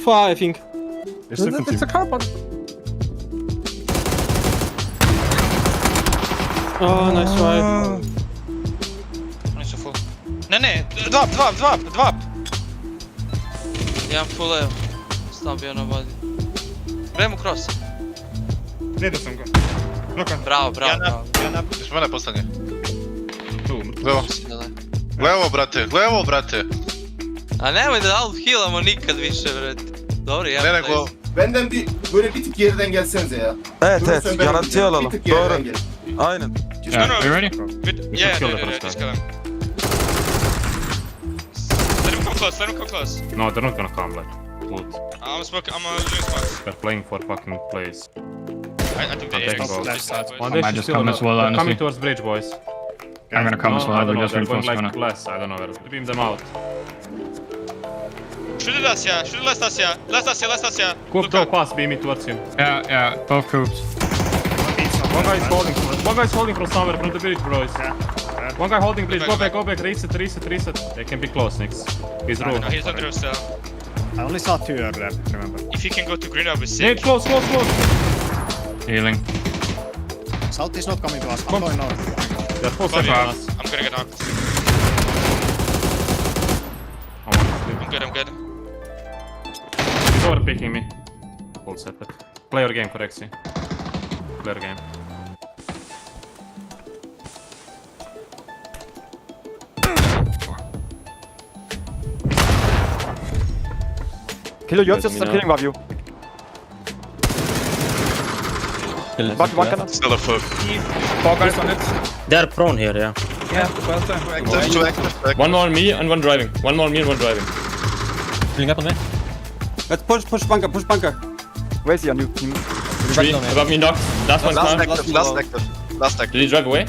far, I think. It's a car, but... Oh, nice try. Nice full. Ne, dva. Jedan full evo. Stam bio na vodi. Gremo cross. Ne da sam ga. Noka. Bravo. Ja napad. Jesi mene posljednje? Tu. Levo, brate. A nemoj da half healamo nikad više, brate. Dobro, ja. Ne nego... Benden böyle bir tık geriden gelsenize ya. Evet, garanti alalım. Doğru. Aynen. Yeah, are you ready? Yeah, just kill him. Let him come close. No, they're not gonna come, like, loot. I'm doing spots. They're playing for fucking plays. I think they Left side. One I might should just still come know. as well, They're honestly. coming towards bridge, boys. I'm gonna come as well, I don't they're know, just they're going reinforced like less, I don't know where. Beam them out. Shoot last us, yeah. Coop, throw pass, beam it towards him. Yeah, both groups. One guy is holding from somewhere, from the bridge, boys. One guy holding bridge, go back, reset. They can be close, Nix. He's roof. No, he's not there still. I only saw two earlier, remember. If he can go to green, I would say. Nate, close! Healing. South is not coming to us. I'm going north. They're full second on us. I'm gonna get knocked. I'm good. He's overpicking me. Full setup. Play your game, Corexi. Play your game. Kill you, just start killing above you. Back, Still a foot. Four guys on it. They're prone here, yeah. Yeah, well done. Two active. One more me and one driving. Pulling up on me. Let's push bunker. Where's he on you? Three, above me knocked. Last one Last car. active. Did he drive away?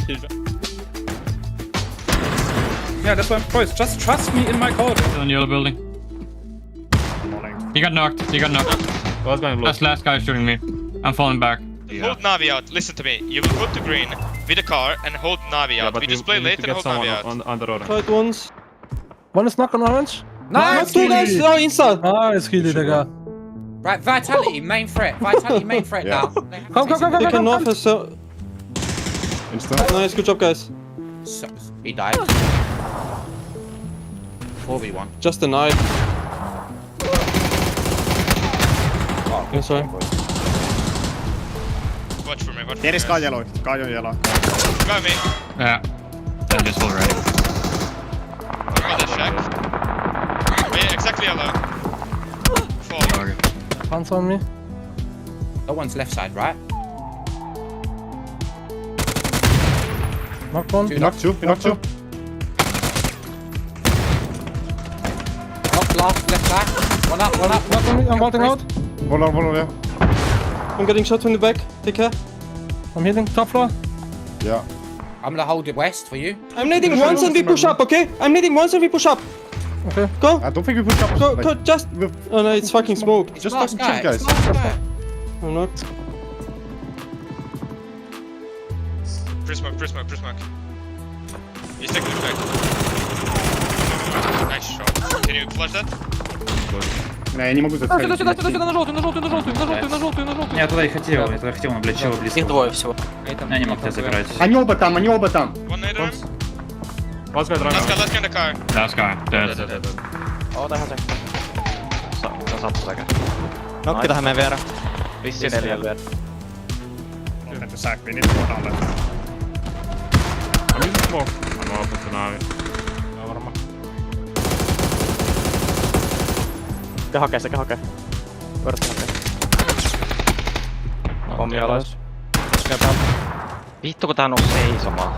Yeah, that's one. Boys, just trust me in my code. Still in yellow building. He got knocked. What's going blue? That's last guy shooting me. I'm falling back. Hold Navi out. Listen to me. You will go to green with a car and hold Navi out. We just play late and hold Navi out. Oh, On the road. Tried once. One is knock on orange. Nice, two guys. Oh, inside. Nice, Gilly, digga. Right, Vitality, main threat. Vitality, main threat now. Come. They can north us. Nice, good job, guys. So, he died. 4v1. Just a knife. Oh, sorry. Watch for me. There is car yellow. Car yellow. Got me. Yeah. Then just already. Got that shack. Wait, exactly yellow. Fall. Hands on me. That one's left side, right? Knock one. Knock two. Knock last, left back. One up. Knock on me, I'm vaulting out. Hold on, yeah. I'm getting shot from the back. Take care. I'm hitting top floor. Yeah. I'm gonna hold it west for you. I'm nading once and we push up, okay? Okay. Go. I don't think we push up. Go, just... Oh no, it's fucking smoke. It's Just last fucking guy. chill, guys. I'm not. Prismark. He's taking it back. Nice shot. Can you flash that? Не, я не могу Сюда, на желтую. Я туда и хотел, но, блядь, чего близко. Их двое всего. Я не мог тебя забирать. Они оба там. One nader. Last guy driving. Last guy in the car. Last guy. Dead. Oo, tähän se. Sattu säkä. Nokki tähän meidän vierä. Vissiin 4 vierä. Inte säkert, vi är inte på alla. I'm using smoke. I'm open to Navi. Ja, varma. Se hakee. Vörtti hakee. Pommi alas. Vittu kun tää on seisomaan.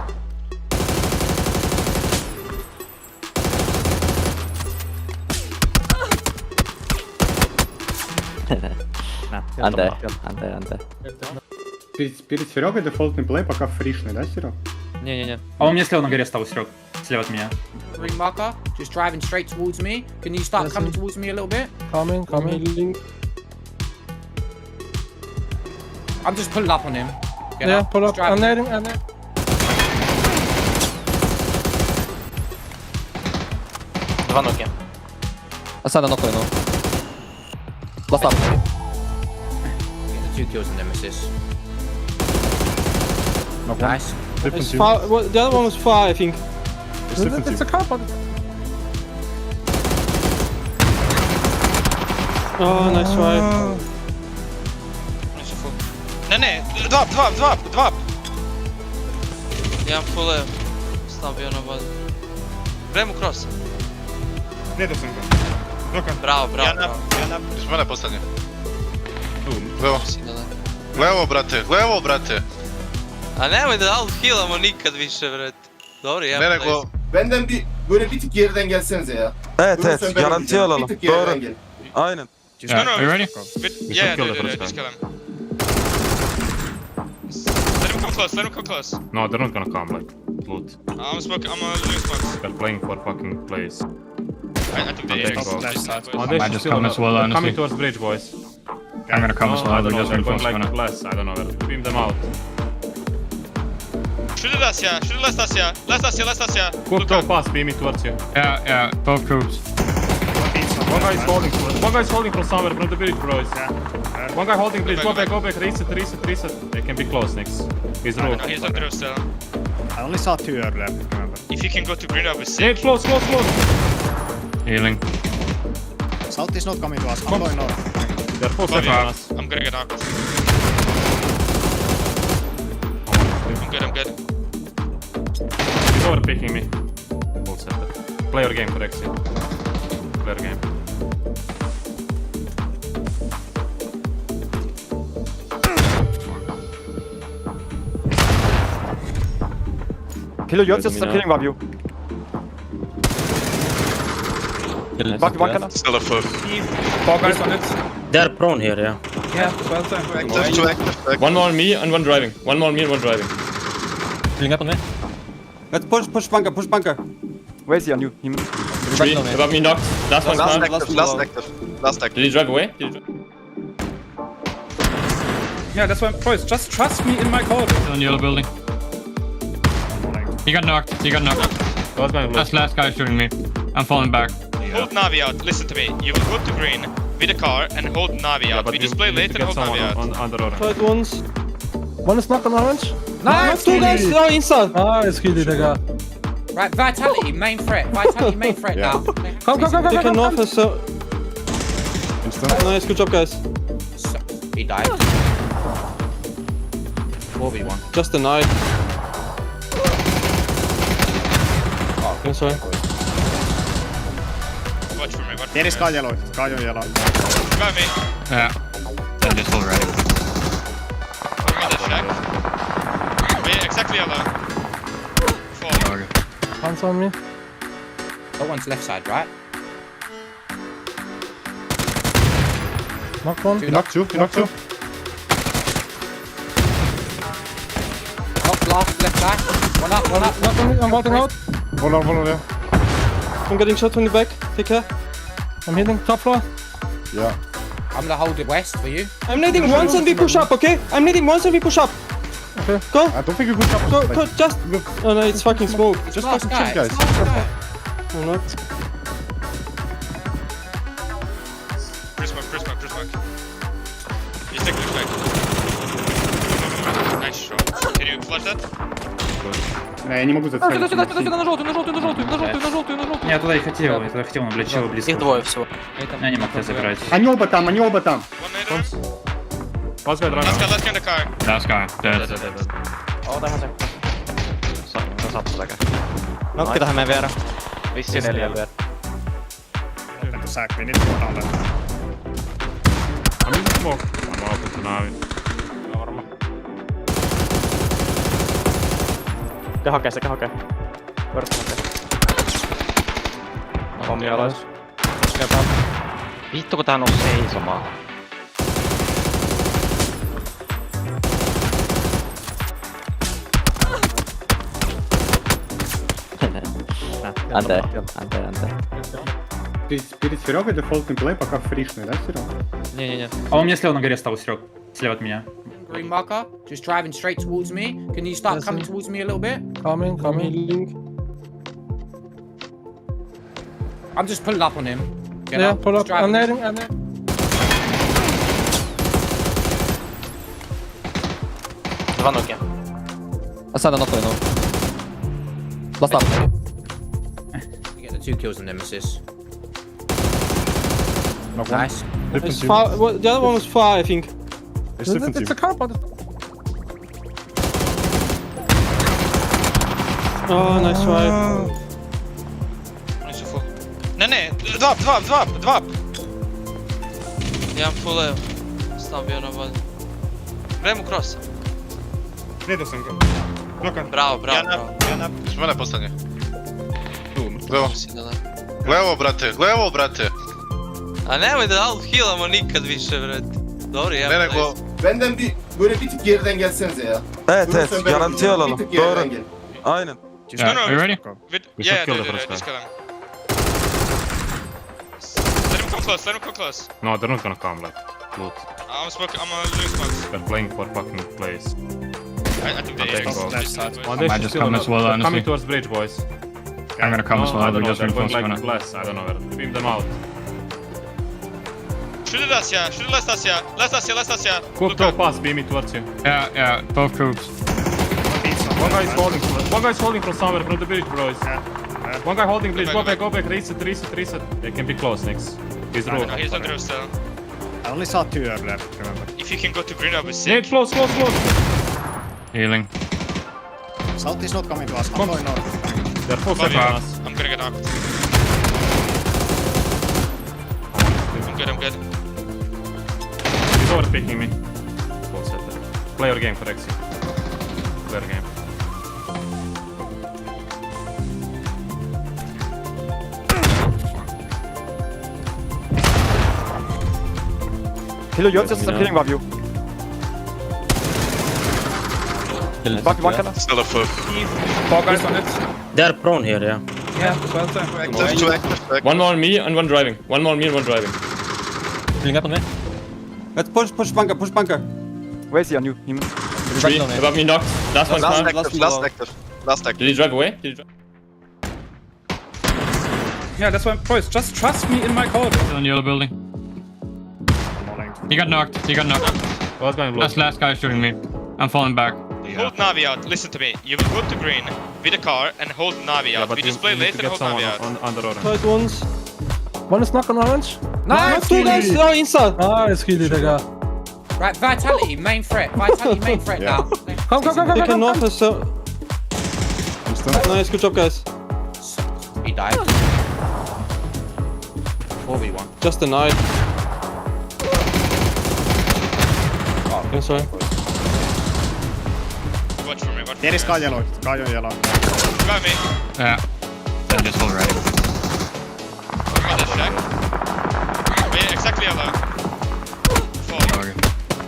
Анте. Перед Серегой дефолтный плей пока фришный, да, Серег? Не. А он мне слева на горе стал, Серег. Слева от меня. Ring marker, just driving straight towards me. Can you start coming towards me a little bit? Coming. I'm just pulling up on him. Get Yeah, up. pull up. Just I'm driving. nading. Dwa nogi. A sada nokuje, no. Last up. Get the 2 kills and then assist. Nice. It's far, well, the other one was far, I think. It's a car, but Oh, nice try. Ne, dva. Jedan full lev. Stavio na bazu. Gremo cross. ne da sam ga. Bravo. Iz mene posljednje. Levo. Levo, brate. A nemoj da out healamo nikad više, vret. Dobro, Ne nego... Benden böyle bir tık geriden gelsenize ya. Evet Durursan ben garanti öleceğim. alalım. Bir tık geriden Doğru. gel. Aynen. Yeah, are you ready? Yeah, kill the do first just guy. kill him. Let him come close. No, they're not gonna come, like, loot. I'm doing smokes. They're playing for fucking plays. I think they They just go. Left side. Oh, I they might should just still come as well, they're honestly. coming towards bridge, boys. I'm gonna come as well. I don't know, Just they're going reinforce like gonna. less, I don't know, where. Beam them out. Shoot last yeah. Cook, go fast, beam it towards you. Yeah, both groups. One guy is holding from somewhere, from the bridge, boys. One guy holding bridge, go back, reset. They can be close next. He's roof. No, he's not through still. I only saw 2 earlier, remember. If you can go to green, I'll be sick. Yeah, close. Healing. South is not coming to us. I'm going north. They're full second on us. I'm gonna get knocked. I'm good. He's overpicking me. Full setup. Play your game, correction. Play your game. Kill you, just stop killing you. Back, Still a foot. 4 guys on it. They're prone here, yeah. Yeah, Two active. One more on me and one driving. Filling up on me. Let's push bunker. Where's he on you? Three, above me knocked. Last one Last knocked. active. Did he drive away? Yeah, that's why, boys, just trust me in my call. Still in yellow building. He got knocked. What's going That's last guy shooting me. I'm falling back. Hold Navi out. Listen to me. You will go to green with a car and hold Navi out. We just play late and hold Navi out. On the orange. Tried once. One is knocked on orange. Nice, 2 guys. No, inside. Nice, Gilly, nigga. Right, Vitality, main threat. Now. Come. They can north us, so... Nice, good job, guys. So, he died. 4v1. Just a knife. Oh, I'm sorry. Watch for me. There is car yellow. Got me. Yeah. That is already. Give me the shack. Yeah, exactly yellow. 4. Hands on me. That one's left side, right? Knock one. Knock two. Knock last, left side. One up. Knock on me. I'm vaulting out. Hold on, yeah. I'm getting shot from the back. Take care. I'm hitting top floor. I'm gonna hold it west for you. I'm nading once and we push up, okay? Okay. Go. I don't think you push up. Go, just... Oh no, it's fucking smoke. It's just fucking chill, guys. Or not. Prismark. He's taking it back. Nice shot. Can you flash that? Я не могу Сюда, на желтую. Я туда и хотел, но, блядь, чего близко. Их двое всего. Я не мог тебя забирать. Они оба там. One later. Last guy driving. Last guy in the car. Last guy. Dead. Oo, tähän se. Sattu sekä. Nokki tähän meidän vierä. Vissiin 4 vielä. Open to sack. We need to go down there. I'm in the smoke. I'm open to Navi. Sekä hakee. Vörtti hakee. Pommi alas. Vittu kun tää on seisomaan. Anteeksi. Перед Серегой дефолтный плей пока фришный, да, Серега? Не. А он мне слева на горе стал, Серег. Слева от меня. Green marker, just driving straight towards me. Can you start coming towards me a little bit? Coming. I'm just pulling up on him. Yeah, pull up. Just driving. I'm nading. Два ноги. Ascend not no. Last up. You get the 2 kills on Nemesis. Nice. It's far, well, the other one was far, I think. It's a carpet. Oh, nice try. Не, два. Я full level. Stав bio na vodi. Gremo crossa. Vidio sam ga. Knokan. Bravo. Iz mene postanje. Levo. Levo, brate. A nemoj da half healamo nikad više, brate. Dobro, ja. Ne nego... Benden böyle bir tık geriden gelsenize ya. Evet, Görürsen ben garanti alalım. bir tık geriden Doğru. gel. Aynen. Yeah, are you ready? Yeah, kill the do first just guy. kill him. Let him come close. No, they're not gonna come, like, loot. I'm doing smokes. They're playing for fucking place. I think they They go. Left side. Well, they might should just still come not- as well, they're honestly. coming towards bridge, boys. I'm gonna come as well. I We don't know, just they're going reinforce like gonna. less, I don't know where. Beam them out. Shoot at us, yeah. Last us, yeah. Cook, go past, beam it towards you. Yeah, both groups. One guy is holding from somewhere, from the bridge, boys. One guy holding bridge, go back, reset. They can be close next. He's roof. No, he's on the roof still. I only saw 2 left, remember. If you can go to green, I'll be sick. Nate, close. Healing. South is not coming to us. I'm going north. They're full Bobby, second on us. I'm gonna get knocked. I'm good. He's overpicking me. Full setter. Play your game for Exi. Play your game. Hello, you're just appearing above you. Back one cannon. Still a fuck. 4 guys on it. They're prone here, yeah. Active, two active. One more on me and one driving. Killing up on me. Let's push bunker. Where is he on you? Three, above me knocked. Last one Last car. active. Did he drive away? Yeah, that's why, boys, just trust me in my call. On the yellow building. He got knocked. What's going blue? Last guy shooting me. I'm falling back. Hold Navi out. Listen to me. You will go to green with a car and hold Navi out. We just play you need late to and get hold Navi someone out. on the orange. Tight ones. One is knock on orange. Nice, two guys. Oh, inside. Nice, Gilly, digga. Right, Vitality, main threat. Now. Come. They can knock us. So. Nice, good job, guys. He died. 4v1. Just denied. Oh, sorry. Watch for me. There is Sky yellow. Got me. Yeah. Then just hold ready. Got that shack. Yeah, exactly yellow. Fall.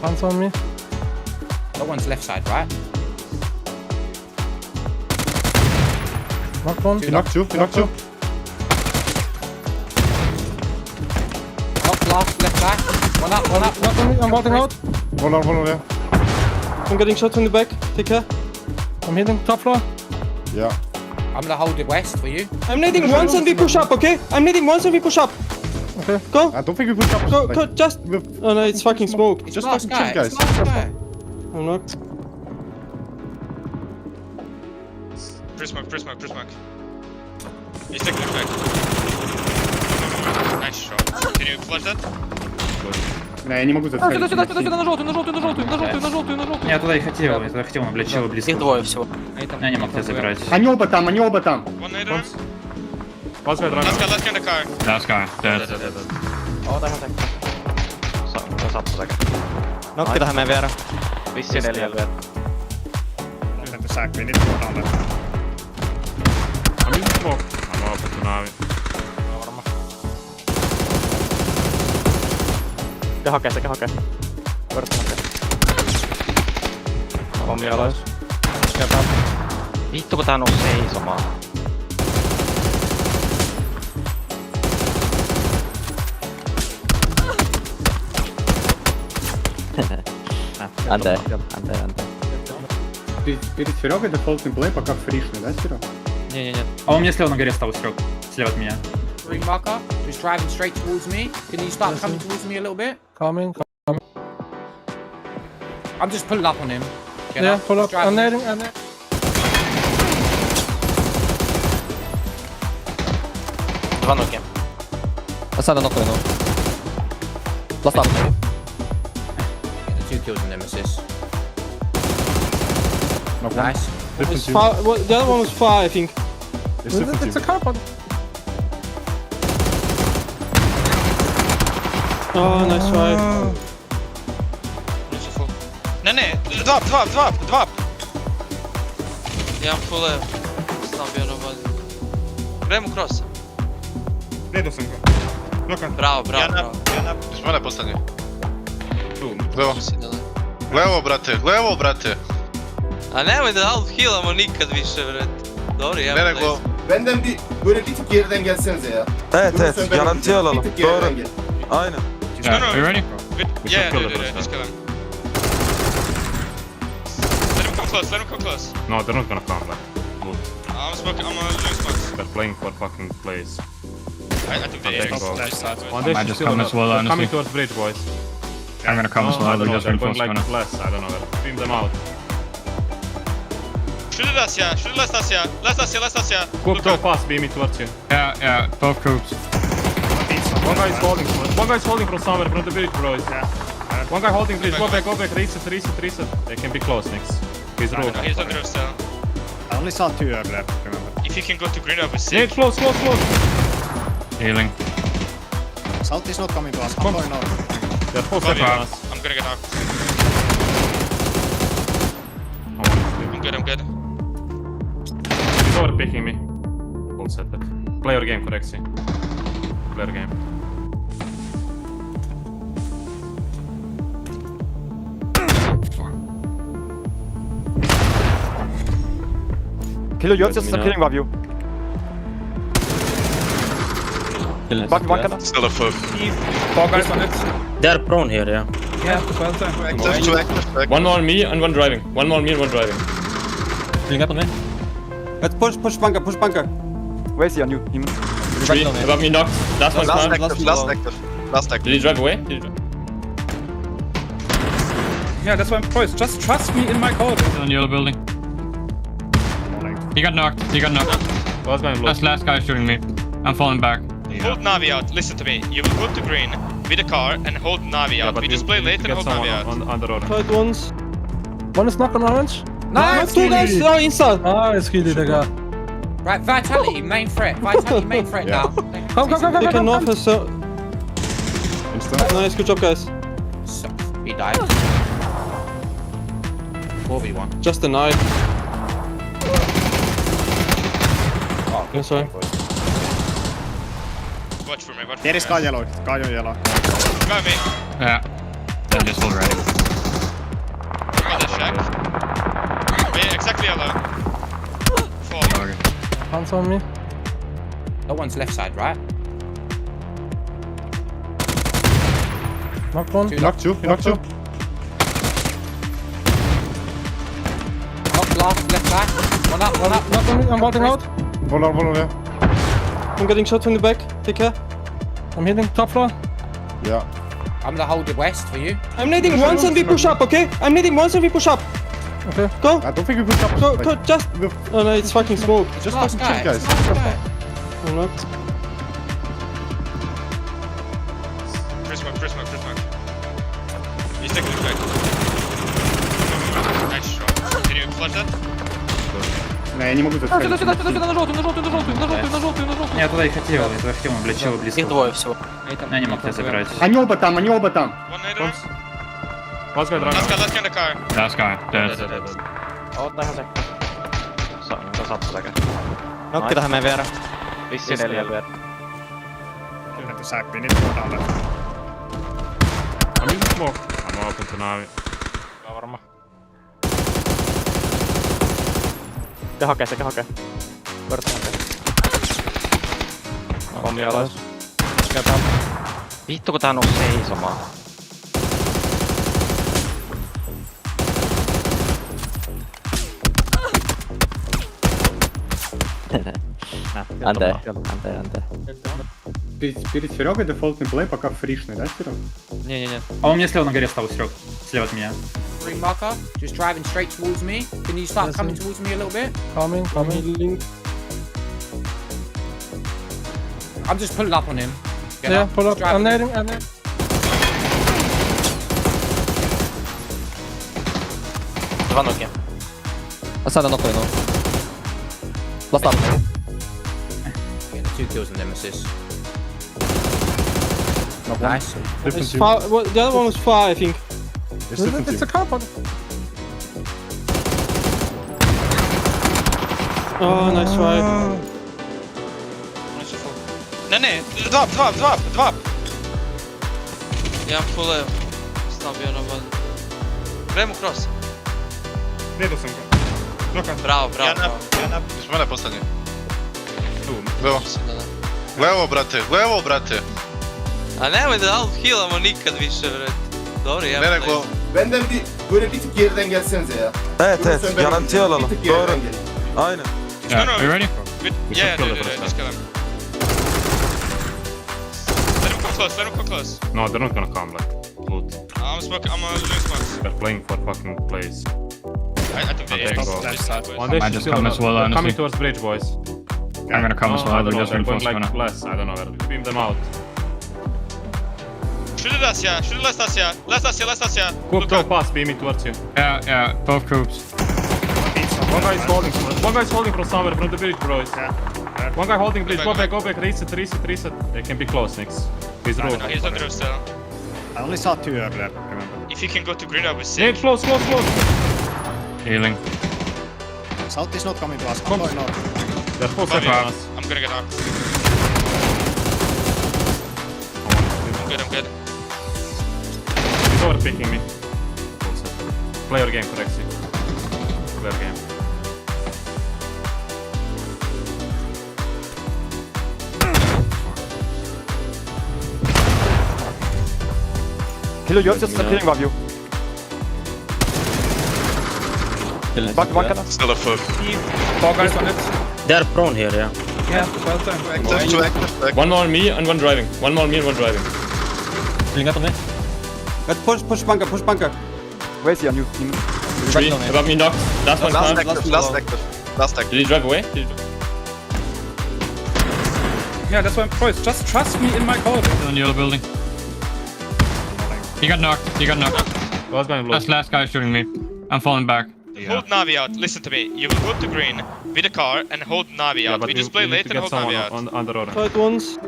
Hands on me. That one's left side, right? Knock one. Two knock. Knock two. Knock last, left side. One up. Knock on me. I'm walking out. Hold on, yeah. I'm getting shot from the back. Take care. I'm hitting top floor. Yeah. I'm gonna hold it west for you. I'm needing once and we push up, okay? Okay. Go. I don't think we push up. Go, just. Oh no, it's fucking smoke. It's last guy. It's last guy. I'm knocked. Prismark. He's taking it back. Nice shot. Can you flash that? Я не могу Сюда, зацелить. на желтую. Я туда и хотел, но, блядь, чего близко. Их двое всего. Я не мог тебя забирать. Они оба там. One later. What's going Last guy in the car. Last guy. Dead. Oota ihan sekka. Saa sattu sekä. Nokki tähän meidän viereen. Vissiin 4 vielä. Säkki, niitä voidaan olla. I'm in the smoke. I'm open to Navi. Sekä hakee. Vörtti hakee. Omia alas. Vittu kun tää nousi seisomaan. Анте. Перед Серегой дефолтный плей пока фришный, да, Серег? Не. А он мне слева на горе стал, Серег. Слева от меня. Green marker, just driving straight towards me. Can you start coming towards me a little bit? Coming. I'm just pulling up on him. Get Yeah, up. pull up. Just drive. I'm nading, I'm nading. Dwa nokiem. Asana knock no. Last up. Get the 2 kills in Nemesis. Nice. Far, well, the other one was far, I think. It's a car. Oh, nice try. Ne, dva. Ja full lev. Sam bio na vodi. Gremo cross. Gledao sam ga. Nokan. Bravo. Još mene postanje. Levo. Levo, brate. A nemoj da half healamo nikad više, vred. Dobro, Ne nego... Benden bir böyle bir tık geriden gelsenize ya. Evet, garanti alalım. Bir tık geriden gel. Aynen. Yeah, are you ready? Yeah, just kill him. Let him come close. No, they're not gonna come back. Look, I'm doing smokes. they're playing for fucking plays. I think they They go. I might just come as well, honestly. Coming towards bridge, boys. I'm gonna come as I well, don't we know, just they're going reinforce like gonna. less, I don't know, stream them out. Shoot us, yeah. Last us, yeah. Go fast, beam me towards you. Yeah, both groups. One guy is holding from somewhere, from the bridge, boys. One guy holding bridge, go back, reset. They can be close next. He's No, roof. he's on the roof still. I only saw 2 earlier, remember. If you can go to green, I would Yeah, sick. close. Healing. Salt is not coming to us. I'm going north. They're full second on us. I'm gonna get knocked. I'm good. He's overpicking me. Full setup. Play your game, Corexi. Play your game. Kill you, just killing above you. Back one cannon. Still a foot. 4 guys on it. They're prone here, yeah. Two actors. One more on me and one driving. Killing up on me. Let's push bunker. Where is he on you? Him. 3 above me knocked. Last one's down. Last actor. Did he drive away? Yeah, that's why, boys, just trust me in my call. He's on yellow building. He got knocked. Last guy in blue. That's last guy shooting me. I'm falling back. Hold Navi out. Listen to me. You will go to green with a car and hold Navi out. but We just play late and get hold someone Navi out. on the road. Tried once. One is knock on orange. Nice. 2 guys, oh, inside. Ah, it's really the guy. Right, Vitality, main threat. Now. Come. They can north us, so... Nice, good job, guys. So, he died. 4v1. Just a knife. Oh, sorry. Watch for me. There is Kai yellow. Got me. Yeah. They're just already. Got that shack. Yeah, exactly yellow. Fall. Hands on me. That one's left side, right? Knock one. Knock two. Knock last, left side. One up. Knock on me, I'm vaulting out. Volar yeah. I'm getting shot from the back. Take care. I'm hitting top floor. Yeah. I'm gonna hold the west for you. I'm needing once and we push up, okay? Okay. Go. I don't think we push up. Go, just... Oh no, it's fucking smoke. Just Last fucking guy. chill, guys. Last guy. I'm not. Chris Mark. He's taking it back. Nice shot. Can you flush that? Не, я не могу тут ходить. Я туда и хотел, но, блядь, чего близко. Их двое всего. Я не мог тебя забирать. Они оба там. One later. Last guy driving. Last guy in the car. Last guy, dead. Oota ihan se. Sattu säkä. Nokki tähän meidän viereen. Vissiin 4 vielä. Että säkkiin niitä voidaan lähteä. I'm in the smoke. I'm open to Navi. Varma. Se hakee. Vörtti hakee. Pommi alas. Vittu kun tää nousi seisomaan. Анте. Перед Серегой дефолтный плей пока фришный, да, Серега? Не-не-не. А он мне слева на горе стал, Серег. Слева от меня. green marker, just driving straight towards me. Can you start coming towards me a little bit? Coming. I'm just pulling up on him. Get Yeah, up. pull up. Just driving. I'm nading. Dwa nogi. Asada knockuje, no. Last up. Yeah, the 2 kills and nemesis. Nice. It's far, well, the other one was far, I think. It's a carpet. Oh, nice try. Ne, drop. Ja full evo. Stavio na vodu. Kremu cross. Gledao sam ga. Bravo. Još mene postanje. Levo, brate. A nemoj da out healamo nikad više, bre. Dobro, ja. Ne nego... Benden bir böyle bir tık geriden gelsenize ya. Evet, garanti alalım. Bir tık geriden gelin. Aynen. Yeah, are you ready? Yeah, just kill him. Let him come close. No, they're not gonna come, like, loot. I'm doing smokes. They're playing for fucking plays. I think they Go. Left side. One day might just come as well, they're coming honestly. towards bridge, boys. I'm gonna come as well, I we're don't know, just they're going reinforcing like now. less, I don't know, where. Beam them out. Shoot at us, yeah. Last us, yeah. Go past, beam it towards you. Yeah, both groups. One guy is holding from somewhere, from the bridge, boys. One guy holding bridge, go back, reset. They can be close next. He's roof. No, he's on the roof still. I only saw 2 earlier, remember. If you can go to green, I would say. Nate, close. Healing. South is not coming to us. I'm going north. They're full set on us. I'm gonna get knocked. I'm good. He's overpicking me. Full set. Play your game, Corexy. Play your game. Kill yours, just killing above you. Back. Still a foot. 4 guys on it. They're prone here, yeah. Active. One more on me and one driving. Killing up on me. Let's push bunker. Where's he on you? Three, above me knocked. Last one Last can't. active. Did he drive away? Yeah, that's why, boys, just trust me in my call. On the yellow building. He got knocked. What's going blue? That's last guy shooting me. I'm falling back. Hold Navi out. Listen to me. You will go to green with a car and hold Navi out. We just play late and hold Navi out. On the orange. Right ones.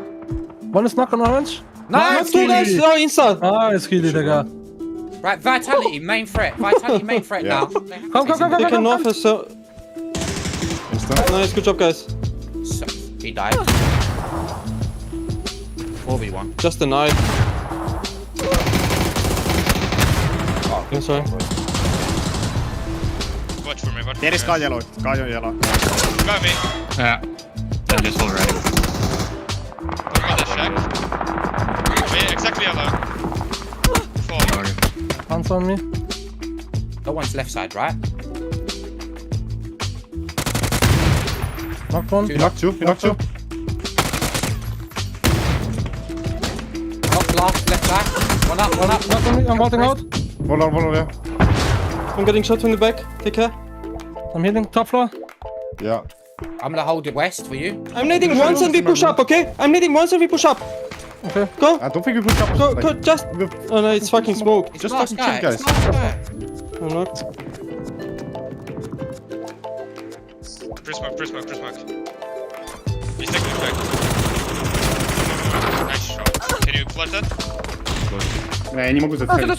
One is knock on orange. Nice, 2 guys. Oh, inside. Ah, it's killing the guy. Right, Vitality, main threat. Now. Come. They can north us, so... Nice, good job, guys. So, he died. 4v1. Just a knife. Oh, sorry. Watch for me. There is guy yellow. Got me. Yeah. They're just already. I'm on the shack. Yeah, exactly yellow. Fall. Hands on me. That one's left side, right? Knocked one. Two Knocked you. Knocked last, left back. One up. Knocked on me. I'm vaulting out. Volar, yeah. I'm getting shot from the back. Take care. I'm hitting top floor. Yeah. I'm gonna hold it west for you. I'm nading once and we push up, okay? Okay. Go. I don't think you push up. Go, just... Oh no, it's fucking smoke. Just last fucking chill, guy, guys. it's last guy. I'm knocked. Pre-smoke. He's taking it back. Nice shot. Can you flash that? Не могу зацелить.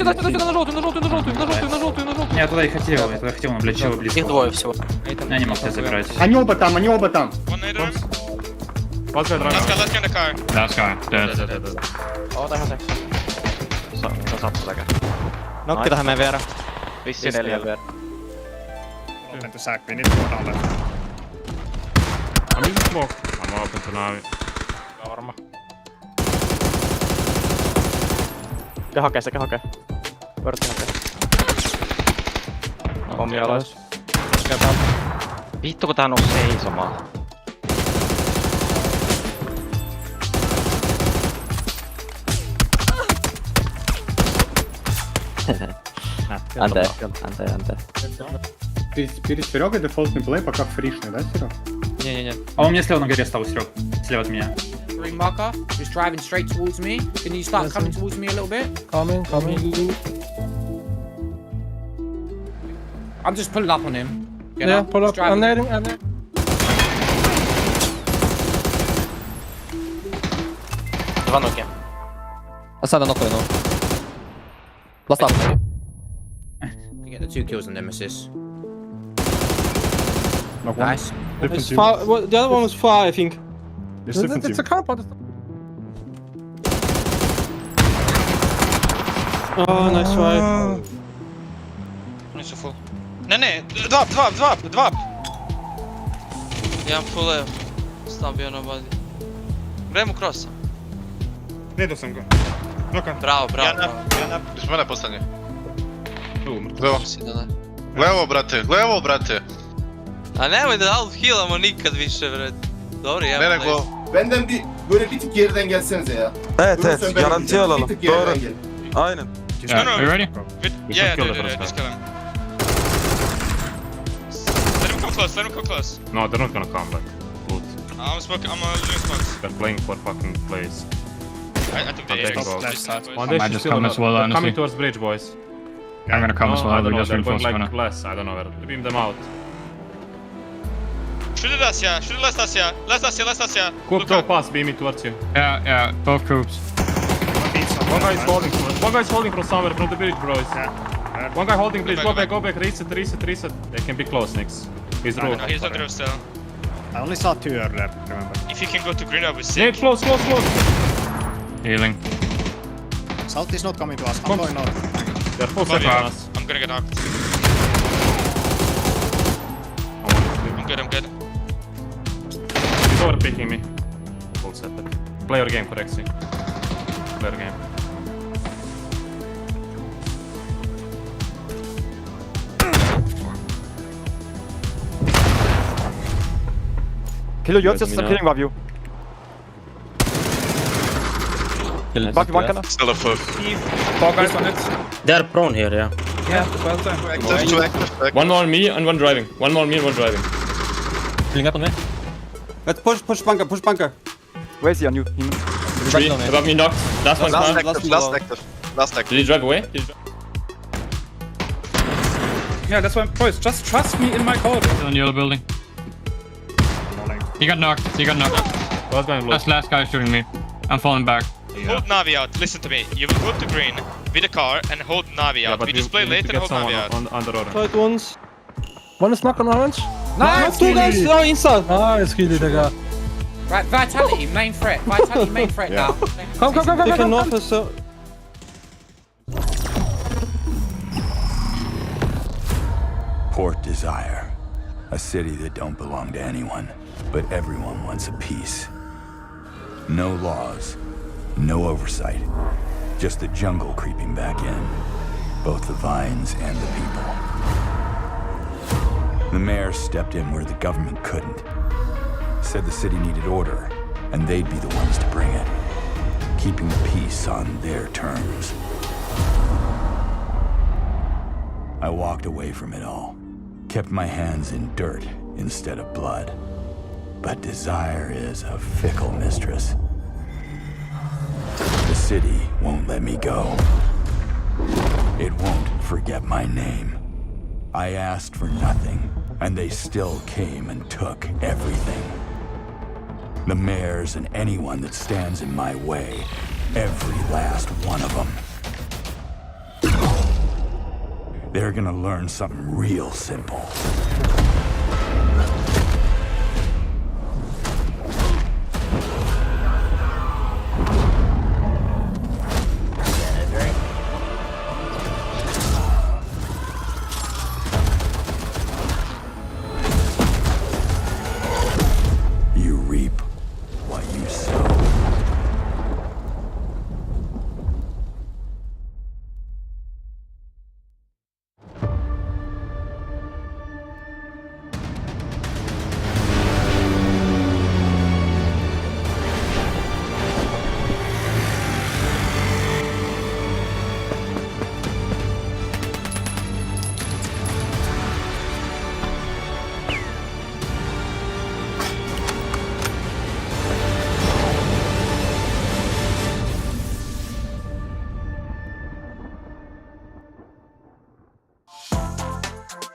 Я туда и хотел, но, блядь, чего близко. Их двое всего. Я не мог тебя забирать. Они оба там. One later. What's that Last running? guy in the car. Last guy, dead. Oota ihan se. Sattu säkä. Nokki tähän meidän vierä. Vissiin 4 vierä. Open to sack. We need to go down left. I'm using smoke. I'm open to Navi. Varma. Sekä hakee. Vörtti hakee. Pommi alas. Vittu kun tää on seisomaan. Ante. Перед Серегой дефолтный плей пока фришный, да, Серег? Не-не-не. А он мне слева на горе стал, Серег. Слева от меня. Green marker, just driving straight towards me. Can you start coming towards me a little bit? Coming. I'm just pulling up on him. You Yeah, know? pull Just up. I'm driving. nading. Два ноги. Осада нокою, ну. Ластав. You get the 2 kills on Nemesis. Knock one. Nice. It's far, well, the other one was far, I think. It's a compound. Oh, nice try. Nice full. Ne, dva. Jedan full evo. Stavio na body. Gremo crossa. Nedo sam ga. Nokan. Bravo. Iz mene postanje. Levo. Levo, brate. A nemoj da half healamo nikad više, vred. Dobro, Ne nego... Benden böyle bir tık geriden gelsenize ya. Evet, garanti alalım. Doğru. Aynen. Yeah, are you ready? Yeah, just kill him. Let him come close. No, they're not gonna come back. Loot. I'm doing smokes. They're playing for fucking plays. I think they One day might should just still come not. as well, They're honestly. coming towards bridge, boys. I'm gonna come as well. I don't We know, just they're going reinforce like gonna. less, I don't know where. Beam them out. Shoot at us, yeah. Let's us, yeah. Coop, throw pass, beam it towards you. Yeah, both groups. One guy is holding from somewhere, from the bridge, boys. One guy holding bridge, go back, reset. They can be close, Nix. He's No, roof. he's not roof still. I only saw 2 earlier, remember. If you can go to green, I would Nate, sick. close. Healing. South is not coming to us. I'm going north. They're full Sorry, second on us. I'm gonna get knocked. I'm good. He's overpicking me. Full setup. Play your game, Corexi. Play your game. Kill you, just some killing above you. Back one cannon. Still a foot. 4 guys on it. They're prone here, yeah. Active. One more on me and one driving. Killing up on me. Let's push bunker. Where is he on you? Three, above me knocked. Last one Last active. Did he drive away? Yeah, that's why, boys, just trust me in my call. Still in yellow building. He got knocked. What's going low? That's last guy shooting me. I'm falling back. Hold Navi out. Listen to me. You will go to green with a car and hold Navi out. We just play late and hold Navi out. On the road. Tried once. One is knock on orange. Nice! Two guys, no, inside. Nice, Gilly, Digga. Right, Vitality, main threat. Now. Come. They can north us, so... Port Desire. A city that don't belong to anyone, but everyone wants a piece. No laws, no oversight. Just the jungle creeping back in. Both the vines and the people. The mayor stepped in where the government couldn't. Said the city needed order, and they'd be the ones to bring it. Keeping the peace on their terms. I walked away from it all. Kept my hands in dirt instead of blood. But desire is a fickle mistress. The city won't let me go. It won't forget my name. I asked for nothing, and they still came and took everything. The mayors and anyone that stands in my way. Every last one of them. They're gonna learn something real simple. You reap what you sow.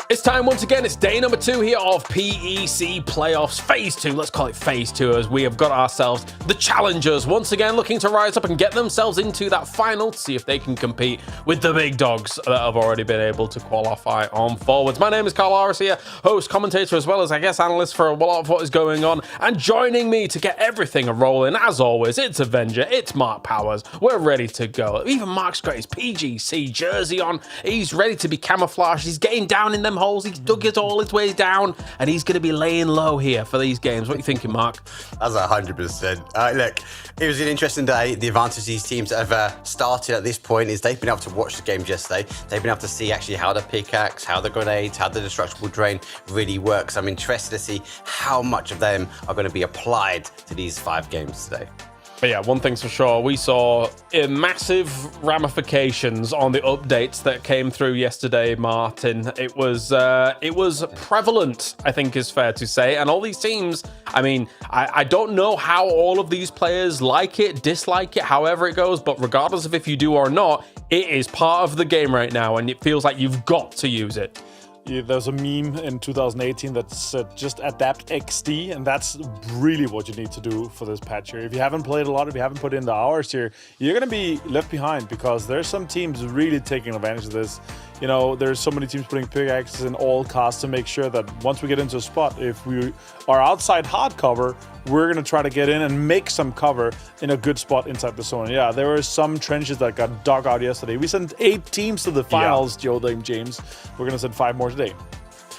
It's time once again. It's day number 2 here of PEC Playoffs Phase 2. Let's call it Phase 2 as we have got ourselves the challengers once again looking to rise up and get themselves into that final to see if they can compete with the big dogs that have already been able to qualify on forwards. My name is Carl Aris here, host, commentator, as well as, I guess, analyst for a lot of what is going on. And joining me to get everything rolling, as always, it's Avenger, it's Mark Powers. We're ready to go. Even Mark's got his PGC jersey on. He's ready to be camouflaged. He's getting down in them holes. He's dug it all his way down, and he's going to be laying low here for these games. What are you thinking, Mark? That's 100%. Look, it was an interesting day. The advantage these teams have started at this point is they've been able to watch the games yesterday. They've been able to see actually how the pickaxe, how the grenades, how the destructible drain really works. I'm interested to see how much of them are going to be applied to these 5 games today. But yeah, one thing's for sure, we saw massive ramifications on the updates that came through yesterday, Martin. It was prevalent, I think is fair to say. And all these teams, I mean, I don't know how all of these players like it, dislike it, however it goes, but regardless of if you do or not, it is part of the game right now, and it feels like you've got to use it. Yeah, there's a meme in 2018 that said just adapt XD, and that's really what you need to do for this patch here. If you haven't played a lot, if you haven't put in the hours here, you're going to be left behind because there's some teams really taking advantage of this. You know, there's so many teams putting pickaxes in all casts to make sure that once we get into a spot, if we are outside hard cover, we're going to try to get in and make some cover in a good spot inside the zone. Yeah, there were some trenches that got dug out yesterday. We sent 8 teams to the finals, Joe James. We're going to send 5 more today.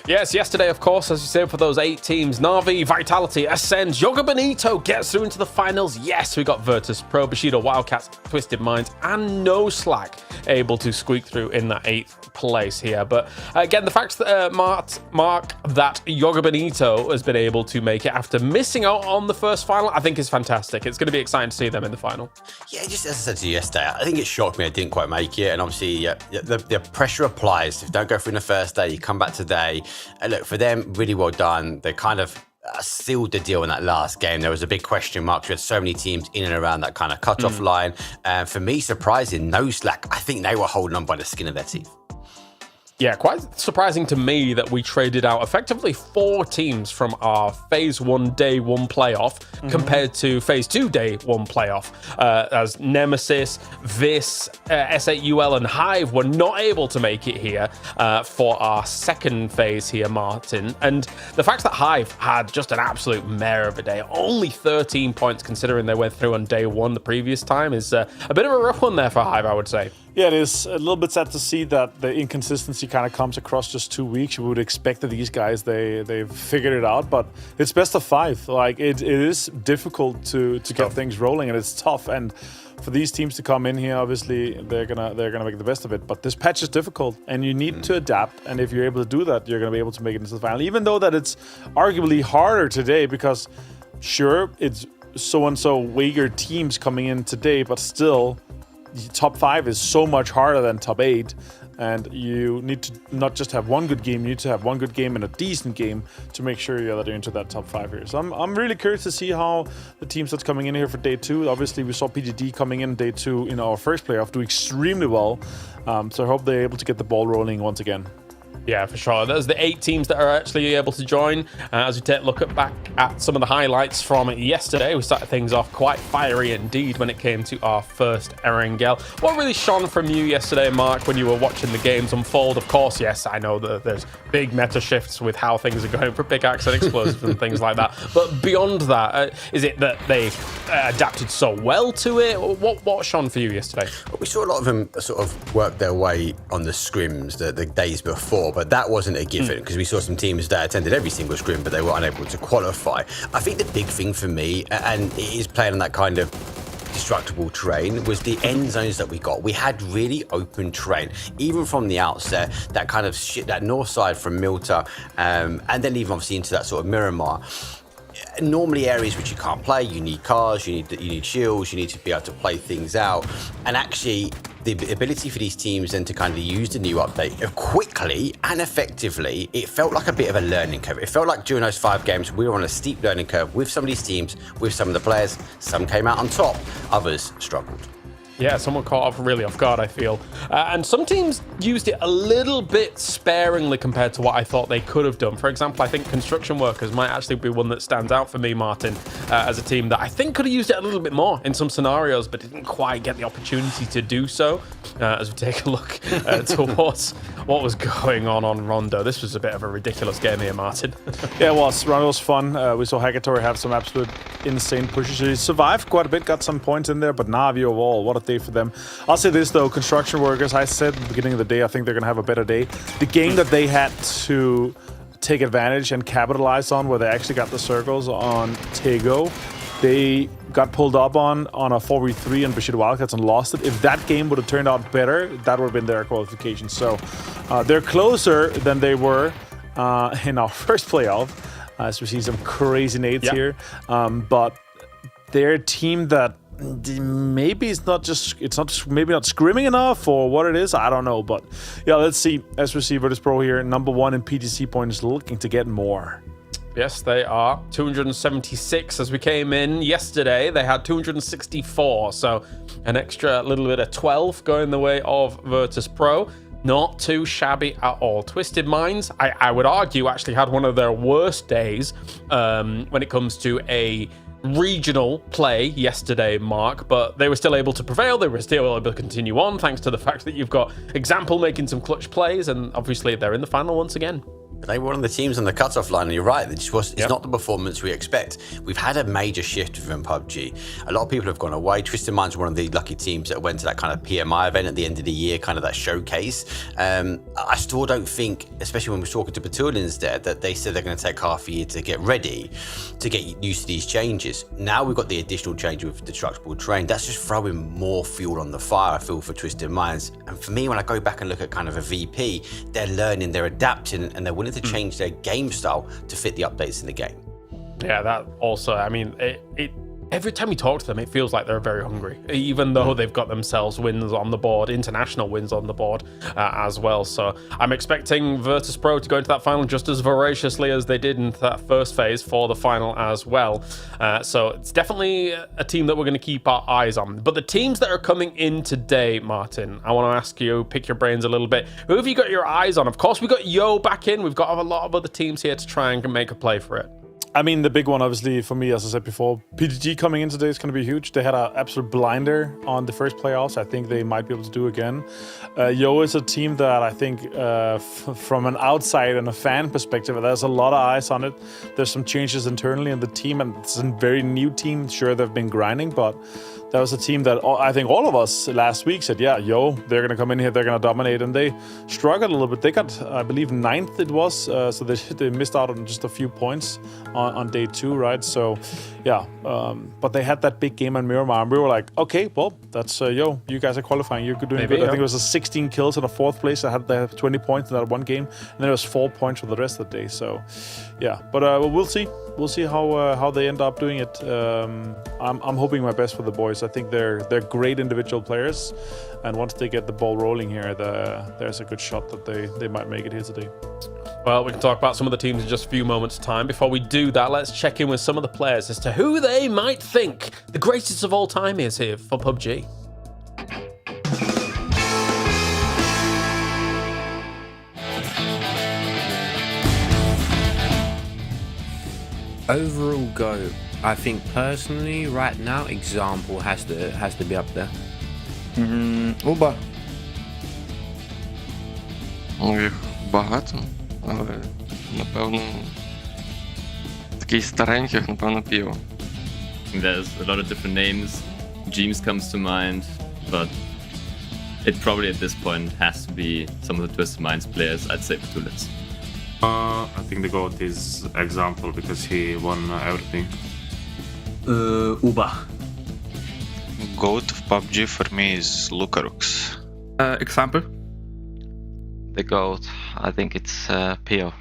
Yes, yesterday, of course, as you said, for those 8 teams, Na'Vi, Vitality, Ascend, Yoga Benito gets through into the finals. Yes, we got Virtus, Pro, Bushido, Wildcats, Twisted Minds, and No Slack able to squeak through in that 8th place here. But again, the fact that Mark, that Yoga Benito has been able to make it after missing out on the first final, I think is fantastic. It's going to be exciting to see them in the final. Yeah, just as I said to you yesterday, I think it shocked me I didn't quite make it. And obviously, the pressure applies. If you don't go through in the first day, you come back today. And look, for them, really well done. They kind of sealed the deal in that last game. There was a big question mark. We had so many teams in and around that kind of cutoff line. And for me, surprising, No Slack, I think they were holding on by the skin of their teeth. Yeah, quite surprising to me that we traded out effectively 4 teams from our Phase 1 Day 1 playoff compared to Phase 2 Day 1 playoff. As Nemesis, Vis, S8UL, and Hive were not able to make it here for our second phase here, Martin. And the fact that Hive had just an absolute mare of a day, only 13 points considering they went through on Day 1 the previous time, is a bit of a rough one there for Hive, I would say. Yeah, it is a little bit sad to see that the inconsistency kind of comes across just 2 weeks. You would expect that these guys, they've figured it out, but it's best of 5. Like it is difficult to get things rolling, and it's tough. And for these teams to come in here, obviously they're gonna make the best of it. But this patch is difficult, and you need to adapt. And if you're able to do that, you're gonna be able to make it into the final. Even though that it's arguably harder today, because sure it's so and so weaker teams coming in today, but still. Top 5 is so much harder than top 8, and you need to not just have one good game, you need to have one good game and a decent game to make sure that you're into that top 5 here. So I'm really curious to see how the teams that's coming in here for day 2. Obviously, we saw PGD coming in day 2 in our first playoff do extremely well, so I hope they're able to get the ball rolling once again. Yeah, for sure. There's the 8 teams that are actually able to join. As we take a look back at some of the highlights from yesterday, we started things off quite fiery indeed when it came to our first Erangel. What really shone from you yesterday, Mark, when you were watching the games unfold? Of course, yes, I know that there's big meta shifts with how things are going for pickaxe and explosives and things like that. But beyond that, is it that they adapted so well to it? What shone for you yesterday? Well, we saw a lot of them sort of work their way on the scrims the days before. But that wasn't a given because we saw some teams that attended every single scrim, but they were unable to qualify. I think the big thing for me, and it is playing on that kind of destructible terrain, was the end zones that we got. We had really open terrain, even from the outset, that kind of that north side from Milta, and then even obviously into that sort of Miramar. Normally areas which you can't play, you need cars, you need shields, you need to be able to play things out. And actually, the ability for these teams then to kind of use the new update quickly and effectively, it felt like a bit of a learning curve. It felt like during those 5 games, we were on a steep learning curve with some of these teams, with some of the players. Some came out on top, others struggled. Yeah, someone caught off really off guard, I feel. And some teams used it a little bit sparingly compared to what I thought they could have done. For example, I think construction workers might actually be one that stands out for me, Martin, as a team that I think could have used it a little bit more in some scenarios, but didn't quite get the opportunity to do so. As we take a look towards what was going on Rondo. This was a bit of a ridiculous game here, Martin. Yeah, it was. Rondo was fun. We saw Hagatory have some absolute insane pushes. He survived quite a bit, got some points in there, but Na'Vi overall, what a day for them. I'll say this, though, construction workers, I said at the beginning of the day, I think they're going to have a better day. The game that they had to take advantage and capitalize on, where they actually got the circles on Tego, they got pulled up on a 4v3 and Bushido Wildcats and lost it. If that game would have turned out better, that would have been their qualification. So they're closer than they were in our first playoff, as we see some crazy nades here. But they're a team that maybe it's not scrimming enough or what it is. I don't know. But yeah, let's see. As we see Virtus Pro here, #1 in PTC points, looking to get more. Yes, they are. 276 as we came in yesterday. They had 264, so an extra little bit of 12 going the way of Virtus Pro. Not too shabby at all. Twisted Minds, I would argue, actually had one of their worst days when it comes to a regional play yesterday, Mark, but they were still able to prevail. They were still able to continue on thanks to the fact that you've got Example making some clutch plays, and obviously they're in the final once again. They were one of the teams on the cutoff line, and you're right. It's not the performance we expect. We've had a major shift within PUBG. A lot of people have gone away. Twisted Minds were one of the lucky teams that went to that kind of PMI event at the end of the year, kind of that showcase. I still don't think, especially when we're talking to Batulians there, that they said they're going to take half a year to get ready, to get used to these changes. Now we've got the additional change with the destructible terrain. That's just throwing more fuel on the fire, I feel, for Twisted Minds. And for me, when I go back and look at kind of a VP, they're learning, they're adapting, and they're willing to change their game style to fit the updates in the game. Yeah, that also, I mean, every time we talk to them, it feels like they're very hungry, even though they've got themselves wins on the board, international wins on the board as well. So I'm expecting Virtus Pro to go into that final just as voraciously as they did in that first phase for the final as well. So it's definitely a team that we're going to keep our eyes on. But the teams that are coming in today, Martin, I want to ask you, pick your brains a little bit. Who have you got your eyes on? Of course, we've got Yo back in. We've got a lot of other teams here to try and make a play for it. I mean, the big one, obviously, for me, as I said before, PTG coming in today is going to be huge. They had an absolute blinder on the first playoffs. I think they might be able to do again. Yo is a team that I think, from an outside and a fan perspective, there's a lot of eyes on it. There's some changes internally in the team, and it's a very new team. Sure, they've been grinding, but that was a team that I think all of us last week said, yeah, Yo, they're going to come in here, they're going to dominate, and they struggled a little bit. They got, I believe, 9th it was, so they missed out on just a few points on day 2, right? So, yeah, but they had that big game on Miramar, and we were like, okay, well, that's Yo, you guys are qualifying, you're doing good. I think it was a 16 kills in a 4th place. They had 20 points in that one game, and then it was 4 points for the rest of the day. So, yeah, but we'll see. We'll see how they end up doing it. I'm hoping my best for the boys. I think they're great individual players, and once they get the ball rolling here, there's a good shot that they might make it here today. Well, we can talk about some of the teams in just a few moments' time. Before we do that, let's check in with some of the players as to who they might think the greatest of all time is here for PUBG. Overall GOAT, I think personally right now Example has to be up there. Уба. Їх багато, але напевно такий стареньких, напевно, Піо. There's a lot of different names. Jeems comes to mind, but it probably at this point has to be some of the Twisted Minds players. I'd say Batulians. I think the GOAT is Example because he won everything. Uba. GOAT of PUBG for me is Lucarux. Example? The GOAT, I think it's Pio.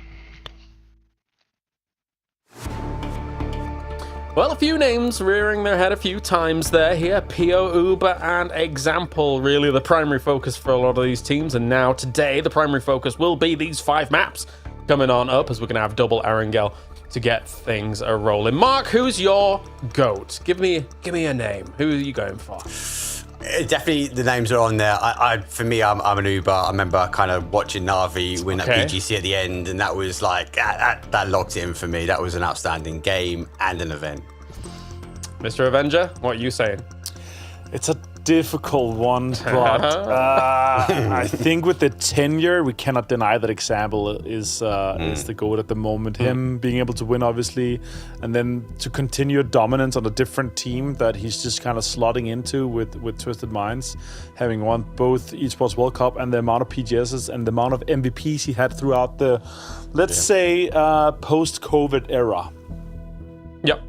Well, a few names rearing their head a few times there here. Pio, Uber, and Example, really the primary focus for a lot of these teams. And now, today, the primary focus will be these 5 maps coming on up, as we're going to have double Erangel to get things a-rolling. Mark, who's your GOAT? Give me a name. Who are you going for? Definitely, the names are on there. For me, I'm an Uber. I remember kind of watching Navi win that PGC at the end, and that was like that locked it in for me. That was an outstanding game and an event. Mr. Avenger, what are you saying? It's a difficult one, but I think with the tenure, we cannot deny that example is the GOAT at the moment. Him being able to win, obviously, and then to continue dominance on a different team that he's just kind of slotting into with Twisted Minds, having won both Esports World Cup and the amount of PGSs and the amount of MVPs he had throughout the, let's say, post-COVID era. Yep.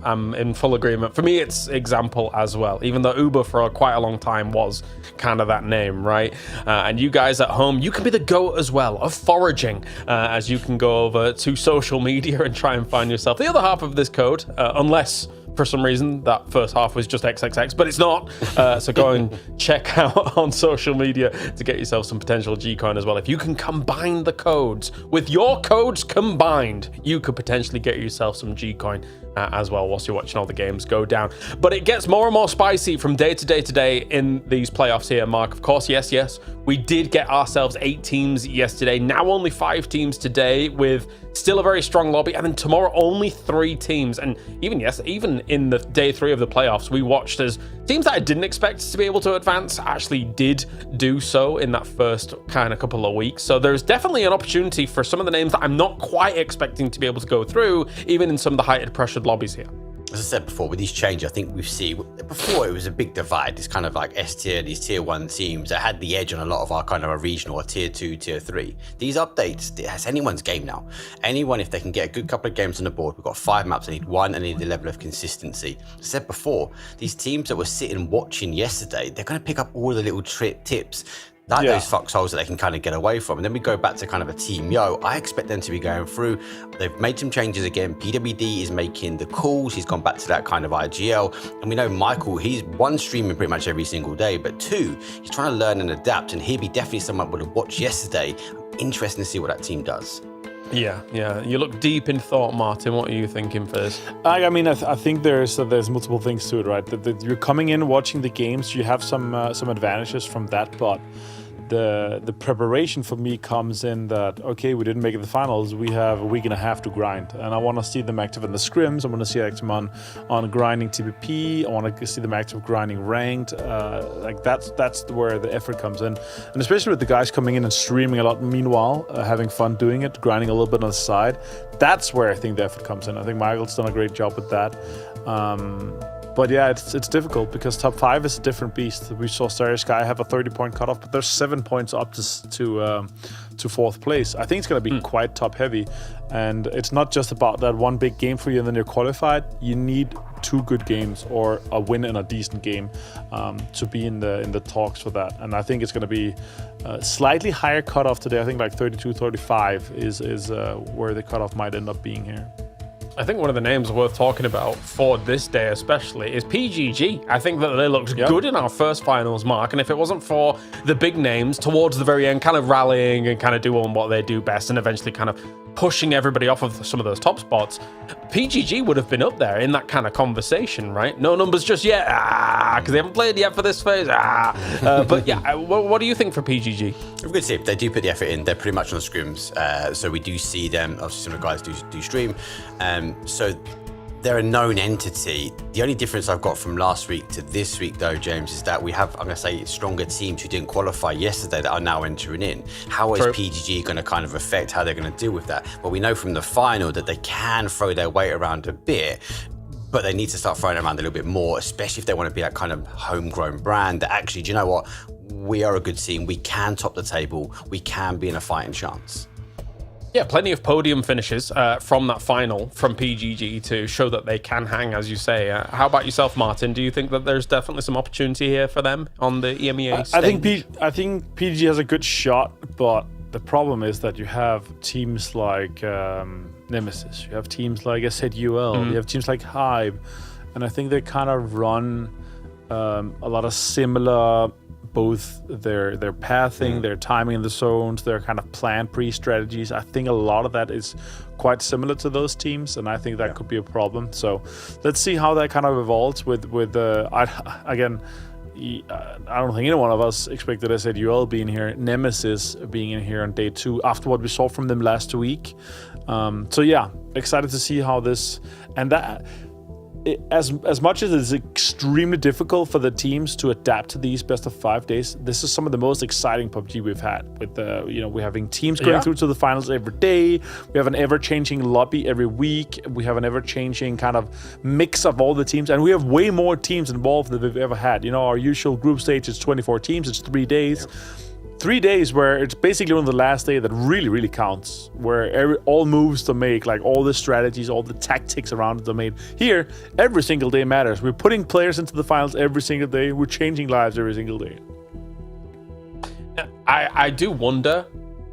I'm in full agreement. For me, it's example as well, even though Uber for quite a long time was kind of that name, right? And you guys at home, you can be the GOAT as well of foraging, as you can go over to social media and try and find yourself the other half of this code, unless for some reason that first half was just XXX, but it's not. So go and check out on social media to get yourself some potential G-Coin as well. If you can combine the codes, with your codes combined, you could potentially get yourself some G-Coin as well whilst you're watching all the games go down. But it gets more and more spicy from day to day to day in these playoffs here, Mark. Of course, yes, we did get ourselves 8 teams yesterday, now only 5 teams today, with still a very strong lobby, and then tomorrow only 3 teams. And even in the day 3 of the playoffs, we watched as teams that I didn't expect to be able to advance actually did do so in that first kind of couple of weeks. So there's definitely an opportunity for some of the names that I'm not quite expecting to be able to go through, even in some of the heightened pressured lobbies here. As I said before, with these changes, I think we've seen before it was a big divide. It's kind of like S tier, these tier 1 teams that had the edge on a lot of our kind of a regional or tier 2, tier 3. These updates, it's anyone's game now. Anyone, if they can get a good couple of games on the board, we've got 5 maps, I need 1, and I need the level of consistency. As I said before, these teams that were sitting watching yesterday, they're going to pick up all the little tips, like those foxholes that they can kind of get away from. And then we go back to kind of a Team Yo. I expect them to be going through. They've made some changes again. PWD is making the calls. He's gone back to that kind of IGL. And we know Michael, he's 1, streaming pretty much every single day, but 2, he's trying to learn and adapt. And he'd be definitely someone would have watched yesterday. Interesting to see what that team does. Yeah. You look deep in thought, Martin. What are you thinking for this? I mean, I think there's multiple things to it, right? That you're coming in watching the games, you have some advantages from that, but the preparation for me comes in that, okay, we didn't make it to the finals, we have a week and a half to grind, and I want to see them active in the scrims. I want to see them on grinding TPP. I want to see them active grinding ranked. Like that's where the effort comes in, and especially with the guys coming in and streaming a lot meanwhile, having fun doing it, grinding a little bit on the side. That's where I think the effort comes in. I think Michael's done a great job with that. But yeah, it's difficult because top 5 is a different beast. We saw Starry Sky have a 30-point cutoff, but there's 7 points up to 4th place. I think it's going to be quite top heavy, and it's not just about that one big game for you and then you're qualified. You need 2 good games or a win and a decent game to be in the talks for that. And I think it's going to be slightly higher cutoff today. I think like 32, 35 is where the cutoff might end up being here. I think one of the names worth talking about for this day especially is PGG. I think that they looked good in our first finals, Mark, and if it wasn't for the big names towards the very end, kind of rallying and kind of doing what they do best and eventually kind of pushing everybody off of some of those top spots, PGG would have been up there in that kind of conversation, right? No numbers just yet, because they haven't played yet for this phase, but yeah, what do you think for PGG? A good tip. They do put the effort in. They're pretty much on scrims, so we do see them. Obviously, some of the guys do stream, so they're a known entity. The only difference I've got from last week to this week, though, James, is that we have, I'm going to say, stronger teams who didn't qualify yesterday that are now entering in. How is PGG going to kind of affect how they're going to deal with that? Well, we know from the final that they can throw their weight around a bit, but they need to start throwing it around a little bit more, especially if they want to be that kind of homegrown brand that actually, do you know what? We are a good team. We can top the table. We can be in a fighting chance. Yeah, plenty of podium finishes from that final from PGG to show that they can hang, as you say. How about yourself, Martin? Do you think that there's definitely some opportunity here for them on the EMEA stage? I think PGG has a good shot, but the problem is that you have teams like Nemesis, you have teams like SZUL, you have teams like Hive, and I think they kind of run a lot of similar both their pathing, their timing in the zones, their kind of plan pre-strategies. I think a lot of that is quite similar to those teams, and I think that could be a problem. So let's see how that kind of evolves with again. I don't think any one of us expected SAUL being here, Nemesis being in here on day 2 after what we saw from them last week. So yeah, excited to see how this and that. As much as it's extremely difficult for the teams to adapt to these best of 5 days, this is some of the most exciting PUBG we've had. With we're having teams going through to the finals every day. We have an ever-changing lobby every week. We have an ever-changing kind of mix of all the teams, and we have way more teams involved than we've ever had. Our usual group stage is 24 teams. It's 3 days. Yep. 3 days where it's basically on the last day that really, really counts, where all moves are made, like all the strategies, all the tactics around it are made. Here, every single day matters. We're putting players into the finals every single day. We're changing lives every single day. I do wonder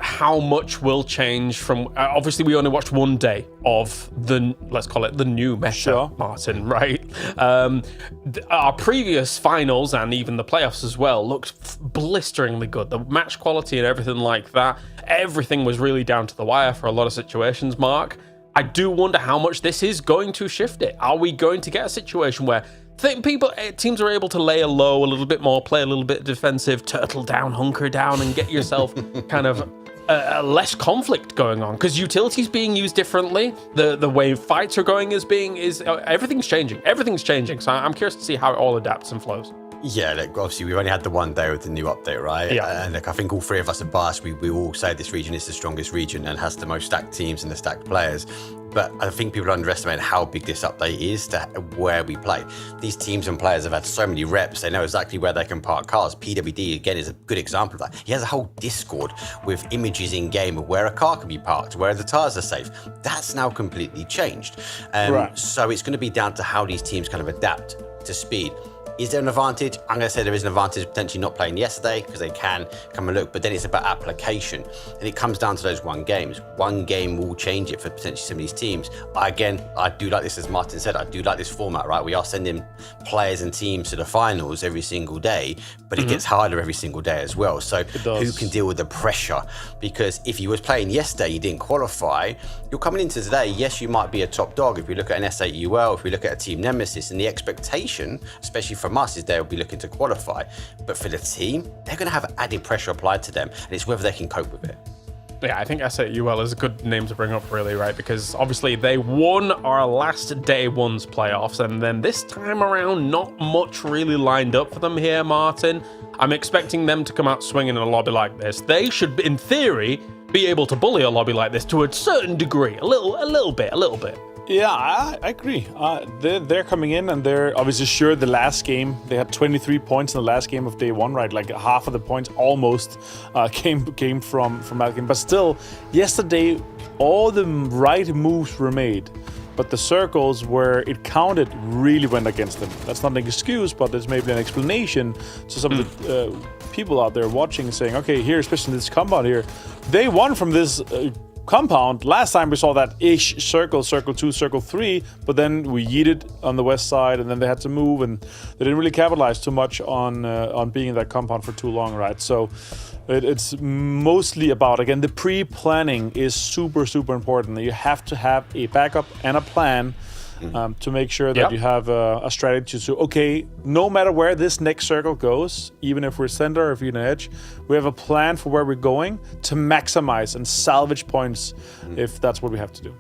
how much will change from... obviously, we only watched 1 day of the, let's call it, the new meta, Martin, right? Our previous finals and even the playoffs as well looked blisteringly good. The match quality and everything like that, everything was really down to the wire for a lot of situations, Mark. I do wonder how much this is going to shift it. Are we going to get a situation where teams are able to lay low a little bit more, play a little bit defensive, turtle down, hunker down, and get yourself kind of less conflict going on? Because utilities being used differently, the way fights are going everything's changing. So I'm curious to see how it all adapts and flows. Yeah, look, obviously we've only had the 1 day with the new update, right? Yeah. And look, I think all 3 of us are biased. We all say this region is the strongest region and has the most stacked teams and the stacked players. But I think people underestimate how big this update is to where we play. These teams and players have had so many reps, they know exactly where they can park cars. PWD, again, is a good example of that. He has a whole Discord with images in-game of where a car can be parked, where the tires are safe. That's now completely changed. So it's going to be down to how these teams kind of adapt to speed. Is there an advantage? I'm going to say there is an advantage potentially not playing yesterday because they can come and look, but then it's about application. And it comes down to those 1 games. 1 game will change it for potentially some of these teams. I do like this, as Martin said, I do like this format, right? We are sending players and teams to the finals every single day, but it gets harder every single day as well. So who can deal with the pressure? Because if you was playing yesterday, you didn't qualify, you're coming into today, yes, you might be a top dog. If we look at an SAUL, if we look at a Team Nemesis, and the expectation, especially from us, is they'll be looking to qualify. But for the team, they're going to have added pressure applied to them, and it's whether they can cope with it. Yeah, I think SAUL is a good name to bring up, really, right? Because obviously they won our last day 1's playoffs, and then this time around, not much really lined up for them here, Martin. I'm expecting them to come out swinging in a lobby like this. They should, in theory, be able to bully a lobby like this to a certain degree, a little bit. Yeah, I agree. They're coming in and they're obviously sure the last game, they had 23 points in the last game of day 1, right? Like half of the points almost came from that game. But still, yesterday, all the right moves were made. But the circles where it counted really went against them. That's not an excuse, but there's maybe an explanation to some of the people out there watching saying, okay, here, especially this compound here, they won from this compound. Last time we saw that ish circle 2, circle 3, but then we yeeted on the west side, and then they had to move, and they didn't really capitalize too much on being in that compound for too long, right? So it's mostly about, again, the pre-planning is super important. You have to have a backup and a plan to make sure that you have a strategy to, okay, no matter where this next circle goes, even if we're center or if we're in edge, we have a plan for where we're going to maximize and salvage points if that's what we have to do.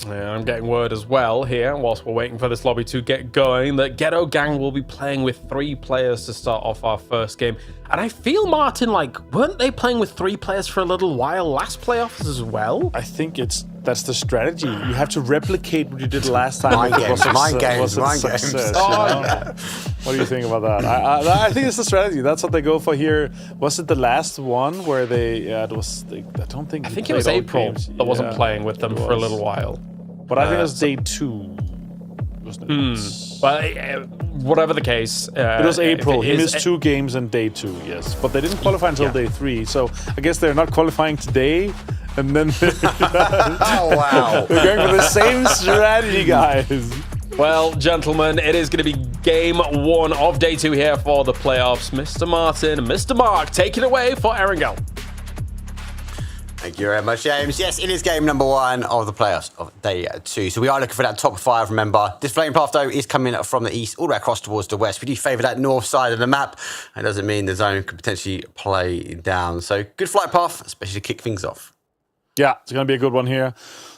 Yeah, I'm getting word as well here, whilst we're waiting for this lobby to get going, that Ghetto Gang will be playing with 3 players to start off our first game. And I feel, Martin, like, weren't they playing with 3 players for a little while last playoffs as well? I think that's the strategy. You have to replicate what you did last time. Mind games. What do you think about that? I think it's the strategy. That's what they go for here. Was it the last one where they? I think it was April that wasn't playing with them for a little while. But I think it was day 2. But whatever the case, it was April. He missed 2 games on day 2. Yes, but they didn't qualify until day 3. So I guess they're not qualifying today. And then oh wow, they're going for the same strategy, guys. Well, gentlemen, it is going to be game 1 of day 2 here for the playoffs. Mr. Martin and Mr. Mark, take it away for Erangel. Thank you very much, James. Yes, it is game number 1 of the playoffs of day 2. So we are looking for that top 5, remember. This flame path, though, is coming from the east all the way across towards the west. We do favour that north side of the map. That doesn't mean the zone could potentially play down. So good flight path, especially to kick things off. Yeah, it's going to be a good one here.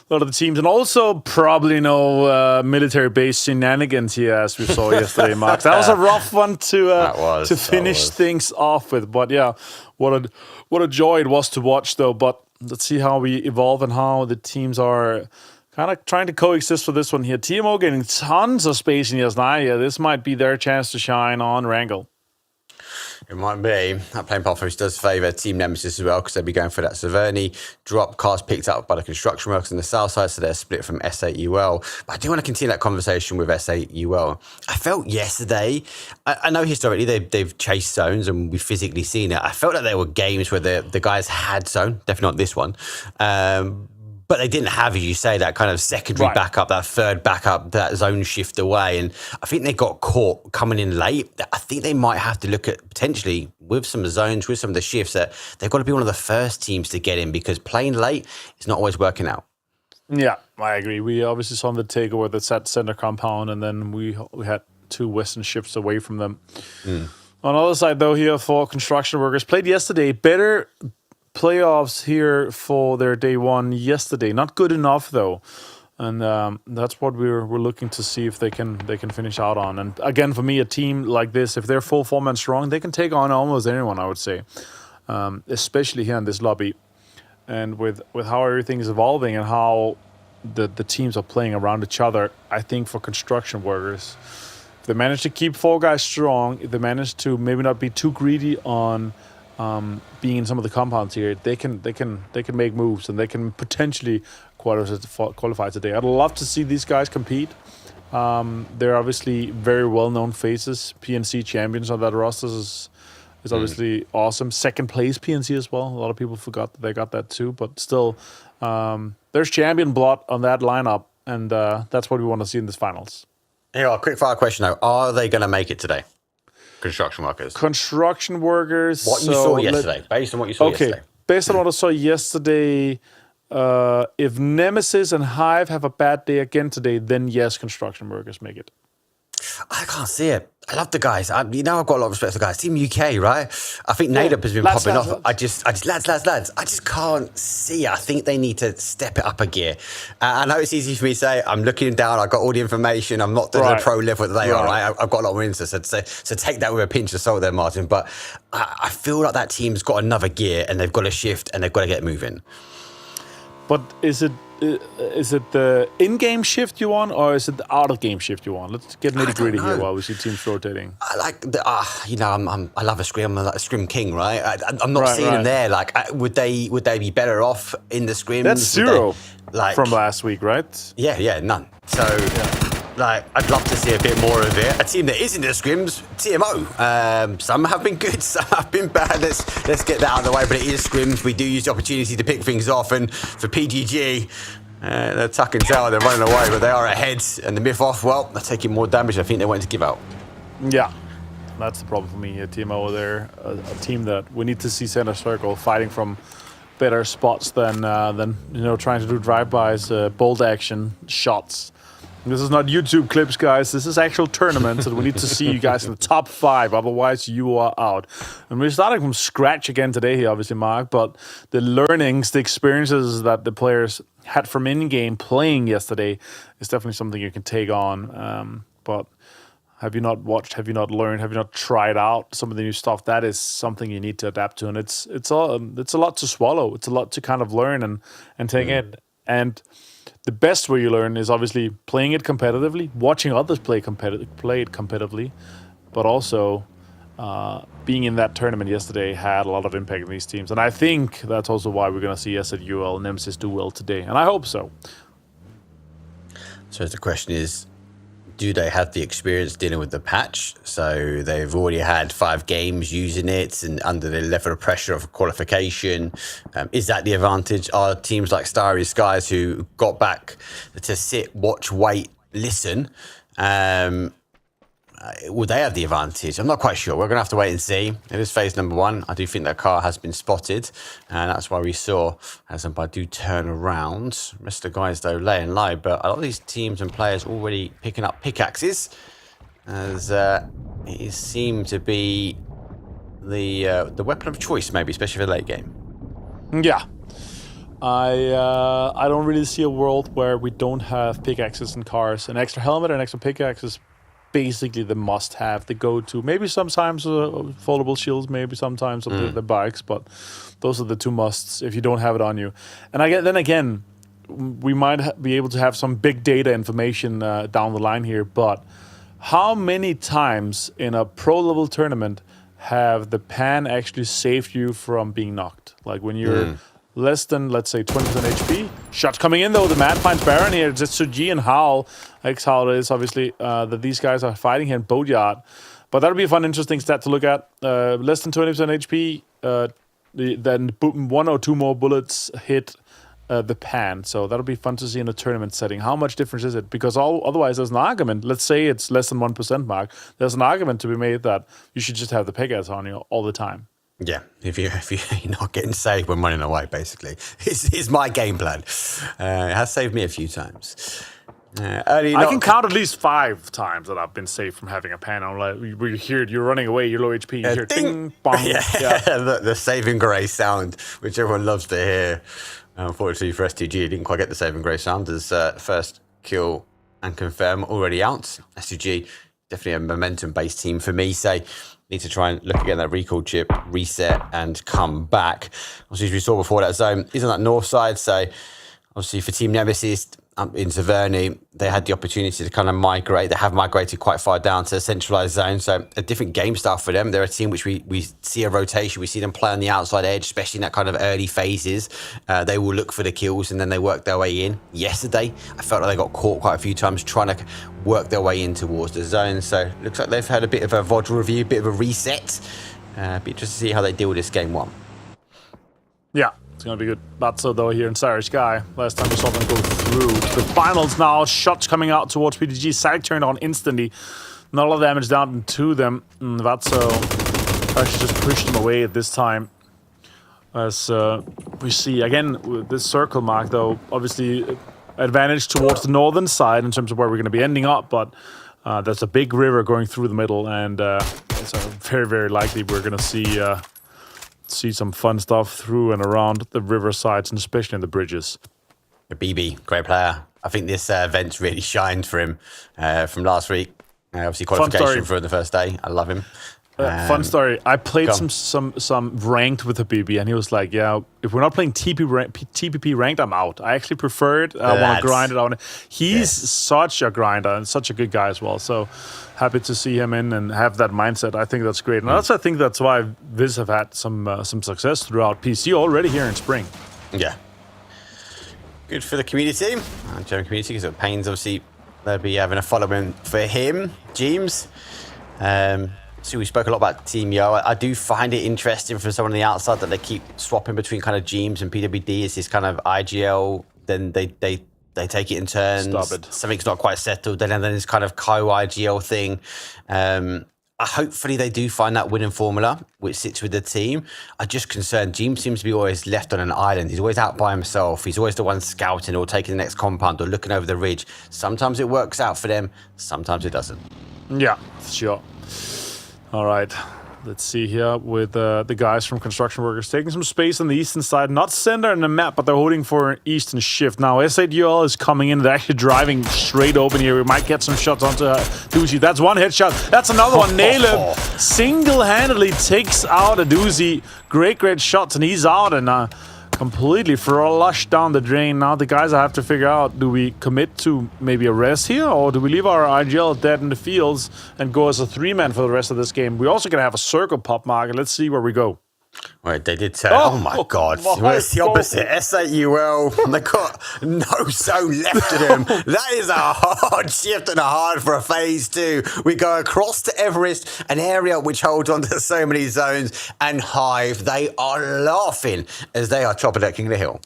A lot of the teams, and also probably no military base shenanigans here, as we saw yesterday, Mark. That was a rough one to finish things off with. But yeah, what a joy it was to watch, though. But let's see how we evolve and how the teams are kind of trying to coexist for this one here. TMO getting tons of space in Yasnaya. Yeah, this might be their chance to shine on Wrangle. It might be. That playing path which does favour Team Nemesis as well, because they'll be going for that Severny drop. Cars picked up by the construction workers on the south side, so they're split from S8UL. But I do want to continue that conversation with S8UL. I felt yesterday, I know historically they've chased zones and we've physically seen it. I felt like there were games where the guys had zone, definitely not this one. But they didn't have, as you say, that kind of secondary backup, that third backup, that zone shift away. And I think they got caught coming in late. I think they might have to look at potentially with some zones, with some of the shifts, that they've got to be one of the first teams to get in, because playing late is not always working out. Yeah, I agree. We obviously saw the takeover that's at center compound, and then we had 2 western shifts away from them. On the other side, though, here for construction workers, played yesterday. Better playoffs here for their day 1 yesterday. Not good enough, though. And that's what we're looking to see if they can finish out on. And again, for me, a team like this, if they're full 4-man strong, they can take on almost anyone, I would say. Especially here in this lobby. And with how everything is evolving and how the teams are playing around each other, I think for construction workers, if they manage to keep 4 guys strong, if they manage to maybe not be too greedy on being in some of the compounds here, they can make moves and they can potentially qualify today. I'd love to see these guys compete. They're obviously very well-known faces. PNC champions on that roster is obviously awesome. Second place PNC as well. A lot of people forgot that they got that too, but still, there's champion blood on that lineup, and that's what we want to see in this finals. Here, a quick fire question though: are they going to make it today? Construction workers. Construction workers. What you saw yesterday, based on what you saw yesterday. Based on what I saw yesterday, if Nemesis and Hive have a bad day again today, then yes, construction workers make it. I can't see it. I love the guys. I've got a lot of respect for the guys. Team UK, right? I think Nadeup has been popping off. I just lads. I just can't see it. I think they need to step it up a gear. I know it's easy for me to say. I'm looking down. I've got all the information. I'm not doing the pro level that they are. Right? I've got a lot more insight. So take that with a pinch of salt there, Martin. But I feel like that team's got another gear and they've got to shift and they've got to get moving. But is it the in-game shift you want, or is it the out-of-game shift you want? Let's get nitty-gritty here while we see teams rotating. I like the, I love a scrim. I'm like a scrim king, right? I'm not seeing them there. Like, would they be better off in the scrims? That's 0 from last week, right? Yeah, none. So, like, I'd love to see a bit more of it. A team that is in the scrims, TMO. Some have been good, some have been bad. Let's get that out of the way. But it is scrims. We do use the opportunity to pick things off. And for PGG, they're tuck and tail. They're running away, but they are ahead. And the myth off, well, they're taking more damage. I think they wanted to give out. Yeah, that's the problem for me here. TMO, they're a team that we need to see center circle fighting from better spots than trying to do drive-bys, bolt action shots. This is not YouTube clips, guys. This is actual tournaments, and we need to see you guys in the top 5. Otherwise, you are out. And we're starting from scratch again today here, obviously, Mark. But the learnings, the experiences that the players had from in-game playing yesterday is definitely something you can take on. But have you not watched? Have you not learned? Have you not tried out some of the new stuff? That is something you need to adapt to, and it's a lot to swallow. It's a lot to kind of learn and take in. And the best way you learn is obviously playing it competitively, watching others play it competitively, but also being in that tournament yesterday had a lot of impact on these teams. And I think that's also why we're going to see S8UL and Nemesis do well today. And I hope so. So the question is, do they have the experience dealing with the patch? So they've already had 5 games using it and under the level of pressure of qualification. Is that the advantage? Are teams like Starry Skies, who got back to sit, watch, wait, listen, Will they have the advantage? I'm not quite sure. We're going to have to wait and see. It is phase number 1. I do think that car has been spotted, and that's why we saw some Baidu turn around. Rest of the guys, though, laying low, but a lot of these teams and players already picking up pickaxes, as it seemed to be the weapon of choice, maybe, especially for the late game. Yeah. I don't really see a world where we don't have pickaxes in cars. An extra helmet and an extra pickaxe is basically the must-have, the go-to. Maybe sometimes foldable shields, maybe sometimes on the bikes, but those are the two musts if you don't have it on you. And then again, we might be able to have some big data information down the line here, but how many times in a pro-level tournament have the pan actually saved you from being knocked? Like when you're less than, let's say, 20% HP. Shots coming in, though. The man finds Baron here. It's Suji and Howl. Like how it is, obviously, that these guys are fighting here in Boatyard. But that'll be a fun, interesting stat to look at. Less than 20% HP, then 1 or 2 more bullets hit the pan. So that'll be fun to see in a tournament setting. How much difference is it? Because otherwise, there's an argument. Let's say it's less than 1% mark. There's an argument to be made that you should just have the pickaxe on you all the time. Yeah, if you're not getting saved when running away, basically, is my game plan. It has saved me a few times. I can count at least 5 times that I've been saved from having a pan on. Like you hear it, you're running away, you're low HP, you hear ding, bong. Yeah. The saving grace sound, which everyone loves to hear. Unfortunately for STG, didn't quite get the saving grace sound as first kill and confirm already out. STG, definitely a momentum-based team for me, so need to try and look again at that recall chip, reset, and come back. Obviously, as we saw before, that zone is on that north side, so obviously for Team Nemesis up in Taverny, they had the opportunity to kind of migrate. They have migrated quite far down to a centralized zone, so a different game style for them. They're a team which we see a rotation. We see them play on the outside edge, especially in that kind of early phases. They will look for the kills and then they work their way in. Yesterday, I felt like they got caught quite a few times trying to work their way in towards the zone. So looks like they've had a bit of a VOD review, a bit of a reset. Be interested to see how they deal with this game 1. Yeah. It's going to be good. That's though here in Sarah Sky. Last time we saw them go through to the finals now. Shots coming out towards PDG. Sag turned on instantly. Not a lot of damage down to them. Vatso actually just pushed them away at this time. As we see, again, with this circle mark, though, obviously advantage towards the northern side in terms of where we're going to be ending up. But there's a big river going through the middle. And it's very, very likely we're going to see some fun stuff through and around the river sides, and especially in the bridges. BB, great player. I think this event's really shined for him from last week. Obviously qualification for the first day. I love him. Fun story. I played some ranked with a BB, and he was like, "Yeah, if we're not playing TPP ranked, I'm out. I actually prefer it. I want to grind it on." He's such a grinder and such a good guy as well. So happy to see him in and have that mindset. I think that's great, and also I think that's why Viz have had some success throughout PC already here in spring. Yeah, good for the community, German community, because Payne's obviously they'll be having a following for him, James. So we spoke a lot about Team Yo. I do find it interesting from someone on the outside that they keep swapping between kind of James and PWD. It's this kind of IGL, then they take it in turns. Something's not quite settled, then this kind of co-IGL thing. Hopefully they do find that winning formula, which sits with the team. I'm just concerned. James seems to be always left on an island. He's always out by himself. He's always the one scouting or taking the next compound or looking over the ridge. Sometimes it works out for them. Sometimes it doesn't. Yeah, sure. All right, let's see here with the guys from Construction Workers taking some space on the eastern side. Not center in the map, but they're holding for an eastern shift. Now, SADL is coming in. They're actually driving straight open here. We might get some shots onto Doozy. That's one headshot. That's another one. Nailed single-handedly takes out a Doozy. Great shots, and he's out and completely flushed down the drain. Now the guys have to figure out, do we commit to maybe a rest here, or do we leave our IGL dead in the fields and go as a 3-man for the rest of this game? We're also going to have a circle pop market. Let's see where we go. Right, they did turn. Oh my God. It's the opposite. SAUL. They got no zone left of them. That is a hard shift and a hard for a phase 2. We go across to Everest, an area which holds on to so many zones, and Hive, they are laughing as they are chopper decking the hill.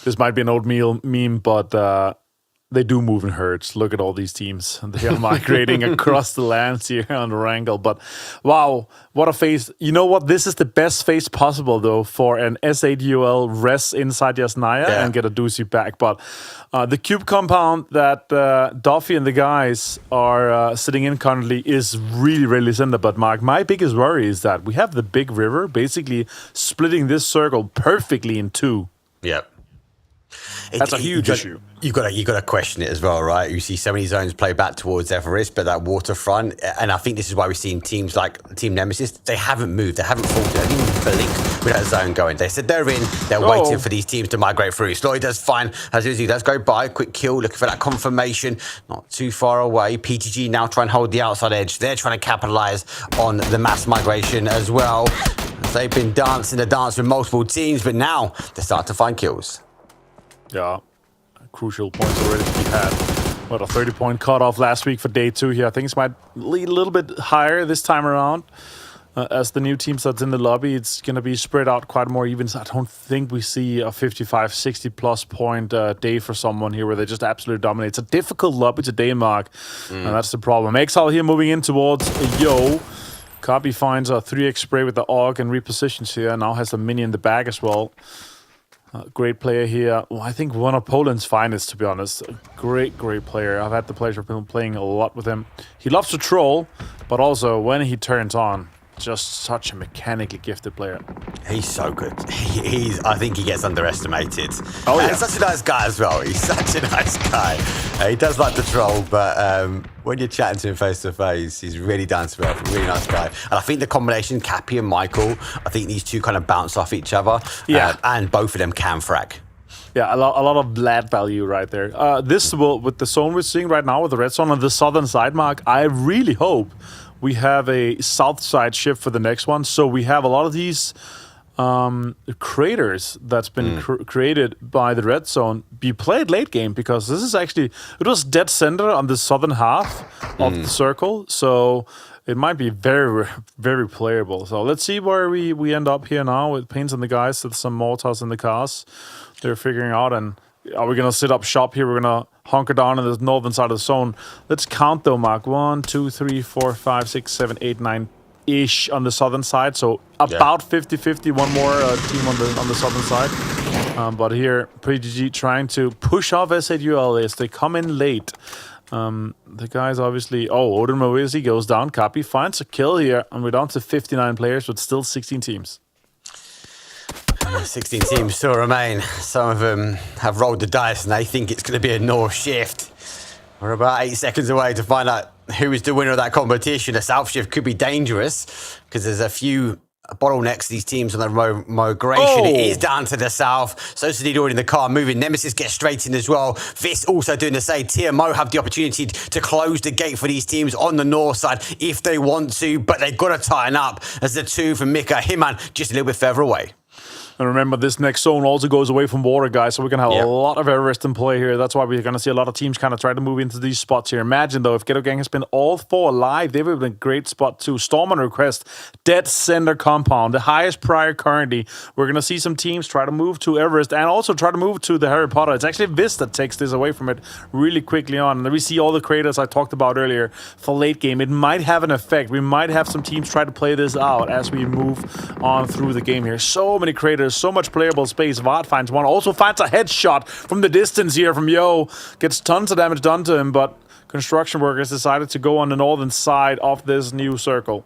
This might be an old meme, but they do move in herds. Look at all these teams. They are migrating across the lands here on the Wrangle. But wow, what a phase. You know what? This is the best phase possible, though, for an S8UL res inside Yasnaya and get a doozy back. But the cube compound that Duffy and the guys are sitting in currently is really, really center. But Mark, my biggest worry is that we have the big river basically splitting this circle perfectly in two. Yep. That's a huge issue. You got to question it as well, right? You see so many zones play back towards Everest, but that waterfront, and I think this is why we've seen teams like Team Nemesis. They haven't moved, they haven't faltered, they didn't even blink with that zone going. They said they're in, they're waiting for these teams to migrate through. Sloy does fine, as he does go by, quick kill, looking for that confirmation, not too far away. PTG now trying to hold the outside edge. They're trying to capitalize on the mass migration as well. They've been dancing the dance with multiple teams, but now they're starting to find kills. Yeah, crucial points already to be had. What, a 30-point cutoff last week for day 2 here. I think it might lead a little bit higher this time around. As the new teams that's in the lobby, it's going to be spread out quite more even. So I don't think we see a 55, 60-plus point day for someone here where they just absolutely dominate. It's a difficult lobby today, Mark, and that's the problem. Exile here moving in towards Yo. Kabi finds a 3x spray with the AUG and repositions here. Now has the mini in the bag as well. Great player here. Well, I think one of Poland's finest, to be honest. Great player. I've had the pleasure of playing a lot with him. He loves to troll, but also when he turns on, just such a mechanically gifted player. He's so good. I think he gets underestimated. Oh, yeah. He's such a nice guy as well. He's such a nice guy. He does like to troll, but when you're chatting to him face to face, he's really down to earth. Really nice guy. And I think the combination, Cappy and Michael, I think these two kind of bounce off each other. Yeah. And both of them can frag. Yeah, a lot of Vlad value right there. This will, with the zone we're seeing right now with the red zone on the southern side, Mark, I really hope we have a south side shift for the next one. So we have a lot of these craters that's been created by the red zone be played late game, because this is actually, it was dead center on the southern half of the circle. So it might be very, very playable. So let's see where we end up here now with Pains and the guys with some mortars in the cars. They're figuring out, and are we going to sit up shop here? We're going to hunker down in the northern side of the zone. Let's count though, Mark. 1, 2, 3, 4, 5, 6, 7, 8, 9-ish on the southern side. So about 50-50. One more team on the southern side. But here, PGG trying to push off S8UL as they come in late. The guys obviously... Oh, Odin Moisi goes down. Kapi finds a kill here. And we're down to 59 players, but still 16 teams. 16 teams still remain. Some of them have rolled the dice and they think it's going to be a north shift. We're about 8 seconds away to find out who is the winner of that competition. A south shift could be dangerous because there's a few bottlenecks these teams on the migration. It is down to the south. So Sadid already in the car moving. Nemesis gets straight in as well. Vis also doing the same. TMO have the opportunity to close the gate for these teams on the north side if they want to, but they've got to tighten up as the two from Mika. Himan just a little bit further away. And remember, this next zone also goes away from water, guys, so we're going to have a lot of Everest in play here. That's why we're going to see a lot of teams kind of try to move into these spots here. Imagine, though, if Ghetto Gang has been all 4 alive, they would have been a great spot too. Storm on request, dead center compound, the highest prior currently. We're going to see some teams try to move to Everest and also try to move to the Harry Potter. It's actually Vis that takes this away from it really quickly on. And we see all the craters I talked about earlier for late game. It might have an effect. We might have some teams try to play this out as we move on through the game here. So many craters, so much playable space. Vard finds one, also finds a headshot from the distance here from Yo. Gets tons of damage done to him, but construction workers decided to go on the northern side of this new circle.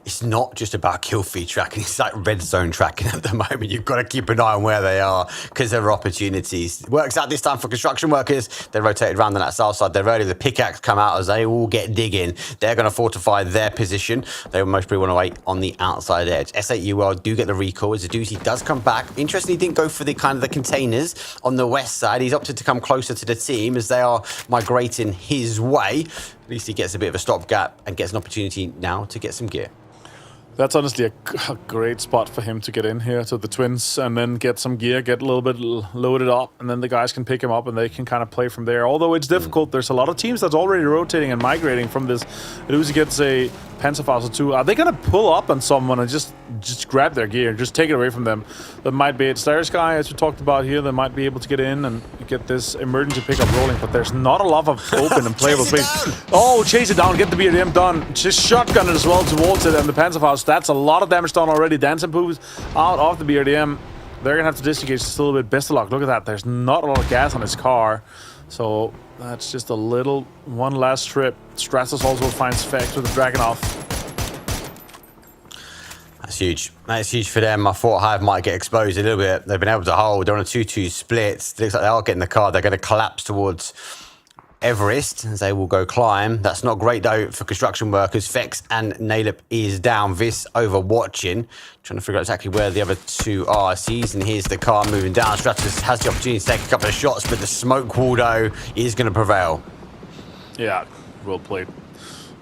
It's not just about kill feed tracking, it's like red zone tracking at the moment. You've got to keep an eye on where they are because there are opportunities. It works out this time for construction workers. They're rotated around on that south side. They're ready. The pickaxe come out as they all get digging. They're going to fortify their position. They most probably want to wait on the outside edge. S8UL do get the recall as the Doozy does come back. Interestingly, he didn't go for the kind of the containers on the west side. He's opted to come closer to the team as they are migrating his way. At least he gets a bit of a stopgap and gets an opportunity now to get some gear. That's honestly a great spot for him to get in here to the Twins and then get some gear, get a little bit loaded up, and then the guys can pick him up and they can kind of play from there. Although it's difficult, there's a lot of teams that's already rotating and migrating from this. Uzi gets a Panzerfaust 2. Are they going to pull up on someone and just grab their gear, just take it away from them? That might be it. Stairs guy, as we talked about here, they might be able to get in and get this emergency pickup rolling, but there's not a lot of open and playable space. Oh, chase it down, get the BRDM done. Just shotgun it as well towards it, and the Panzerfaust. That's a lot of damage done already. Dancing Poo's out of the BRDM. They're going to have to disengage just a little bit. Best of luck. Look at that. There's not a lot of gas on his car. So that's just a little one last trip. Stratos also finds Vex with the Dragunov. That's huge. That's huge for them. I thought Hive might get exposed a little bit. They've been able to hold. They're on a 2-2 split. It looks like they are getting the car. They're going to collapse towards Everest as they will go climb. That's not great though for construction workers. Vex and Nalip is down. Vis over watching. Trying to figure out exactly where the other two are. Sees, and here's the car moving down. Stratos has the opportunity to take a couple of shots, but the smoke wall though is going to prevail. Yeah, well played.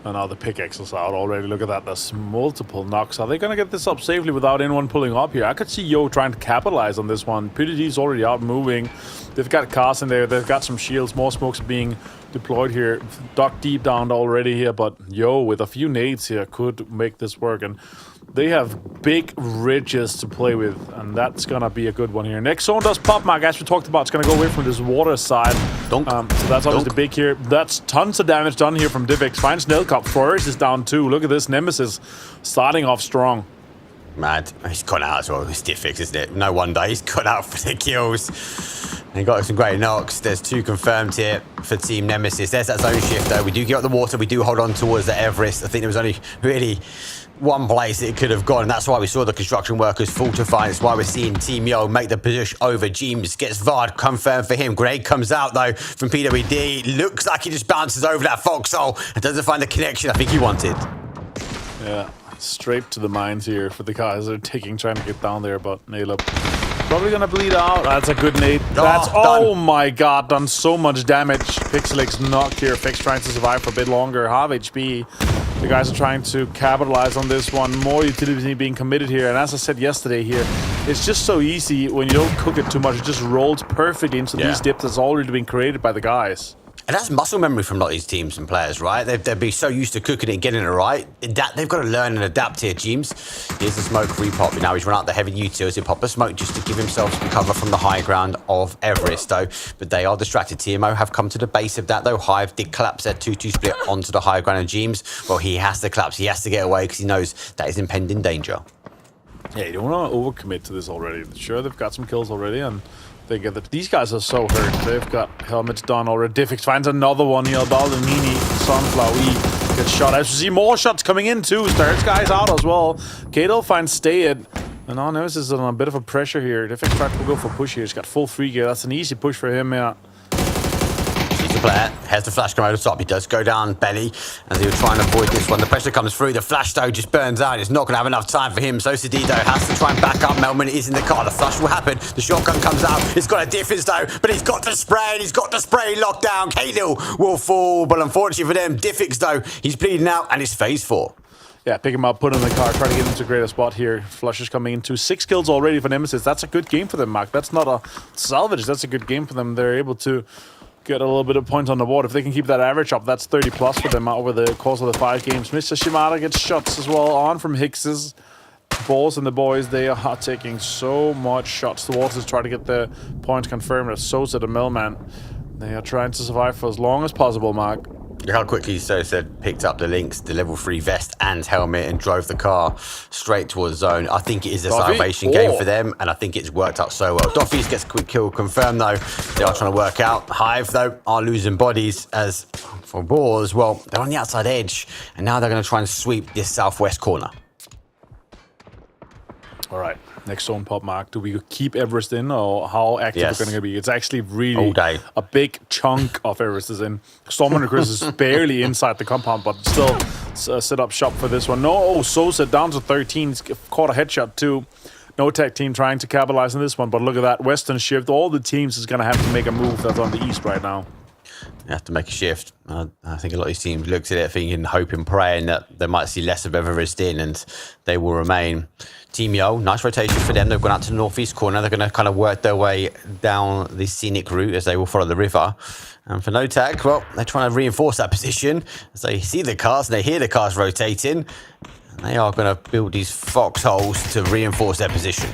And now the pickaxe is out already. Look at that. There's multiple knocks. Are they going to get this up safely without anyone pulling up here? I could see Yo trying to capitalize on this one. PDG's already out moving. They've got cars in there. They've got some shields. More smokes being deployed here. Dug deep down already here. But Yo, with a few nades here, could make this work. And they have big ridges to play with, and that's gonna be a good one here. Next zone does pop, Mark, as we talked about. It's gonna go away from this water side. So that's obviously big here. That's tons of damage done here from Divix. Finds Nelcop. Forest is down too. Look at this. Nemesis starting off strong. Mad. He's gone out as well. It's Divix, isn't it? No wonder. He's gone out for the kills. And got some great knocks. There's 2 confirmed here for Team Nemesis. There's that zone shift though. We do get up the water. We do hold on towards the Everest. I think there was only really one place it could have gone, and that's why we saw the construction workers fortify. It's why we're seeing Team Yo make the push over. James gets Vard confirmed for him. Grenade comes out though from PWD. Looks like he just bounces over that foxhole and doesn't find the connection I think he wanted. Yeah, straight to the mines here for the guys that are trying to get down there, but nail up. Probably gonna bleed out. That's a good nade. That's oh my god, done so much damage. Pixelix knocked here. Fix trying to survive for a bit longer. Half HP. The guys are trying to capitalize on this one. More utility being committed here. And as I said yesterday here, it's just so easy when you don't cook it too much. It just rolls perfectly into these dips that's already been created by the guys. And that's muscle memory from a lot of these teams and players, right? They'd be so used to cooking it and getting it right. They've got to learn and adapt here, James. Here's the smoke repop. Now he's run out the heavy utils. He'll pop a smoke just to give himself some cover from the high ground of Everest, though. But they are distracted. TMO have come to the base of that, though. Hive did collapse their 2-2 split onto the high ground. And James, well, he has to collapse. He has to get away because he knows that is impending danger. Yeah, you don't want to overcommit to this already. Sure, they've got some kills already, and they get that. These guys are so hurt. They've got helmets done already. Diffix finds another one here. Baldanini, Sunflower E gets shot. As you see, more shots coming in too. There's guys out as well. Kato finds Stayed. And now Nemesis is on a bit of a pressure here. Diffix tried to go for push here. He's got full free gear. That's an easy push for him, yeah. Sees the player, has the flash come over the top. He does go down belly as he was trying to avoid this one. The pressure comes through. The flash though just burns out. It's not going to have enough time for him. So Sedido has to try and back up. Melman is in the car. The flash will happen. The shotgun comes out. It's got a difference though, but he's got the spray. He's got the spray locked down. Kalil will fall, but unfortunately for them, Diffix though, he's bleeding out and it's phase 4. Yeah, pick him up, put him in the car, try to get into a greater spot here. Flush is coming into 6 kills already for Nemesis. That's a good game for them, Mark. That's not a salvage. That's a good game for them. They're able to get a little bit of points on the board. If they can keep that average up, that's 30 plus for them over the course of the 5 games. Mr. Shimada gets shots as well on from Hicks's. Balls and the boys, they are taking so much shots towards us, try to get the points confirmed. As Sosa, the millman, they are trying to survive for as long as possible, Mark. How quickly Sosa picked up the links, the level 3 vest and helmet, and drove the car straight towards zone. I think it is a salvation game for them, and I think it's worked out so well. Doffy's gets a quick kill confirmed, though. They are trying to work out. Hive, though, are losing bodies as for Boars. Well, they're on the outside edge, and now they're going to try and sweep this southwest corner. All right, next zone pop, Mark. Do we keep Everest in, or how active it's going to be? It's actually really all day. A big chunk of Everest is in. Stormhunter Chris is barely inside the compound, but still set up shop for this one. No, Sosa down to 13. He's caught a headshot too. No tech team trying to capitalize on this one, but look at that Western shift. All the teams is going to have to make a move that's on the east right now. You have to make a shift. I think a lot of these teams looked at it thinking, hoping, praying that they might see less of Everest in and they will remain. Team Yo, nice rotation for them. They've gone out to the northeast corner. They're going to kind of work their way down the scenic route as they will follow the river. And for NoTag, well, they're trying to reinforce that position as they see the cars and they hear the cars rotating. And they are going to build these foxholes to reinforce their position.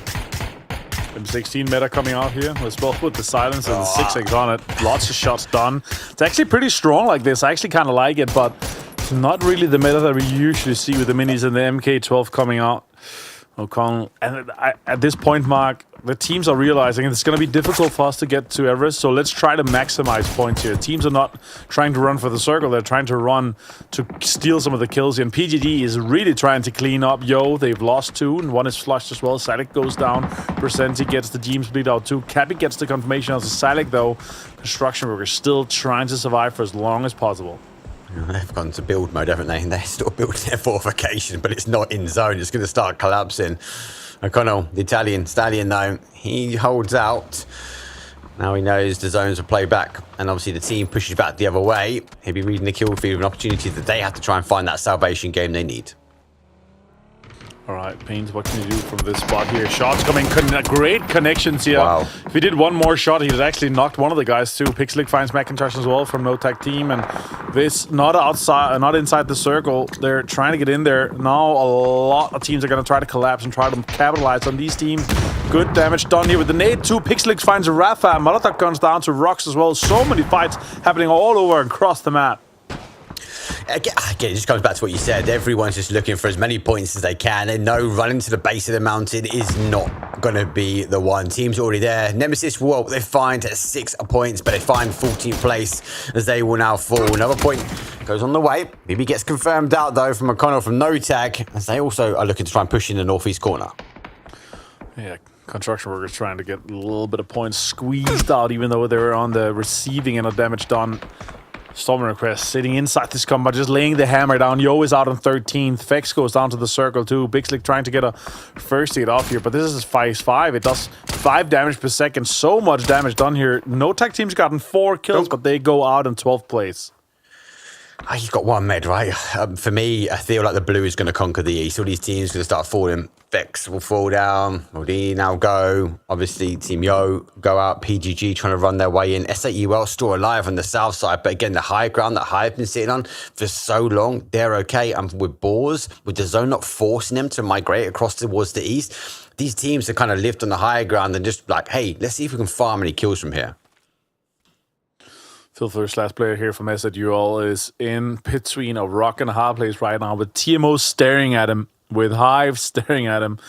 M16 meta coming out here. Let's both put the silence and the 6x on it. Lots of shots done. It's actually pretty strong like this. I actually kind of like it, but it's not really the meta that we usually see with the minis and the MK12 coming out. O'Connell. And at this point, Mark, the teams are realizing it's going to be difficult for us to get to Everest, so let's try to maximize points here. Teams are not trying to run for the circle, they're trying to run to steal some of the kills here. And PGD is really trying to clean up. They've lost 2, and 1 is flushed as well. Salic goes down. Percenti gets the team split out too. Cappy gets the confirmation as a Salic, though. Construction workers still trying to survive for as long as possible. They've gone to build mode, haven't they? And they're still building their fortification, but it's not in zone. It's going to start collapsing. O'Connell, the Italian stallion, though, he holds out. Now he knows the zones will play back, and obviously the team pushes back the other way. He'll be reading the kill feed with an opportunity that they have to try and find that salvation game they need. All right, Pains, what can you do from this spot here? Shots coming, great connections here. Wow. If he did one more shot, he'd actually knocked one of the guys too. Pixelic finds Macintosh as well from No Tag Team, and this not outside, not inside the circle. They're trying to get in there. Now a lot of teams are going to try to collapse and try to capitalize on these teams. Good damage done here with the nade too. Pixelic finds a Rafa. Molotov guns down to Rocks as well. So many fights happening all over and across the map. Again, it just comes back to what you said. Everyone's just looking for as many points as they can. They know running to the base of the mountain is not going to be the one. Team's already there. Nemesis, well, they find 6 points, but they find 14th place as they will now fall. Another point goes on the way. BB gets confirmed out, though, from O'Connell from No Tag, as they also are looking to try and push in the northeast corner. Yeah, construction workers trying to get a little bit of points squeezed out, even though they're on the receiving end of damage done. Storm Request sitting inside this combat, just laying the hammer down. Yo is out on 13th. Fex goes down to the circle too. Big Slick trying to get a first hit off here, but this is 5-5. It does 5 damage per second. So much damage done here. No Tag Team's gotten 4 kills, but they go out in 12th place. You've got one med, right? For me, I feel like the blue is going to conquer the east. All these teams are going to start falling. Vex will fall down. Modi now go. Obviously, Team Yo go out. PGG trying to run their way in. SAUL still alive on the south side. But again, the high ground that Hive been sitting on for so long, they're okay. And with Boars, with the zone not forcing them to migrate across towards the east, these teams have kind of lived on the higher ground and just like, hey, let's see if we can farm any kills from here. Phil First, last player here from SAUL, is in between a rock and a hard place right now, with TMO staring at him, with Hive staring at him.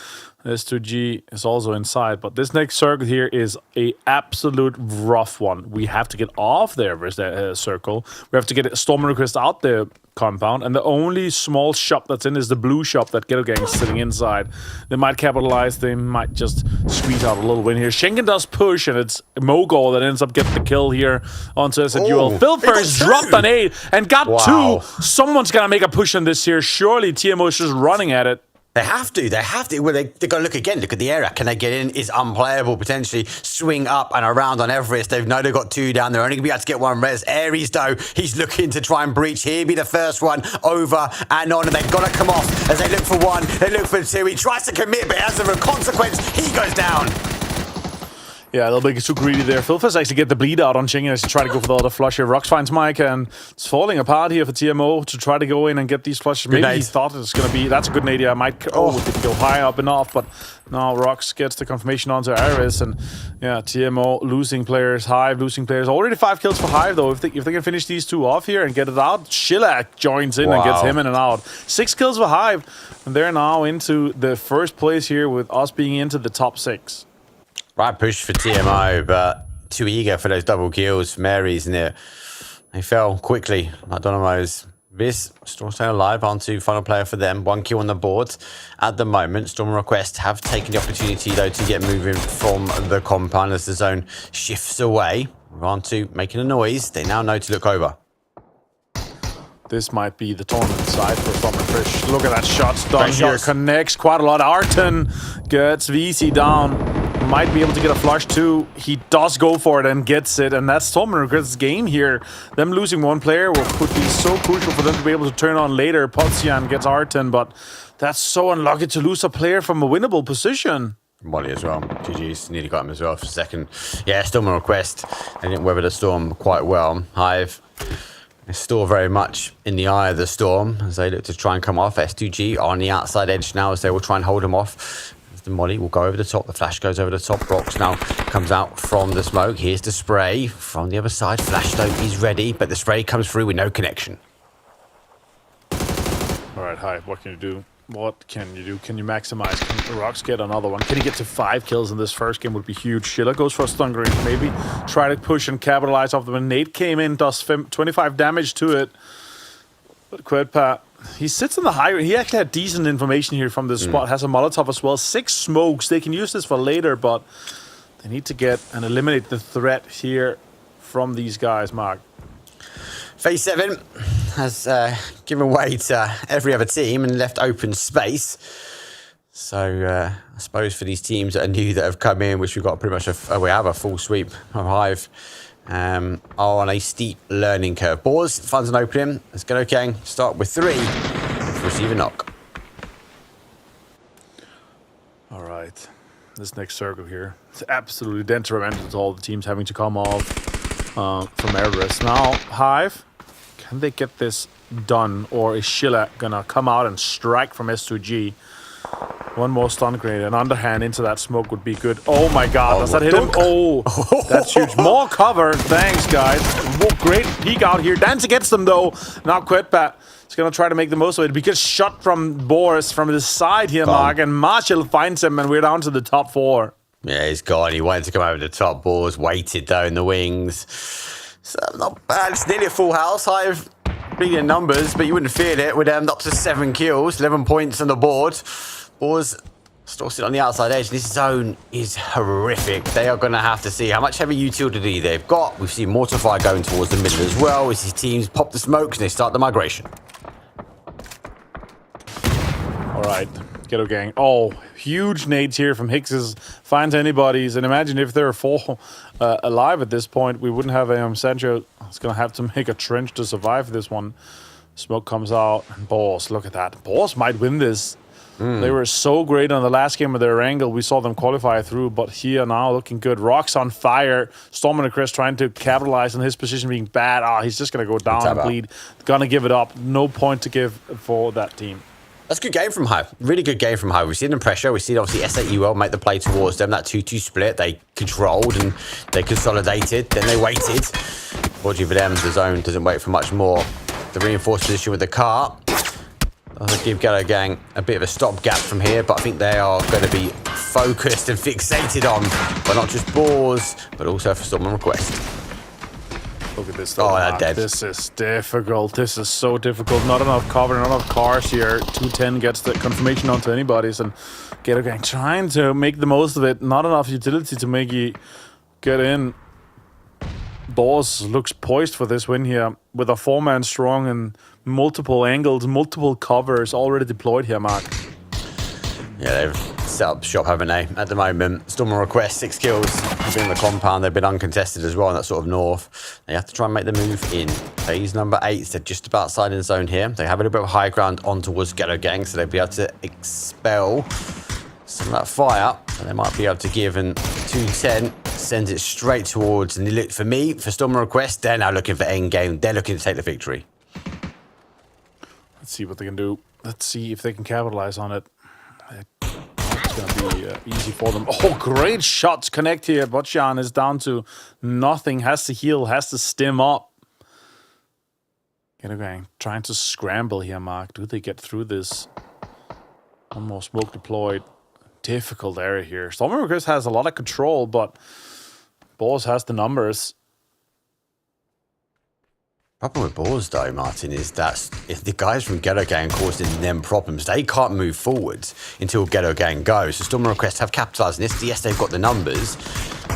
S2G is also inside, but this next circle here is a absolute rough one. We have to get off there with that circle. We have to get Storm Request out the compound, and the only small shop that's in is the blue shop that Ghetto Gang is sitting inside. They might capitalize, they might just squeeze out a little win here. Schenken does push, and it's Mogol that ends up getting the kill here onto SAUL. Phil First dropped an 8 and got 2. Someone's gonna make a push on this here. Surely TMO is just running at it. They have to. Well, they're going to look again. Look at the area. Can they get in? Is unplayable, potentially. Swing up and around on Everest. They've got 2 down. They're only going to be able to get 1 res. Ares, though, he's looking to try and breach. He'll be the first one over and on. And they've got to come off as they look for 1. They look for 2. He tries to commit, but as a consequence, he goes down. Yeah, a little bit too greedy there. Philfus actually get the bleed out on Ching as he try to go for the other flush here. Rox finds Mike, and it's falling apart here for TMO to try to go in and get these flushes. Maybe he thought it was going to be... That's a good nade. I might... didn't go high up enough, but now Rox gets the confirmation onto Ares, and yeah, TMO losing players, Hive losing players. Already 5 kills for Hive, though. If they can finish these 2 off here and get it out, Shilak joins in and gets him in and out. 6 kills for Hive, and they're now into the first place here with us being into the top 6. Right push for TMO, but too eager for those double kills. Mary's in it. They fell quickly. Autonomos. This still staying alive. On to final player for them. 1 kill on the board at the moment. Storm Request have taken the opportunity, though, to get moving from the compound as the zone shifts away. On to making a noise. They now know to look over. This might be the tournament side for Storm Request. Look at that shots done here. Connects quite a lot. Arten gets VC down. Might be able to get a flush too. He does go for it and gets it, and that's Storm Request's game here. Them losing 1 player could be so crucial for them to be able to turn on later. Potsian gets Arten, but that's so unlucky to lose a player from a winnable position. Molly as well. GG's nearly got him as well for second. Yeah, Storm Request. They didn't weather the storm quite well. Hive is still very much in the eye of the storm as they look to try and come off. S2G on the outside edge now as they will try and hold him off. The molly will go over the top. The flash goes over the top. Brox now comes out from the smoke. Here's the spray from the other side. Flash stone is ready, but the spray comes through with no connection. All right, Hive, what can you do? What can you do? Can you maximize? Can Rox get another one? Can he get to 5 kills in this first game? Would be huge. Schiller goes for a stun grenade. Maybe try to push and capitalize off them. When Nate came in, does 25 damage to it. But Quedpa, he sits in the high. He actually had decent information here from this spot. Has a Molotov as well. 6 smokes. They can use this for later, but they need to get and eliminate the threat here from these guys, Mark. Phase 7 has given way to every other team and left open space. So I suppose for these teams that are new that have come in, which we've got pretty much we have a full sweep of Hive, are on a steep learning curve. Boars finds an opening. Let's go, Gang. Start with 3. Receive a knock. All right. This next circle here. It's absolutely detrimental to all the teams having to come off from Everest. Now, Hive, can they get this done, or is Schiller gonna come out and strike from S2G? One more stun grenade, an underhand into that smoke would be good. Oh my god, does that hit him? Oh, that's huge. More cover, thanks guys. Whoa, great peek out here. Dance against them though. Now Quedpat is gonna try to make the most of it. We get shot from Boris from the side here, Mark, and Marshall finds him, and we're down to the top 4. Yeah, he's gone. He wanted to come over the top. Boars waited though in the wings. So not bad. It's nearly a full house. Hive big in numbers, but you wouldn't feel it with up to 7 kills, 11 points on the board. Boars still sit on the outside edge. This zone is horrific. They are going to have to see how much heavy utility they've got. We've seen Mortify going towards the middle as well as his teams pop the smokes and they start the migration. All right, Ghetto Gang. Oh, huge nades here from Hicks's. Finds anybody's, and imagine if there are 4 alive at this point, we wouldn't have Sancho. It's going to have to make a trench to survive this one. Smoke comes out, and Boars, look at that. Boars might win this. They were so great on the last game of their angle. We saw them qualify through, but here now looking good. Rock's on fire. Storm and Chris trying to capitalize on his position being bad. He's just going to go down and bleed. Going to give it up. No point to give for that team. That's a good game from Hive. Really good game from Hive. We've seen them pressure. We've seen obviously S8UL make the play towards them. That 2-2 split, they controlled and they consolidated. Then they waited. Fortunately for them, the zone doesn't wait for much more. The reinforced position with the car. I'll give Ghetto Gang a bit of a stopgap from here, but I think they are going to be focused and fixated on, but not just Boars, but also for Storm and Request. Look at this. Oh, they're dead. This is difficult. This is so difficult. Not enough cover, not enough cars here. 210 gets the confirmation onto anybody's, and Ghetto Gang trying to make the most of it. Not enough utility to make you get in. Boars looks poised for this win here with a 4-man strong and multiple angles, multiple covers already deployed here, Mark. Yeah, they've set up shop, haven't they, at the moment. Storm and Request, 6 kills. They've been in the compound. They've been uncontested as well in that sort of north. They have to try and make the move in phase number 8. They're just about outside in zone here. They have a little bit of high ground on towards Ghetto Gang, so they'll be able to expel some of that fire. And they might be able to give, and 210 sends it straight towards. And look, for me, for Storm and Request, they're now looking for end game. They're looking to take the victory. Let's see what they can do. Let's see if they can capitalize on it. It's going to be easy for them. Oh, great shots connect here. Botchan is down to nothing. Has to heal, has to stim up. Ghetto Gang trying to scramble here, Mark. Do they get through this? One more smoke deployed. Difficult area here. Storm Chris has a lot of control, but Boars has the numbers. Problem with Boars, though, Martin, is that if the guys from Ghetto Gang causing them problems, they can't move forwards until Ghetto Gang goes. So Storm Request have capitalised on this. Yes, they've got the numbers.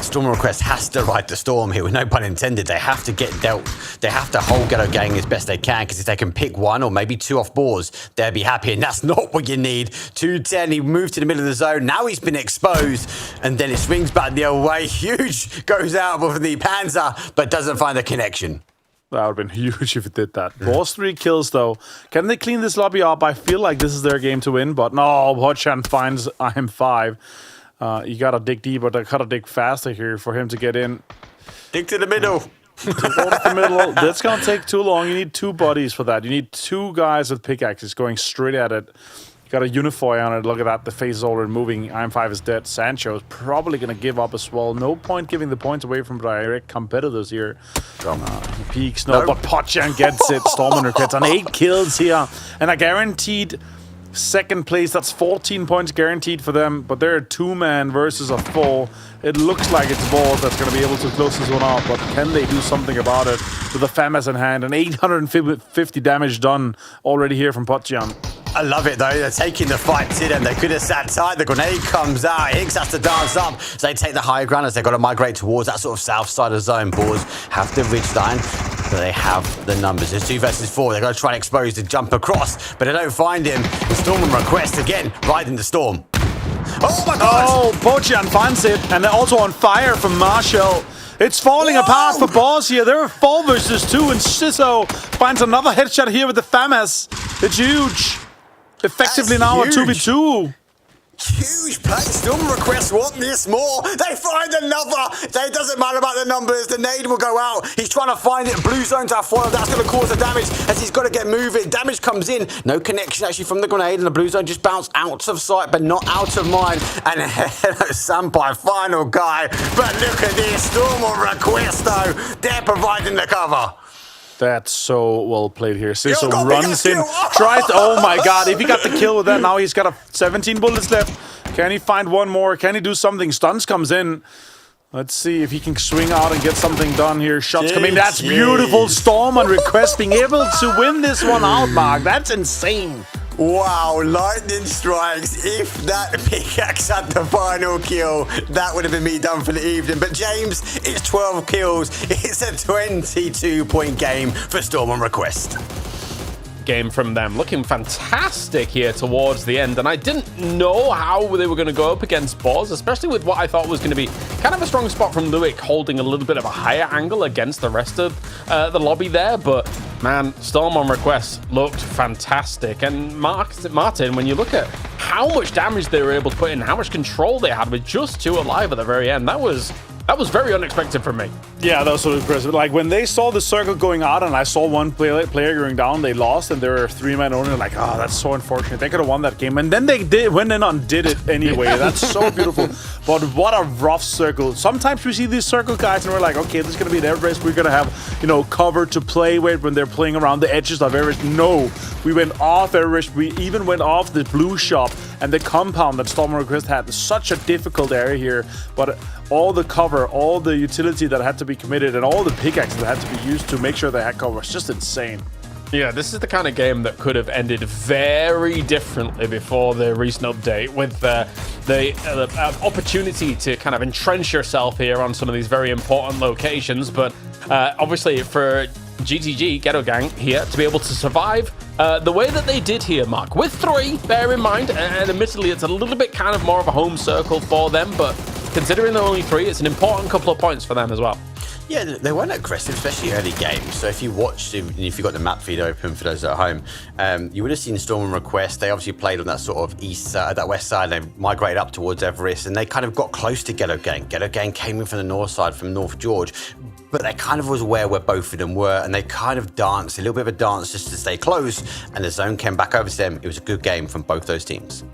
Storm Request has to ride the storm here, with no pun intended. They have to get dealt. They have to hold Ghetto Gang as best they can, because if they can pick 1 or maybe 2 off Boars, they'll be happy, and that's not what you need. 210, he moved to the middle of the zone. Now he's been exposed, and then it swings back the other way. Huge goes out with the Panzer, but doesn't find the connection. That would have been huge if it did that. Boss 3 kills, though. Can they clean this lobby up? I feel like this is their game to win, but no, Hotchan finds IM5. You gotta dig deeper, they gotta dig faster here for him to get in. Dig to the middle. Towards the middle. That's gonna take too long. You need 2 bodies for that. You need 2 guys with pickaxes going straight at it. Got a Unifoy on it. Look at that. The face is already moving. IM5 is dead. Sancho is probably going to give up as well. No point giving the points away from direct competitors here. He peeks. No, but Pochan gets it. Stormrunner gets on 8 kills here. And a guaranteed second place. That's 14 points guaranteed for them. But they're a 2-man versus a 4. It looks like it's Balls that's going to be able to close this one out. But can they do something about it with the FAMAS in hand? And 850 damage done already here from Pochan. I love it though, they're taking the fight to them. They could have sat tight, the grenade comes out, Higgs has to dance up, so they take the higher ground as they've got to migrate towards that sort of south side of the zone. Boars have the ridge line, but they have the numbers. It's 2 versus 4, they're going to try and expose the jump across, but they don't find him. The Storm and Request again, riding the storm. Oh my god! Oh, Pochan finds it, and they're also on fire from Marshall. It's falling apart for Boss here. They're 4 versus 2, and Shizo finds another headshot here with the FAMAS. It's huge. Effectively now a 2v2. Huge play. Storm Request want this more. They find another. It doesn't matter about the numbers. The nade will go out. He's trying to find it. Blue zone to have foil. That's going to cause the damage as he's got to get moving. Damage comes in. No connection actually from the grenade, and the blue zone just bounced out of sight, but not out of mind. And hello, Sampai, final guy. But look at this. Storm Request though. They're providing the cover. That's so well played here. Siso runs in, tries to, oh my god, if he got the kill with that, now he's got 17 bullets left. Can he find one more? Can he do something? Stuns comes in. Let's see if he can swing out and get something done here. Shots coming. That's beautiful. Storm on Request being able to win this one out, Mark. That's insane. Wow, lightning strikes. If that pickaxe had the final kill, that would have been me done for the evening. But James, it's 12 kills. It's a 22-point game for Storm on Request. Game from them, looking fantastic here towards the end, and I didn't know how they were going to go up against Boz, especially with what I thought was going to be kind of a strong spot from Luik holding a little bit of a higher angle against the rest of the lobby there. But man, Storm on Request looked fantastic, and Martin, when you look at how much damage they were able to put in, how much control they had with just 2 alive at the very end, that was very unexpected for me. Yeah, that was so impressive. Like, when they saw the circle going out and I saw one player going down, they lost, and there were 3 men only. Like, oh, that's so unfortunate. They could have won that game. And then they went in and did it anyway. That's so beautiful. But what a rough circle. Sometimes we see these circle guys and we're like, okay, this is going to be an Everest. We're going to have, you know, cover to play with when they're playing around the edges of Everest. No, we went off Everest. We even went off the blue shop and the compound that Storm Request had. Such a difficult area here. But all the cover, all the utility that had to be committed, and all the pickaxes that had to be used to make sure they had cover was just insane. Yeah, this is the kind of game that could have ended very differently before the recent update, with the opportunity to kind of entrench yourself here on some of these very important locations. But obviously for GTG, Ghetto Gang, here to be able to survive the way that they did here, Mark, with 3, bear in mind, and admittedly it's a little bit kind of more of a home circle for them, but considering they're only 3, it's an important couple of points for them as well. Yeah, they weren't aggressive, especially early games. So if you watched, if you got the map feed open for those at home, you would have seen Storm and Request. They obviously played on that sort of east side, that west side. They migrated up towards Everest, and they kind of got close to Ghetto Gang. Ghetto Gang came in from the north side, from North George, but they kind of was aware where both of them were, and they kind of danced, a little bit of a dance just to stay close, and the zone came back over to them. It was a good game from both those teams.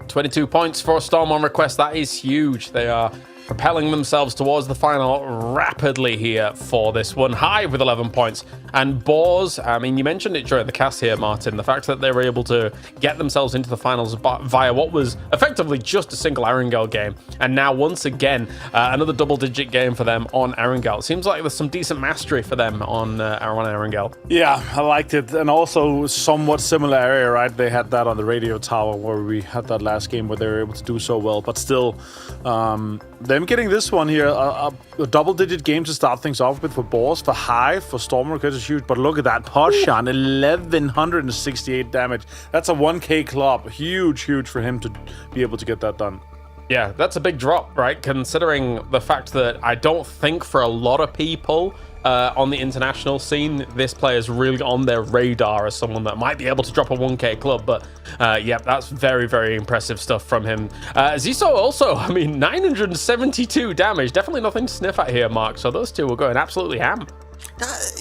22 points for Storm on Request. That is huge. They are propelling themselves towards the final rapidly here for this one. Hive with 11 points. And Boars, I mean, you mentioned it during the cast here, Martin, the fact that they were able to get themselves into the finals via what was effectively just a single Erangel game. And now, once again, another double-digit game for them on Erangel. It seems like there's some decent mastery for them on Erangel. Yeah, I liked it. And also somewhat similar area, right? They had that on the radio tower where we had that last game where they were able to do so well. But still, them getting this one here, a double-digit game to start things off with for Boars, for Hive, for Storm Request is huge. But look at that, Pochan, 1168 damage. That's a 1k club. Huge for him to be able to get that done. Yeah, that's a big drop, right? Considering the fact that I don't think for a lot of people on the international scene, this player is really on their radar as someone that might be able to drop a 1k club. But yeah, that's very impressive stuff from him. Ziso also, I mean, 972 damage. Definitely nothing to sniff at here, Mark. So those two were going absolutely ham.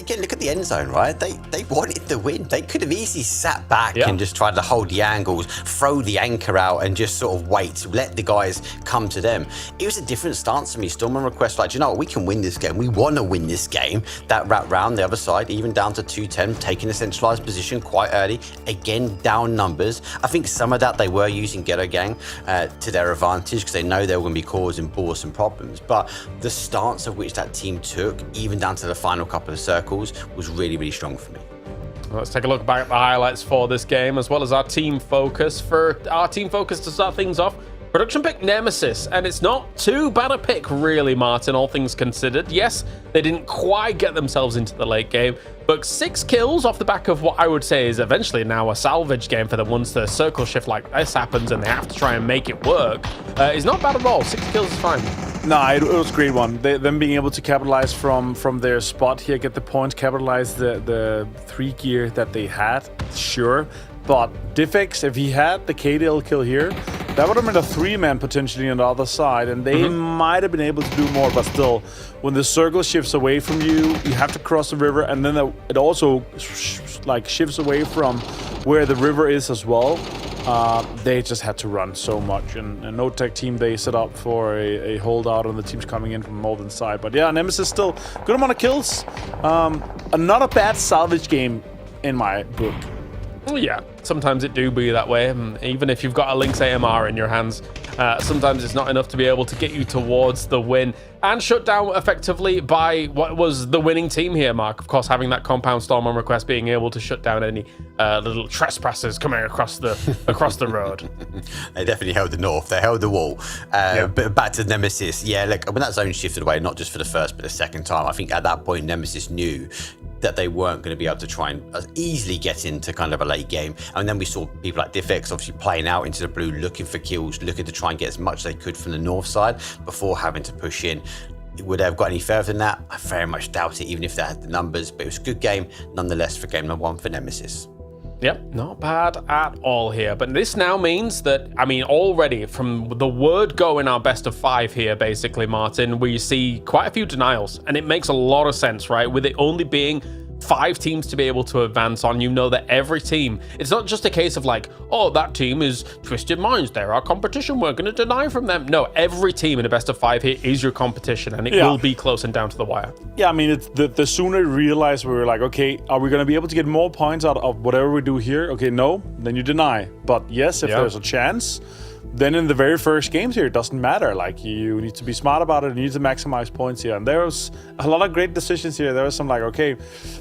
Again, look at the end zone, right? They wanted the win. They could have easily sat back and just tried to hold the angles, throw the anchor out, and just sort of wait, let the guys come to them. It was a different stance for me. Storm and Request, like, you know what, we can win this game. We want to win this game. That wrap round the other side, even down to 210, taking a centralized position quite early. Again, down numbers. I think some of that they were using Ghetto Gang to their advantage because they know they were going to be causing balls and problems. But the stance of which that team took, even down to the final couple of circles, was really, really strong for me. Let's take a look back at the highlights for this game, as well as our team focus. For our team focus to start things off, production pick Nemesis, and it's not too bad a pick really, Martin, all things considered. Yes, they didn't quite get themselves into the late game, but 6 kills off the back of what I would say is eventually now a salvage game for them once the circle shift like this happens and they have to try and make it work. Is not bad at all. 6 kills is fine. No, it was a great one. Them being able to capitalize from their spot here, get the points, capitalize the 3 gear that they had, sure. But Diffex, if he had the KDL kill here, that would have been a 3-man potentially on the other side, and they might have been able to do more. But still, when the circle shifts away from you, you have to cross the river, and then it also like shifts away from where the river is as well. They just had to run so much, and no tech team, they set up for a holdout on the teams coming in from Molden side. But yeah, Nemesis still good amount of kills. Not a bad salvage game in my book. Yeah, sometimes it do be that way. Even if you've got a Lynx AMR in your hands, sometimes it's not enough to be able to get you towards the win. And shut down effectively by what was the winning team here, Mark. Of course, having that compound storm on request, being able to shut down any little trespassers coming across the road. They definitely held the north. They held the wall. But back to Nemesis. Yeah, look, when that zone shifted away, not just for the first but the second time, I think at that point Nemesis knew that they weren't going to be able to try and easily get into kind of a late game. And then we saw people like Diffex obviously playing out into the blue, looking for kills, looking to try and get as much as they could from the north side before having to push in. Would they have got any further than that? I very much doubt it, even if they had the numbers. But it was a good game, nonetheless, for game number 1 for Nemesis. Yep, not bad at all here. But this now means that, I mean, already from the word go in our best of 5 here, basically, Martin, we see quite a few denials. And it makes a lot of sense, right? With it only being 5 teams to be able to advance on, you know that every team, it's not just a case of like, oh, that team is Twisted Minds, they're our competition, we're going to deny from them. No, every team in a best of 5 here is your competition, and it will be close and down to the wire. Yeah, I mean, it's the sooner we realize, we were like, okay, are we going to be able to get more points out of whatever we do here? Okay, no, then you deny. But yes, if there's a chance, then in the very first games here, it doesn't matter. Like, you need to be smart about it. You need to maximize points here. And there was a lot of great decisions here. There was some like, okay,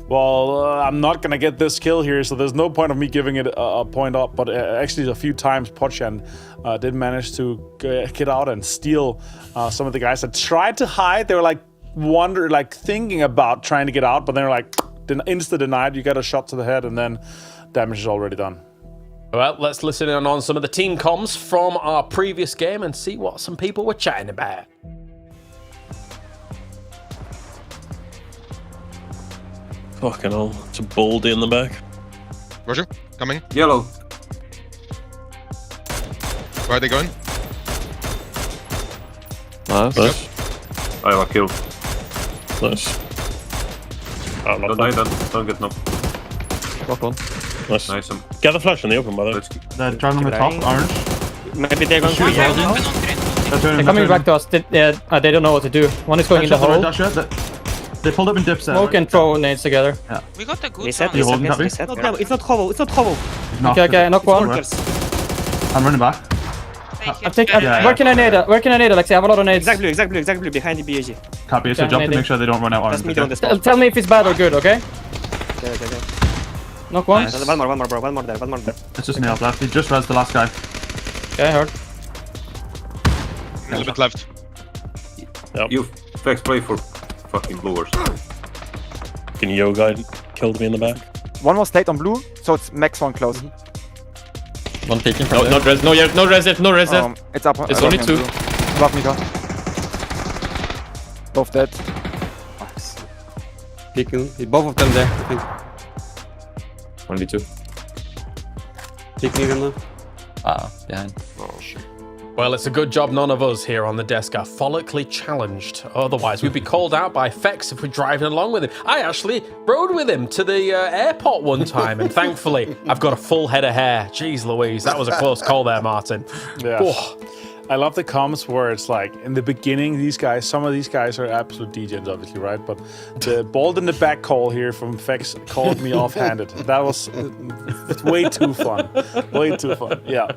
well, I'm not going to get this kill here, so there's no point of me giving it a point up. But actually, a few times, Pochan did manage to get out and steal some of the guys that tried to hide. They were like, thinking about trying to get out, but they were like, insta-denied. You got a shot to the head, and then damage is already done. Well, let's listen in on some of the team comms from our previous game and see what some people were chatting about. Fucking hell, it's a baldy in the back. Roger, coming. Yellow. Where are they going? Nice. I have a kill. Nice. Don't die then, don't get knocked. Rock on. Nice. Nice. Get the flash in the open, by the way. They're driving on the top, orange. Maybe they're going to be They're coming back to us. They don't know what to do. One is going in the hole. They pulled up in dips there. Smoke and throw nades together. Yeah. We got a good reset. You holding copy? It's not hovel. It's not hovel. Okay, knock one. I'm running back. Where can I nade, Alexi? I have a lot of nades. Exactly behind the BAG. Copy, so jump to make sure they don't run out orange. Tell me if it's bad or good, okay? Okay. Knock one. Nice. One more, bro. One more there. It's just nailed left. He just res the last guy. Okay, I heard. A little bit left. Yep. You Fex play for fucking bluers. Fucking Yo guy killed me in the back. One more state on blue, so it's max one close. One peeking from no res, no res yet. It's up. It's only 2. Love me, go. Both dead. Nice. Peeking. Both of them there, I think. 1v2. Peeking again now. Behind. Oh shit. Well, it's a good job none of us here on the desk are follically challenged. Otherwise, we'd be called out by Fex if we're driving along with him. I actually rode with him to the airport one time, and thankfully, I've got a full head of hair. Jeez Louise, that was a close call there, Martin. Yeah. Oh. I love the comments where it's like, in the beginning, some of these guys are absolute DJs, obviously, right? But the bald in the back call here from Fex called me offhanded. That was way too fun. Way too fun, yeah.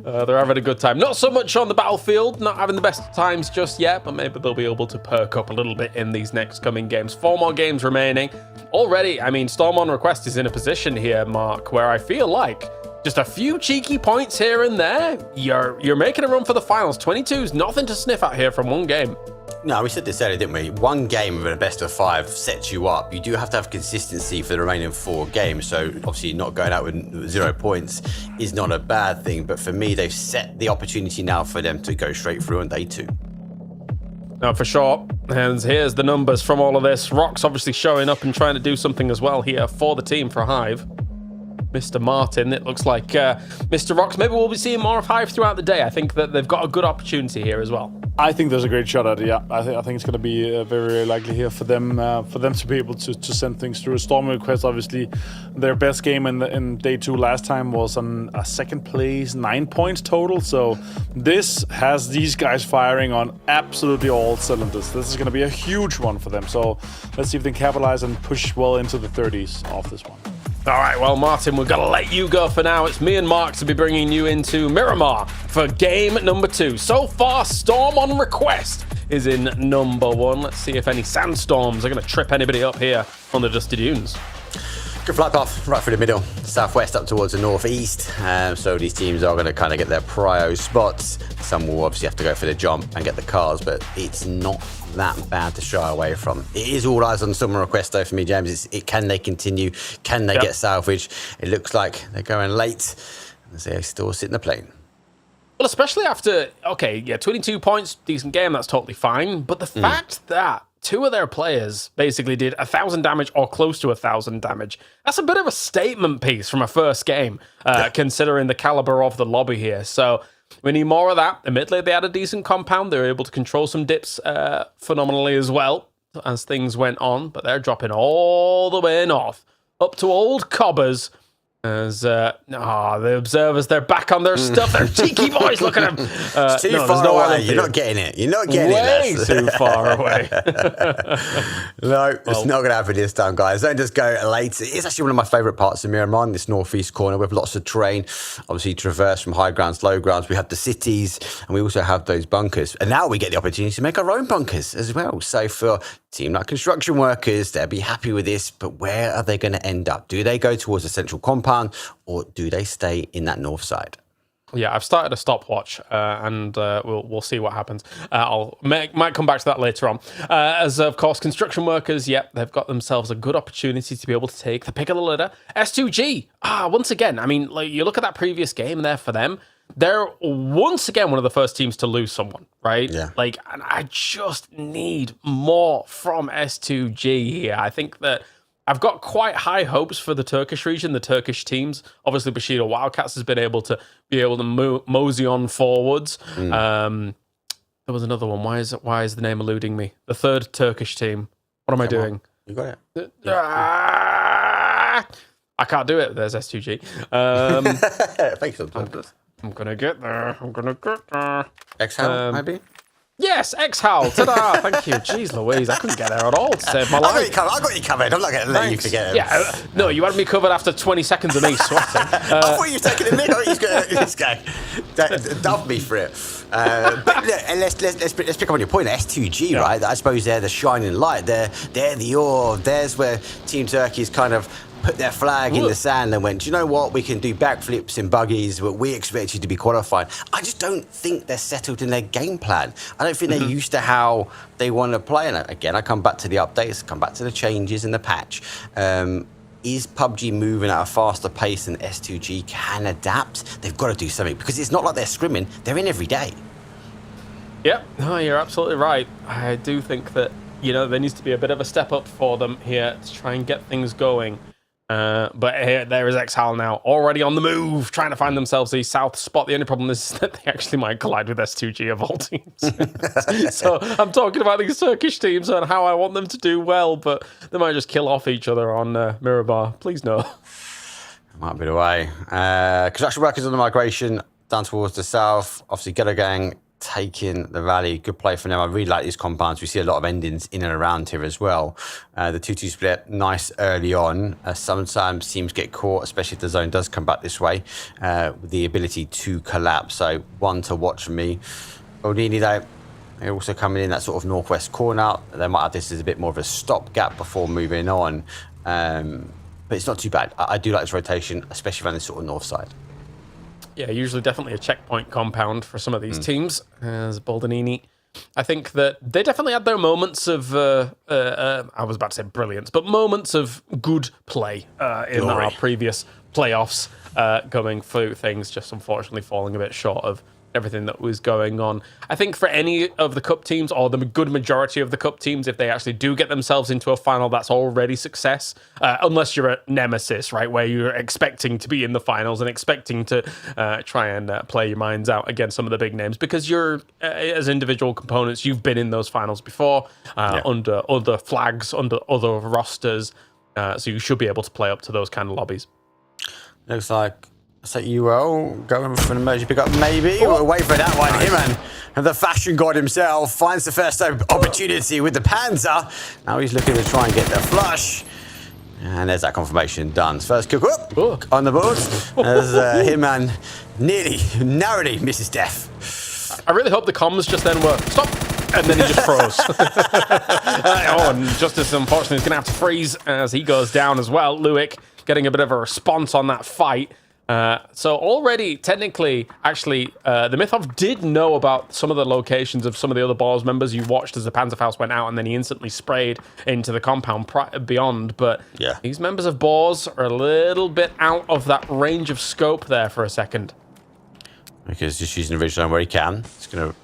They're having a good time. Not so much on the battlefield, not having the best times just yet, but maybe they'll be able to perk up a little bit in these next coming games. 4 more games remaining. Already, I mean, Storm on Request is in a position here, Mark, where I feel like just a few cheeky points here and there. You're making a run for the finals. 22 is nothing to sniff at here from one game. No, we said this earlier, didn't we? One game of a best of 5 sets you up. You do have to have consistency for the remaining 4 games. So obviously not going out with 0 points is not a bad thing. But for me, they've set the opportunity now for them to go straight through on day 2. No, for sure. And here's the numbers from all of this. Rock's obviously showing up and trying to do something as well here for the team for Hive. Mr. Martin, it looks like Mr. Rocks. Maybe we'll be seeing more of Hive throughout the day. I think that they've got a good opportunity here as well. I think there's a great shot at it, yeah. I think it's going to be very, very likely here for them to be able to send things through. Storm Request, obviously, their best game in day 2 last time was on a second place, 9 points total. So this has these guys firing on absolutely all cylinders. This is going to be a huge one for them. So let's see if they can capitalize and push well into the 30s off this one. All right, well, Martin, we've got to let you go for now. It's me and Mark to be bringing you into Miramar for game number 2. So far, Storm on Request is in number 1. Let's see if any sandstorms are going to trip anybody up here on the Dusty Dunes. Good flight path right through the middle, southwest up towards the northeast. So these teams are going to kind of get their prio spots. Some will obviously have to go for the jump and get the cars, but it's not that bad to shy away from. It is all eyes on Storm Request though for me, James. Can they continue? Can they get salvage? It looks like they're going late and they're still sitting the plane. Well, especially after, 22 points, decent game, that's totally fine. But the fact that 2 of their players basically did 1,000 damage or close to 1,000 damage, that's a bit of a statement piece from a first game, considering the caliber of the lobby here. So we need more of that. Admittedly, they had a decent compound. They were able to control some dips phenomenally as well as things went on, but they're dropping all the way north, up to Old Cobbers. As the observers, they're back on their stuff. They're cheeky boys. Look at them. It's too far away. You're not getting it. You're not getting it. Way too far away. No, it's not going to happen this time, guys. Don't just go late. It's actually one of my favourite parts of Miramar, this northeast corner with lots of terrain. Obviously, traverse from high grounds, low grounds. We have the cities, and we also have those bunkers. And now we get the opportunity to make our own bunkers as well. So for team like construction workers, they'll be happy with this. But where are they going to end up? Do they go towards a central compound? Or do they stay in that north side? Yeah, I've started a stopwatch, and we'll see what happens. Might come back to that later on. As of course, construction workers, they've got themselves a good opportunity to be able to take the pick of the litter. S2G, once again, I mean, like you look at that previous game there for them. They're once again one of the first teams to lose someone, right? Yeah. Like, and I just need more from S2G here. I think that I've got quite high hopes for the Turkish region, the Turkish teams. Obviously, Bushido Wildcats has been able to mosey on forwards. There was another one. Why is the name eluding me? The third Turkish team. What am I doing? You got it. I can't do it. There's S2G. Thanks sometimes. I'm gonna get there. Exhale, maybe. Yes, exhale. Ta-da. Thank you. Jeez Louise, I couldn't get there at all to save my life. I got you covered. I'm not going to let you forget it. Yeah, no, you had me covered after 20 seconds of me sweating. I thought you were taking a minute. This guy. Dove me for it. But look, let's pick up on your point. S2G, right? I suppose they're the shining light. They're the ore. There's where Team Turkey's kind of put their flag in the sand and went, do you know what? We can do backflips in buggies, but we expect you to be qualified. I just don't think they're settled in their game plan. I don't think they're used to how they want to play. And again, I come back to the updates, come back to the changes in the patch. Is PUBG moving at a faster pace than S2G can adapt? They've got to do something because it's not like they're scrimming. They're in every day. Yep, no, you're absolutely right. I do think that, there needs to be a bit of a step up for them here to try and get things going. But here, there is Exhal now, already on the move, trying to find themselves a south spot. The only problem is that they actually might collide with S2G of all teams. So I'm talking about these Turkish teams and how I want them to do well, but they might just kill off each other on Miramar. Please no. Might be the way. Construction workers on the migration down towards the south. Obviously, Ghetto Gang taking the rally. Good play for them. I really like these compounds. We see a lot of endings in and around here as well. The 2-2 split, nice early on. Sometimes teams get caught, especially if the zone does come back this way, with the ability to collapse. So one to watch for me. Odini, though, they're also coming in that sort of northwest corner. They might have this as a bit more of a stopgap before moving on. But it's not too bad. I do like this rotation, especially around this sort of north side. Yeah, usually definitely a checkpoint compound for some of these teams, as Boldanini. I think that they definitely had their moments of, I was about to say brilliance, but moments of good play in our previous playoffs, going through things, just unfortunately falling a bit short of everything that was going on. I think for any of the cup teams, or the good majority of the cup teams, if they actually do get themselves into a final, that's already success. Unless you're at Nemesis, right, where you're expecting to be in the finals and expecting to try and play your minds out against some of the big names, because you're, as individual components, you've been in those finals before, under other flags, under other rosters, so you should be able to play up to those kind of lobbies. Looks like UL going for an emergency pickup, maybe. We'll wait for that one. Him and the fashion god himself finds the first opportunity with the Panzer. Now he's looking to try and get the flush. And there's that confirmation done. First kill on the board as Hitman narrowly misses death. I really hope the comms just then were stop, and then he just froze. And Justice, unfortunately, is going to have to freeze as he goes down as well. Luik getting a bit of a response on that fight. So already, technically, actually, the Mythov did know about some of the locations of some of the other Boars members you watched as the Panzerfaust went out, and then he instantly sprayed into the compound beyond. But these members of Boars are a little bit out of that range of scope there for a second. Because just using the ridge line where he can. It's going to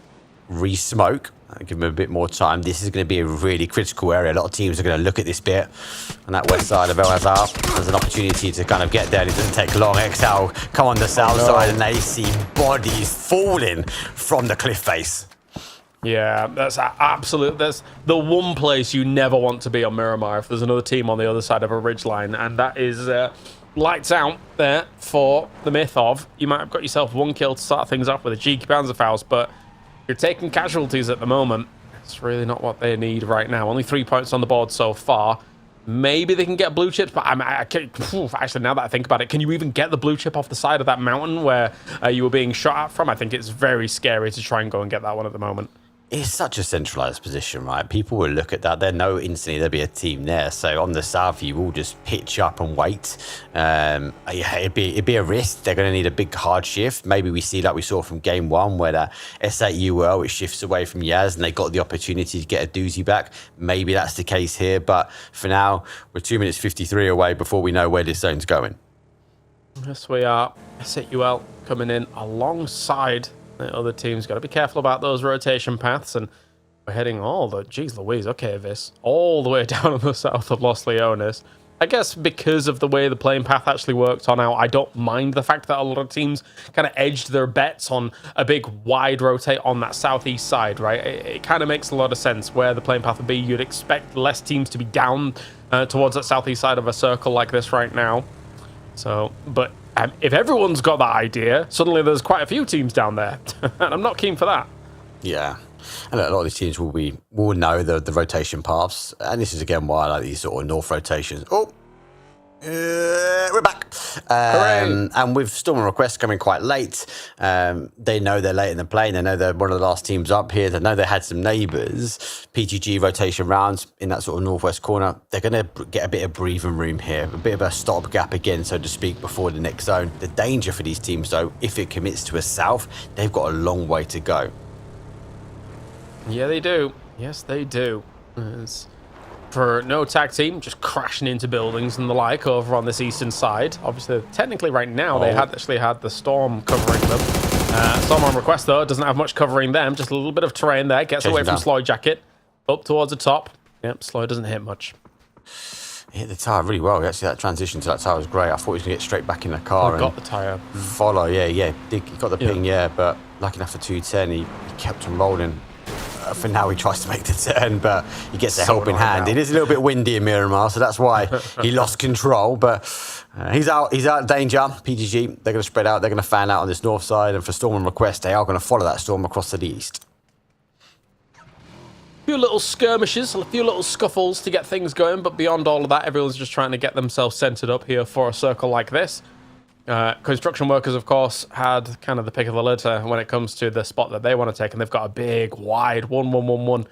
re-smoke. Give him a bit more time. This is going to be a really critical area. A lot of teams are going to look at this bit on that west side of El Azhar. There's an opportunity to kind of get there. It doesn't take long. Exhal come on the south side, and they see bodies falling from the cliff face. Yeah, that's absolute. That's the one place you never want to be on Miramar if there's another team on the other side of a ridgeline, and that is lights out there for the Mythov. You might have got yourself one kill to start things off with a cheeky Panzerfaust, but you're taking casualties at the moment. It's really not what they need right now. Only 3 points on the board so far. Maybe they can get blue chips, but actually, now that I think about it, can you even get the blue chip off the side of that mountain where you were being shot at from? I think it's very scary to try and go and get that one at the moment. It's such a centralized position, right? People will look at that. They know instantly there'll be a team there. So on the south, you will just pitch up and wait. Yeah, it'd be a risk. They're going to need a big hard shift. Maybe we see like we saw from game one where that S8 UL, it shifts away from Yaz and they got the opportunity to get a doozy back. Maybe that's the case here. But for now, we're 2 minutes 53 away before we know where this zone's going. Yes, we are. S8 UL coming in alongside the other team's. Got to be careful about those rotation paths, and we're heading geez Louise, okay, this all the way down in the south of Los Leones. I guess because of the way the playing path actually worked on out, I don't mind the fact that a lot of teams kind of edged their bets on a big wide rotate on that southeast side, right? It kind of makes a lot of sense where the playing path would be. You'd expect less teams to be down towards that southeast side of a circle like this right now. So, but if everyone's got that idea, suddenly there's quite a few teams down there, and I'm not keen for that. Yeah, and a lot of these teams will know the rotation paths, and this is again why I like these sort of north rotations. We're back. And with Storm and Request coming quite late, they know they're late in the plane. They know they're one of the last teams up here. They know they had some neighbours. PTG rotation rounds in that sort of northwest corner. They're going to get a bit of breathing room here, a bit of a stop gap again, so to speak, before the next zone. The danger for these teams, though, if it commits to a south, they've got a long way to go. Yeah, they do. Yes, they do. For no tag team, just crashing into buildings and the like over on this eastern side. Obviously, technically right now, they had actually had the Storm covering them. Storm on Request, though, doesn't have much covering them. Just a little bit of terrain there. Gets away from Sloy Jacket. Up towards the top. Yep, Sloy doesn't hit much. Hit the tyre really well. Actually, that transition to that tyre was great. I thought he was going to get straight back in the car. Got the tyre. Follow, yeah. He got the ping, but lucky enough for 210, he kept on rolling. For now, he tries to make the turn, but he gets a helping hand. It is a little bit windy in Miramar, so that's why he lost control. But he's out of danger. PGG, they're going to spread out. They're going to fan out on this north side. And for Storm and Request, they are going to follow that storm across to the east. A few little skirmishes, a few little scuffles to get things going. But beyond all of that, everyone's just trying to get themselves centered up here for a circle like this. Construction workers, of course, had kind of the pick of the litter when it comes to the spot that they want to take, and they've got a big, wide 1-1-1-1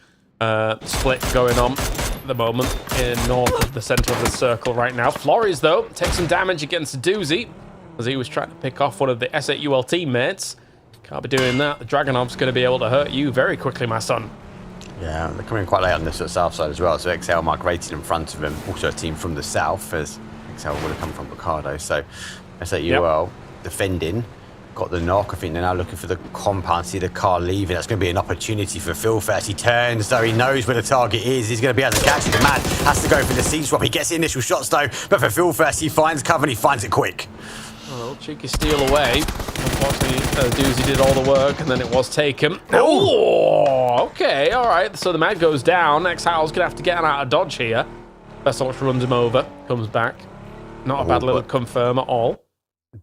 split going on at the moment in north of the center of the circle right now. Flores, though, takes some damage against Doozy as he was trying to pick off one of the S8UL teammates. Can't be doing that. The Dragonov's going to be able to hurt you very quickly, my son. Yeah, they're coming quite late on this at the south side as well, so XL migrated in front of him. Also a team from the south, as XL would have come from Ricardo, so S8UL defending, got the knock. I think they're now looking for the compound, see the car leaving. That's going to be an opportunity for Filth as he turns, though he knows where the target is. He's going to be able to catch it. The man has to go for the seat swap. He gets the initial shots, though, but for Filth, he finds cover and he finds it quick. Well, cheeky steal away. Unfortunately, Doozy did all the work, and then it was taken. Oh, okay, all right. So the man goes down. Exhal's going to have to get him out of dodge here. Vessel runs him over, comes back. Not a bad little confirm at all.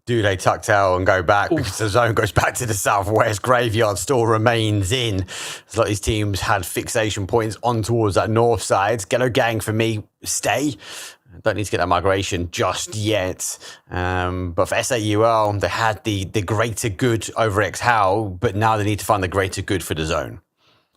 Do they tuck tail and go back because the zone goes back to the southwest? Graveyard still remains in. A lot of these teams had fixation points on towards that north side. Ghetto Gang, for me, stay. Don't need to get that migration just yet. But for S8UL, they had the greater good over Exhal, but now they need to find the greater good for the zone.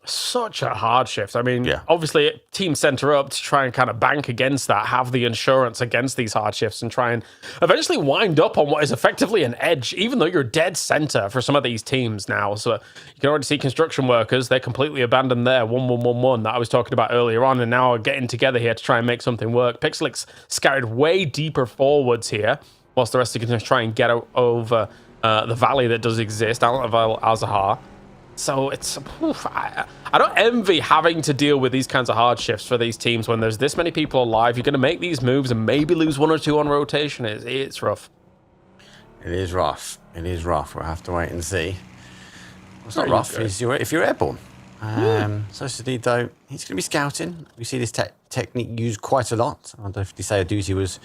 Such a hard shift. I mean, obviously, team center up to try and kind of bank against that, have the insurance against these hard shifts, and try and eventually wind up on what is effectively an edge, even though you're dead center for some of these teams now. So you can already see construction workers, they completely abandoned their 1-1-1-1 that I was talking about earlier on, and now are getting together here to try and make something work. Pixelix scattered way deeper forwards here, whilst the rest are going to try and get over the valley that does exist out of Al-Zahar. So it's, I don't envy having to deal with these kinds of hard shifts for these teams when there's this many people alive. You're going to make these moves and maybe lose one or two on rotation. It's rough. It is rough. It is rough. We'll have to wait and see. It's not rough if you're airborne. So Sadido, he's going to be scouting. We see this technique used quite a lot. I definitely say Aduzi was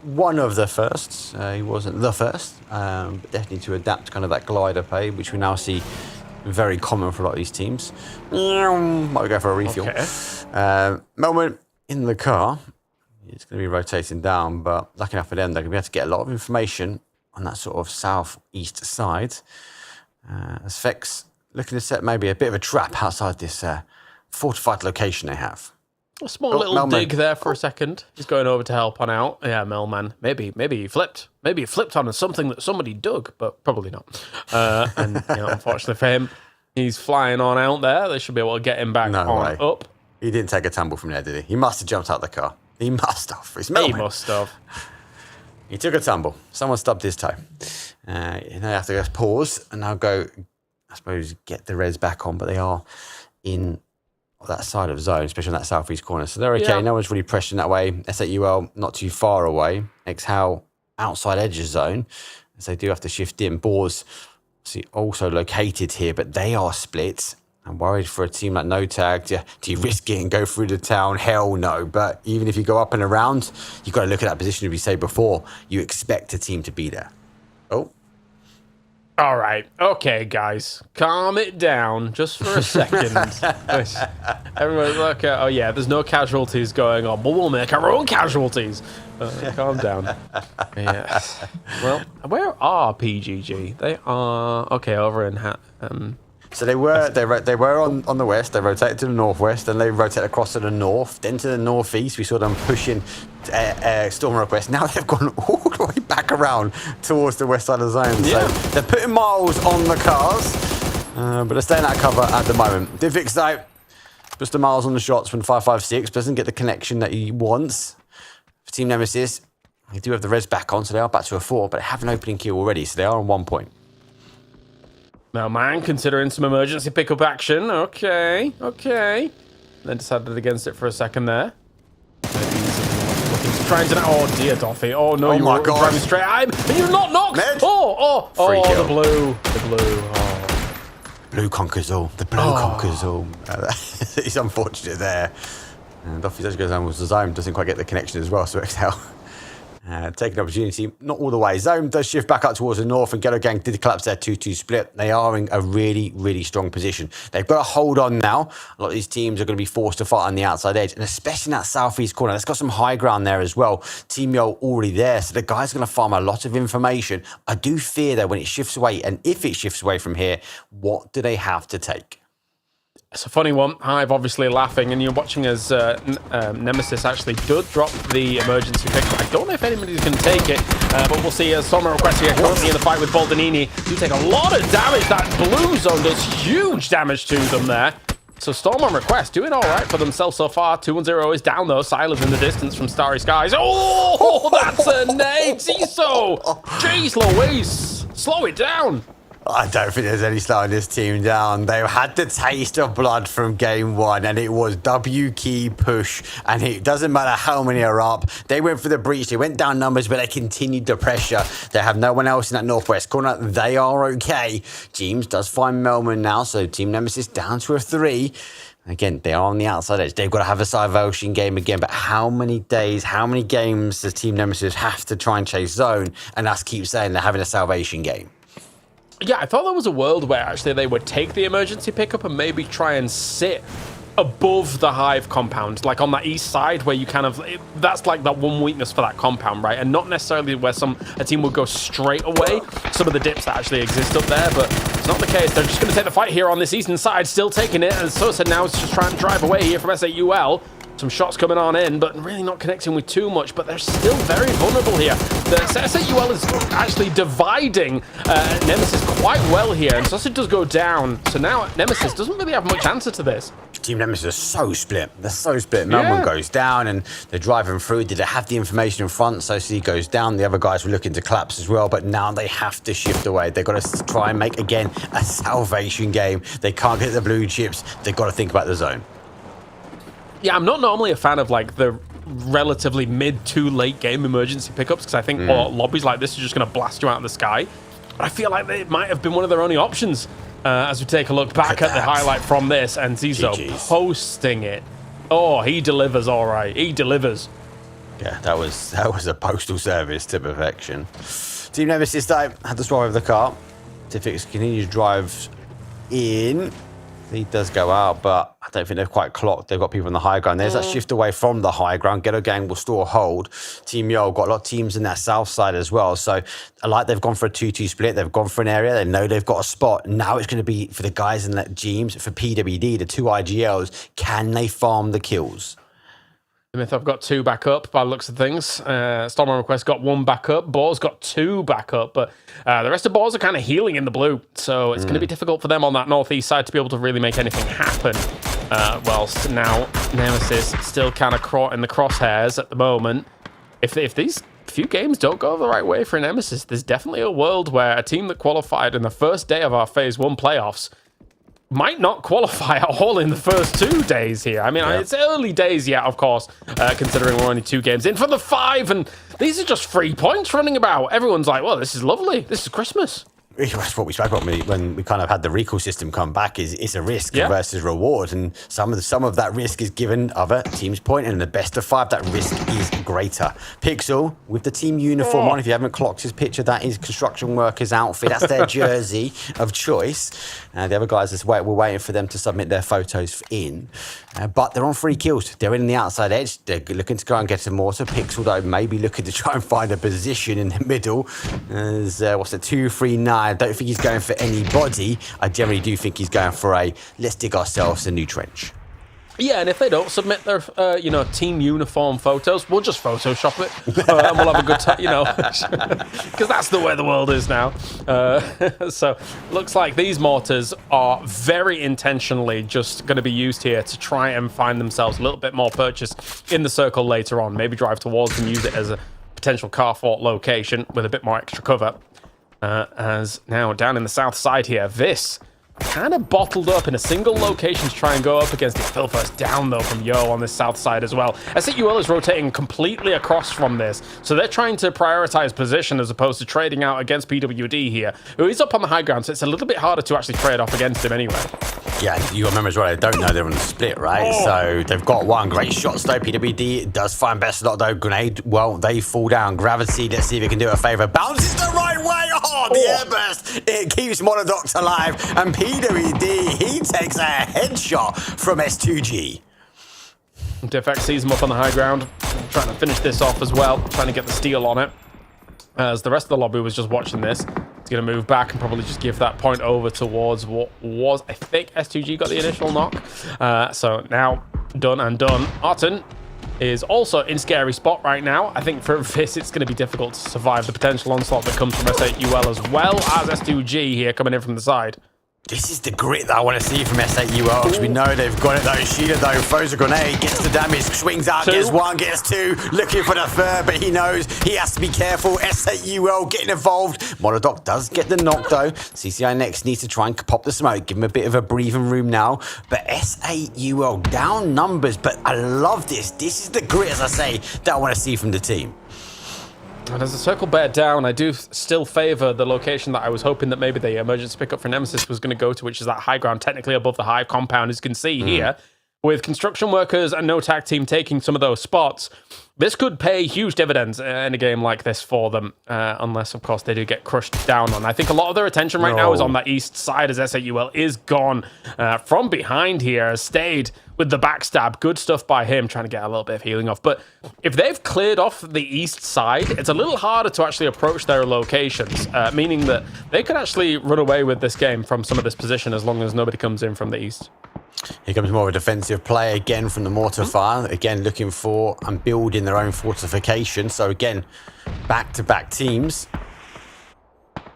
one of the firsts. He wasn't the first, but definitely to adapt kind of that glider play, which we now see very common for a lot of these teams. Might go for a refuel. Okay. Moment in the car. It's going to be rotating down, but lucky enough for them, they're going to be able to get a lot of information on that sort of southeast side. As Fex looking to set maybe a bit of a trap outside this fortified location they have. A small little dig there for a second. He's going over to help on out. Yeah, Melman. Maybe he flipped. Maybe he flipped on something that somebody dug, but probably not. And unfortunately for him, he's flying on out there. They should be able to get him back up. He didn't take a tumble from there, did he? He must have jumped out the car. He must have. It's Melman. He must have. He took a tumble. Someone stubbed his toe. Now they have to just pause and now go, I suppose, get the res back on, but they are in that side of zone, especially on that southeast corner. So they're okay. Yeah. No one's really pressuring that way. S8UL not too far away. Exhal outside edge of zone. So they do have to shift in. Boars also located here, but they are split. I'm worried for a team like No Tag. Do you risk it and go through the town? Hell no. But even if you go up and around, you've got to look at that position, as we say before. You expect a team to be there. Oh. All right. Okay, guys. Calm it down just for a second. Everyone look at, oh yeah, there's no casualties going on, but we'll make our own casualties. Calm down. Yeah. Well, where are PGG? They are, okay, over in... So they were on the west. They rotated to the northwest, then they rotated across to the north, then to the northeast. We saw them pushing Storm Request. Now they've gone all the way back around towards the west side of the zone. Yeah. So they're putting miles on the cars, but they're staying out of cover at the moment. Divix though, puts the miles on the shots from 5.56, doesn't get the connection that he wants. For Team Nemesis, they do have the res back on, so they are back to a 4, but they have an opening kill already, so they are on 1 point. Now, man, considering some emergency pickup action. Okay. Then decided against it for a second there. Maybe he's looking to trying to... Oh, dear, Doffy. Oh, no, you were driving straight at him. And you're not knocked. Oh, the blue. The blue. Oh. Blue conquers all. The blue conquers all. It's unfortunate there. And Doffy just goes down with the zone. Doesn't quite get the connection as well, so Excel. Taking opportunity, not all the way. Zone does shift back up towards the north, and Ghetto Gang did collapse their 2-2 split. They are in a really, really strong position. They've got to hold on now. A lot of these teams are going to be forced to fight on the outside edge, and especially in that southeast corner. That's got some high ground there as well. Team Yo already there, so the guy's going to farm a lot of information. I do fear, though, when it shifts away, and if it shifts away from here, what do they have to take? It's a funny one. Hive obviously laughing, and you're watching as Nemesis actually did drop the emergency pick. I don't know if anybody's going to take it, but we'll see. As Storm Request here currently in the fight with Boldanini, do take a lot of damage. That blue zone does huge damage to them there. So Storm on Request doing all right for themselves so far. 2-1-0 is down though. Silas in the distance from Starry Skies. Oh, that's a nade. Ziso. Jeez Louise. Slow it down. I don't think there's any slowing this team down. They've had the taste of blood from game one, and it was W key push, and it doesn't matter how many are up. They went for the breach. They went down numbers, but they continued the pressure. They have no one else in that northwest corner. They are okay. James does find Melman now, so Team Nemesis down to a 3. Again, they are on the outside edge. They've got to have a salvation game again, but how many days, how many games does Team Nemesis have to try and chase zone? And us keep saying they're having a salvation game. Yeah, I thought there was a world where actually they would take the emergency pickup and maybe try and sit above the Hive compound, like on that east side where you kind of, that's like that one weakness for that compound, right? And not necessarily where a team would go straight away, some of the dips that actually exist up there, but it's not the case. They're just going to take the fight here on this eastern side, still taking it, and Sosa now is just trying to drive away here from SAUL. Some shots coming on in, but really not connecting with too much, but they're still very vulnerable here. The SAUL is actually dividing Nemesis quite well here, and Sosa does go down. So now Nemesis doesn't really have much answer to this. Team Nemesis are so split. They're so split. Melbourne goes down, and they're driving through. Did they have the information in front? Sosa goes down. The other guys were looking to collapse as well, but now they have to shift away. They've got to try and make, again, a salvation game. They can't get the blue chips. They've got to think about the zone. Yeah, I'm not normally a fan of like the relatively mid to late game emergency pickups because I think lobbies like this are just going to blast you out of the sky. But I feel like it might have been one of their only options as we take a look back at the highlight from this, and Zizo posting it. Oh, he delivers all right. He delivers. Yeah, that was a postal service to perfection. Team Nemesis though had to swallow the car. Tifix continues to drive in. He does go out, but I don't think they've quite clocked. They've got people on the high ground. There's that shift away from the high ground. Ghetto Gang will still hold. Team Yo got a lot of teams in that south side as well. So I like they've gone for a 2-2 split. They've gone for an area. They know they've got a spot. Now it's going to be for the guys in that James, for PWD, the 2 IGLs. Can they farm the kills? Myth, I've got 2 back up by the looks of things. Storm on Request got 1 back up. Boar's got 2 back up, but the rest of Boars are kind of healing in the blue, so it's going to be difficult for them on that northeast side to be able to really make anything happen. Whilst now Nemesis still kind of caught in the crosshairs at the moment. If these few games don't go the right way for Nemesis, there's definitely a world where a team that qualified in the first day of our Phase 1 playoffs might not qualify at all in the first 2 days here. I mean, it's early days yet, of course, considering we're only 2 games in for the 5, and these are just 3 points running about. Everyone's like, well, this is lovely. This is Christmas. That's what we spoke about when we kind of had the recall system come back. Is it's a risk versus reward, and some of that risk is given other teams' point, and in the best of 5, that risk is greater. Pixel with the team uniform on. If you haven't clocked his picture, that is construction workers' outfit. That's their jersey of choice. The other guys we're waiting for them to submit their photos in, but they're on 3 kills. They're in the outside edge. They're looking to go and get some mortar. Pixel though maybe looking to try and find a position in the middle. There's 2-3-9. I don't think he's going for anybody. I generally do think he's going for let's dig ourselves a new trench. Yeah, and if they don't submit their, team uniform photos, we'll just Photoshop it, and we'll have a good time, because that's the way the world is now. So, looks like these mortars are very intentionally just going to be used here to try and find themselves a little bit more purchase in the circle later on. Maybe drive towards and use it as a potential car fort location with a bit more extra cover. As now down in the south side here, this kind of bottled up in a single location to try and go up against it. Phil first down, though, from Yo on the south side as well. SAUL is rotating completely across from this, so they're trying to prioritize position as opposed to trading out against PWD here, who is up on the high ground, so it's a little bit harder to actually trade off against him anyway. Yeah, you got to remember as well, they don't know they're on the split, right? So they've got one great shot, though. PWD does find best slot, though. Grenade, well, they fall down. Gravity, let's see if it can do a favor. Bounces the right way. Oh, the airburst. It keeps Monodox alive. And PWD, he takes a headshot from S2G. Defect sees him up on the high ground, trying to finish this off as well, trying to get the steal on it. As the rest of the lobby was just watching this, he's going to move back and probably just give that point over towards what was, I think, S2G got the initial knock. So now, done and done. Arton is also in scary spot right now. I think for this, it's going to be difficult to survive the potential onslaught that comes from S8UL as well as S2G here coming in from the side. This is the grit that I want to see from S8UL, because we know they've got it though. Sheila though throws a grenade, gets the damage, swings out, gets one, gets two, looking for the third, but he knows he has to be careful. S8UL getting involved. Monodoc does get the knock though. CCI next needs to try and pop the smoke, give him a bit of a breathing room now. But S8UL down numbers, but I love this. This is the grit, as I say, that I want to see from the team. And as the circle bear down, I do still favor the location that I was hoping that maybe the emergency pickup for Nemesis was going to go to, which is that high ground, technically above the Hive compound, as you can see here. With construction workers and no tag team taking some of those spots, this could pay huge dividends in a game like this for them, unless, of course, they do get crushed down on. I think a lot of their attention right now is on that east side, as S8UL is gone from behind here, has stayed with the backstab. Good stuff by him, trying to get a little bit of healing off. But if they've cleared off the east side, it's a little harder to actually approach their locations, meaning that they could actually run away with this game from some of this position as long as nobody comes in from the east. Here comes more of a defensive play again from the mortar fire. Again, looking for and building their own fortification. So again, back-to-back teams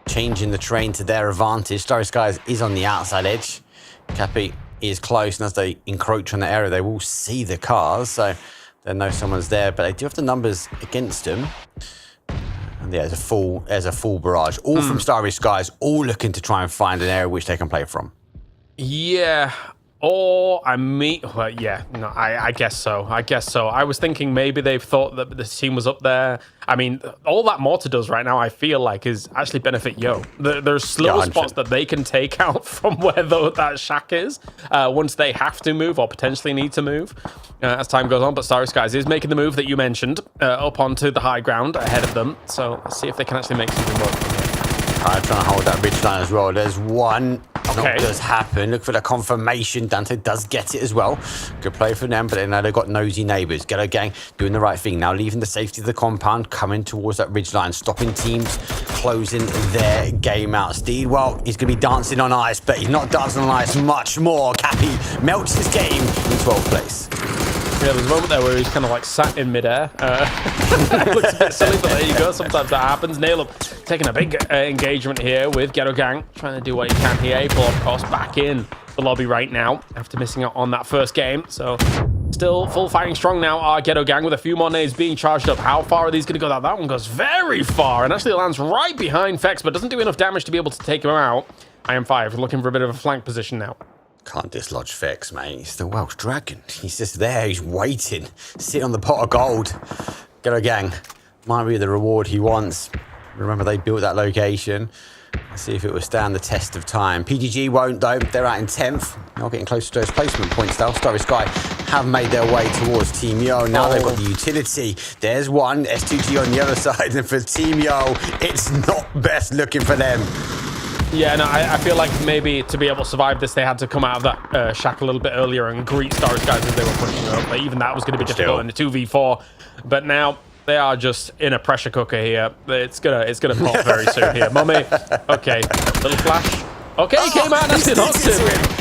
changing the terrain to their advantage. Starry Skies is on the outside edge. Cappy is close, and as they encroach on the area, they will see the cars. So they know someone's there, but they do have the numbers against them. And yeah, there's a full barrage, all from Starry Skies, all looking to try and find an area which they can play from. Yeah. Or I mean, well, yeah, no, I guess so. I was thinking maybe they've thought that the team was up there. I mean, all that mortar does right now, I feel like, is actually benefit Yo. There's little spots that they can take out from where that shack is once they have to move or potentially need to move as time goes on. But Starry Skies is making the move that you mentioned up onto the high ground ahead of them. So let's see if they can actually make something work from here. Trying to hold that ridge line as well. There's one. Knock does happen. Look for the confirmation. Dante does get it as well. Good play for them, but they know they've got nosy neighbours. Ghetto Gang doing the right thing. Now leaving the safety of the compound, coming towards that ridge line, stopping teams, closing their game out. Steed, well, he's going to be dancing on ice, but he's not dancing on ice much more. Cappy melts his game in 12th place. Yeah, there's a moment there where he's kind of like sat in midair. It looks a bit silly, but there you go. Sometimes that happens. Nail up taking a big engagement here with Ghetto Gang, trying to do what he can here. But of course, back in the lobby right now after missing out on that first game. So still full fighting strong now are Ghetto Gang with a few more nades being charged up. How far are these going to go? That one goes very far and actually lands right behind Fex, but doesn't do enough damage to be able to take him out. IM5 looking for a bit of a flank position now. Can't dislodge Fex, mate. He's the Welsh Dragon. He's just there. He's waiting. Sitting on the pot of gold. Ghetto Gang. Might be the reward he wants. Remember, they built that location. Let's see if it will stand the test of time. PGG won't, though. They're out in 10th. Not getting closer to those placement points, though. Starry Sky have made their way towards Team Yo. Now they've got the utility. There's one. S2G on the other side. And for Team Yo, it's not best looking for them. Yeah, no, I feel like maybe to be able to survive this, they had to come out of that shack a little bit earlier and greet Starry Skies as they were pushing up. But even that was going to be difficult in the 2v4. But now they are just in a pressure cooker here. It's gonna pop very soon here. Mummy, okay, little flash. Okay, he came out and actually knocked him.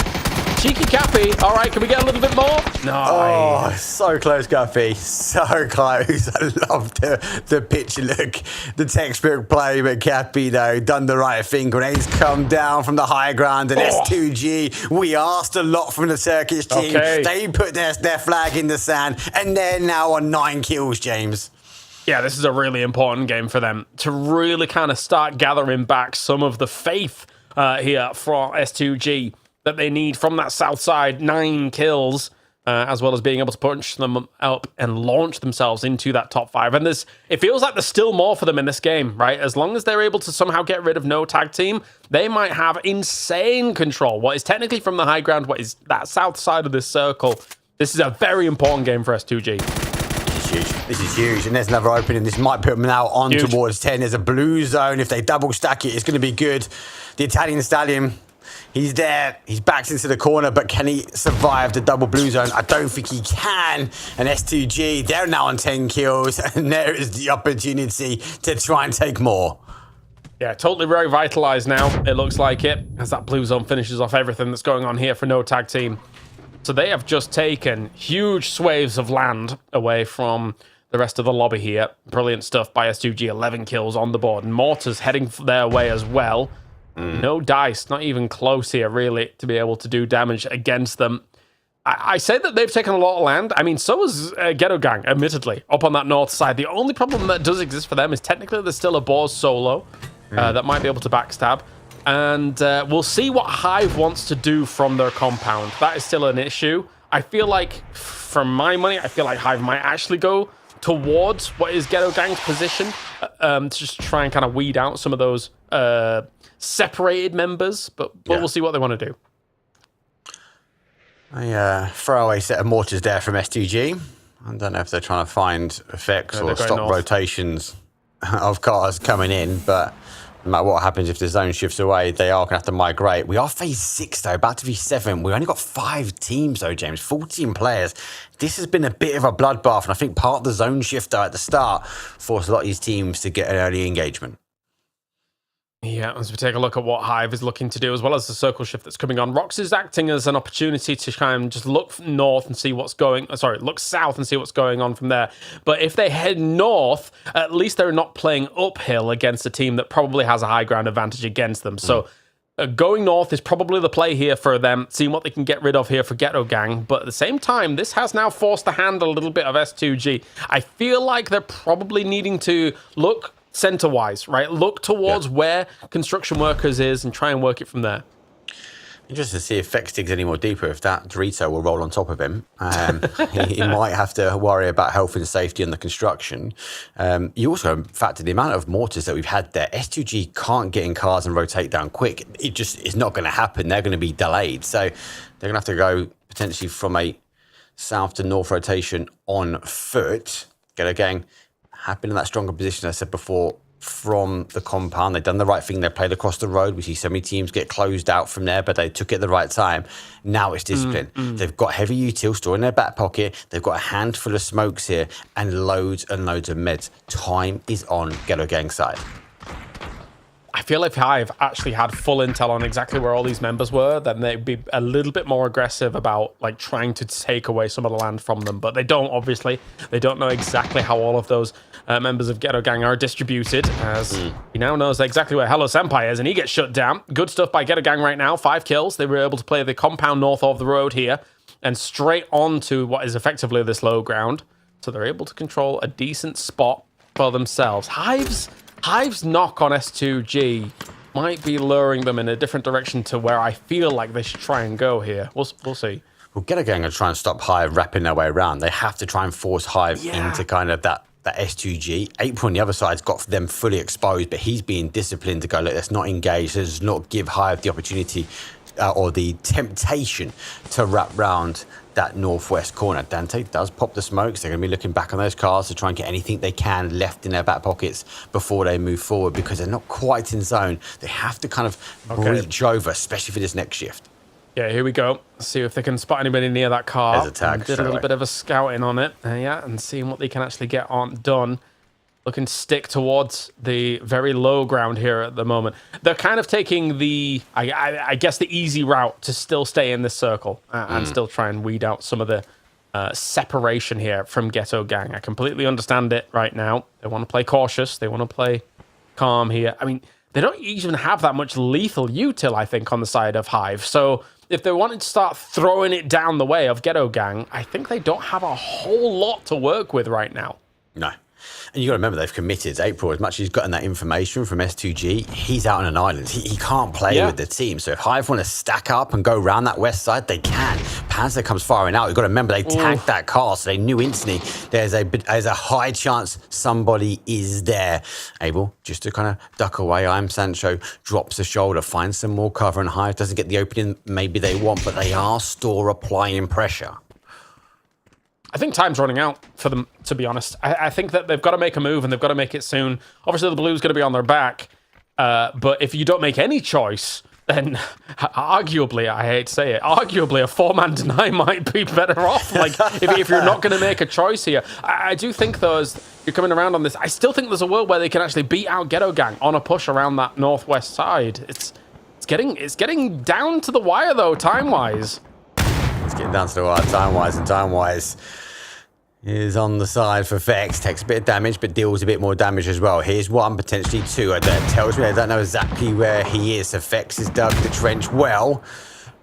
Cheeky Cappy. All right, can we get a little bit more? No. Oh, so close, Guffy. So close. I love the picture look, the textbook play, but Cappy, though, done the right thing. Grenades come down from the high ground, and S2G, we asked a lot from the Turkish team. They put their flag in the sand, and they're now on 9 kills, James. Yeah, this is a really important game for them to really kind of start gathering back some of the faith here for S2G that they need from that south side. 9 kills, as well as being able to punch them up and launch themselves into that top 5. And it feels like there's still more for them in this game, right? As long as they're able to somehow get rid of no tag team, they might have insane control. What is technically from the high ground, what is that south side of this circle. This is a very important game for S2G. This is huge, and there's another opening. This might put them now on Huge. towards 10. There's a blue zone. If they double stack it, it's going to be good. The Italian Stallion, he's there. He's backed into the corner, but can he survive the double blue zone? I don't think he can. And S2G, they're now on 10 kills, and there is the opportunity to try and take more. Yeah, totally revitalized now. It looks like it, as that blue zone finishes off everything that's going on here for no tag team. So they have just taken huge swathes of land away from the rest of the lobby here. Brilliant stuff by S2G, 11 kills on the board. And Mortar's heading their way as well. No dice, not even close here, really, to be able to do damage against them. I say that they've taken a lot of land. I mean, so has Ghetto Gang, admittedly, up on that north side. The only problem that does exist for them is technically there's still a Boars solo that might be able to backstab. And we'll see what Hive wants to do from their compound. That is still an issue. I feel like, for my money, I feel like Hive might actually go towards what is Ghetto Gang's position to just try and kind of weed out some of those separated members. But we'll see what they want to do. A throwaway set of mortars there from S2G. I don't know if they're trying to find effects or stop rotations of cars coming in, but no matter what happens, if the zone shifts away, they are going to have to migrate. We are phase 6, though, about to be 7. We've only got 5 teams, though, James. 14 players. This has been a bit of a bloodbath, and I think part of the zone shift, though, at the start forced a lot of these teams to get an early engagement. Yeah, as we take a look at what Hive is looking to do, as well as the circle shift that's coming on, Rox is acting as an opportunity to kind of just look north and see what's going... look south and see what's going on from there. But if they head north, at least they're not playing uphill against a team that probably has a high ground advantage against them. So going north is probably the play here for them, seeing what they can get rid of here for Ghetto Gang. But at the same time, this has now forced the hand a little bit of S2G. I feel like they're probably needing to look center-wise, right? Look towards where construction workers is and try and work it from there. Interested to see if Fex digs any more deeper, if that Dorito will roll on top of him. He might have to worry about health and safety on the construction. You also factor the amount of mortars that we've had there. S2G can't get in cars and rotate down quick. It just is not going to happen. They're going to be delayed. So they're going to have to go potentially from a south to north rotation on foot. Ghetto Gang have been in that stronger position, as I said before, from the compound. They've done the right thing. They played across the road. We see so many teams get closed out from there, but they took it at the right time. Now it's discipline. They've got heavy util stored in their back pocket. They've got a handful of smokes here and loads of meds. Time is on Ghetto Gang's side. I feel if Hive actually had full intel on exactly where all these members were, then they'd be a little bit more aggressive about like trying to take away some of the land from them. But they don't, obviously. They don't know exactly how all of those members of Ghetto Gang are distributed, as he now knows exactly where Hello Senpai is, and he gets shut down. Good stuff by Ghetto Gang right now. 5 kills. They were able to play the compound north of the road here and straight on to what is effectively this low ground. So they're able to control a decent spot for themselves. Hive's knock on S2G might be luring them in a different direction to where I feel like they should try and go here. We'll see. Well, Ghetto Gang are trying to stop Hive wrapping their way around. They have to try and force Hive into kind of that S2G. April on the other side's got them fully exposed, but he's being disciplined to go, look, let's not engage. Let's not give Hive the opportunity or the temptation to wrap round that northwest corner. Dante does pop the smokes. They're going to be looking back on those cars to try and get anything they can left in their back pockets before they move forward, because they're not quite in zone. They have to kind of breach over, especially for this next shift. Yeah, here we go. See if they can spot anybody near that car. There's a tag. Did a little bit of a scouting on it. And seeing what they can actually get done. Looking to stick towards the very low ground here at the moment. They're kind of taking the, I guess, the easy route to still stay in this circle and still try and weed out some of the separation here from Ghetto Gang. I completely understand it right now. They want to play cautious. They want to play calm here. I mean, they don't even have that much lethal util, I think, on the side of Hive. So if they wanted to start throwing it down the way of Ghetto Gang, I think they don't have a whole lot to work with right now. No. And you got to remember, they've committed April. As much as he's gotten that information from S2G, he's out on an island. He can't play with the team. So if Hive want to stack up and go around that west side, they can. Panzer comes firing out. You've got to remember, they tagged that car, so they knew instantly there's a high chance somebody is there. Abel, just to kind of duck away, Sancho drops the shoulder, finds some more cover, and Hive doesn't get the opening maybe they want, but they are still applying pressure. I think time's running out for them, to be honest. I think that they've got to make a move, and they've got to make it soon. Obviously, the blue's going to be on their back, but if you don't make any choice, then arguably, I hate to say it, arguably a 4-man deny might be better off. Like, if you're not going to make a choice here. I do think, though, as you're coming around on this, I still think there's a world where they can actually beat out Ghetto Gang on a push around that northwest side. It's getting down to the wire, though, time-wise. It's getting down to the wire time-wise, and time-wise is on the side for Vex. Takes a bit of damage, but deals a bit more damage as well. Here's one, potentially two. That tells me they don't know exactly where he is. So Vex has dug the trench well,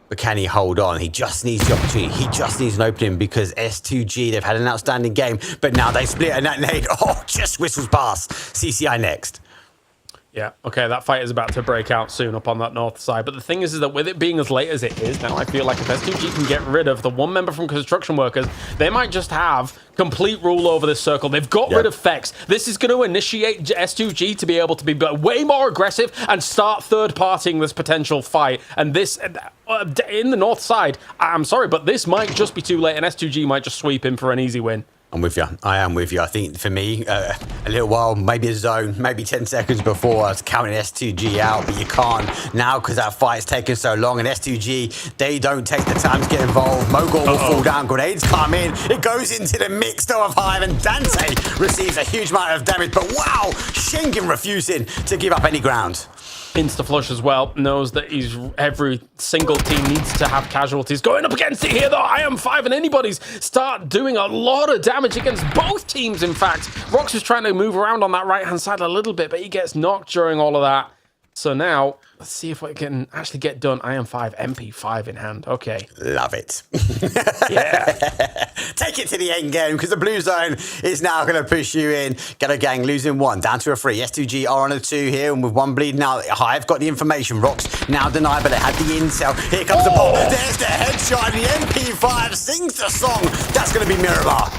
but can he hold on? He just needs the opportunity. He just needs an opening because S2G, they've had an outstanding game, but now they split and that nade, just whistles past. CCI next. Yeah, okay, that fight is about to break out soon up on that north side. But the thing is that with it being as late as it is, now I feel like if S2G can get rid of the one member from construction workers, they might just have complete rule over this circle. They've got rid of Vex. This is going to initiate S2G to be able to be way more aggressive and start third-partying this potential fight. And this, in the north side, I'm sorry, but this might just be too late, and S2G might just sweep in for an easy win. I'm with you. I am with you. I think for me, a little while, maybe a zone, maybe 10 seconds before I was counting S2G out, but you can't now because that fight's taken so long. And S2G, they don't take the time to get involved. Mogul will fall down. Grenades come in. It goes into the mix though of Hive, and Dante receives a huge amount of damage. But wow, Schengen refusing to give up any ground. Insta-flush as well, knows that every single team needs to have casualties. Going up against it here, though, IM5 and anybody's start doing a lot of damage against both teams, in fact. Rox is trying to move around on that right-hand side a little bit, but he gets knocked during all of that. So now, let's see if we can actually get done. IM5, MP5 in hand. Okay. Love it. Yeah. Take it to the end game because the blue zone is now going to push you in. Ghetto Gang losing one, down to a 3. S2G are on a 2 here, and with one bleeding out, Hive got the information. Rox now denied, but they had the intel. Here comes the ball. There's the headshot. The MP5 sings the song. That's going to be Miramar.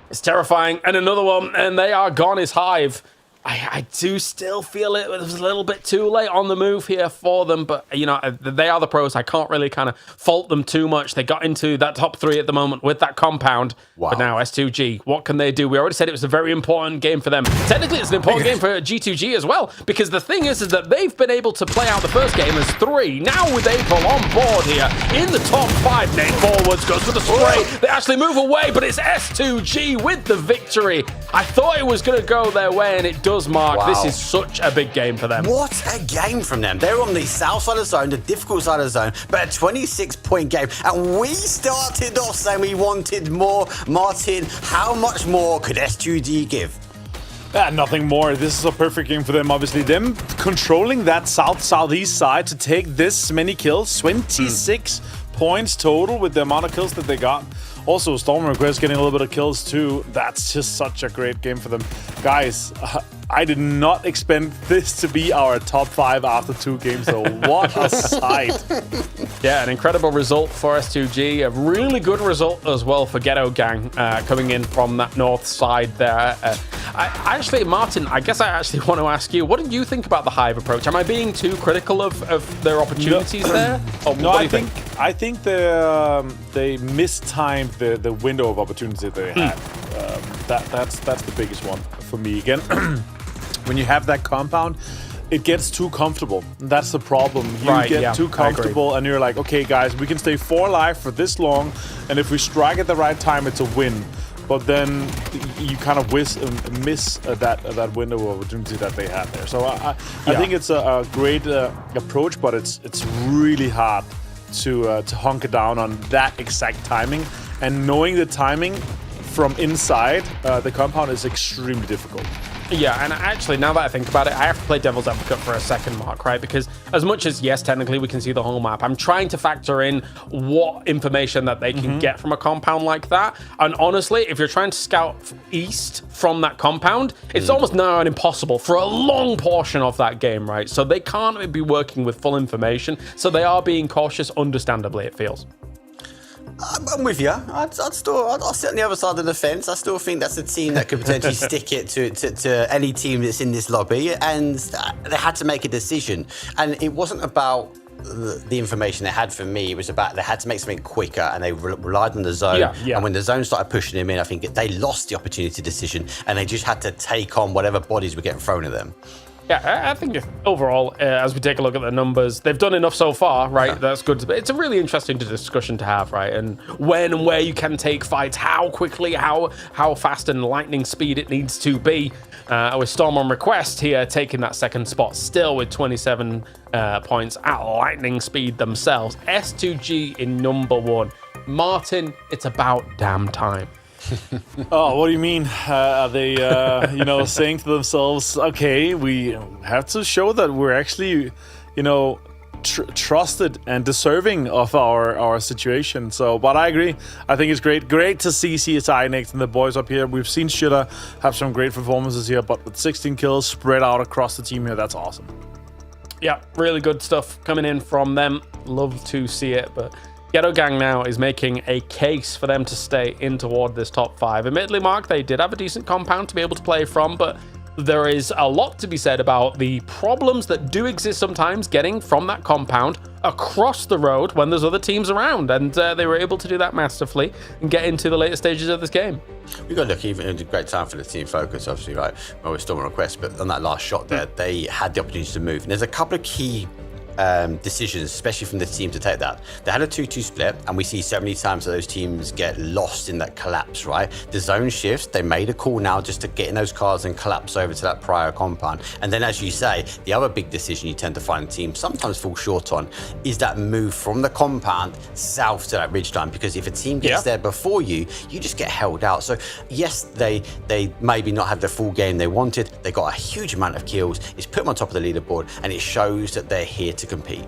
It's terrifying. And another one, and they are gone is Hive. I do still feel it was a little bit too late on the move here for them, but, you know, they are the pros. I can't really kind of fault them too much. They got into that top 3 at the moment with that compound, but now S2G, what can they do? We already said it was a very important game for them. Technically, it's an important game for G2G as well, because the thing is that they've been able to play out the first game as 3. Now with April on board here, in the top 5, Nate forwards, goes for the spray. They actually move away, but it's S2G with the victory. I thought it was going to go their way, and it does, Mark. This is such a big game for them. What a game from them. They're on the south side of the zone, the difficult side of the zone, but a 26-point game. And we started off saying we wanted more. Martin, how much more could S2G give? Nothing more. This is a perfect game for them, obviously. Them controlling that southeast side to take this many kills, 26 points total with the amount of kills that they got. Also, Storm Request getting a little bit of kills too. That's just such a great game for them. Guys, I did not expect this to be our top 5 after 2 games, though. What a sight. Yeah, an incredible result for S2G. A really good result as well for Ghetto Gang coming in from that north side there. Actually, Martin, I guess I actually want to ask you, what did you think about the Hive approach? Am I being too critical of their opportunities there? No, I think they mistimed the window of opportunity they had. That's the biggest one for me. Again, when you have that compound, it gets too comfortable. That's the problem. You get too comfortable and you're like, okay, guys, we can stay 4 alive for this long, and if we strike at the right time, it's a win. But then you kind of miss that window of opportunity that they had there. So I think it's a great approach, but it's really hard to hunker down on that exact timing. And knowing the timing from inside the compound is extremely difficult. Yeah, and actually, now that I think about it, I have to play devil's advocate for a second, Mark, right? Because as much as, yes, technically we can see the whole map, I'm trying to factor in what information that they can get from a compound like that. And honestly, if you're trying to scout east from that compound, it's almost now impossible for a long portion of that game, right? So they can't be working with full information. So they are being cautious, understandably, it feels. I'm with you. I'll sit on the other side of the fence. I still think that's a team that could potentially stick it to any team that's in this lobby, and they had to make a decision. And it wasn't about the information they had for me. It was about they had to make something quicker, and they relied on the zone. And when the zone started pushing them in, I think they lost the opportunity decision, and they just had to take on whatever bodies were getting thrown at them. Yeah, I think overall, as we take a look at the numbers, they've done enough so far, right? That's good. It's a really interesting discussion to have, right? And when and where you can take fights, how quickly, how fast and lightning speed it needs to be. With Storm on request here, taking that second spot, still with 27 points at lightning speed themselves. S2G in #1. Martin, it's about damn time. Oh, what do you mean? Are they, saying to themselves, okay, we have to show that we're actually, trusted and deserving of our situation. So, but I agree. I think it's great to see CSI next and the boys up here. We've seen Shitter have some great performances here, but with 16 kills spread out across the team here, that's awesome. Yeah, really good stuff coming in from them. Love to see it, but Ghetto Gang now is making a case for them to stay in toward this top 5. Admittedly, Mark, they did have a decent compound to be able to play from, but there is a lot to be said about the problems that do exist sometimes getting from that compound across the road when there's other teams around, and they were able to do that masterfully and get into the later stages of this game. We got lucky. It was a great time for the team focus, obviously, right? Well, we're still on request, but on that last shot there, they had the opportunity to move. And there's a couple of key decisions, especially from the team, to take that. They had a 2-2 split, and we see so many times that those teams get lost in that collapse, right? The zone shifts, they made a call now just to get in those cars and collapse over to that prior compound. And then, as you say, the other big decision you tend to find teams sometimes fall short on is that move from the compound south to that ridgeline, because if a team gets there before you, you just get held out. So yes, they maybe not had the full game they wanted. They got a huge amount of kills. It's put them on top of the leaderboard, and it shows that they're here to compete.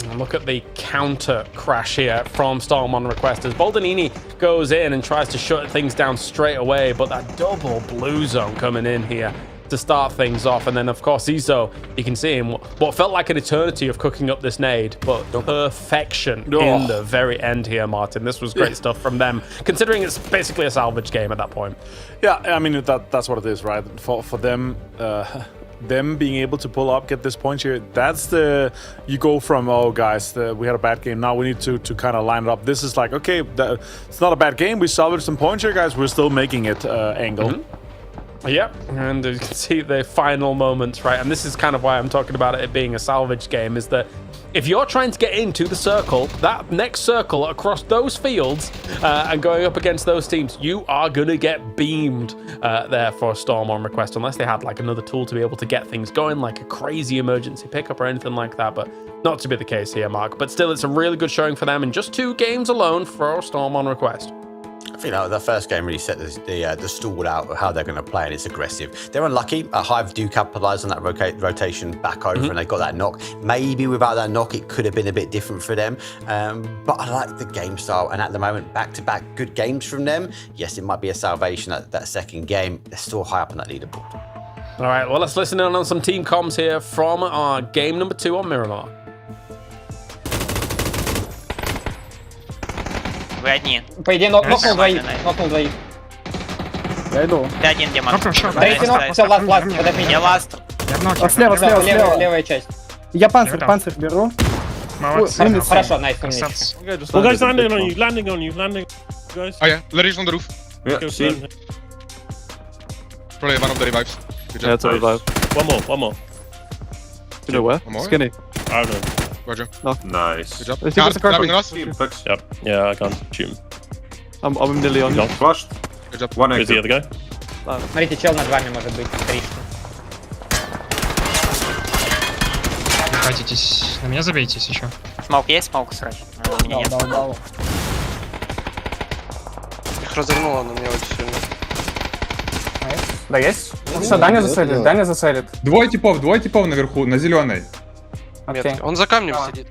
And look at the counter crash here from Storm on request as Boldanini goes in and tries to shut things down straight away, but that double blue zone coming in here to start things off. And then of course Iso, you can see him what felt like an eternity of cooking up this nade, but perfection in the very end here, Martin. This was great stuff from them, considering it's basically a salvage game at that point. Yeah, I mean that's what it is, right? For them them being able to pull up, get this point here, that's you go from, oh guys, we had a bad game, now we need to kind of line it up. This is like, okay, it's not a bad game, we salvaged some points here, guys, we're still making it angle. Yep, and you can see the final moments, right? And this is kind of why I'm talking about it being a salvage game, is that if you're trying to get into the circle, that next circle across those fields and going up against those teams, you are going to get beamed there for Storm on request, unless they had like another tool to be able to get things going, like a crazy emergency pickup or anything like that, but not to be the case here, Mark. But still, it's a really good showing for them in just 2 games alone for Storm on request. I think the first game really set the stall out of how they're going to play, and it's aggressive. They're unlucky. Hive do capitalise on that rotation back over, and they got that knock. Maybe without that knock, it could have been a bit different for them. But I like the game style, and at the moment, back-to-back good games from them. Yes, it might be a salvation at that second game. They're still high up on that leaderboard. All right, well, let's listen in on some team comms here from our game number 2 on Miramar. Вы одни. По идее, нокнул двоих. Я иду. Ты один, Демон. Третий нок, все, ласт, подожди. Я ласт. Слева, левая часть. Я панцирь беру. Хорошо, найс, умничка. Well, guys, landing on you, guys. Oh yeah, Larry's on the roof. Yeah, see. Probably one of the revives. Good job. Yeah, it's a revive. One more. You know where? Skinny. I don't know. Roger. No. Nice. Good job. Grabbing us. Yep. Yeah, I can't shoot him. I'm nearly on you. Flushed. Good job. One Where's the other guy? Смотрите, чел над вами может быть. Хватитесь. На меня забейтесь еще. Смоук есть? Смоук сразу. У меня нет. Их развернуло, но мне очень сильно. Найс. Да есть? Все, Даня засейдит. Двое типов наверху, на зеленой. Окей. Он за камнем сидит.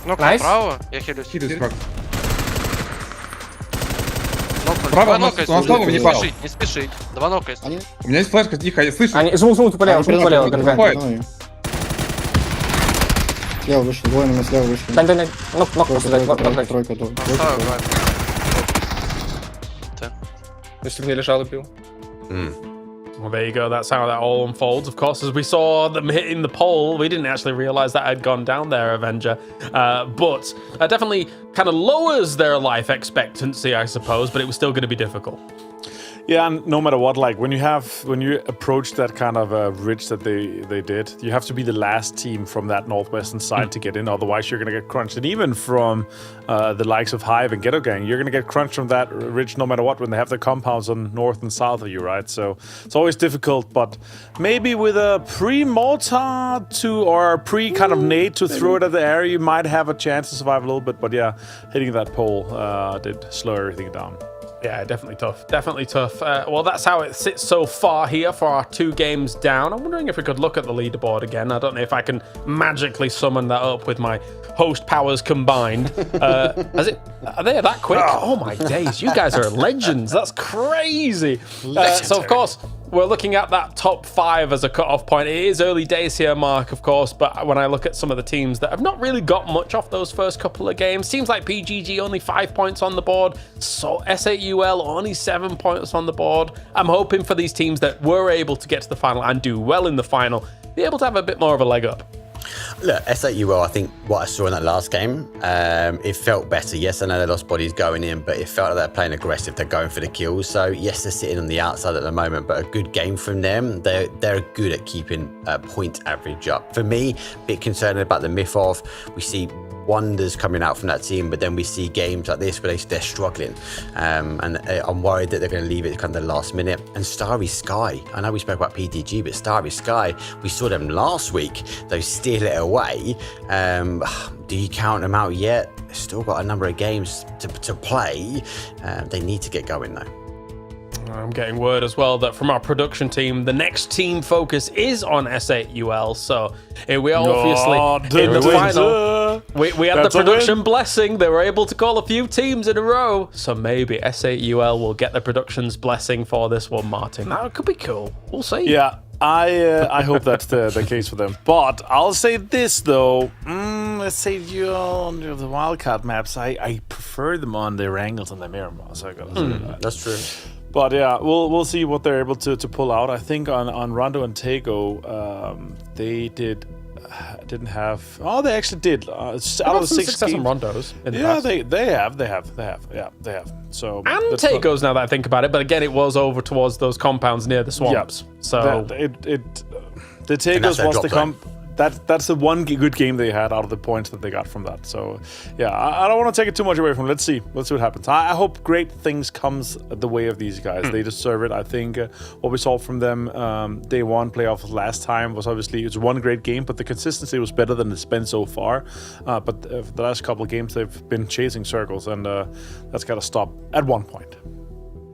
Ну, направо, я хилюсь. Право, Два нока есть. Не спешить. Два нока есть. У меня есть флешка, тихо, я слышу. Они жмут полево, Слева вышли, двое на слева вышли. Дань, нок просто дай. Тройка. Если бы не лежал и пил. Well, there you go. That's how that all unfolds. Of course, as we saw them hitting the pole, we didn't actually realize that had gone down there, Avenger. But definitely kind of lowers their life expectancy, I suppose, but it was still going to be difficult. Yeah, and no matter what, like when you approach that kind of ridge that they did, you have to be the last team from that northwestern side to get in. Otherwise, you're gonna get crunched. And even from the likes of Hive and Ghetto Gang, you're gonna get crunched from that ridge no matter what when they have their compounds on north and south of you, right? So it's always difficult. But maybe with a pre-mortar or a pre kind of nade to throw it at the area, you might have a chance to survive a little bit. But yeah, hitting that pole did slow everything down. Yeah, definitely tough. Definitely tough. Well, that's how it sits so far here for our 2 games down. I'm wondering if we could look at the leaderboard again. I don't know if I can magically summon that up with my host powers combined. Are they that quick? Oh my days, you guys are legends. That's crazy. So, of course, we're looking at that top 5 as a cutoff point. It is early days here, Mark, of course, but when I look at some of the teams that have not really got much off those first couple of games, seems like PGG only 5 points on the board, so S8UL only 7 points on the board. I'm hoping for these teams that were able to get to the final and do well in the final, be able to have a bit more of a leg up. Look, S8UL, I think what I saw in that last game, it felt better. Yes, I know they lost bodies going in, but it felt like they're playing aggressive. They're going for the kills. So yes, they're sitting on the outside at the moment, but a good game from them. They're good at keeping point average up. For me, a bit concerned about the myth of we see wonders coming out from that team, but then we see games like this where they're struggling, and I'm worried that they're going to leave it kind of the last minute. And Starry Sky, I know we spoke about PDG, but Starry Sky, we saw them last week, they steal it away. Do you count them out yet? They've still got a number of games to play. They need to get going though. I'm getting word as well that from our production team, the next team focus is on S8UL. So here we are, obviously in the final. We had the production blessing. They were able to call a few teams in a row. So maybe S8UL will get the production's blessing for this one, Martin. That could be cool. We'll see. Yeah. I hope that's the case for them. But I'll say this though, let's say the wildcard maps, I prefer them on their angles and the Miramar. So I gotta say that. That's true. But yeah, we'll see what they're able to pull out. I think on Rondo and Tego, they didn't have. Oh, they actually did. Out of the 6 success games, on Rondos in the yeah, past. they have. Yeah, they have. So and Tego's now that I think about it, but again, it was over towards those compounds near the swamps. Yeah, so the Tego's was the that's the one good game they had out of the points that they got from that. So yeah, I don't want to take it too much away from it. Let's see what happens. I hope great things comes the way of these guys. They deserve it. I think what we saw from them day 1 playoffs last time was obviously it was one great game, but the consistency was better than it's been so far. But the last couple of games they've been chasing circles, and that's got to stop at one point.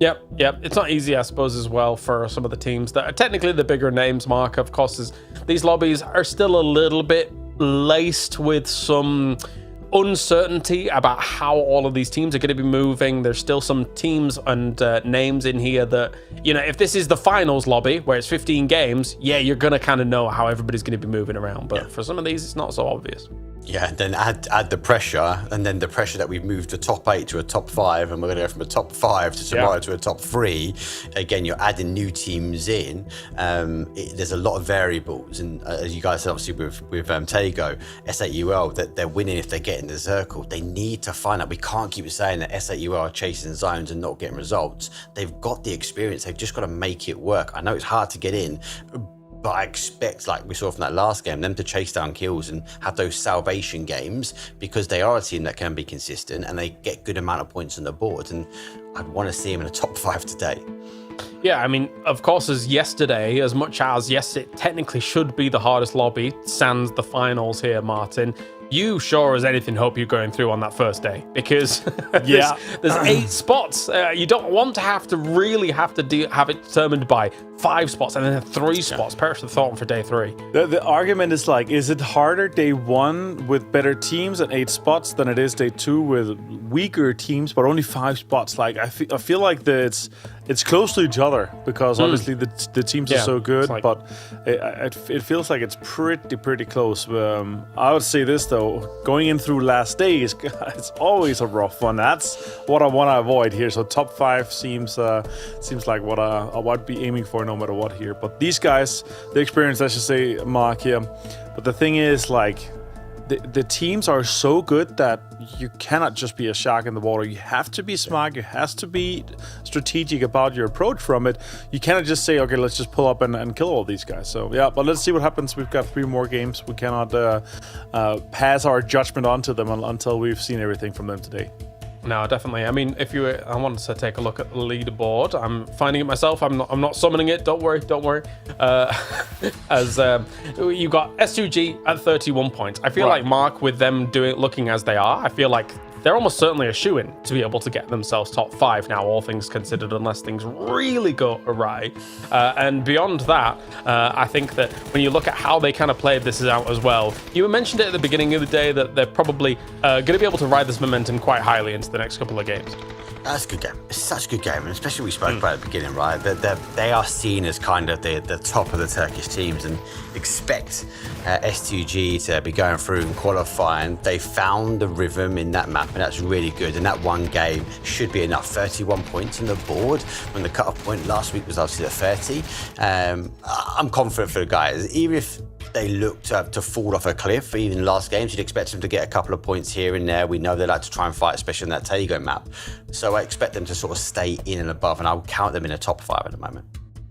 Yep. It's not easy, I suppose, as well for some of the teams that are technically the bigger names, Mark. Of course, these lobbies are still a little bit laced with some uncertainty about how all of these teams are going to be moving. There's still some teams and names in here that, if this is the finals lobby where it's 15 games, yeah, you're going to kind of know how everybody's going to be moving around. But for some of these, it's not so obvious. Yeah, and then add the pressure, and then the pressure that we've moved a top 8 to a top 5, and we're going to go from a top 5 to tomorrow to a top 3. Again, you're adding new teams in. There's a lot of variables, and as you guys said, obviously with Tego, S8UL, that they're winning if they get in the circle. They need to find out. We can't keep saying that S8UL are chasing zones and not getting results. They've got the experience. They've just got to make it work. I know it's hard to get in, but I expect, like we saw from that last game, them to chase down kills and have those salvation games, because they are a team that can be consistent and they get good amount of points on the board. And I'd want to see them in a top 5 today. Yeah, I mean, of course, as yesterday, as much as, yes, it technically should be the hardest lobby, sans the finals here, Martin, you sure as anything hope you're going through on that first day, because Yeah. there's 8 spots. You don't want to have it determined by 5 spots and then 3 spots. Perish the thought for day 3. The argument is like, is it harder day 1 with better teams and 8 spots than it is day 2 with weaker teams but only 5 spots? Like, I feel like it's close to each other, because obviously the teams are so good, but it feels like it's pretty close. I would say this though, going in through last days, it's always a rough one. That's what I want to avoid here. So top 5 seems like what I would be aiming for no matter what here. But these guys, the experience, I should say, Mark here. But the thing is, like, the teams are so good that you cannot just be a shark in the water. You have to be smart. You have to be strategic about your approach from it. You cannot just say, okay, let's just pull up and kill all these guys. So yeah, but let's see what happens. We've got 3 more games. We cannot pass our judgment onto them until we've seen everything from them today. No, definitely. I mean, I wanted to take a look at the leaderboard. I'm finding it myself. I'm not summoning it. Don't worry. As you got S2G at 31 points. I feel like Mark, with them looking as they are, I feel like they're almost certainly a shoo-in to be able to get themselves top 5 now, all things considered, unless things really go awry. And beyond that, I think that when you look at how they kind of played this out as well, you mentioned it at the beginning of the day that they're probably going to be able to ride this momentum quite highly into the next couple of games. That's a good game. It's such a good game, and especially we spoke about at the beginning, right? They are seen as kind of the top of the Turkish teams, and expect S2G to be going through and qualifying. They found the rhythm in that map, and that's really good. And that one game should be enough. 31 points on the board when the cutoff point last week was obviously the 30. I'm confident for the guys, even if they look to fall off a cliff. Even last games, you'd expect them to get a couple of points here and there. We know they like to try and fight, especially on that Tego map. So I expect them to sort of stay in and above, and I would count them in the top 5 at the moment.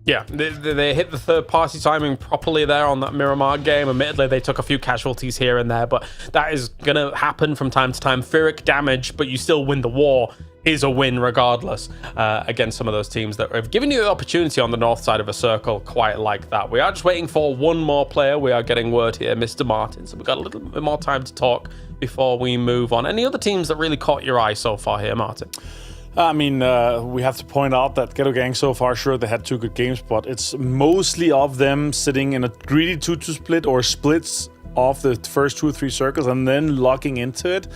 Yeah, they hit the third-party timing properly there on that Miramar game. Admittedly, they took a few casualties here and there, but that is going to happen from time to time. Pyrrhic damage, but you still win the war, is a win regardless against some of those teams that have given you the opportunity on the north side of a circle quite like that. We are just waiting for one more player. We are getting word here, Mr. Martin, so we've got a little bit more time to talk before we move on. Any other teams that really caught your eye so far here, Martin? I mean, we have to point out that Ghetto Gang so far, sure, they had 2 good games, but it's mostly of them sitting in a greedy 2-2 split or splits off the first 2 or 3 circles and then locking into it.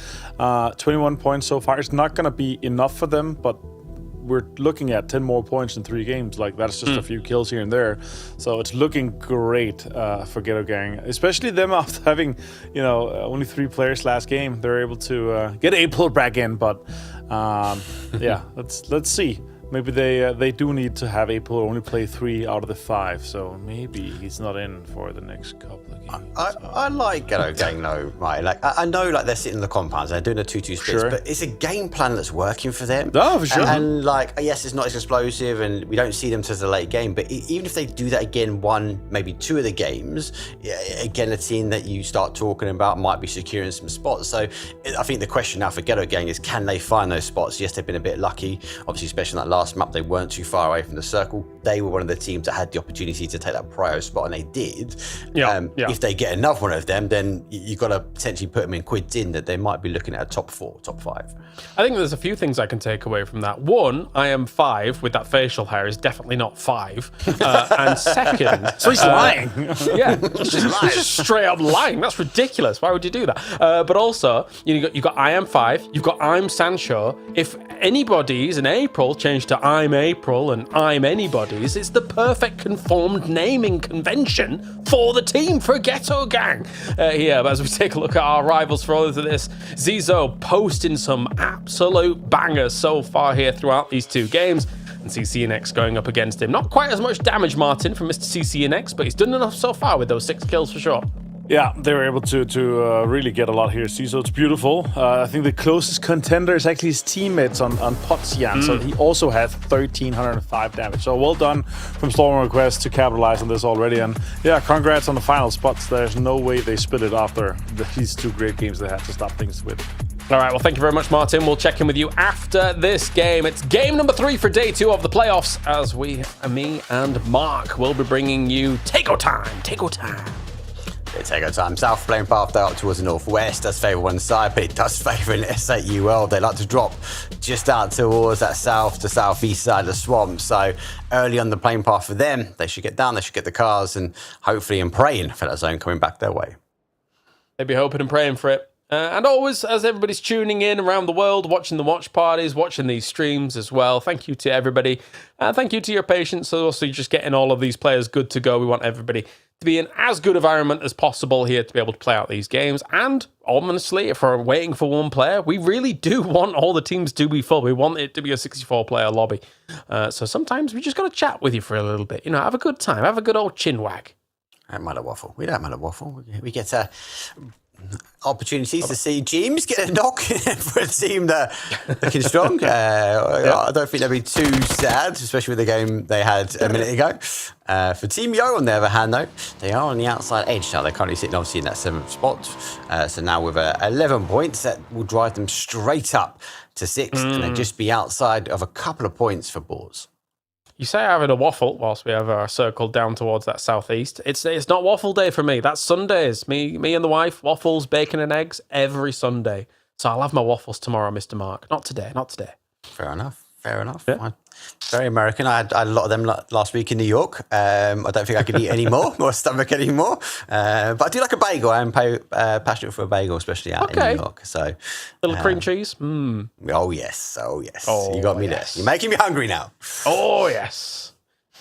21 points so far. It's not going to be enough for them, but we're looking at 10 more points in 3 games. Like, that's just a few kills here and there. So it's looking great for Ghetto Gang, especially them after having, only 3 players last game. They're able to get April back in, but yeah, let's see. Maybe they do need to have April only play 3 out of the 5, so maybe he's not in for the next couple of games. I like Ghetto Gang though, right? Like, I know, like, they're sitting in the compounds, they're doing a 2-2 splits, but it's a game plan that's working for them. Oh, for sure. And like, yes, it's not as explosive, and we don't see them to the late game, but even if they do that again 1, maybe 2 of the games, again, a team that you start talking about might be securing some spots. So I think the question now for Ghetto Gang is, can they find those spots? Yes, they've been a bit lucky, obviously, especially in that last map, they weren't too far away from the circle. They were one of the teams that had the opportunity to take that prio spot, and they did. If they get another one of them, then you've got to potentially put them in quids in that they might be looking at a top 4, top 5. I think there's a few things I can take away from that. One, I am 5 with that facial hair is definitely not 5. And second, so he's lying. Yeah, he's just straight up lying. That's ridiculous. Why would you do that? But also, you got I am 5. You've got I'm Sancho. If anybody's in April changed to I'm April and I'm anybody's, it's the perfect conformed naming convention for the team, for Ghetto Gang. But as we take a look at our rivals for all of this, Zizo posting some absolute bangers so far here throughout these 2 games, and CCNX going up against him. Not quite as much damage, Martin, from Mr. CCNX, but he's done enough so far with those 6 kills for sure. Yeah, they were able to really get a lot here. See, so it's beautiful. I think the closest contender is actually his teammates on Potsian. So he also had 1,305 damage. So well done from Storm Request to capitalize on this already. And yeah, congrats on the final spots. There's no way they split it after these 2 great games they had to stop things with. All right, well, thank you very much, Martin. We'll check in with you after this game. It's game number 3 for day 2 of the playoffs, as me and Mark will be bringing you Tego time. It take our time. South playing path there up towards the northwest does favour one side, but it does favour an S8UL. They like to drop just out towards that south to southeast side of the swamp. So early on the playing path for them, they should get down, they should get the cars, and hopefully and praying for that zone coming back their way. They'd be hoping and praying for it. And always, as everybody's tuning in around the world, watching the watch parties, watching these streams as well, thank you to everybody. Thank you to your patience. Also, just getting all of these players good to go. We want everybody to be in as good environment as possible here to be able to play out these games. And honestly, if we're waiting for one player, we really do want all the teams to be full. We want it to be a 64-player lobby. So sometimes we just got to chat with you for a little bit. You know, have a good time. Have a good old chin wag. Don't mind a waffle. We don't mind a waffle. We get opportunities to see James get a knock for a team that looking strong. I don't think they'll be too sad, especially with the game they had a minute ago. For Team Yo, on the other hand, though, they are on the outside edge now. They're currently sitting obviously in that 7th spot. So now with 11 points, that will drive them straight up to 6th, and they'll just be outside of a couple of points for Boars. You say having a waffle whilst we have our circle down towards that southeast. It's not waffle day for me. That's Sundays. Me and the wife, waffles, bacon and eggs every Sunday. So I'll have my waffles tomorrow, Mr. Mark. Not today. Fair enough. Yeah. Very American. I had a lot of them last week in New York. I don't think I can eat any more, more stomach anymore. But I do like a bagel. I am passionate for a bagel, especially out in New York. So little cream cheese. Oh yes. You got me there. You're making me hungry now. Oh yes.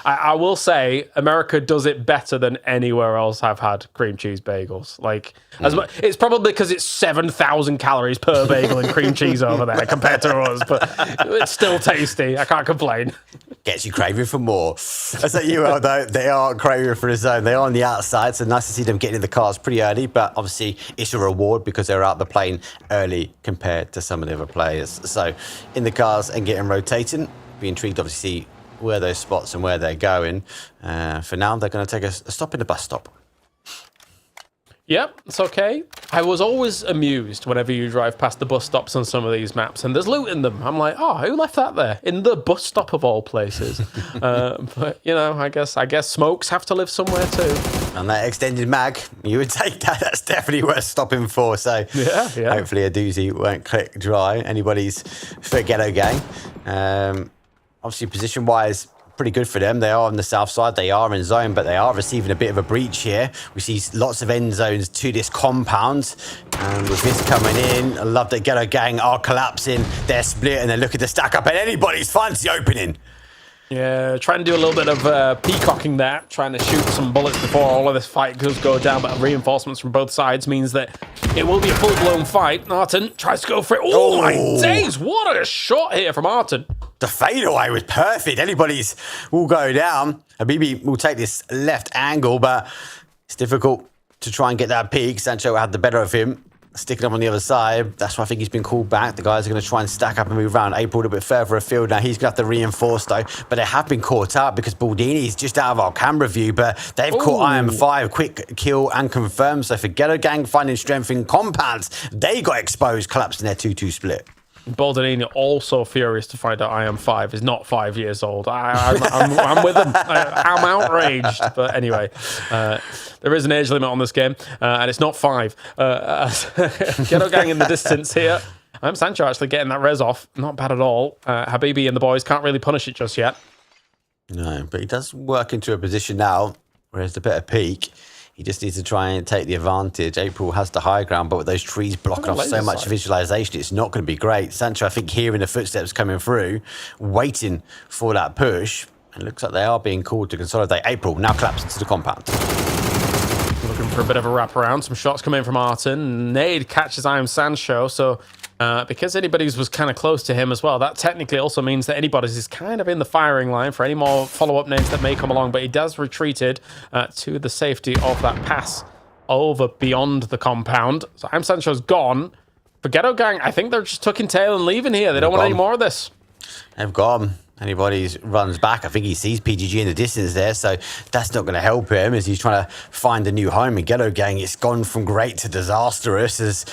I will say America does it better than anywhere else I've had cream cheese bagels. Like it's probably because it's 7,000 calories per bagel and cream cheese over there compared to us, but it's still tasty. I can't complain. Gets you craving for more. As at UL though, they are craving for a zone. They are on the outside, so nice to see them getting in the cars pretty early, but obviously it's a reward because they're out the plane early compared to some of the other players. So in the cars and getting rotating, be intrigued obviously see where those spots and where they're going. For now, they're going to take a stop in the bus stop. Yep, it's okay. I was always amused whenever you drive past the bus stops on some of these maps and there's loot in them. I'm like, oh, who left that there? In the bus stop of all places. But, you know, I guess smokes have to live somewhere too. And that extended mag, you would take that. That's definitely worth stopping for. So yeah. Hopefully a doozy won't click dry. Anybody's Ghetto Gang. Obviously, position-wise, pretty good for them. They are on the south side. They are in zone, but they are receiving a bit of a breach here. We see lots of end zones to this compound. And with this coming in, I love that Ghetto Gang are collapsing. They're split, and they're looking to stack up, and anybody's fancy opening. Yeah, trying to do a little bit of peacocking there, trying to shoot some bullets before all of this fight does go down, but reinforcements from both sides means that it will be a full-blown fight. Arton tries to go for it. Oh, my days! What a shot here from Arton. The fadeaway was perfect. Anybody's will go down. Habibi will take this left angle, but it's difficult to try and get that peak. Sancho had the better of him. Sticking up on the other side. That's why I think he's been called back. The guys are going to try and stack up and move around. April a little bit further afield now. He's going to have to reinforce though. But they have been caught out because Baldini is just out of our camera view. But they've caught IM5. Quick kill and confirm. So for Ghetto Gang finding strength in compounds, they got exposed, collapsing their 2-2 split. Baldini also furious to find out IM5 is not 5 years old. I'm with him. I'm outraged. But anyway, there is an age limit on this game, and it's not 5. Ghetto Gang in the distance here. I'm Sancho actually getting that res off. Not bad at all. Habibi and the boys can't really punish it just yet. No, but he does work into a position now where there's a better peak. He just needs to try and take the advantage. April has the high ground, but with those trees blocking off so much visualization, it's not going to be great. Sancho, I think, hearing the footsteps coming through, waiting for that push. And it looks like they are being called to consolidate. April now collapsed into the compound. Looking for a bit of a wraparound. Some shots come in from Arton. Nade catches I Am Sancho, so because anybody's was kind of close to him as well, that technically also means that anybody's is kind of in the firing line for any more follow-up names that may come along, but he does retreated to the safety of that pass over beyond the compound. So I Am Sancho's gone. For Ghetto Gang, I think they're just tucking tail and leaving here. They don't want any more of this. They've gone. Anybody runs back, I think he sees PGG in the distance there, so that's not going to help him as he's trying to find a new home. In Ghetto Gang, it's gone from great to disastrous as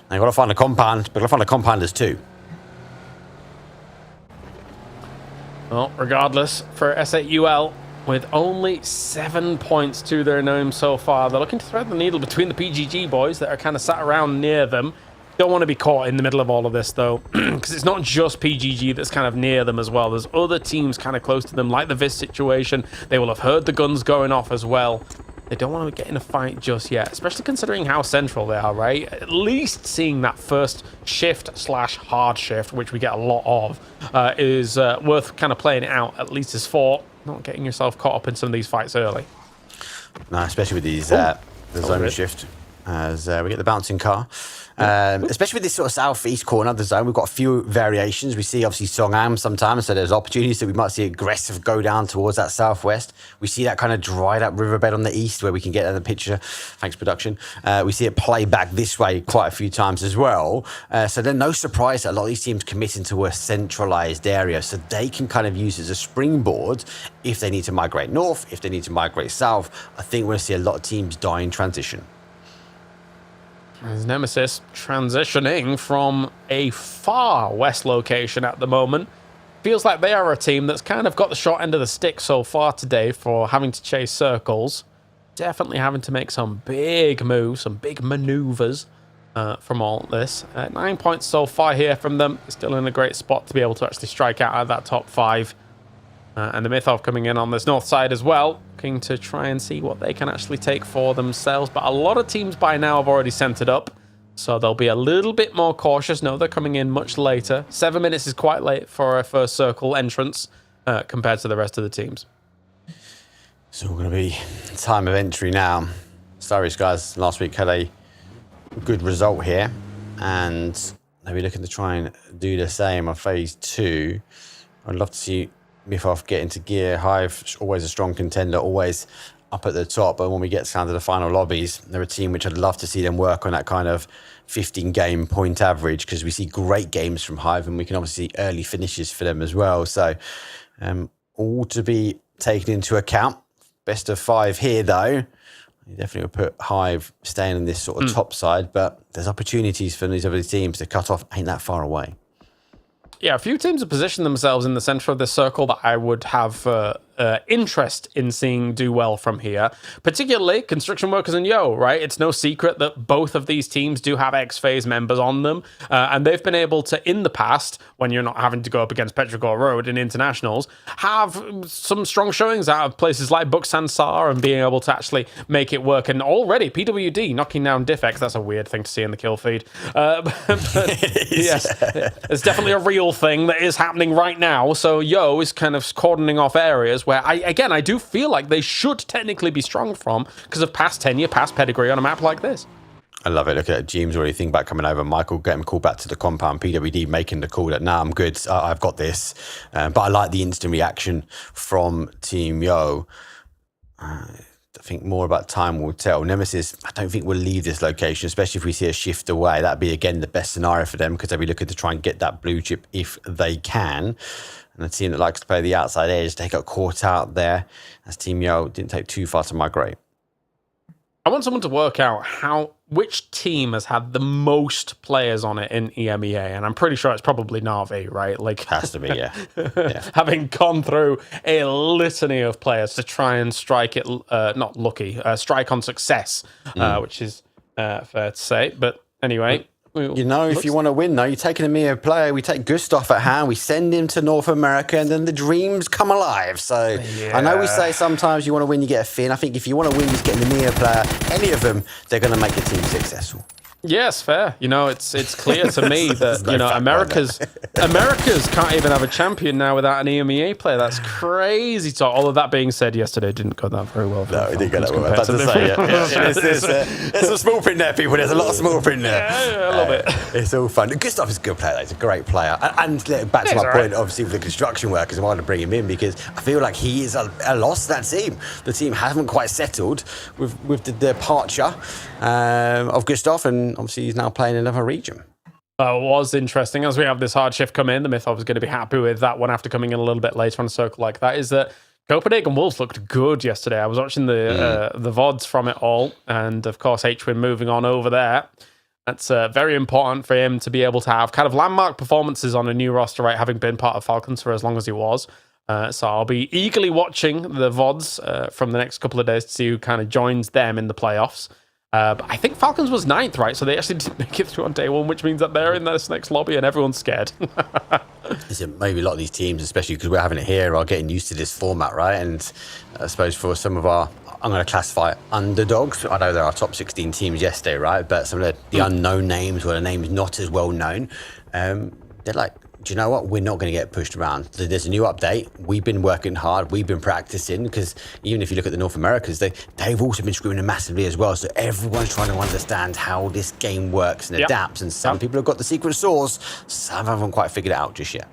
they've got to find a compound, but they've got to find a compounders too. Well, regardless, for S8UL, with only 7 points to their name so far. They're looking to thread the needle between the PGG boys that are kind of sat around near them. Don't want to be caught in the middle of all of this, though, because it's not just PGG that's kind of near them as well. There's other teams kind of close to them, like the Vis situation. They will have heard the guns going off as well. They don't want to get in a fight just yet, especially considering how central they are, right? At least seeing that first shift/hard shift, which we get a lot of, is worth kind of playing it out, at least as for not getting yourself caught up in some of these fights early. No, especially with these the zone shift, as we get the bouncing car. Especially with this sort of southeast corner of the zone, we've got a few variations. We see obviously Songam sometimes, so there's opportunities that we might see aggressive go down towards that southwest. We see that kind of dried up riverbed on the east where we can get in the picture, thanks production. We see it play back this way quite a few times as well. So then no surprise that a lot of these teams commit into a centralized area, so they can kind of use it as a springboard if they need to migrate north, if they need to migrate south. I think we're going to see a lot of teams die in transition. As Nemesis transitioning from a far west location at the moment. Feels like they are a team that's kind of got the short end of the stick so far today for having to chase circles. Definitely having to make some big moves, some big maneuvers from all this. 9 points so far here from them. Still in a great spot to be able to actually strike out of that top 5. And the Mythov coming in on this north side as well, looking to try and see what they can actually take for themselves. But a lot of teams by now have already centered up, so they'll be a little bit more cautious. No, they're coming in much later. 7 minutes is quite late for a first circle entrance compared to the rest of the teams. So we're going to be time of entry now. Starish guys last week had a good result here, and they'll be looking to try and do the same on phase 2. I'd love to see Mythov get into gear. Hive, always a strong contender, always up at the top. But when we get down to the final lobbies, they're a team which I'd love to see them work on that kind of 15-game point average, because we see great games from Hive, and we can obviously see early finishes for them as well. So all to be taken into account. Best of 5 here, though. You definitely would put Hive staying in this sort of top side, but there's opportunities for these other teams. The cutoff ain't that far away. Yeah, a few teams have positioned themselves in the center of this circle that I would have interest in seeing do well from here. Particularly Construction Workers and Yo, right? It's no secret that both of these teams do have X-Phase members on them. And they've been able to, in the past, when you're not having to go up against Petrogor Road in internationals, have some strong showings out of places like Buksansar and being able to actually make it work. And already, PWD knocking down Diffex, that's a weird thing to see in the kill feed. But yes, it's definitely a real thing that is happening right now. So Yo is kind of cordoning off areas where I do feel like they should technically be strong from because of past tenure, past pedigree on a map like this. I love it. Look at James already thinking about coming over. Michael getting called back to the compound. PWD making the call that, nah, I'm good. I've got this. But I like the instant reaction from Team Yo. I think more about time will tell. Nemesis, I don't think we'll leave this location, especially if we see a shift away. That'd be, again, the best scenario for them because they'll be looking to try and get that blue chip if they can. And a team that likes to play the outside edge, they got caught out there as Team Yo didn't take too far to migrate. I want someone to work out which team has had the most players on it in EMEA, and I'm pretty sure it's probably Na'Vi, right? Like, has to be, yeah. Yeah. Having gone through a litany of players to try and strike it, not lucky, strike on success, which is fair to say. But anyway. You know, if you want to win, though, you're taking an EMEA player, we take Gustav at hand, we send him to North America, and then the dreams come alive. So yeah. I know we say sometimes you want to win, you get a Finn. I think if you want to win, just get an EMEA player, any of them, they're going to make a team successful. Yes, fair. You know, it's clear to me that no, America's can't even have a champion now without an EMEA player. That's crazy talk. Although that being said, yesterday didn't go that very well. No, it didn't go that well. I was about to say, there's some small print there, people. There's a lot of small print there. Yeah, a little bit. It's all fun. Gustav is a good player, though. He's a great player. And back to my point, obviously, with the construction workers, I wanted to bring him in because I feel like he is a loss to that team. The team hasn't quite settled with the departure of Gustav, and obviously he's now playing in another region. It was interesting as we have this hard shift come in. The Mythov is going to be happy with that one after coming in a little bit later on a circle like that. Is that Copenhagen Wolves looked good yesterday. I was watching the VODs from it all, and of course H-Win moving on over there. That's very important for him to be able to have kind of landmark performances on a new roster, right? Having been part of Falcons for as long as he was. So I'll be eagerly watching the VODs from the next couple of days to see who kind of joins them in the playoffs. But I think Falcons was 9th, right? So they actually didn't make it through on day 1, which means that they're in this next lobby and everyone's scared. Listen, maybe a lot of these teams, especially because we're having it here, are getting used to this format, right? And I suppose for some of our, I'm going to classify underdogs. I know there are top 16 teams yesterday, right? But some of the unknown names, or the names not as well known, they're like, do you know what? We're not going to get pushed around. There's a new update. We've been working hard. We've been practicing, because even if you look at the North Americas, they've also been screaming massively as well. So everyone's trying to understand how this game works and adapts. And some people have got the secret sauce. Some haven't quite figured it out just yet.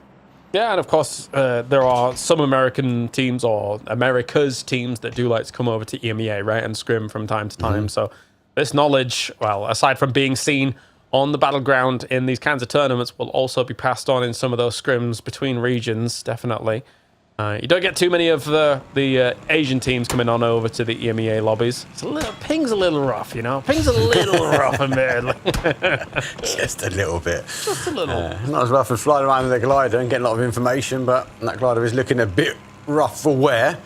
Yeah, and of course, there are some American teams or America's teams that do like to come over to EMEA, right, and scrim from time to time. So this knowledge, well, aside from being seen on the battleground in these kinds of tournaments, will also be passed on in some of those scrims between regions, definitely. You don't get too many of the Asian teams coming on over to the EMEA lobbies. Ping's a little rough, you know? Ping's a little rough in there. Just a little bit. Just a little. Not as rough as flying around with a glider and getting a lot of information, but that glider is looking a bit rough for wear.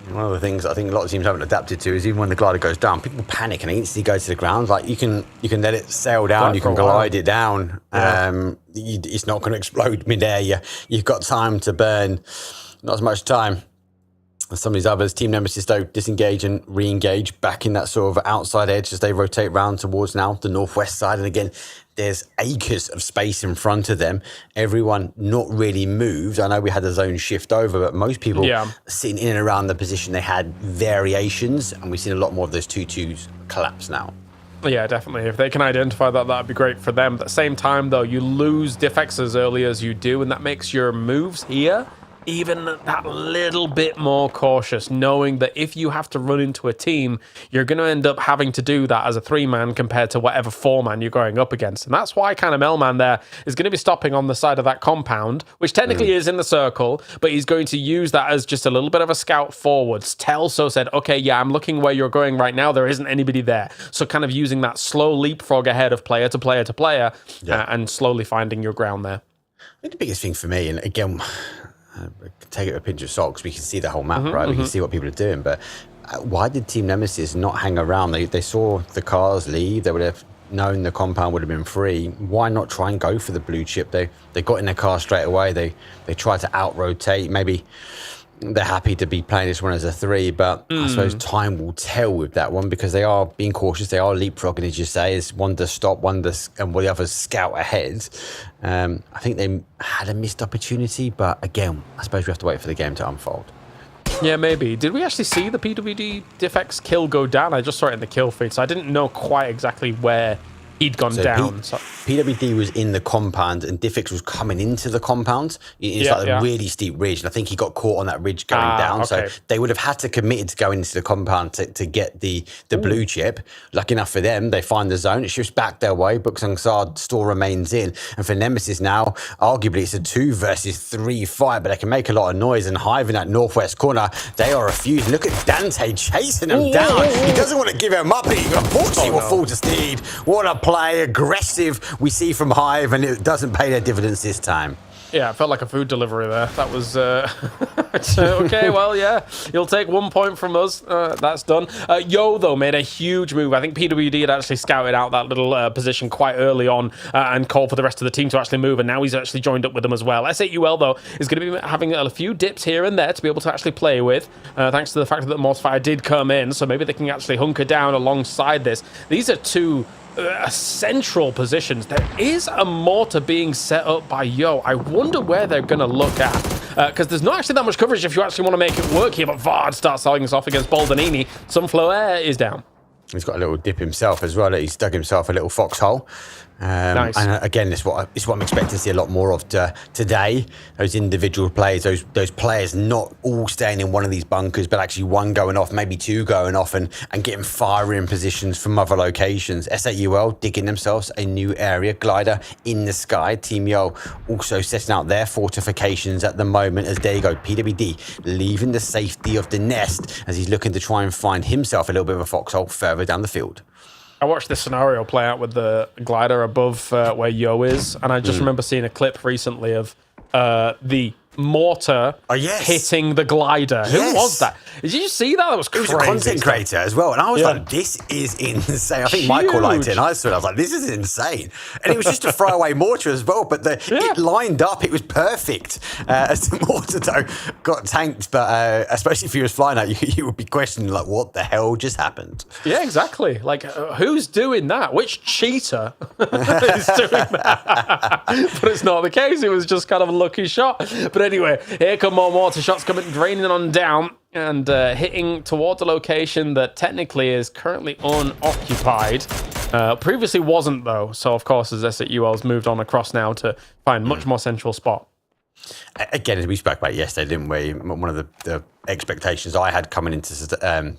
One of the things I think a lot of teams haven't adapted to is even when the glider goes down, people panic and instantly go to the ground. Like you can let it sail down, you can glide it down. Yeah. It's not going to explode mid-air. You've got time to burn, not as much time as some of these others. Team Nemesis, though, disengage and re-engage back in that sort of outside edge as they rotate round towards now the northwest side. And again, there's acres of space in front of them. Everyone not really moved. I know we had the zone shift over, but most people sitting in and around the position, they had variations, and we've seen a lot more of those 2-2s collapse now. Yeah, definitely. If they can identify that, that'd be great for them. At the same time, though, you lose Diffex as early as you do, and that makes your moves here even that little bit more cautious, knowing that if you have to run into a team, you're going to end up having to do that as a 3-man compared to whatever 4-man you're going up against. And that's why kind of Melman there is going to be stopping on the side of that compound, which technically is in the circle, but he's going to use that as just a little bit of a scout forwards. Telso said, okay, yeah, I'm looking where you're going right now. There isn't anybody there. So kind of using that slow leapfrog ahead of player to player to player and slowly finding your ground there. I think the biggest thing for me, and again, take it with a pinch of salt because we can see the whole map, right? We can see what people are doing, but why did Team Nemesis not hang around? They saw the cars leave. They would have known the compound would have been free. Why not try and go for the blue chip? They got in their car straight away. They tried to out-rotate. Maybe they're happy to be playing this one as a 3, but I suppose time will tell with that one because they are being cautious. They are leapfrogging, as you say. It's one does stop, and the others scout ahead. I think they had a missed opportunity, but again, I suppose we have to wait for the game to unfold. Yeah, maybe. Did we actually see the PWD Diffex kill go down? I just saw it in the kill feed, so I didn't know quite exactly where he'd gone down. PWD was in the compound and Diffex was coming into the compound. It's like a really steep ridge, and I think he got caught on that ridge going down. Okay. So they would have had to commit to going into the compound to get the blue chip. Lucky enough for them, they find the zone. It shifts back their way. Buxangsard still remains in. And for Nemesis now, arguably it's a 2 versus 3 fight, but they can make a lot of noise. And Hive in that northwest corner, they are refused. Look at Dante chasing them down. He doesn't want to give him up, but he unfortunately will fall to Steed. What a play, aggressive we see from Hive, and it doesn't pay their dividends this time. Yeah, it felt like a food delivery there. That was okay. Well, yeah, you'll take 1 point from us. That's done. Yo, though, made a huge move. I think PWD had actually scouted out that little position quite early on and called for the rest of the team to actually move, and now he's actually joined up with them as well. S8UL, though, is going to be having a few dips here and there to be able to actually play with, thanks to the fact that Mossfire did come in, so maybe they can actually hunker down alongside this. These are two central positions. There is a mortar being set up by Yo. I wonder where they're going to look at, because there's not actually that much coverage if you actually want to make it work here, but Vard starts selling us off against Boldanini. Sunflower is down. He's got a little dip himself as well. He's dug himself a little foxhole. Nice. And again, it's what I'm expecting to see a lot more of today. Those individual players, those players not all staying in one of these bunkers, but actually one going off, maybe 2 going off and getting firing positions from other locations. S8UL digging themselves a new area, glider in the sky. Team Yo also setting out their fortifications at the moment as there you go, PWD leaving the safety of the nest as he's looking to try and find himself a little bit of a foxhole further down the field. I watched this scenario play out with the glider above where Yo is, and I just remember seeing a clip recently of the mortar hitting the glider. Who was that? Did you see that? That was crazy. It was a content creator as well. And I was like, this is insane. I think Michael liked it and I saw it. I was like, this is insane. And it was just a throwaway mortar as well, but it lined up. It was perfect. As the mortar though got tanked, but especially if he was flying out, you would be questioning like, what the hell just happened? Yeah, exactly. Like, who's doing that? Which cheater is doing that? But it's not the case. It was just kind of a lucky shot. But anyway, here come more mortar shots coming, draining on down and hitting toward the location that technically is currently unoccupied. Previously wasn't, though. So, of course, as SAUL's moved on across now to find much more central spot. Again, as we spoke about yesterday, didn't we? One of the expectations I had coming into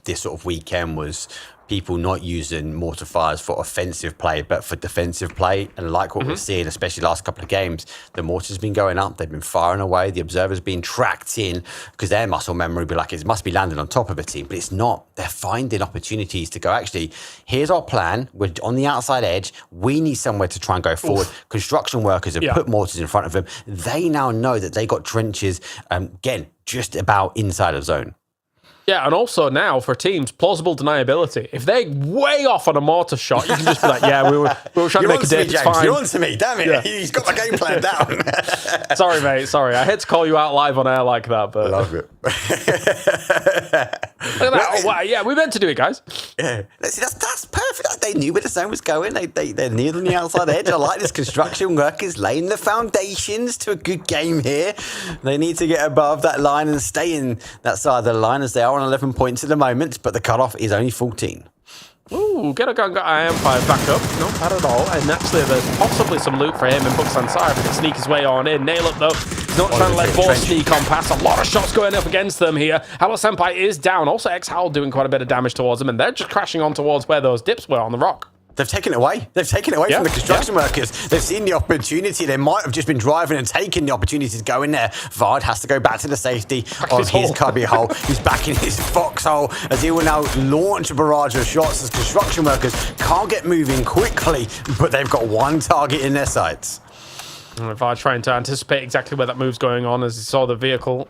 this sort of weekend was people not using mortar fires for offensive play, but for defensive play. And like what we're seeing, especially the last couple of games, the mortar's been going up. They've been firing away. The observer's been tracked in because their muscle memory be like, it must be landing on top of a team, but it's not. They're finding opportunities to go, actually, here's our plan. We're on the outside edge. We need somewhere to try and go forward. Construction workers have put mortars in front of them. They now know that they got trenches, again, just about inside of zone. Yeah, and also now for teams, plausible deniability. If they're way off on a mortar shot, you can just be like, yeah, we were trying to make a dip, it's fine. You're on to me, damn it. Yeah. He's got my game plan down. Sorry, mate, sorry. I hate to call you out live on air like that, but... I love it. Look at that. Oh, wow. Yeah, we meant to do it, guys. Yeah, see, that's perfect. They knew where the zone was going. They're near on the outside edge. I like this construction workers laying the foundations to a good game here. They need to get above that line and stay in that side of the line as they are on 11 points at the moment, but the cutoff is only 14. Ooh, get a gun, got IM5 back up. Not bad at all. And actually, there's possibly some loot for him and Books Ansar if he can sneak his way on in. Nail up, though. He's not trying to let Boar sneak on past. A lot of shots going up against them here. Howl Senpai is down. Also, X-Howl doing quite a bit of damage towards them, and they're just crashing on towards where those dips were on the rock. They've taken it away. They've taken it away from the construction workers. They've seen the opportunity. They might have just been driving and taking the opportunity to go in there. Vard has to go back to the safety of his cubby hole. He's back in his foxhole as he will now launch a barrage of shots as construction workers can't get moving quickly, but they've got one target in their sights. Vard trying to anticipate exactly where that move's going on as he saw the vehicle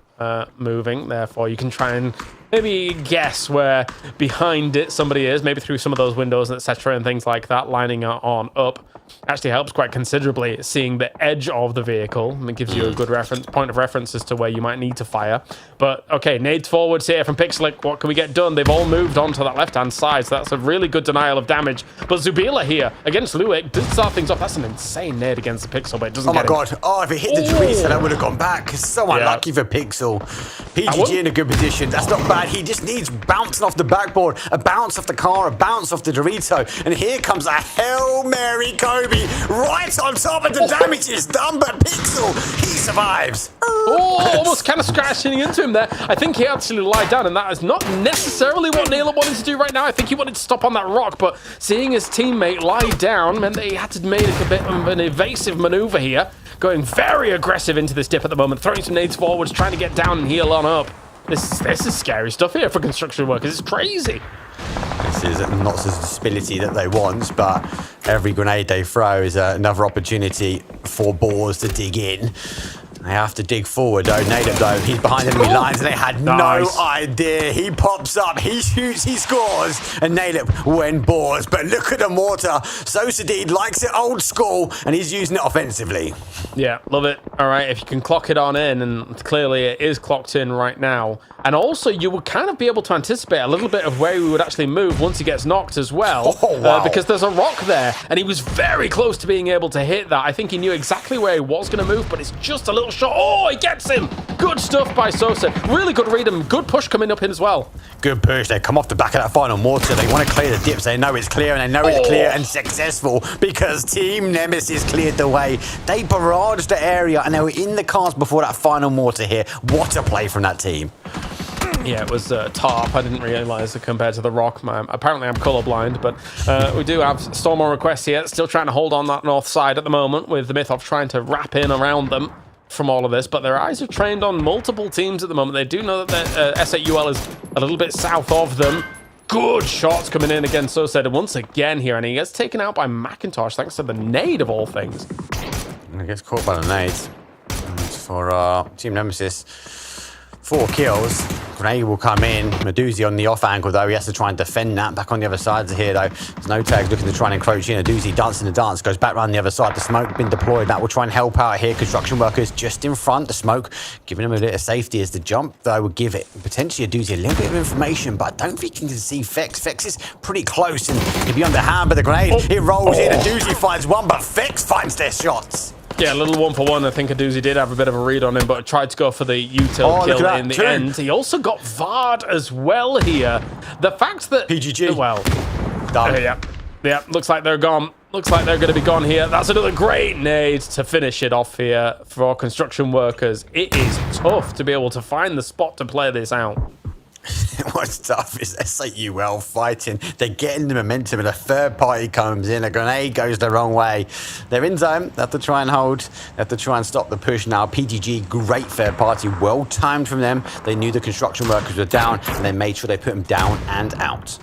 moving. Therefore, you can try and maybe guess where behind it somebody is, maybe through some of those windows, etc., and things like that, lining on up. Actually helps quite considerably seeing the edge of the vehicle. It gives you a good point of reference as to where you might need to fire. But, okay, nades forwards here from Pixelic. What can we get done? They've all moved on to that left-hand side, so that's a really good denial of damage. But Zubila here against Luik did start things off. That's an insane nade against the Pixel, but it doesn't get him. Oh, my God. Oh, if it hit the Dorito, that would have gone back. So unlucky for Pixel. PGG in a good position. That's not bad. He just needs bouncing off the backboard, a bounce off the car, a bounce off the Dorito. And here comes a Hail Mary Kobe right on top of the damage is done, but Pixel, he survives. Oh, almost kind of scratching into him there. I think he actually lied down, and that is not necessarily what Naylor wanted to do right now. I think he wanted to stop on that rock, but seeing his teammate lie down meant that he had to make a bit of an evasive maneuver here, going very aggressive into this dip at the moment, throwing some nades forwards, trying to get down and heal on up. This is scary stuff here for construction workers. It's crazy. This is not the stability that they want, but every grenade they throw is another opportunity for Boars to dig in. They have to dig forward, though. Nader, though, he's behind enemy lines, and they had no idea. He pops up, he shoots, he scores, and Nader went Boars. But look at the mortar. Sosadid likes it old school, and he's using it offensively. Yeah, love it. All right, if you can clock it on in, and clearly it is clocked in right now. And also, you would kind of be able to anticipate a little bit of where he would actually move once he gets knocked as well. Oh, wow. Because there's a rock there, and he was very close to being able to hit that. I think he knew exactly where he was going to move, but it's just a little shot. Oh, he gets him! Good stuff by Sosa. Really good read and good push coming up in as well. Good push. They come off the back of that final mortar. They want to clear the dips. They know it's clear, and they know it's clear and successful because Team Nemesis cleared the way. They barraged the area, and they were in the cars before that final mortar here. What a play from that team. Yeah, it was top. I didn't realize it compared to the rock. Apparently, I'm colorblind, but we do have Storm on request here. Still trying to hold on that north side at the moment with the Mythov trying to wrap in around them from all of this, but their eyes are trained on multiple teams at the moment. They do know that the SAUL is a little bit south of them. Good shots coming in against Sosed once again here, and he gets taken out by McIntosh thanks to the nade of all things. He gets caught by the nades. It's for Team Nemesis. 4 kills. Grenade will come in. Meduzi on the off angle, though. He has to try and defend that. Back on the other side here, though. There's no tags looking to try and encroach in. Meduzi dancing the dance. Goes back around the other side. The smoke been deployed. That will try and help out here. Construction workers just in front. The smoke giving him a bit of safety as the jump, though, would give it potentially Meduzi a little bit of information, but I don't think he can see Fex. Fex is pretty close and he'll be underhand, but the grenade, it rolls in. Meduzi finds one, but Fex finds their shots. Yeah, a little 1-for-1. I think Aduzi did have a bit of a read on him, but tried to go for the util kill in the end. He also got Vard as well here. The fact that... PGG. Well, done. Yeah, looks like they're gone. Looks like they're going to be gone here. That's another great nade to finish it off here for construction workers. It is tough to be able to find the spot to play this out. What's tough is SAUL fighting. They're getting the momentum, and a third party comes in. A grenade goes the wrong way. They're in zone. They have to try and hold. They have to try and stop the push now. PGG, great third party. Well timed from them. They knew the construction workers were down, and they made sure they put them down and out.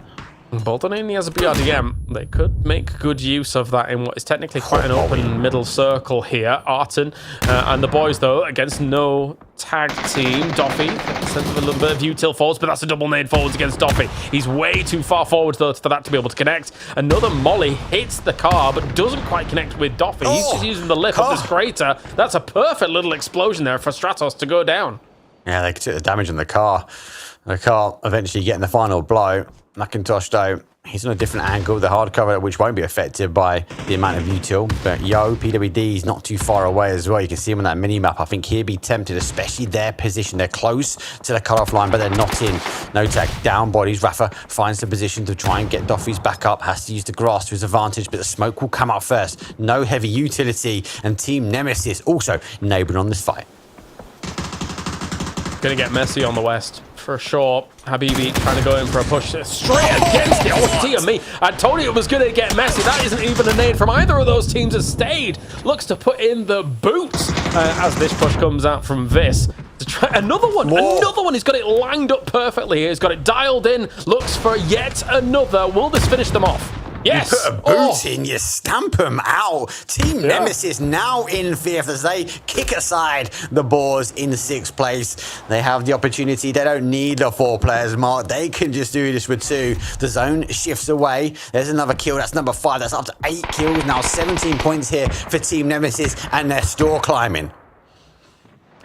Bolton only has a BRDM. They could make good use of that in what is technically quite an open middle circle here. Arton and the boys, though, against no tag team. Doffy sends a little bit of util forwards, but that's a double nade forwards against Doffy. He's way too far forward, though, for that to be able to connect. Another molly hits the car, but doesn't quite connect with Doffy. He's just using the lip of this crater. That's a perfect little explosion there for Stratos to go down. Yeah, they took the damage on the car. The car eventually getting the final blow. Macintosh, though, he's on a different angle, the hard cover, which won't be affected by the amount of util. But PWD is not too far away as well. You can see him on that mini-map. I think he'd be tempted, especially their position. They're close to the cut-off line, but they're not in. No tag, down bodies. Rafa finds the position to try and get Doffy's back up. Has to use the grass to his advantage, but the smoke will come out first. No heavy utility, and Team Nemesis also neighbouring on this fight. Gonna get messy on the west. For sure. Habibi trying to go in for a push straight against it. Oh, dear me. I told you it was going to get messy. That isn't even a nade from either of those teams has stayed. Looks to put in the boots as this push comes out from Vis. To try another one. Whoa. Another one. He's got it lined up perfectly. He's got it dialed in. Looks for yet another. Will this finish them off? Yes. You put a boot in, you stamp them out. Team Nemesis now in 5th as they kick aside the Boars in 6th place. They have the opportunity. They don't need the 4 players mark. They can just do this with 2. The zone shifts away. There's another kill. That's number 5. That's up to 8 kills now. 17 points here for Team Nemesis, and they're still climbing.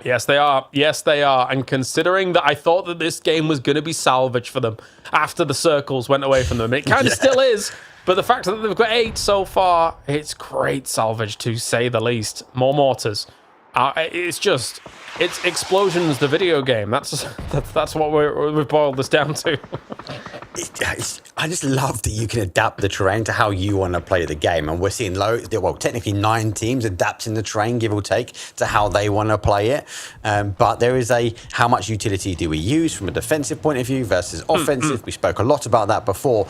Yes, they are. Yes, they are. And considering that I thought that this game was going to be salvage for them after the circles went away from them, it kind of still is. But the fact that they've got 8 so far, it's great salvage, to say the least. More mortars. It's Explosions, the video game. That's what we've boiled this down to. I just love that you can adapt the terrain to how you want to play the game. And we're seeing technically 9 teams adapting the terrain, give or take, to how they want to play it. But there is how much utility do we use from a defensive point of view versus offensive. We spoke a lot about that before.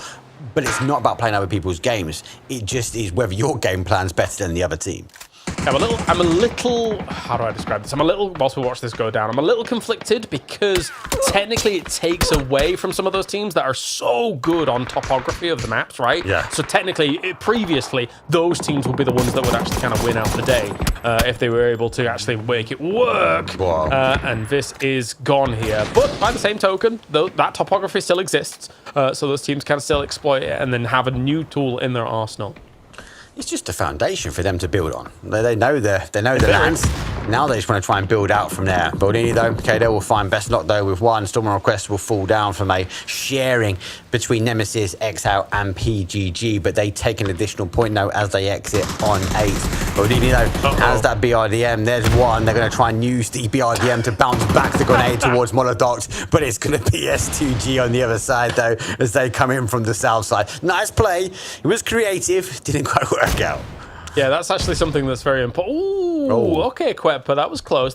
But it's not about playing other people's games. It just is whether your game plan's better than the other team. I'm a little, how do I describe this? Whilst we watch this go down, I'm a little conflicted because technically it takes away from some of those teams that are so good on topography of the maps, right? Yeah. So technically, previously, those teams would be the ones that would actually kind of win out the day if they were able to actually make it work. Wow. And this is gone here. But by the same token, though, that topography still exists. So those teams can still exploit it and then have a new tool in their arsenal. It's just a foundation for them to build on. They know the lands. Now they just want to try and build out from there. Boldini, though, KD will find best luck, though, with 1. Storm Request will fall down from a sharing between Nemesis, X-Out, and PGG, but they take an additional point, though, as they exit on 8. Boldini, though, has that BRDM. There's 1. They're going to try and use the BRDM to bounce back the grenade towards Molodox, but it's going to be S2G on the other side, though, as they come in from the south side. Nice play. It was creative. Didn't quite work out. Yeah, that's actually something that's very important. Ooh, okay, Quepa, that was close.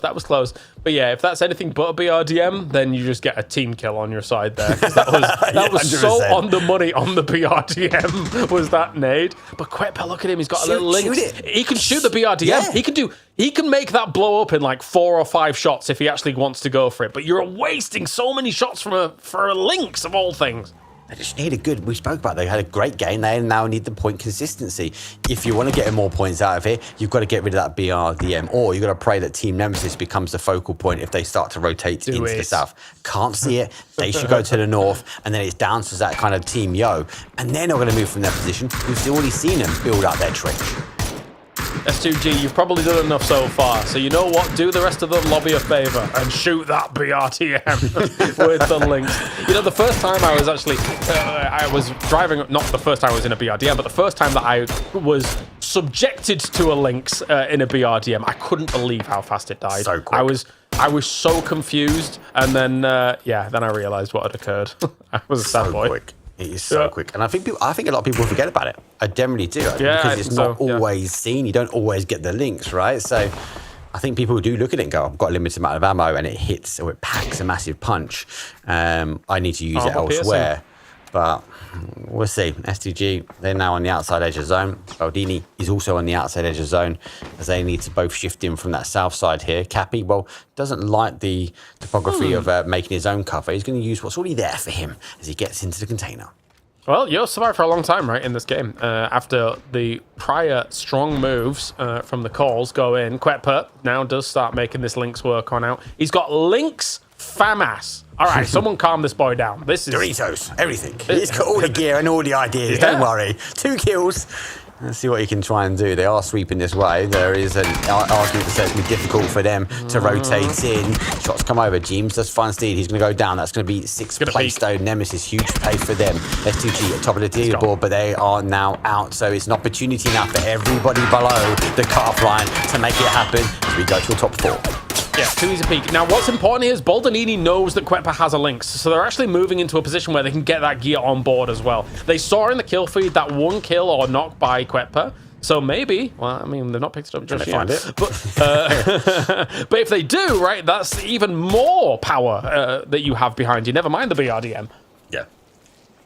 But yeah, if that's anything but a BRDM, then you just get a team kill on your side there. That was so on the money on the BRDM, was that nade. But Quepa, look at him, he's got a little link. He can shoot the BRDM. Yeah. He can make that blow up in like 4 or 5 shots if he actually wants to go for it. But you're wasting so many shots for a lynx of all things. They just need a good, we spoke about, they had a great game. They now need the point consistency. If you want to get more points out of it, you've got to get rid of that BRDM, or you've got to pray that Team Nemesis becomes the focal point if they start to rotate into the south. Can't see it. They should go to the north, and then it's down to that kind of Team Yo, and they're not going to move from their position. We've already seen them build out their trench. S2G, you've probably done enough so far, so you know what? Do the rest of the lobby a favor and shoot that BRTM with the links. You know, the first time I was actually, I was driving, not the first time I was in a BRDM, but the first time that I was subjected to a lynx in a BRDM, I couldn't believe how fast it died. So quick. I was so confused, and then, then I realized what had occurred. I was a sad boy. Quick. It is so quick, and I think a lot of people forget about it. I generally do, because it's not always seen. You don't always get the links, right? So I think people do look at it and go, "I've got a limited amount of ammo," and it hits or it packs a massive punch. I need to use it elsewhere, but we'll see. STG, they're now on the outside edge of zone. Baldini is also on the outside edge of zone, as they need to both shift in from that south side here. Cappy, well, doesn't like the topography of making his own cover. He's going to use what's already there for him as he gets into the container. Well, Yo survived for a long time, right, in this game. After the prior strong moves from the calls go in, Quetper now does start making this Lynx work on out. He's got Lynx FAMAS. All right, someone calm this boy down. This is Doritos, everything. He's got all the gear and all the ideas. Don't worry. 2 kills. Let's see what he can try and do. They are sweeping this way. There is an argument that says it's going to be difficult for them to rotate in. Shots come over. James does find Steed. He's going to go down. That's going to be 6th place, though. Nemesis, huge play for them. S2G at top of the leaderboard, but they are now out. So it's an opportunity now for everybody below the cut-off line to make it happen as we go to a top 4. Yeah, 2 easy peak. Now, what's important here is Boldanini knows that Quetper has a Lynx, so they're actually moving into a position where they can get that gear on board as well. They saw in the kill feed that 1 kill or knock by Quetper, so maybe, well, I mean, they've not picked it up just yet. But if they do, right, that's even more power that you have behind you. Never mind the BRDM. Yeah.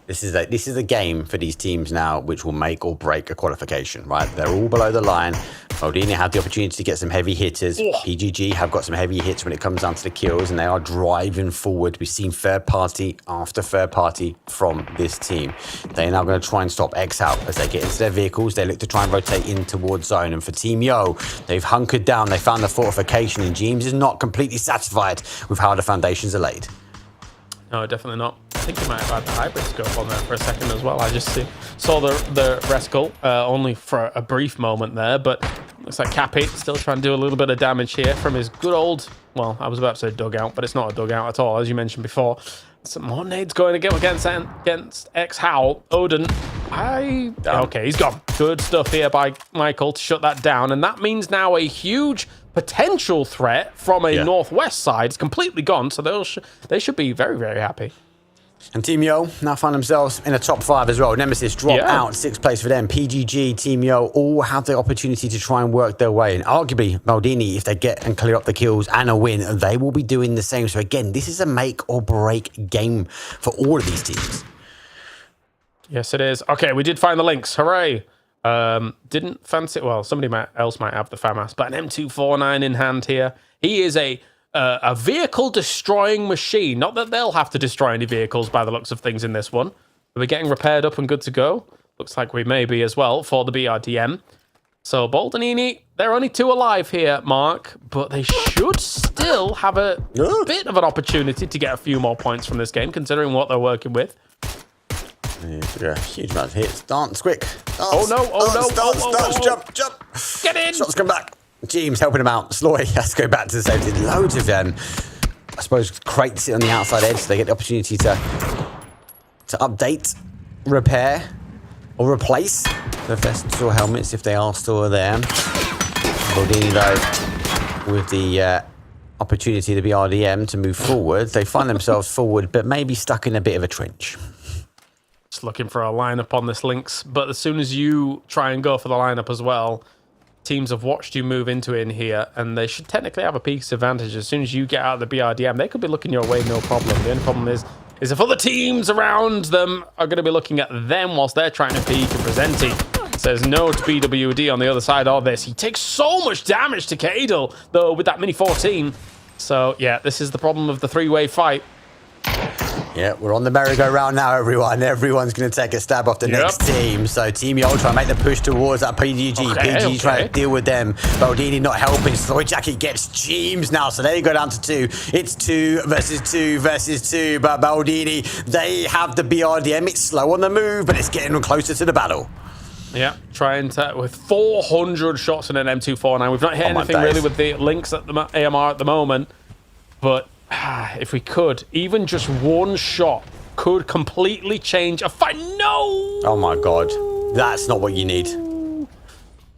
This is a game for these teams now, which will make or break a qualification, right? They're all below the line. Modini had the opportunity to get some heavy hitters. PGG have got some heavy hits when it comes down to the kills, and they are driving forward. We've seen third party after third party from this team. They're now going to try and stop X out as they get into their vehicles. They look to try and rotate in towards zone. And for Team Yo, they've hunkered down. They found the fortification, and James is not completely satisfied with how the foundations are laid. No, definitely not. I think he might have had the hybrid scope on there for a second as well. I just saw the Reskull only for a brief moment there, but looks like Cappy still trying to do a little bit of damage here from his good old, well, I was about to say dugout, but it's not a dugout at all, as you mentioned before. Some more nades going against X-Howl. Odin, okay, he's gone. Good stuff here by Michael to shut that down, and that means now a huge potential threat from a northwest side is completely gone, so they should be very, very happy. And Team Yo now find themselves in a top 5 as well. Nemesis drop out, 6th place for them. PGG, Team Yo all have the opportunity to try and work their way. And arguably, Maldini, if they get and clear up the kills and a win, they will be doing the same. So again, this is a make or break game for all of these teams. Yes, it is. Okay, we did find the links. Hooray. Didn't fancy it. Well, somebody else might have the FAMAS, but an M249 in hand here. He is a vehicle destroying machine. Not that they'll have to destroy any vehicles by the looks of things in this one. We're getting repaired up and good to go. Looks like we may be as well for the BRDM. So Boldanini, they're only 2 alive here, Mark, but they should still have a bit of an opportunity to get a few more points from this game, considering what they're working with. Yeah, huge amount of hits. Dance, quick. Dance. Oh no, Dance, jump. Get in. Shots come back. James helping him out. Sloy has to go back to the safety. Loads of them. I suppose crates sit on the outside edge, so they get the opportunity to update, repair, or replace the vests or helmets if they are still there. Baldini, though, with the opportunity to be RDM to move forward, they find themselves forward, but maybe stuck in a bit of a trench. Just looking for a lineup on this Lynx, but as soon as you try and go for the lineup as well, teams have watched you move into in here, and they should technically have a peak advantage. As soon as you get out of the BRDM, they could be looking your way, no problem. The only problem is if other teams around them are going to be looking at them whilst they're trying to peek, and Presenti says no to BWD on the other side of this. He takes so much damage to Cadel, though, with that Mini 14. So, yeah, this is the problem of the 3-way fight. Yeah, we're on the merry-go-round now, everyone. Everyone's going to take a stab off the next team. So Team Yo trying to make the push towards that PGG. PGG trying to deal with them. Baldini not helping. Sloy Jacket gets James now. So they go down to 2. It's 2 versus 2 versus 2. But Baldini, they have the BRDM. It's slow on the move, but it's getting them closer to the battle. Yeah, trying to, with 400 shots in an M24 now. We've not hit anything really with the links at the AMR at the moment. But if we could, even just one shot could completely change a fight. No! Oh my God. That's not what you need.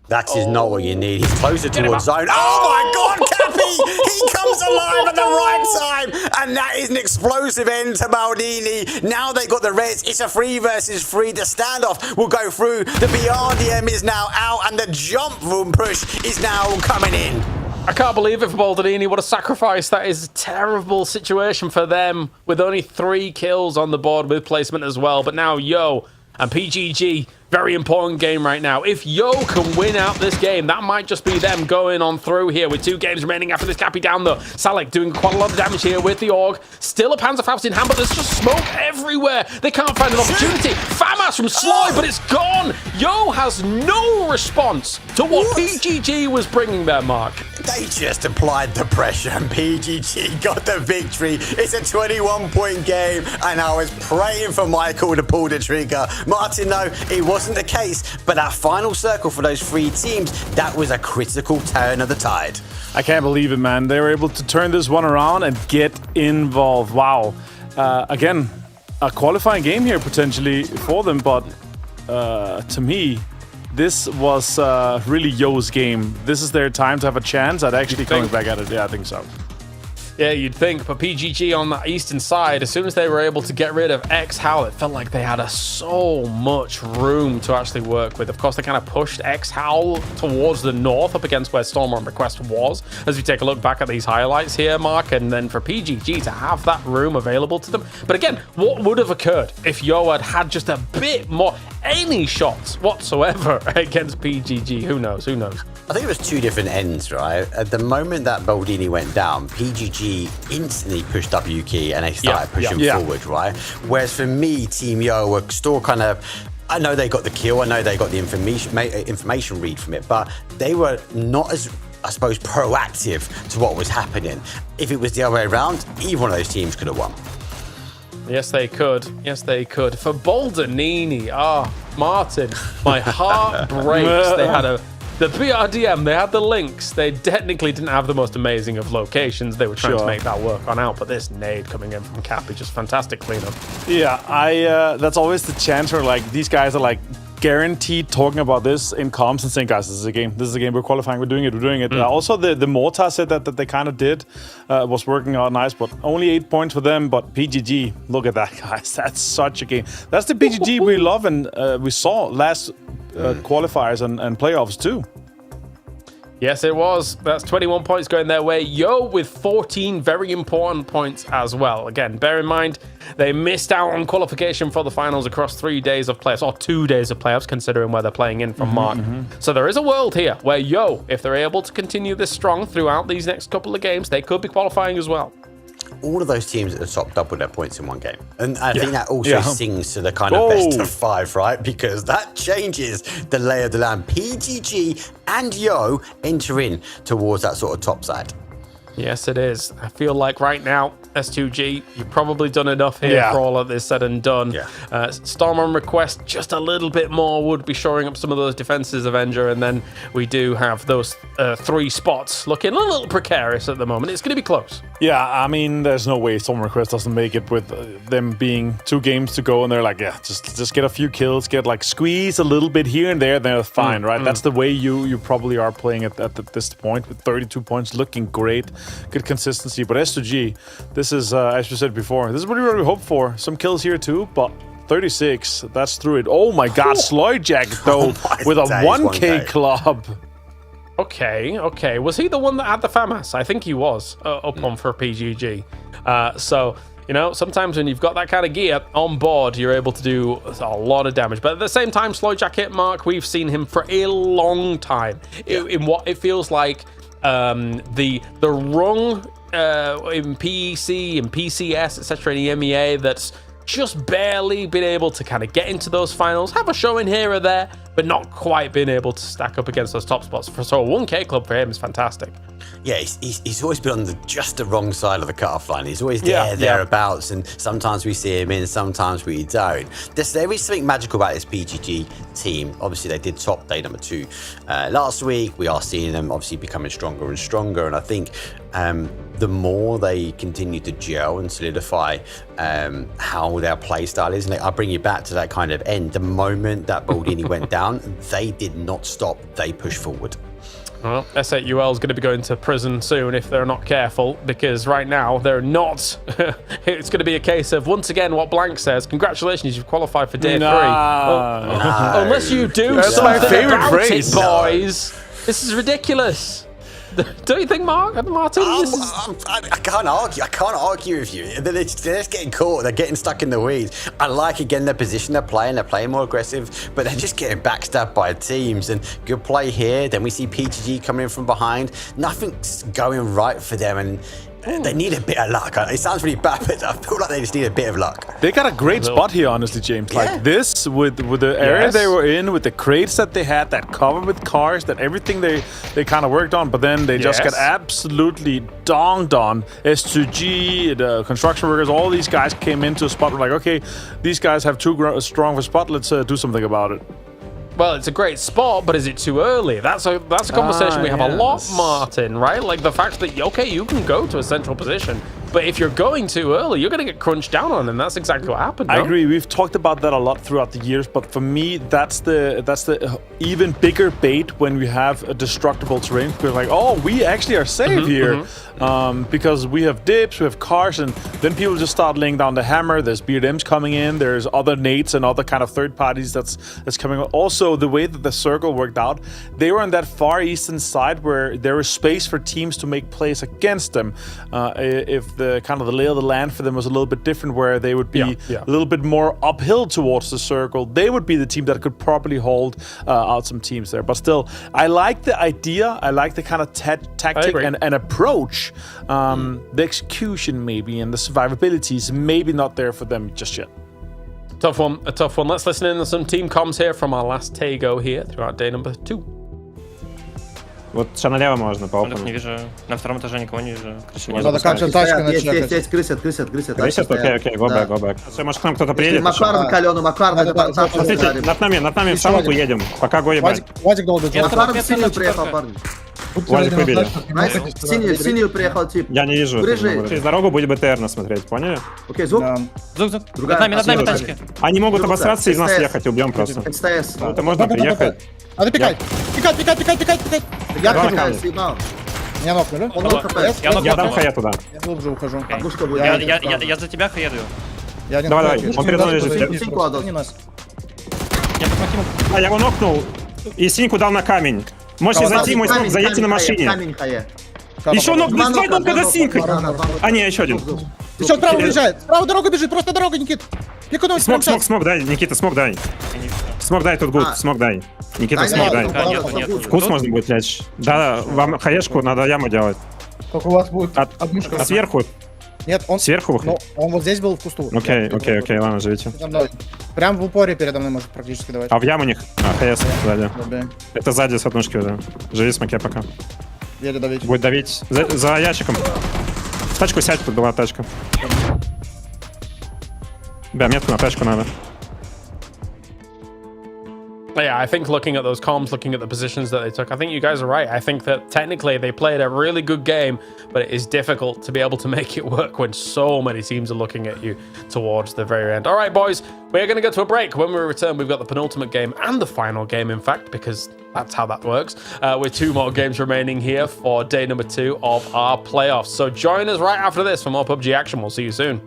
That is not what you need. He's closer towards zone. Oh my God, Cappy! He comes alive at the right time! And that is an explosive end to Baldini. Now they got the res. It's a 3 versus 3. The standoff will go through. The BRDM is now out, and the jump room push is now coming in. I can't believe it for Baldini. What a sacrifice. That is a terrible situation for them with only 3 kills on the board with placement as well. But now Yo and PGG, very important game right now. If Yo can win out this game, that might just be them going on through here with 2 games remaining after this Cappy down though. Salek doing quite a lot of damage here with the AUG. Still a Panzerfaust in hand, but there's just smoke everywhere. They can't find an opportunity. FAMAS from Sloy, but it's gone. Yo has no response to what PGG was bringing there, Mark. They just applied the pressure and PGG got the victory. It's a 21-point game, and I was praying for Michael to pull the trigger. Martin, though, it wasn't the case, but that final circle for those 3 teams, that was a critical turn of the tide. I can't believe it, man. They were able to turn this one around and get involved. Wow. Again, a qualifying game here potentially for them, but to me, this was really Yo's game. This is their time to have a chance at actually coming back at it. Yeah, I think so. Yeah, you'd think, but PGG on the eastern side, as soon as they were able to get rid of X-Howl, it felt like they had so much room to actually work with. Of course, they kind of pushed X-Howl towards the north up against where Storm on Request was, as we take a look back at these highlights here, Mark, and then for PGG to have that room available to them. But again, what would have occurred if Yo had had just a bit more, any shots whatsoever against PGG? Who knows? Who knows? I think it was 2 different ends, right? At the moment that Baldini went down, PGG instantly pushed W key and they started pushing forward, right? Whereas for me, Team Yo were still kind of, I know they got the kill, I know they got the information read from it, but they were not as, I suppose, proactive to what was happening. If it was the other way around, either one of those teams could have won. Yes, they could. Yes, they could. For Baldini, Martin, my heart breaks. They had the BRDM, they had the links. They technically didn't have the most amazing of locations. They were trying to make that work on out, but this nade coming in from Cappy, just fantastic cleanup. Yeah, that's always the chance where like these guys are like guaranteed talking about this in comms and saying, guys, this is a game. This is a game. We're qualifying. We're doing it. Also, the Mortar said that they kind of did was working out nice, but only 8 points for them. But PGG, look at that, guys. That's such a game. That's the PGG we love and we saw last qualifiers and playoffs too. Yes, it was. That's 21 points going their way. Yo with 14 very important points as well. Again, bear in mind, they missed out on qualification for the finals across 3 days of playoffs, or 2 days of playoffs, considering where they're playing in from Mark. So there is a world here where Yo, if they're able to continue this strong throughout these next couple of games, they could be qualifying as well. All of those teams at the top doubled their points in one game. And I think that also sings to the kind of best of 5, right? Because that changes the lay of the land. PGG and Yo enter in towards that sort of top side. Yes, it is. I feel like right now, S2G, you've probably done enough here for all of this said and done. Storm on Request, just a little bit more would be shoring up some of those defenses, Avenger, and then we do have those 3 spots looking a little precarious at the moment. It's going to be close. Yeah, I mean, there's no way Storm Request doesn't make it with them being 2 games to go, and they're like, yeah, just get a few kills, get like squeeze a little bit here and there, they're fine, right? That's the way you probably are playing at this point with 32 points, looking great. Good consistency, but S2G, this is, as you said before, this is what we really hope for. Some kills here too, but 36, that's through it. Oh my God, Sloy Jacket though, with a 1K club. Okay. Was he the one that had the FAMAS? I think he was up on for PGG. So, you know, sometimes when you've got that kind of gear on board, you're able to do a lot of damage. But at the same time, Sloy Jacket, Mark, we've seen him for a long time in what it feels like the rung in PEC and PCS, etc. in the EMEA that's just barely been able to kind of get into those finals, have a showing here or there, but not quite been able to stack up against those top spots. So a 1K club for him is fantastic. Yeah, he's always been on just the wrong side of the cutoff line. He's always thereabouts, and sometimes we see him in, sometimes we don't. There is something magical about this PGG team. Obviously, they did top day number 2 last week. We are seeing them obviously becoming stronger and stronger, and I think the more they continue to gel and solidify how their play style is, and I bring you back to that kind of end. The moment that Baldini went down, they did not stop. They pushed forward. Well, S8UL is going to be going to prison soon if they're not careful, because right now they're not. It's going to be a case of, once again, what Blank says, congratulations, you've qualified for day 3. Unless you do something about it, boys. This is ridiculous. Don't you think, Martin? I can't argue. I can't argue with you. They're just getting caught. They're getting stuck in the weeds. I like, again, their position they're playing. They're playing more aggressive, but they're just getting backstabbed by teams. And good play here. Then we see PGG coming in from behind. Nothing's going right for them, and they need a bit of luck. It sounds really bad, but I feel like they just need a bit of luck. They got a great spot here, honestly, James. Like this, with the area they were in, with the crates that they had, that cover with cars, that everything they kind of worked on, but then they just got absolutely donged on. S2G, the construction workers, all these guys came into a spot. We're like, okay, these guys have too strong of a spot. Let's do something about it. Well, it's a great spot, but is it too early? That's a conversation we have a lot, Martin, right? Like the fact that, okay, you can go to a central position, but if you're going too early, you're going to get crunched down on, and that's exactly what happened. I agree. We've talked about that a lot throughout the years, but for me, that's the even bigger bait when we have a destructible terrain. We're like, oh, we actually are safe here because we have dips, we have cars, and then people just start laying down the hammer. There's BRMs coming in. There's other nates and other kind of third parties that's coming. Also, the way that the circle worked out, they were on that far eastern side where there was space for teams to make plays against them. If the kind of the lay of the land for them was a little bit different, where they would be a little bit more uphill towards the circle, they would be the team that could properly hold out some teams there. But still, I like the idea. I like the kind of tactic and approach. The execution maybe and the survivability is maybe not there for them just yet. Tough one, a tough one. Let's listen in to some team comms here from our last Tago here throughout day number 2. Вот сейчас налево можно, по опыту. Не вижу. На втором этаже никого не вижу. Надо как-то тачку начать. Есть, крысят. Окей, go back. Все, может, к нам кто-то приедет. Макарон каленый, Смотрите, над нами в самку едем. Пока го ебать. Вадик долго делал. Макарон синий приехал, парни. Вадик выбили. Синий приехал тип. Я не вижу. Через дорогу будет БТР смотреть, поняли? Окей, звук. Звук. Над нами тачки. Они могут обосраться и из нас ехать, убьем просто. Это можно приехать. Надо пикать. Пикать. Я пикаю, сигнал. Меня нокнули. Я дам хая туда. Я глубже ухожу. Я за тебя хаеду. Давай. Он передо мной лежит. Я его нокнул и синьку дал на камень. Можете зайти, мой смог, заедьте на машине. Еще нокнул, стой, нокнул до синькой. А, не, еще один. Еще справа уезжает. Справа дорога бежит, просто дорога, Никит. Смог дай, Никита, смог дай. Смог дай, тут гуд, смог дай. Никита, смог дай. Вкус можно будет лечь. Да, вам хаешку надо яму делать. Как у вас будет однушка? Сверху? Нет, он сверху выходит. Он вот здесь был в кусту. Окей, ладно, живите. Прям в упоре передо мной может практически давать. А в яму у них? ХС сзади. Это сзади с однушки уже. Живи, смоке пока. Еле давить. Будет давить. За ящиком. В тачку сядь, тут была тачка. Да, метку на тачку надо. Yeah, I think looking at those comms, looking at the positions that they took, I think you guys are right. I think that technically they played a really good game, but it is difficult to be able to make it work when so many teams are looking at you towards the very end. All right, boys, we're going to go to a break. When we return, we've got the penultimate game and the final game, in fact, because that's how that works, with 2 more games remaining here for day number 2 of our playoffs. So join us right after this for more PUBG action. We'll see you soon.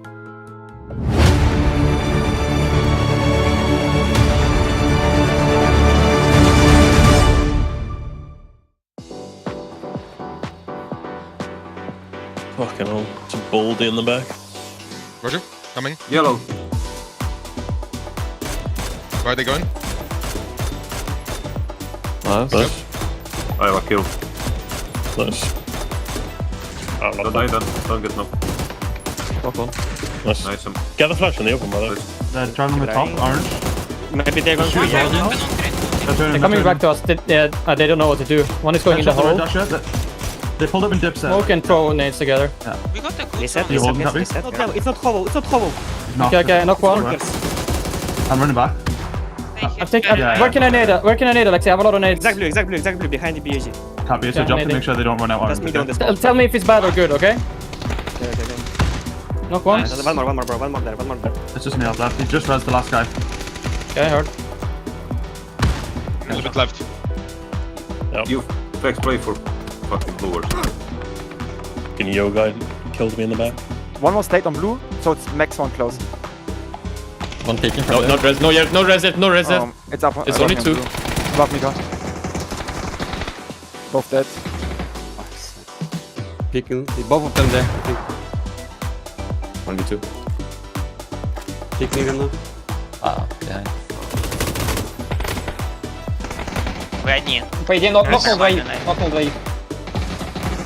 Fucking hell. It's a baldy in the back. Roger, coming. Yellow. Where are they going? Nice. I have a kill. Nice. Don't die then. Don't get knocked. Nice. Nice. Get the flash on the open, brother. They're trying on the top, orange. Maybe they're going to They're coming back to us. They don't know what to do. One is going in the hole. They pulled up in dips. Smoke and throw nades together. We got a good Reset, You holding reset, that, reset. me? It's not hollow, it's not hollow. Okay, knock one. I'm running back. Where can I nade? Where can I nade, Alexei? I have a lot of nades. Exactly behind the BAG. Copy, so jump to make sure they don't run out. That's me doing this. Tell me if it's bad or good, okay? Okay. Knock one. One more, bro. One more there. It's just me out left. He just res the last guy. Okay, I heard. A little bit left. You flex play for fucking blue. Fucking yo guy killed me in the back. One more state on blue, so it's max one close. One peeking. No, not res. No, no reset. No reset. It's up. It's only two. Above me, go. Both dead. Peeking. Both of them there. 1v2. Peeking again. Behind. Вы одни. По идее, нокнул двоих. Нокнул двоих.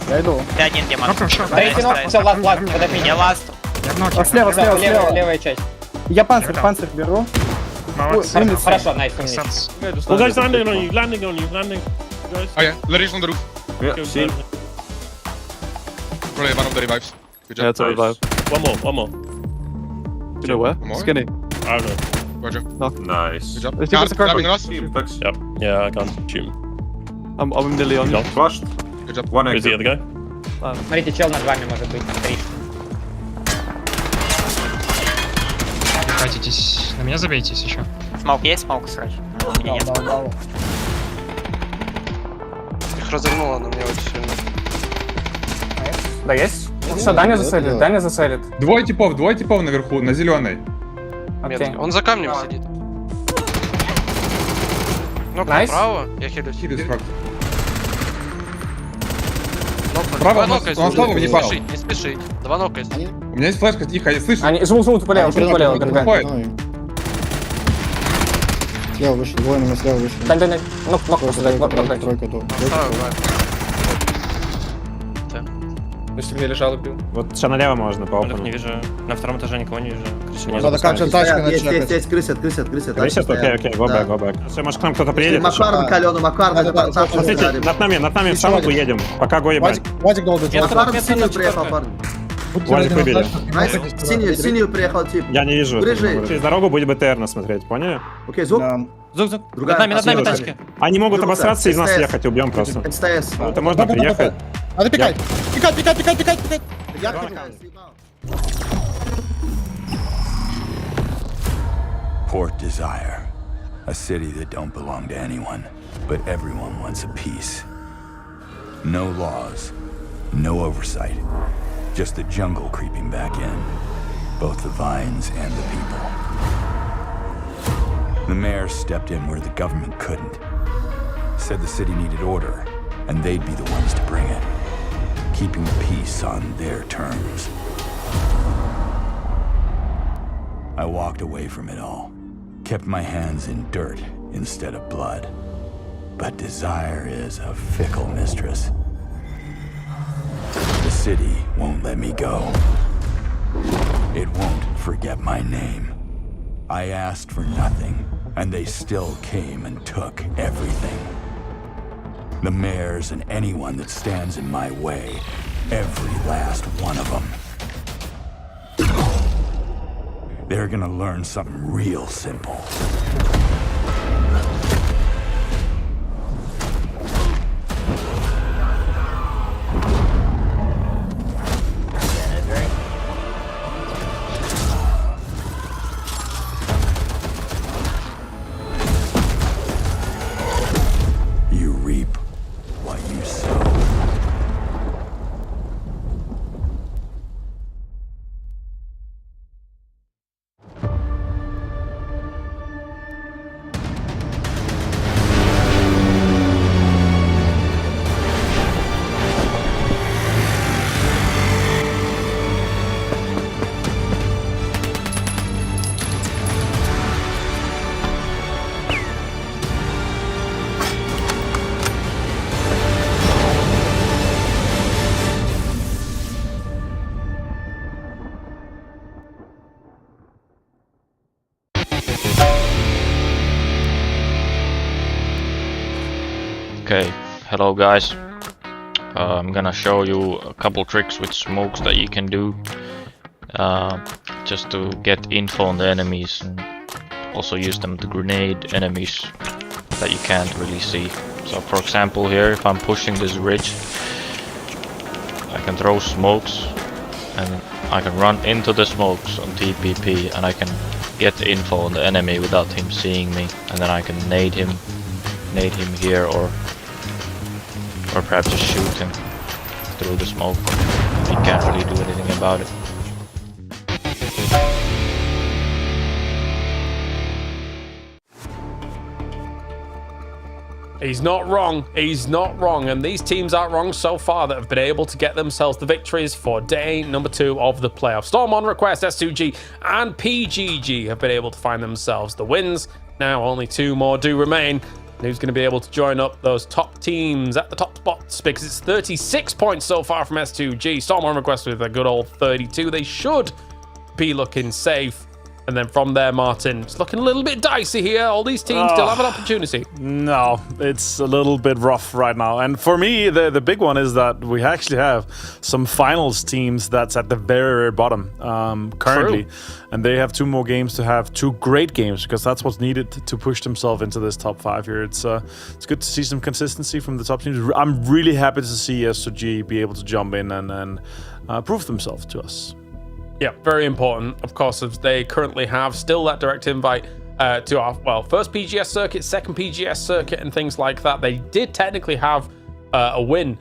Я иду. Ты один, Диман. Третий нок, все, ласт, подопить. Я ласт. Слева, Левая часть. Я панцирь беру. Хорошо, найс. Well, guys, landing on you, landing. Guys. Oh yeah, Larry's on the roof. Yeah, seen. Probably one of the revives. Good job. Yeah, it's a revive. One more. You know where? One more? Skinny. I don't know. Roger. Nice. Good job. Let's Grabbing us. Flex. Yep. Yeah, I can't shoot him. I'm nearly on you. Flushed. Good job. One Where's the exit. other guy? Смотрите, чел над вами может быть. Хватитесь. На меня забейтесь еще. Смоук есть? Смоук сразу. У меня нет. Их развернуло на меня очень сильно. Да, есть? Все, Даня засейдит. Двое типов наверху, на зеленой. Метки. Он за камнем сидит. Ну, направо, я хилюсь. Два нока есть. Не спешить. Два нока есть. У меня есть флешка, тихо, я слышу. Они жмут полево, Слева вышли, двое на меня слева вышли. Дань. Нок просто Тройка до. Если мне лежал, убил. Вот сейчас налево можно по опану. Не вижу. На втором этаже никого не вижу. Надо как-то тачка начать. Есть, крысят. Крысят, окей, go back. Все, может к нам кто-то приедет. Макаром каленым, Макаром. Смотрите, над нами в шамку едем. Пока го ебать. Вадик долго. Макаром синюю приехал, парень. Вадик выбили. Синюю приехал тип. Я не вижу. Рыжий. Через дорогу будет БТР насмотреть, поняли? Окей, звук. Звук. Другая. Над нами тачки. Они могут обосраться и из нас ехать, убьем просто. СТС. Это можно приехать. Надо пикать. Пикать. Port Desire, a city that don't belong to anyone, but everyone wants a piece. No laws, no oversight, just the jungle creeping back in, both the vines and the people. The mayor stepped in where the government couldn't, said the city needed order, and they'd be the ones to bring it, keeping the peace on their terms. I walked away from it all, kept my hands in dirt instead of blood. But desire is a fickle mistress. The city won't let me go. It won't forget my name. I asked for nothing, and they still came and took everything. The mayors and anyone that stands in my way, every last one of them. They're gonna learn something real simple. You reap what you sow. Okay, hello guys. I'm gonna show you a couple tricks with smokes that you can do just to get info on the enemies, and also use them to grenade enemies that you can't really see. So for example here, if I'm pushing this ridge, I can throw smokes and I can run into the smokes on TPP, and I can get info on the enemy without him seeing me, and then I can nade him here, or perhaps just shoot him through the smoke. He can't really do anything about it. He's not wrong. He's not wrong. And these teams aren't wrong so far that have been able to get themselves the victories for day number 2 of the playoffs. Storm on Request, S2G, and PGG have been able to find themselves the wins. Now only 2 more do remain. And who's going to be able to join up those top teams at the top spots? Because it's 36 points so far from S2G. Storm on Request with a good old 32. They should be looking safe. And then from there, Martin, it's looking a little bit dicey here. All these teams still have an opportunity. No, it's a little bit rough right now. And for me, the big one is that we actually have some finals teams that's at the very, very bottom currently. True. And they have 2 more games to have 2 great games, because that's what's needed to push themselves into this top 5 here. It's good to see some consistency from the top teams. I'm really happy to see S2G be able to jump in and prove themselves to us. Yeah, very important, of course, as they currently have still that direct invite to our, well, first PGS circuit, second PGS circuit, and things like that. They did technically have a win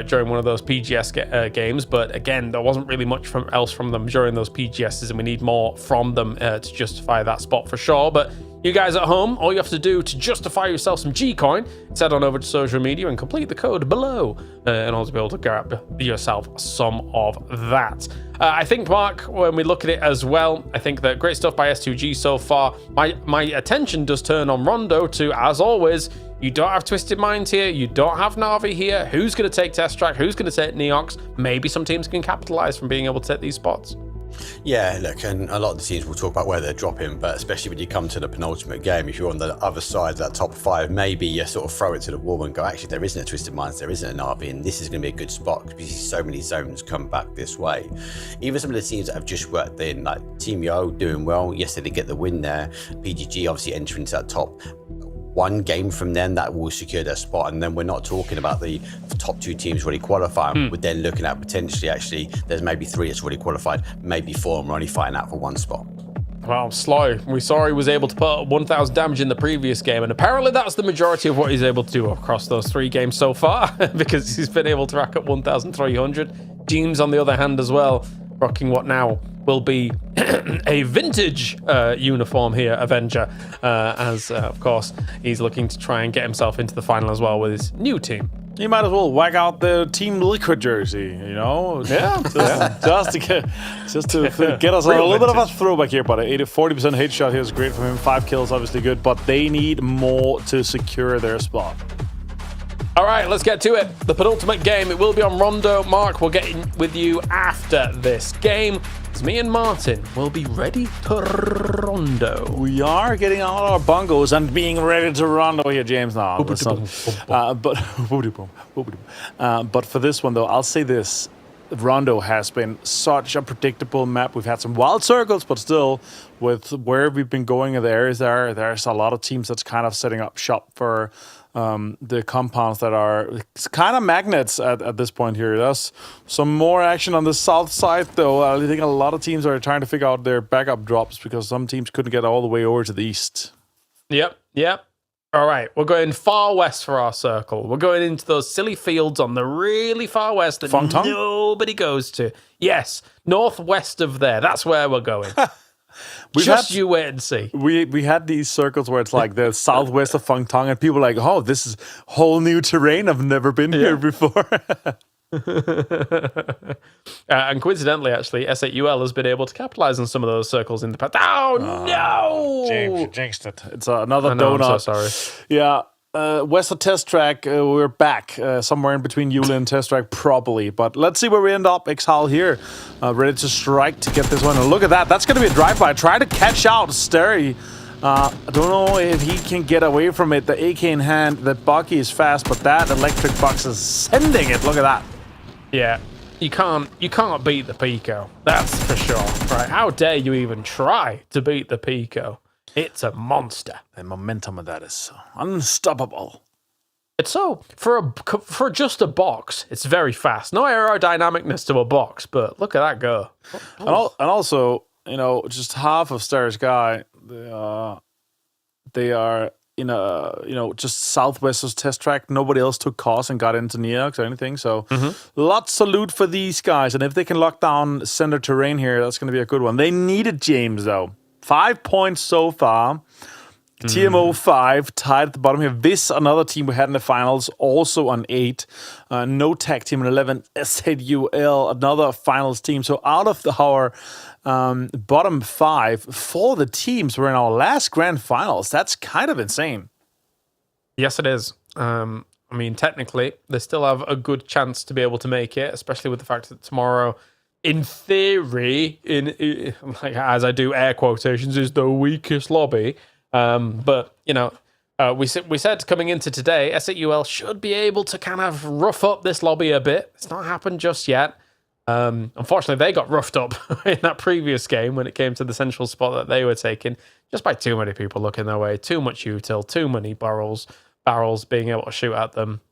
during one of those PGS games, but again, there wasn't really much else from them during those PGSs, and we need more from them to justify that spot for sure. But you guys at home, all you have to do to justify yourself some G-Coin is head on over to social media and complete the code below in order to be able to grab yourself some of that. I think, Mark, when we look at it as well, I think that great stuff by S2G so far. My attention does turn on Rondo to, as always, you don't have Twisted Minds here, you don't have Na'Vi here. Who's going to take Test Track? Who's going to take Neox? Maybe some teams can capitalize from being able to take these spots. Yeah, look, and a lot of the teams will talk about where they're dropping, but especially when you come to the penultimate game, if you're on the other side of that top 5, maybe you sort of throw it to the wall and go, actually, there isn't a Twisted Minds, there isn't an RV, and this is going to be a good spot because we see so many zones come back this way. Even some of the teams that have just worked in, like Team Yo doing well, yes, they did get the win there. PGG obviously entering into that top 1 game from them that will secure their spot, and then we're not talking about the top 2 teams already qualifying. We're then looking at potentially, actually, there's maybe 3 that's already qualified, maybe 4, and we're only fighting out for 1 spot. Well, Slow, we saw he was able to put 1,000 damage in the previous game, and apparently that's the majority of what he's able to do across those 3 games so far, because he's been able to rack up 1,300. James, on the other hand, as well, rocking what now will be a vintage uniform here, Avenger, as of course he's looking to try and get himself into the final as well with his new team. You might as well whack out the Team Liquid jersey, you know? Yeah, just to get us a little bit of a throwback here, but 40% headshot here is great from him. 5 kills, obviously good, but they need more to secure their spot. All right, let's get to it. The penultimate game, it will be on Rondo. Mark, we'll get in with you after this game. It's me and Martin will be ready to Rondo. We are getting out our bongos and being ready to Rondo here, James. Now, but for this one, though, I'll say this. Rondo has been such a predictable map. We've had some wild circles, but still, with where we've been going, there's a lot of teams that's kind of setting up shop for the compounds that are kind of magnets at this point here. There's some more action on the south side, though. I think a lot of teams are trying to figure out their backup drops because some teams couldn't get all the way over to the east. Yep. All right, we're going far west for our circle. We're going into those silly fields on the really far west that nobody goes to. Yes, northwest of there. That's where we're going. You wait and see. We had these circles where it's like the southwest of Phong Tong, and people are like, oh, this is whole new terrain. I've never been here before. And coincidentally, actually, S8UL has been able to capitalize on some of those circles in the past. Oh, no! James, you jinxed it. It's another donut. I'm so sorry. Yeah. West of Test Track, we're back somewhere in between Eula and Test Track, probably. But let's see where we end up. Exhal here, ready to strike to get this one. And look at that. That's going to be a drive-by. Try to catch out Steri I don't know if he can get away from it. The AK in hand, the Bucky is fast, but that electric box is sending it. Look at that. Yeah, you can't beat the Pico. That's for sure. Right? How dare you even try to beat the Pico? It's a monster. The momentum of that is unstoppable. It's so for just a box, it's very fast. No aerodynamicness to a box, but look at that go. And also, you know, just half of Star Sky, they are in a, you know, just southwest of test track. Nobody else took cars and got into Neox or anything. So lots of loot for these guys. And if they can lock down center terrain here, that's going to be a good one. They needed James though. 5 points so far. TMO 5 tied at the bottom here. This another team we had in the finals, also on 8. No Tag team on 11. SAUL, another finals team. So out of our bottom 5, 4 of the teams were in our last grand finals. That's kind of insane. Yes, it is. I mean, technically, they still have a good chance to be able to make it, especially with the fact that tomorrow, in theory, like as I do air quotations, is the weakest lobby. But you know, we said coming into today, SAUL should be able to kind of rough up this lobby a bit. It's not happened just yet. Unfortunately, they got roughed up in that previous game when it came to the central spot that they were taking, just by too many people looking their way, too much util, too many barrels being able to shoot at them.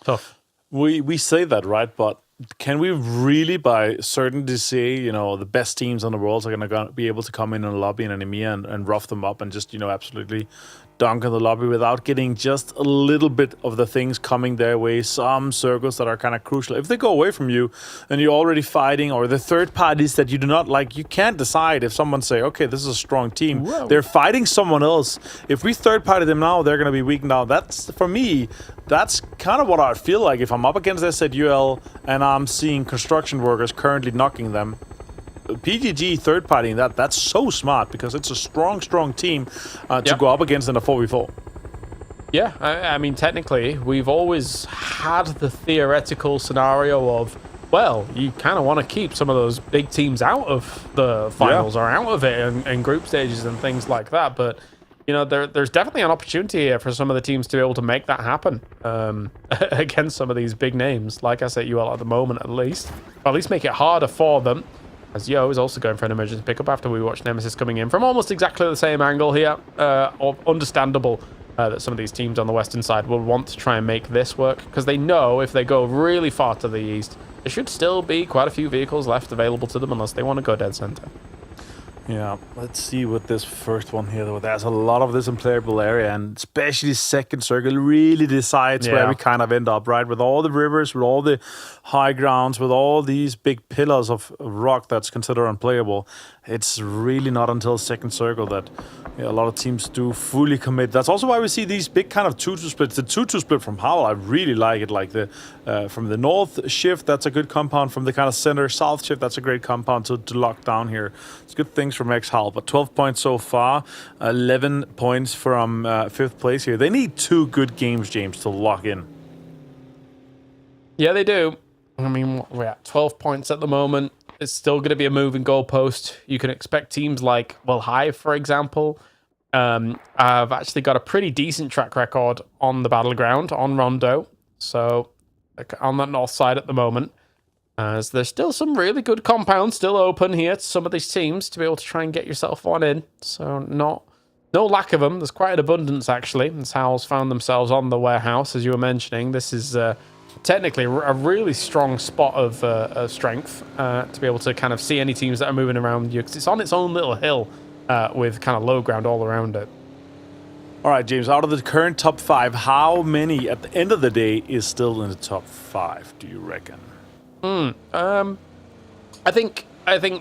Tough. We say that, right? But can we really, by certainty, say, you know, the best teams in the world are going to be able to come in a lobby in an EMEA and rough them up and just, you know, absolutely dunk in the lobby without getting just a little bit of the things coming their way, some circles that are kind of crucial. If they go away from you and you're already fighting, or the third parties that you do not like, you can't decide if someone say, okay, this is a strong team. Whoa. They're fighting someone else. If we third party them now, they're going to be weakened out. That's, for me, that's kind of what I feel like if I'm up against SAUL and I'm seeing construction workers currently knocking them. PGG third partying that's so smart because it's a strong team to go up against in a 4v4. Yeah, I mean, technically, we've always had the theoretical scenario of, well, you kind of want to keep some of those big teams out of the finals or out of it and group stages and things like that. But, you know, there's definitely an opportunity here for some of the teams to be able to make that happen against some of these big names, like SAUL at the moment at least. Or at least make it harder for them. As Yo is also going for an emergency pickup after we watched Nemesis coming in from almost exactly the same angle here. Understandable that some of these teams on the western side will want to try and make this work, because they know if they go really far to the east, there should still be quite a few vehicles left available to them unless they want to go dead center. Yeah, let's see what this first one here, though. There's a lot of this unplayable area, and especially second circle really decides where we kind of end up, right? With all the rivers, with all the high grounds, with all these big pillars of rock that's considered unplayable. It's really not until second circle that a lot of teams do fully commit. That's also why we see these big kind of 2-2 splits. The 2-2 split from Howl, I really like it. Like the from the north shift, that's a good compound. From the kind of center south shift, that's a great compound to lock down here. It's good things from X-Howl, but 12 points so far, 11 points from 5th place here. They need 2 good games, James, to lock in. Yeah, they do. I mean, we're at 12 points at the moment. It's still going to be a moving goalpost. You can expect teams like, well, Hive, for example, have actually got a pretty decent track record on the battleground, on Rondo. So, on that north side at the moment. As there's still some really good compounds still open here to some of these teams to be able to try and get yourself one in. So, no lack of them. There's quite an abundance, actually. As Howls found themselves on the warehouse, as you were mentioning. This is technically a really strong spot of strength to be able to kind of see any teams that are moving around you, because it's on its own little hill with kind of low ground all around it. All right, James, out of the current top 5, how many at the end of the day is still in the top 5, do you reckon? I think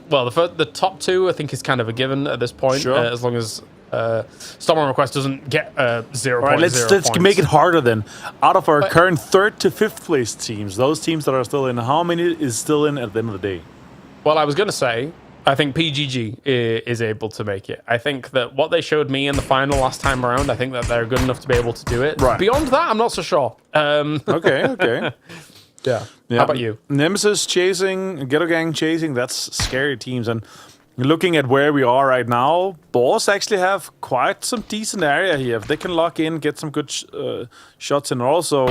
well, the top 2 I think is kind of a given at this point, as long as Storm Request doesn't get 0 All right, let's make it harder then. Out of our current 3rd to 5th place teams, those teams that are still in, how many is still in at the end of the day? Well, I was going to say, I think PGG is able to make it. I think that what they showed me in the final last time around, I think that they're good enough to be able to do it. Right. Beyond that, I'm not so sure. Okay. Yeah. How about you? Nemesis chasing, Ghetto Gang chasing, that's scary teams. And looking at where we are right now, Boss actually have quite some decent area here. If they can lock in, get some good shots in, also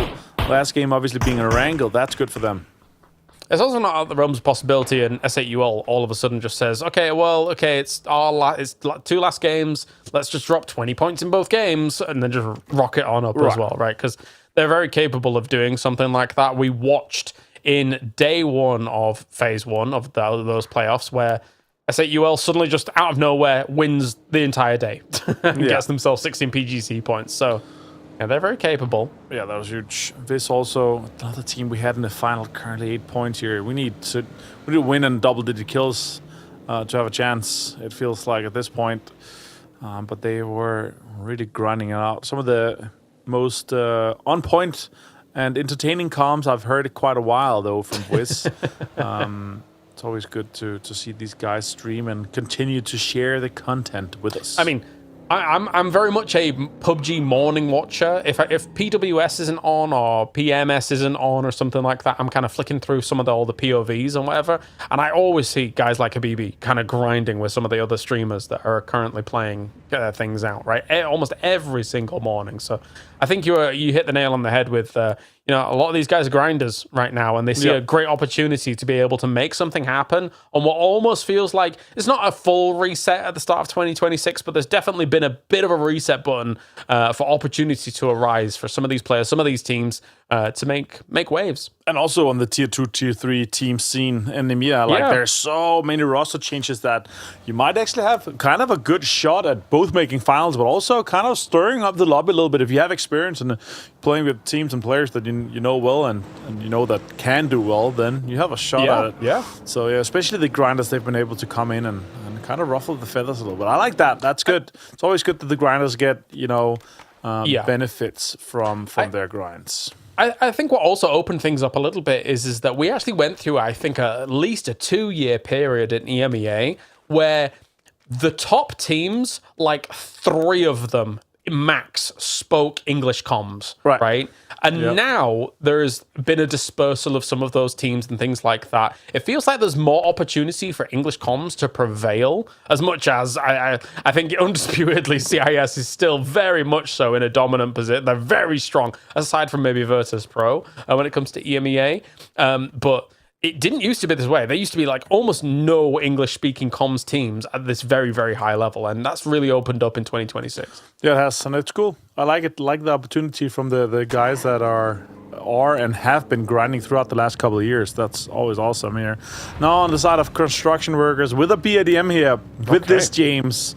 last game obviously being a wrangle, that's good for them. It's also not out of the realms of possibility, and S8UL all of a sudden just says, okay, it's it's 2 last games, let's just drop 20 points in both games, and then just rocket on up as well, right? Because they're very capable of doing something like that. We watched in day 1 of phase 1 of those playoffs where S8UL suddenly just out of nowhere wins the entire day and gets themselves 16 PGC points. So yeah, they're very capable. Yeah, that was huge. This also, another team we had in the final, currently 8 points here. We need to win and double-digit kills to have a chance, it feels like at this point. But they were really grinding it out. Some of the most on-point and entertaining comms I've heard quite a while, though, from Wiz. It's always good to see these guys stream and continue to share the content with us. I mean, I'm very much a PUBG morning watcher. If PWS isn't on or PMS isn't on or something like that, I'm kind of flicking through some of all the POVs and whatever, and I always see guys like Habibi kind of grinding with some of the other streamers that are currently playing things out, right? Almost every single morning. So I think you hit the nail on the head with a lot of these guys are grinders right now, and they see a great opportunity to be able to make something happen on what almost feels like it's not a full reset at the start of 2026, but there's definitely been a bit of a reset button for opportunity to arise for some of these players, some of these teams to make waves. And also on the tier 2, tier 3 team scene in EMEA, there's so many roster changes that you might actually have kind of a good shot at both making finals, but also kind of stirring up the lobby a little bit. If you have experience in playing with teams and players that you know well and you know that can do well, then you have a shot at it. Yeah. So yeah, especially the grinders, they've been able to come in and kind of ruffle the feathers a little bit. I like that. That's good. It's always good that the grinders get benefits from their grinds. I think what also opened things up a little bit is that we actually went through, I think, at least a 2-year period in EMEA where the top teams, like 3 of them max, spoke English comms, right? And now there's been a dispersal of some of those teams and things like that. It feels like there's more opportunity for English comms to prevail, as much as I think undisputedly CIS is still very much so in a dominant position. They're very strong, aside from maybe Virtus Pro when it comes to EMEA. But it didn't used to be this way. There used to be like almost no English-speaking comms teams at this very, very high level, and that's really opened up in 2026. Yeah, it has, and it's cool. I like it. Like the opportunity from the guys that are and have been grinding throughout the last couple of years. That's always awesome here. Now on the side of construction workers with a BADM here with this James.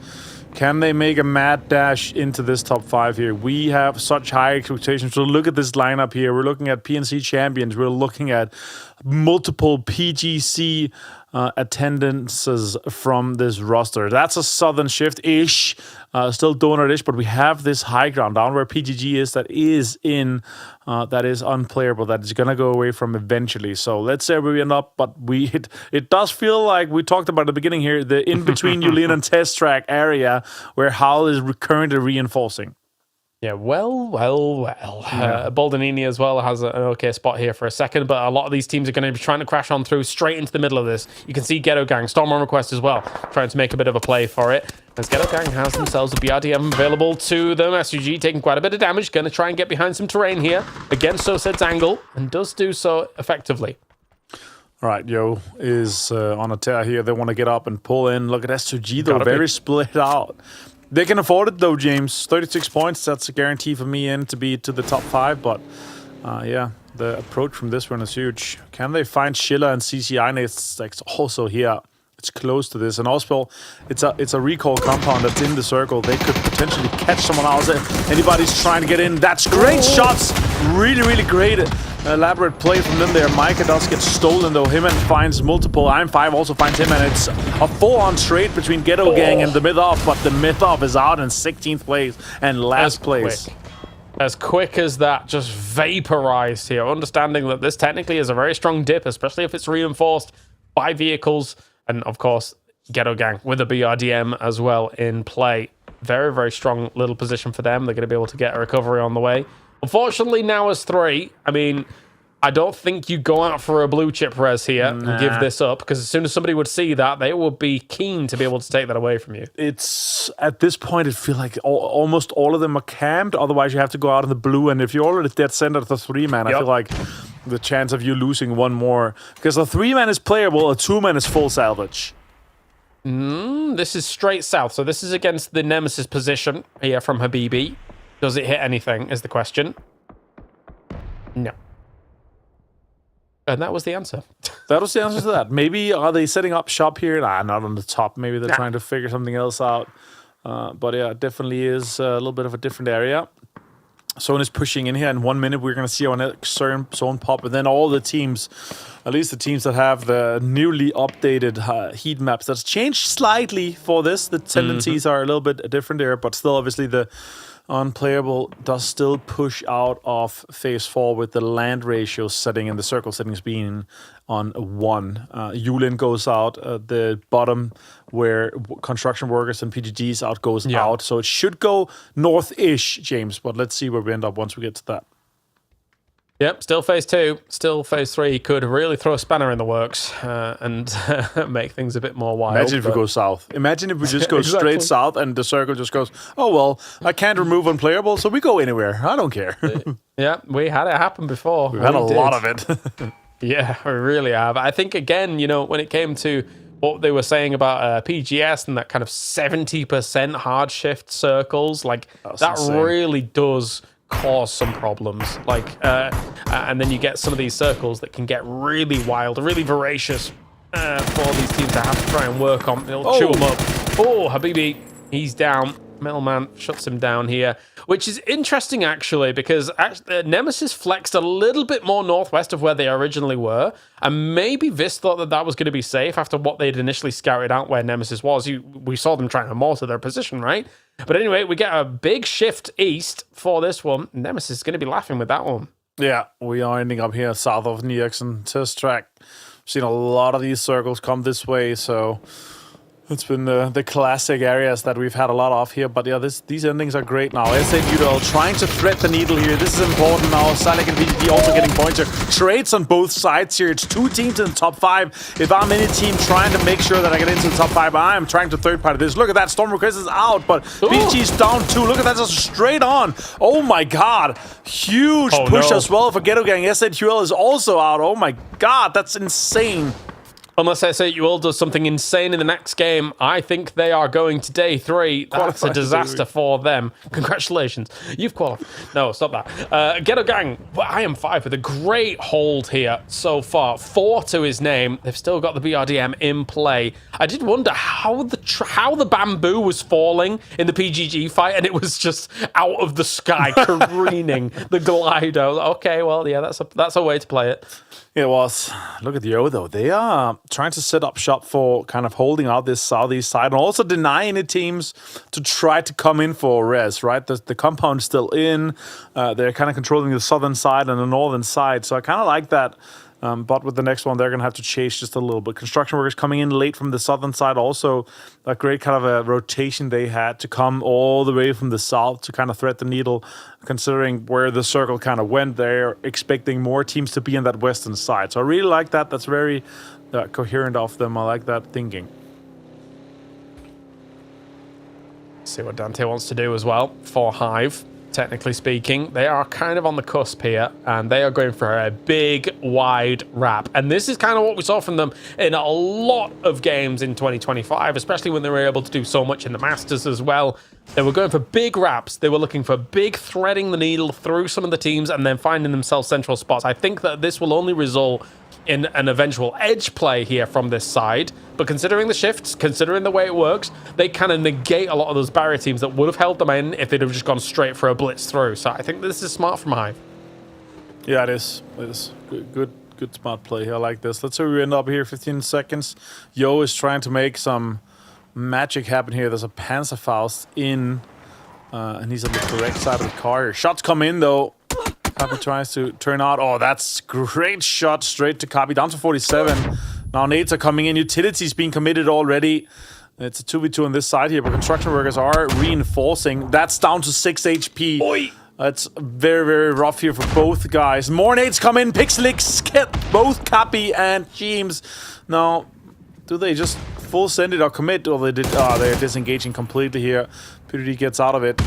Can they make a mad dash into this top 5 here? We have such high expectations. So look at this lineup here. We're looking at PNC champions. We're looking at multiple PGC attendances from this roster. That's a southern shift-ish, still donut-ish, but we have this high ground down where PGG is that is unplayable, that is going to go away from eventually. So let's say we end up, but it does feel like we talked about at the beginning here, the in-between Yulin and test track area where Howl is currently reinforcing. Yeah, well. Boldenini as well has an okay spot here for a second, but a lot of these teams are going to be trying to crash on through straight into the middle of this. You can see Ghetto Gang, Storm on request as well, trying to make a bit of a play for it. As Ghetto Gang has themselves a BRDM available to them. SUG taking quite a bit of damage, going to try and get behind some terrain here against Sosed's angle, and does do so effectively. All right, Yo is on a tear here. They want to get up and pull in. Look at SUG, though, very split out. They can afford it, though, James. 36 points, that's a guarantee for me to be to the top 5. But, yeah, the approach from this one is huge. Can they find Schiller and CCI? It's also here. It's close to this. And also, it's a recall compound that's in the circle. They could potentially catch someone else. Anybody's trying to get in. That's great shots. Really, really great. Elaborate play from them there. Micah does get stolen, though. Him and finds multiple. I'm5 also finds him, and it's a full-on straight between Ghetto Gang and the Myth-Off, but the Myth-Off is out in 16th place and last place. As quick as that, just vaporized here. Understanding that this technically is a very strong dip, especially if it's reinforced by vehicles. And, of course, Ghetto Gang with a BRDM as well in play. Very, very strong little position for them. They're going to be able to get a recovery on the way. Unfortunately, now as 3, I mean, I don't think you go out for a blue chip res here and give this up, because as soon as somebody would see that, they would be keen to be able to take that away from you. It's at this point, it feels like almost all of them are camped. Otherwise, you have to go out in the blue. And if you're already dead center to the 3-man, I feel like the chance of you losing one more, because a 3-man is playable, a 2-man is full salvage. This is straight south, so this is against the Nemesis position here from Habibi. Does it hit anything? Is the question. No. And that was the answer. That was the answer to that. Maybe are they setting up shop here? Nah, not on the top. Maybe they're trying to figure something else out. But yeah, it definitely is a little bit of a different area. Zone is pushing in here. In 1 minute, we're going to see our next zone pop. And then all the teams, at least the teams that have the newly updated heat maps, that's changed slightly for this. The tendencies are a little bit different there, but still, obviously, the unplayable does still push out of phase 4 with the land ratio setting and the circle settings being on 1. Yulin goes out, the bottom where construction workers and PGGs out goes out. So it should go north-ish, James, but let's see where we end up once we get to that. Yep, still phase 2, still phase 3 could really throw a spanner in the works and make things a bit more wild. Imagine if we go south. Imagine if we just go straight south and the circle just goes, oh, well, I can't remove unplayable, so we go anywhere. I don't care. Yeah, we had it happen before. We've had a lot of it. Yeah, we really have. I think, again, you know, when it came to what they were saying about PGS and that kind of 70% hard shift circles, like that really does cause some problems. Like, and then you get some of these circles that can get really wild, really voracious for these teams to have to try and work on. They'll chew them up. Oh, Habibi, he's down. Middleman shuts him down here, which is interesting, actually, because Nemesis flexed a little bit more northwest of where they originally were, and maybe Vis thought that that was going to be safe after what they'd initially scouted out where Nemesis was. We saw them trying to mortar their position, right? But anyway, we get a big shift east for this one. Nemesis is going to be laughing with that one. Yeah, we are ending up here south of Niaksen test track. Seen a lot of these circles come this way, so it's been the classic areas that we've had a lot of here. But yeah, these endings are great now. SA Udall trying to thread the needle here. This is important now. Salek and VGD also getting pointer. Trades on both sides here. It's 2 teams in the top 5. If I'm any team trying to make sure that I get into the top 5, I'm trying to third party this. Look at that. Storm Request is out, but BG's down 2. Look at that. Just straight on. Oh my god. Huge push as well for Ghetto Gang. SAQL is also out. Oh my god. That's insane. Unless SAUL does something insane in the next game, I think they are going to day 3. That's a disaster for them. Congratulations. You've qualified. No, stop that. Ghetto Gang, I am 5 with a great hold here so far. 4 to his name. They've still got the BRDM in play. I did wonder how the bamboo was falling in the PGG fight, and it was just out of the sky, careening the glider. Okay, well, yeah, that's a way to play it. It was. Look at the O, though. They are trying to set up shop for kind of holding out this southeast side and also denying the teams to try to come in for res, right? The compound is still in. They're kind of controlling the southern side and the northern side. So I kind of like that. But with the next one, they're going to have to chase just a little bit. Construction workers coming in late from the southern side. Also, a great kind of a rotation they had to come all the way from the south to kind of thread the needle, considering where the circle kind of went. They're expecting more teams to be on that western side. So I really like that. That's very coherent of them. I like that thinking. See what Dante wants to do as well for Hive. Technically speaking, they are kind of on the cusp here, and they are going for a big, wide wrap. And this is kind of what we saw from them in a lot of games in 2025, especially when they were able to do so much in the Masters as well. They were going for big wraps. They were looking for big threading the needle through some of the teams and then finding themselves central spots. I think that this will only result in an eventual edge play here from this side, but considering the shifts, considering the way it works, they kind of negate a lot of those barrier teams that would have held them in if they'd have just gone straight for a blitz through. So I think this is smart from Hive. Yeah, it is. It is good smart play. I like this. Let's say we end up here 15 seconds. Yo is trying to make some magic happen here. There's a Panzerfaust in, and he's on the correct side of the car. Shots come in though. Copy tries to turn out. Oh, that's great shot straight to Copy. Down to 47. Now nades are coming in. Utilities being committed already. It's a 2v2 on this side here, but construction workers are reinforcing. That's down to 6 HP. Oi. It's very, very rough here for both guys. More nades come in. Pixelix get both Cappy and James. Now, do they just full send it or commit? Or they did? They're disengaging completely here. PUBG gets out of it.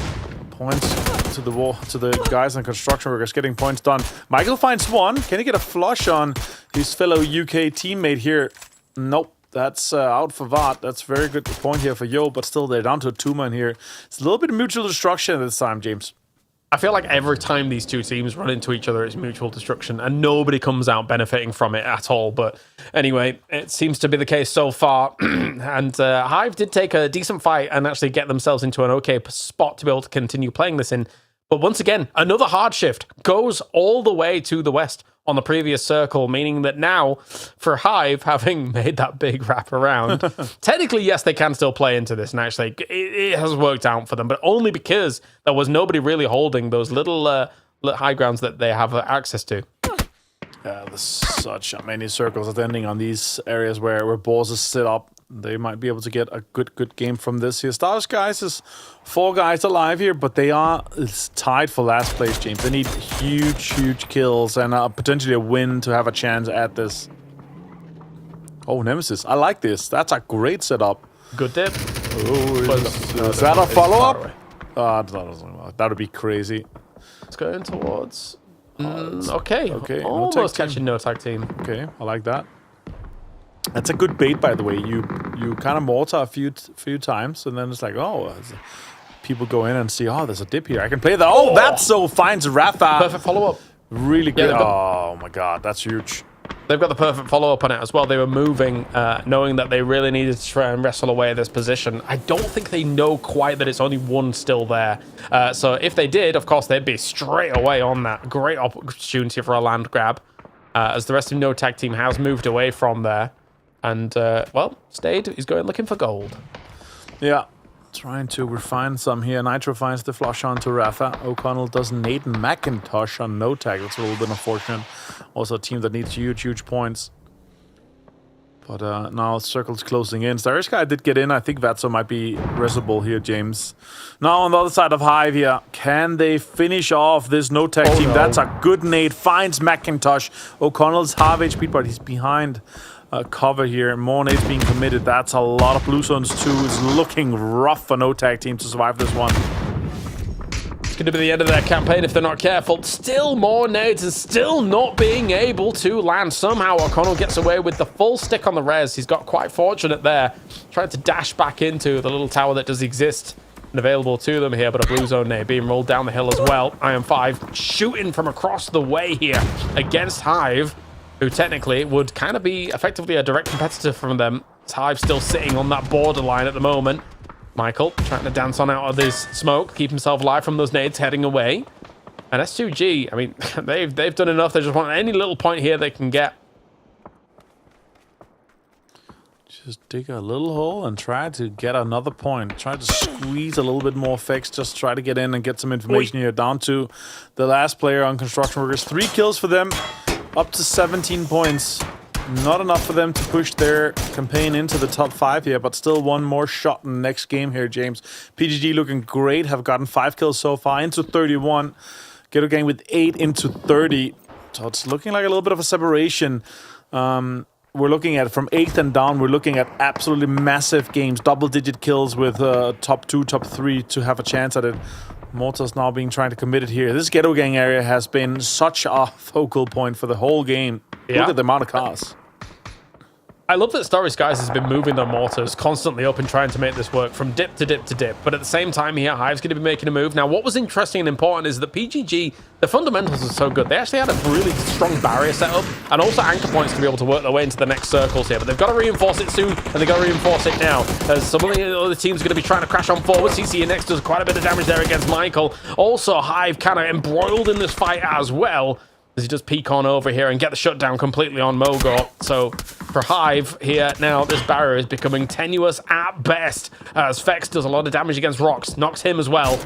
Points to the wall, to the guys and construction workers getting points done. Michael finds one. Can he get a flush on his fellow UK teammate here? Nope. That's out for Vart. That's a very good point here for Yo, but still they're down to a 2-man here. It's a little bit of mutual destruction this time, James. I feel like every time these two teams run into each other, it's mutual destruction, and nobody comes out benefiting from it at all. But anyway, it seems to be the case so far. And Hive did take a decent fight and actually get themselves into an okay spot to be able to continue playing this in. But once again, another hard shift goes all the way to the west on the previous circle, meaning that now, for Hive, having made that big wrap around, technically, yes, they can still play into this, and actually, it has worked out for them, but only because there was nobody really holding those little high grounds that they have access to. There's such many circles attending on these areas where bosses sit up. They might be able to get a good game from this here. Stars guys is 4 guys alive here, but it's tied for last place, James. They need huge kills and potentially a win to have a chance at this. Oh, Nemesis. I like this. That's a great setup. Good dip. Oh, is that a follow-up? That would be crazy. It's going towards... okay. Almost no catching no tag team. Okay, I like that. That's a good bait, by the way. You kind of mortar a few times, and then it's like, oh, people go in and see, oh, there's a dip here. I can play that. Oh, that's so finds Rafa. Perfect follow-up. Really good. Oh my god, that's huge. They've got the perfect follow-up on it as well. They were moving, knowing that they really needed to try and wrestle away this position. I don't think they know quite that it's only one still there. So if they did, of course, they'd be straight away on that. Great opportunity for a land grab, as the rest of No Tag Team has moved away from there. And, well, Stade is going looking for gold. Yeah, trying to refine some here. Nitro finds the flush onto Rafa. O'Connell does Nathan McIntosh on no tag. That's a little bit unfortunate. Also a team that needs huge points. But now circle's closing in. Starishka did get in. I think Vatso might be resible here, James. Now on the other side of Hive here. Can they finish off this no tag team? No. That's a good nade. Finds McIntosh. O'Connell's half HP, but he's behind cover here. More nades being committed. That's a lot of blue zones too. It's looking rough for no tag team to survive this one. It's going to be the end of their campaign if they're not careful. Still more nades and still not being able to land. Somehow O'Connell gets away with the full stick on the res. He's got quite fortunate there. Trying to dash back into the little tower that does exist and available to them here, but a blue zone nade being rolled down the hill as well. IM5 shooting from across the way here against Hive, who technically would kind of be effectively a direct competitor from them. Hive still sitting on that borderline at the moment. Michael trying to dance on out of this smoke, keep himself alive from those nades heading away. And S2G, I mean, they've done enough. They just want any little point here they can get. Just dig a little hole and try to get another point. Try to squeeze a little bit more effects. Just try to get in and get some information here. Down to the last player on Construction Workers. 3 kills for them. Up to 17 points. Not enough for them to push their campaign into the top 5 here, but still one more shot in the next game here, James. PGG looking great. Have gotten 5 kills so far into 31. Ghetto Gang with 8 into 30. So it's looking like a little bit of a separation. We're looking at from 8th and down. We're looking at absolutely massive games. Double-digit kills with top 2, top 3 to have a chance at it. Mortar's now being trying to commit it here. This Ghetto Gang area has been such a focal point for the whole game. Yeah. Look at the amount of cars. I love that Starry Skies has been moving their mortars constantly up and trying to make this work from dip to dip to dip. But at the same time here, Hive's going to be making a move. Now, what was interesting and important is that PGG, the fundamentals are so good. They actually had a really strong barrier set up and also anchor points to be able to work their way into the next circles here. But they've got to reinforce it soon, and they've got to reinforce it now. As some of the other teams are going to be trying to crash on forward. CC next does quite a bit of damage there against Michael. Also, Hive kind of embroiled in this fight as well, as he does peek on over here and get the shutdown completely on Mogor. So for Hive here now, this barrier is becoming tenuous at best, as Fex does a lot of damage against Rox, knocks him as well.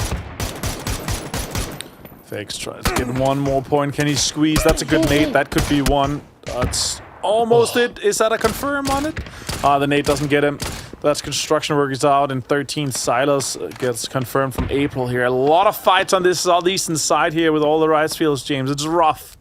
Fex tries to get one more point. Can he squeeze? That's a good nade. That could be one. That's almost it. Is that a confirm on it? The nade doesn't get him. That's construction workers out in 13. Silos gets confirmed from April here. A lot of fights on this southeastern side here with all the rice fields, James. It's rough.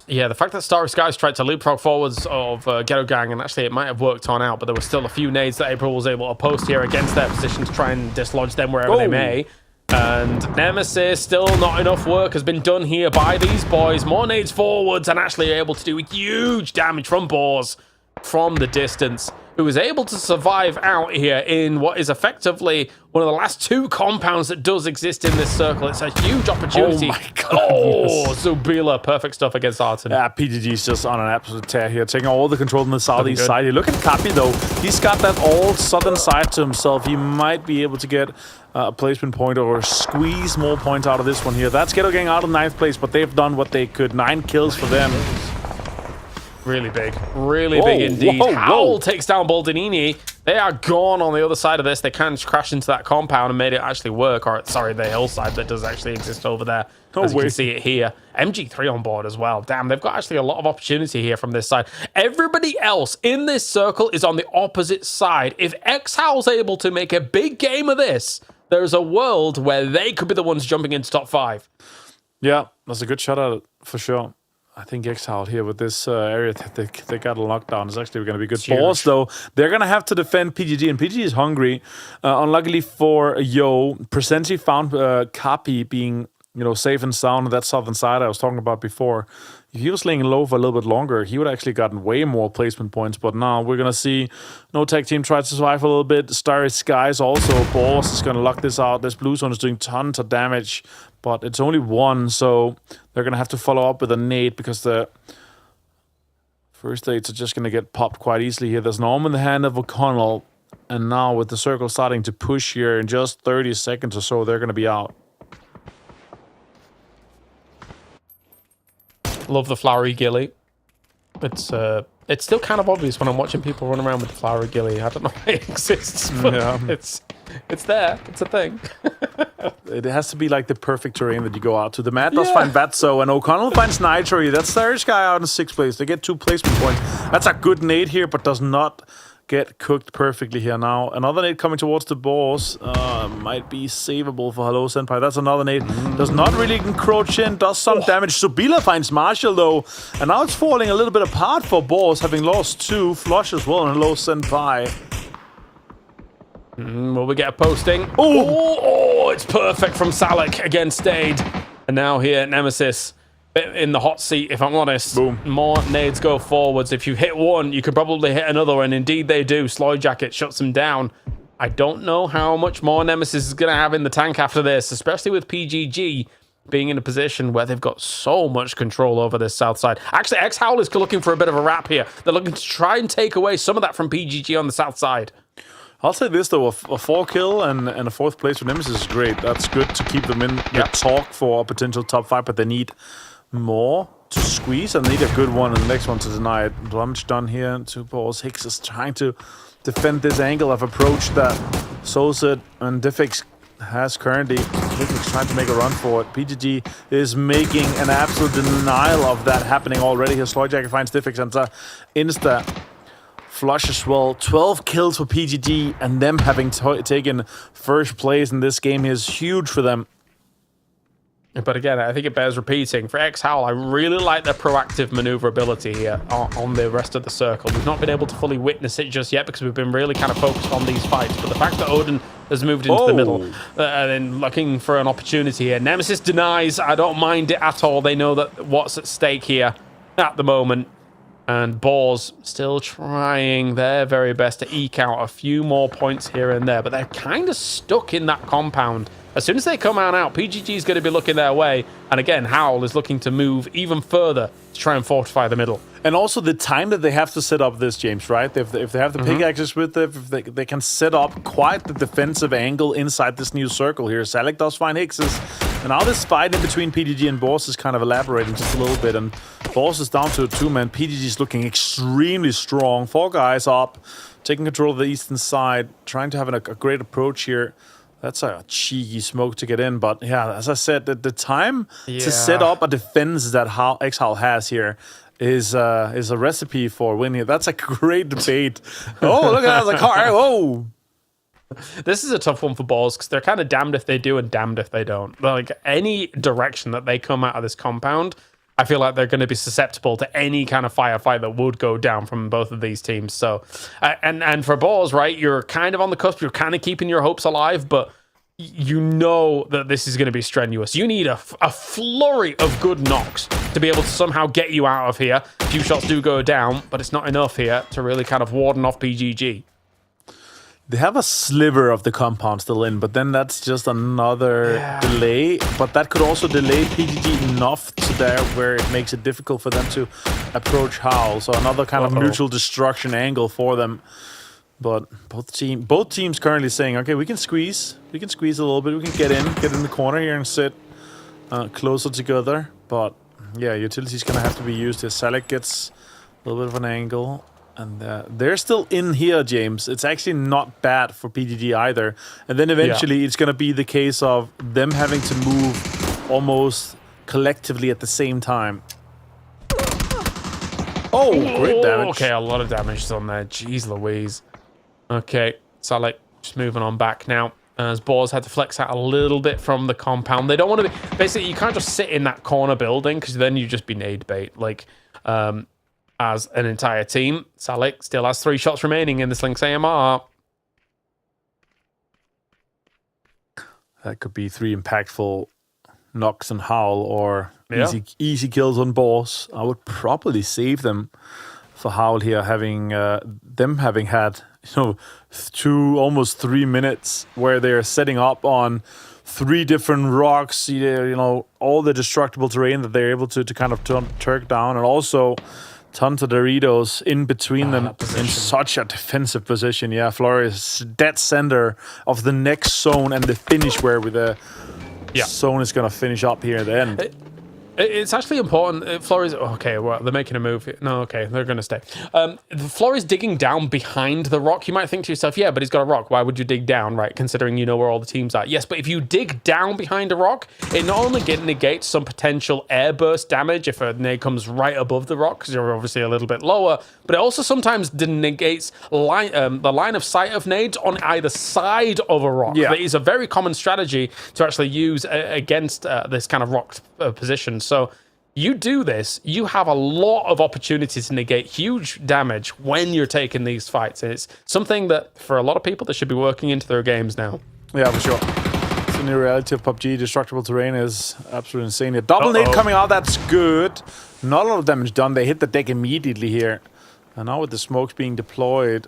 Yeah, the fact that Starry Skies tried to leapfrog forwards of Ghetto Gang, and actually it might have worked on out, but there were still a few nades that April was able to post here against their position to try and dislodge them wherever they may. And Nemesis, still not enough work has been done here by these boys. More nades forwards and actually able to do huge damage from Boars from the distance, who is able to survive out here in what is effectively one of the last 2 compounds that does exist in this circle. It's a huge opportunity. Oh my god. Zubila, perfect stuff against Arton. Yeah, PGG's just on an absolute tear here, taking all the control on the southeast side here. Look at Kapi though. He's got that all southern side to himself. He might be able to get a placement point or squeeze more points out of this one here. That's Ghetto Gang out of 9th place, but they've done what they could. 9 kills for them. Really big. Really big indeed. Howl takes down Baldinini. They are gone on the other side of this. They kind of crashed into that compound and made it actually work. Or, sorry, the hillside that does actually exist over there. As you can see it here. MG3 on board as well. Damn, they've got actually a lot of opportunity here from this side. Everybody else in this circle is on the opposite side. If X-Howl's able to make a big game of this, there's a world where they could be the ones jumping into top 5. Yeah, that's a good shot at it, for sure. I think X-Howl here with this area that they got a lockdown is actually going to be good. Boars, though, they're going to have to defend PGG, and PGG is hungry. Unluckily for Yo, Presenti found Kapi being, safe and sound on that southern side I was talking about before. If he was laying low for a little bit longer, he would actually gotten way more placement points. But now we're going to see No Tech Team try to survive a little bit. Starry Skies also. Boars is going to lock this out. This blue zone is doing tons of damage, but it's only 1, so they're going to have to follow up with a nade because the first nades are just going to get popped quite easily here. There's an arm in the hand of O'Connell, and now with the circle starting to push here in just 30 seconds or so, they're going to be out. Love the flowery ghillie. It's still kind of obvious when I'm watching people run around with the flowery ghillie. I don't know why it exists, but it's there. It's a thing. It has to be like the perfect terrain that you go out to. The Mad does find Vatso, and O'Connell finds Nitro. That's the Irish guy out in 6th place. They get 2 placement points. That's a good nade here, but does not get cooked perfectly here now. Another nade coming towards the Boars. Might be savable for Hello Senpai. That's another nade. Does not really encroach in. Does some damage. Subila finds Marshall, though. And now it's falling a little bit apart for Boars, having lost 2. Flush as well, and Hello Senpai. Will we get a posting? Oh, it's perfect from Salak against Stade. And now here, Nemesis in the hot seat, if I'm honest. Boom. More nades go forwards. If you hit one, you could probably hit another, and indeed they do. Sloy Jacket shuts them down. I don't know how much more Nemesis is going to have in the tank after this, especially with PGG being in a position where they've got so much control over this south side. Actually, X-Howl is looking for a bit of a wrap here. They're looking to try and take away some of that from PGG on the south side. I'll say this, though. A 4 kill and a 4th place for Nemesis is great. That's good to keep them in the talk for a potential top 5, but they need more to squeeze, and they need a good one, and the next one to deny it. Damage done here. 2 balls. Hicks is trying to defend this angle of approach that Solzit and Diffix has currently. Diffix trying to make a run for it. PGG is making an absolute denial of that happening already. Here, Sloy Jacket finds Diffix and insta flush as well. 12 kills for PGG, and them having taken 1st place in this game is huge for them. But again, I think it bears repeating. For X-Howl, I really like their proactive maneuverability here on the rest of the circle. We've not been able to fully witness it just yet because we've been really kind of focused on these fights. But the fact that Odin has moved into the middle and then looking for an opportunity here. Nemesis denies. I don't mind it at all. They know that what's at stake here at the moment. And Boars still trying their very best to eke out a few more points here and there. But they're kind of stuck in that compound. As soon as they come out, PGG is going to be looking their way. And again, Howl is looking to move even further to try and fortify the middle. And also the time that they have to set up this, James, right? If they have the pickaxes with them, if they can set up quite the defensive angle inside this new circle here. Salak does find Hickses. And now this fight in between PGG and Boss is kind of elaborating just a little bit. And Boss is down to a 2-man. PGG is looking extremely strong. 4 guys up, taking control of the eastern side, trying to have a great approach here. That's a cheeky smoke to get in, but yeah, as I said, the time to set up a defense that X-Howl has here is a recipe for winning. That's a great debate. Oh, look at that! Like, whoa. This is a tough one for Balls because they're kind of damned if they do and damned if they don't. Like, any direction that they come out of this compound, I feel like they're going to be susceptible to any kind of firefight that would go down from both of these teams. So, and for Balls, right, you're kind of on the cusp. You're kind of keeping your hopes alive, but you know that this is going to be strenuous. You need a flurry of good knocks to be able to somehow get you out of here. A few shots do go down, but it's not enough here to really kind of warden off PGG. They have a sliver of the compound still in, but then that's just another delay. But that could also delay PGG enough to there where it makes it difficult for them to approach Howl. So another kind of mutual destruction angle for them. But both teams currently saying, okay, we can squeeze a little bit. We can get in the corner here and sit closer together. But yeah, utility's gonna have to be used here. Salik gets a little bit of an angle. And they're still in here, James. It's actually not bad for PGG either. And then eventually it's going to be the case of them having to move almost collectively at the same time. Oh, great damage. Okay, a lot of damage on there. Jeez Louise. Okay, Salek just moving on back now. As Boars had to flex out a little bit from the compound. They don't want to be... Basically, you can't just sit in that corner building because then you just be nade bait. Like... as an entire team. Salek still has 3 shots remaining in the Slinks AMR. That could be 3 impactful knocks on Howl or easy kills on Boss. I would probably save them for Howl here, having had almost 3 minutes where they're setting up on 3 different rocks, all the destructible terrain that they're able to kind of turn Turk down, and also tons of Doritos in between them in such a defensive position. Yeah, Flores dead center of the next zone and the finish where the zone is going to finish up here at the end. It's actually important. Flores, okay, well, they're making a move here. No, okay, they're going to stay. Flores digging down behind the rock. You might think to yourself, yeah, but he's got a rock. Why would you dig down, right? Considering you know where all the teams are. Yes, but if you dig down behind a rock, it not only negates some potential airburst damage if a nade comes right above the rock, because you're obviously a little bit lower, but it also sometimes negates the line of sight of nades on either side of a rock. Yeah. That is a very common strategy to actually use against this kind of rock position. So you do this, you have a lot of opportunities to negate huge damage when you're taking these fights. And it's something that, for a lot of people, they should be working into their games now. Yeah, for sure. It's the new reality of PUBG. Destructible terrain is absolutely insane. A double nade coming out, that's good. Not a lot of damage done. They hit the deck immediately here. And now with the smokes being deployed...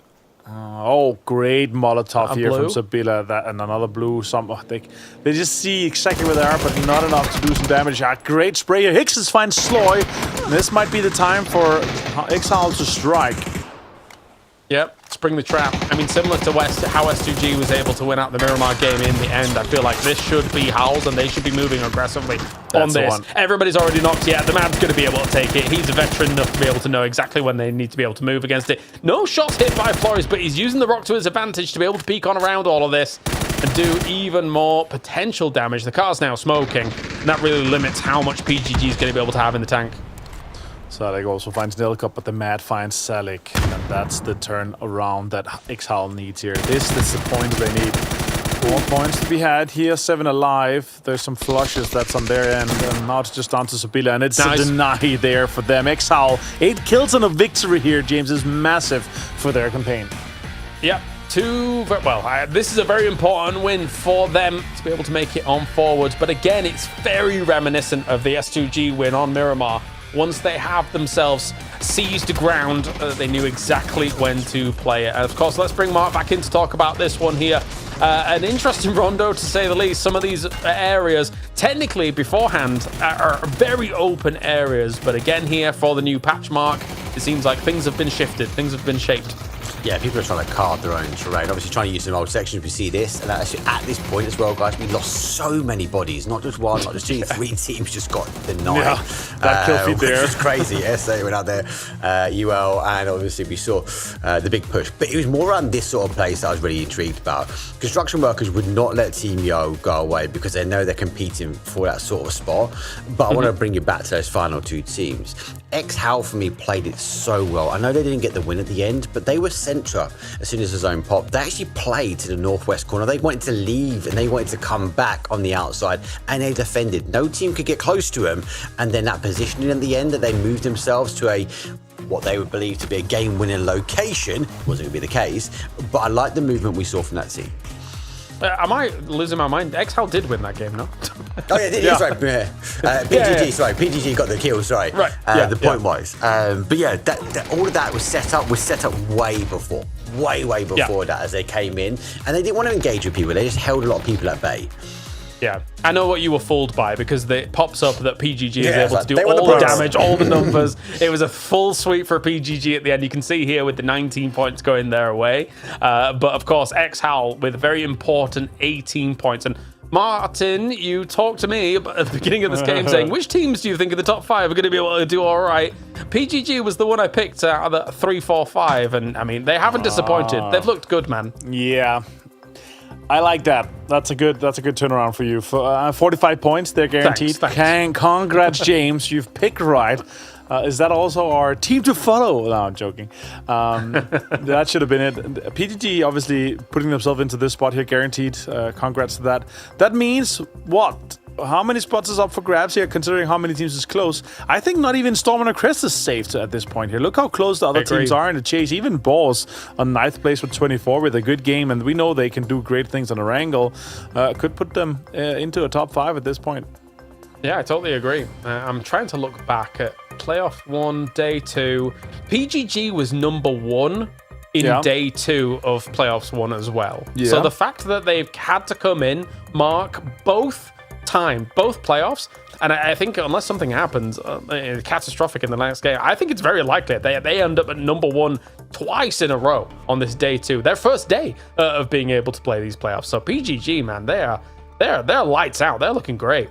great Molotov here from Sabila. That and another blue. They just see exactly where they are, but not enough to do some damage. Great spray here. Hicks finds Sloy. This might be the time for Exile to strike. Yep, spring the trap. I mean, similar to how S2G was able to win out the Miramar game in the end, I feel like this should be Howl's and they should be moving aggressively on this. Everybody's already knocked. Yeah, the man's going to be able to take it. He's a veteran enough to be able to know exactly when they need to be able to move against it. No shots hit by Flores, but he's using the rock to his advantage to be able to peek on around all of this and do even more potential damage. The car's now smoking, and that really limits how much PGG is going to be able to have in the tank. Salik also finds Nilcup, but the Mad finds Salik, and that's the turn around that Exile needs here. This is the point they need. 4 points to be had here, 7 alive. There's some flushes that's on their end, and now it's just down to Sabila, and it's a deny there for them. Exile, 8 kills and a victory here, James, is massive for their campaign. Yep. This is a very important win for them to be able to make it on forwards, but again, it's very reminiscent of the S2G win on Miramar. Once they have themselves seized the ground, they knew exactly when to play it. And of course, let's bring Mark back in to talk about this one here. An interesting rondo, to say the least. Some of these areas, technically beforehand, are very open areas. But again here, for the new patch mark, it seems like things have been shifted. Things have been shaped. Yeah, people are trying to carve their own terrain. Obviously trying to use some old sections. We see this, and actually at this point as well, guys, we lost so many bodies. Not just one, not just two, 3 teams just got denied. Yeah, that kill feed there. Which is crazy. SA went out there, UL, and obviously we saw the big push. But it was more around this sort of place that I was really intrigued about. Construction workers would not let Team Yo go away because they know they're competing for that sort of spot. But I want to bring you back to those final 2 teams. X-How for me played it so well. I know they didn't get the win at the end, but they were Centra as soon as the zone popped. They actually played to the northwest corner. They wanted to leave and they wanted to come back on the outside, and they defended. No team could get close to them, and then that positioning at the end that they moved themselves to a what they would believe to be a game-winning location wasn't going to be the case, but I like the movement we saw from that team. Am I losing my mind? X-How did win that game, no? Oh yeah, sorry. PGG, sorry. PGG got the kill, sorry. Right. The point was. But yeah, all of that was set up way before. Way before that as they came in. And they didn't want to engage with people. They just held a lot of people at bay. Yeah, I know what you were fooled by, because it pops up that PGG is able to do all the damage, all the numbers. It was a full sweep for PGG at the end. You can see here with the 19 points going their way. But of course, X-How with very important 18 points. And Martin, you talked to me at the beginning of this game saying, which teams do you think in the top 5 are going to be able to do all right? PGG was the one I picked out of the 3, 4, 5. And I mean, they haven't disappointed. They've looked good, man. Yeah. I like that. That's a good turnaround for you. For 45 points, they're guaranteed. Thanks. Congrats, James. You've picked right. Is that also our team to follow? No, I'm joking. That should have been it. PGG obviously putting themselves into this spot here, guaranteed. Congrats to that. That means what? How many spots is up for grabs here, considering how many teams is close? I think not even Storm and Crest is safe at this point here. Look how close the other teams are in the chase. Even Boss on 9th place with 24 with a good game, and we know they can do great things on a wrangle. Could put them into a top 5 at this point. Yeah, I totally agree. I'm trying to look back at Playoff 1, Day 2. PGG was number 1 in Day 2 of Playoffs 1 as well. Yeah. So the fact that they've had to come in, mark both playoffs, and I think unless something happens catastrophic in the next game, I think it's very likely they end up at number 1 twice in a row on this Day 2, their first day of being able to play these playoffs. So PGG, man, they're lights out. They're looking great.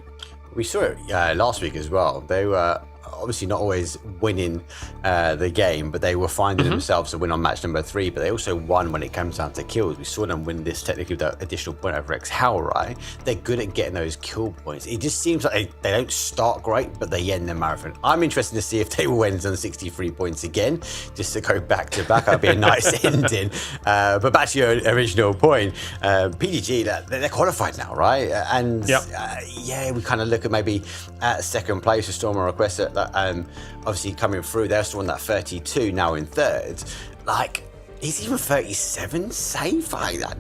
We saw it last week as well. They were obviously not always winning the game, but they were finding themselves to win on match number 3, but they also won when it comes down to kills. We saw them win this technically with that additional point over X-How, right? They're good at getting those kill points. It just seems like they don't start great, but they end the marathon. I'm interested to see if they will end on 63 points again, just to go back to back. That'd be a nice ending. But back to your original point, PGG, they're qualified now, right? And yeah, we kind of look at maybe at second place with Storm or Request obviously coming through. They're still on that 32 now in 3rd. Like, is even 37 safe?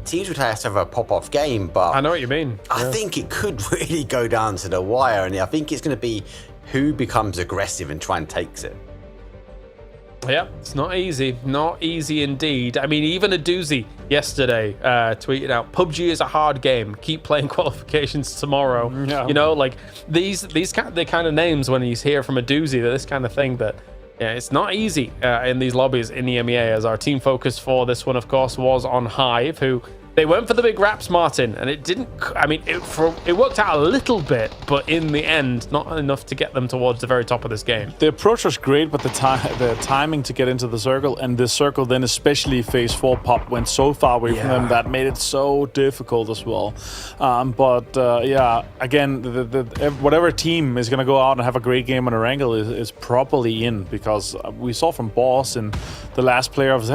Teams would have to have a pop-off game, but I know what you mean. I think it could really go down to the wire, and I think it's going to be who becomes aggressive and try and takes it. Yeah, it's not easy indeed. I mean, even a doozy yesterday tweeted out, PUBG is a hard game, keep playing qualifications tomorrow. You know, like these kind of names, when you hear from a doozy, this kind of thing, that it's not easy in these lobbies in the EMEA. As our team focus for this one, of course, was on Hive, who they went for the big raps, Martin, and it didn't. I mean, it worked out a little bit, but in the end, not enough to get them towards the very top of this game. The approach was great, but the timing to get into the circle, and the circle then especially phase 4 pop went so far away from them that made it so difficult as well. Yeah, again, whatever team is going to go out and have a great game on a wrangle is properly in, because we saw from Boss in the last playoffs,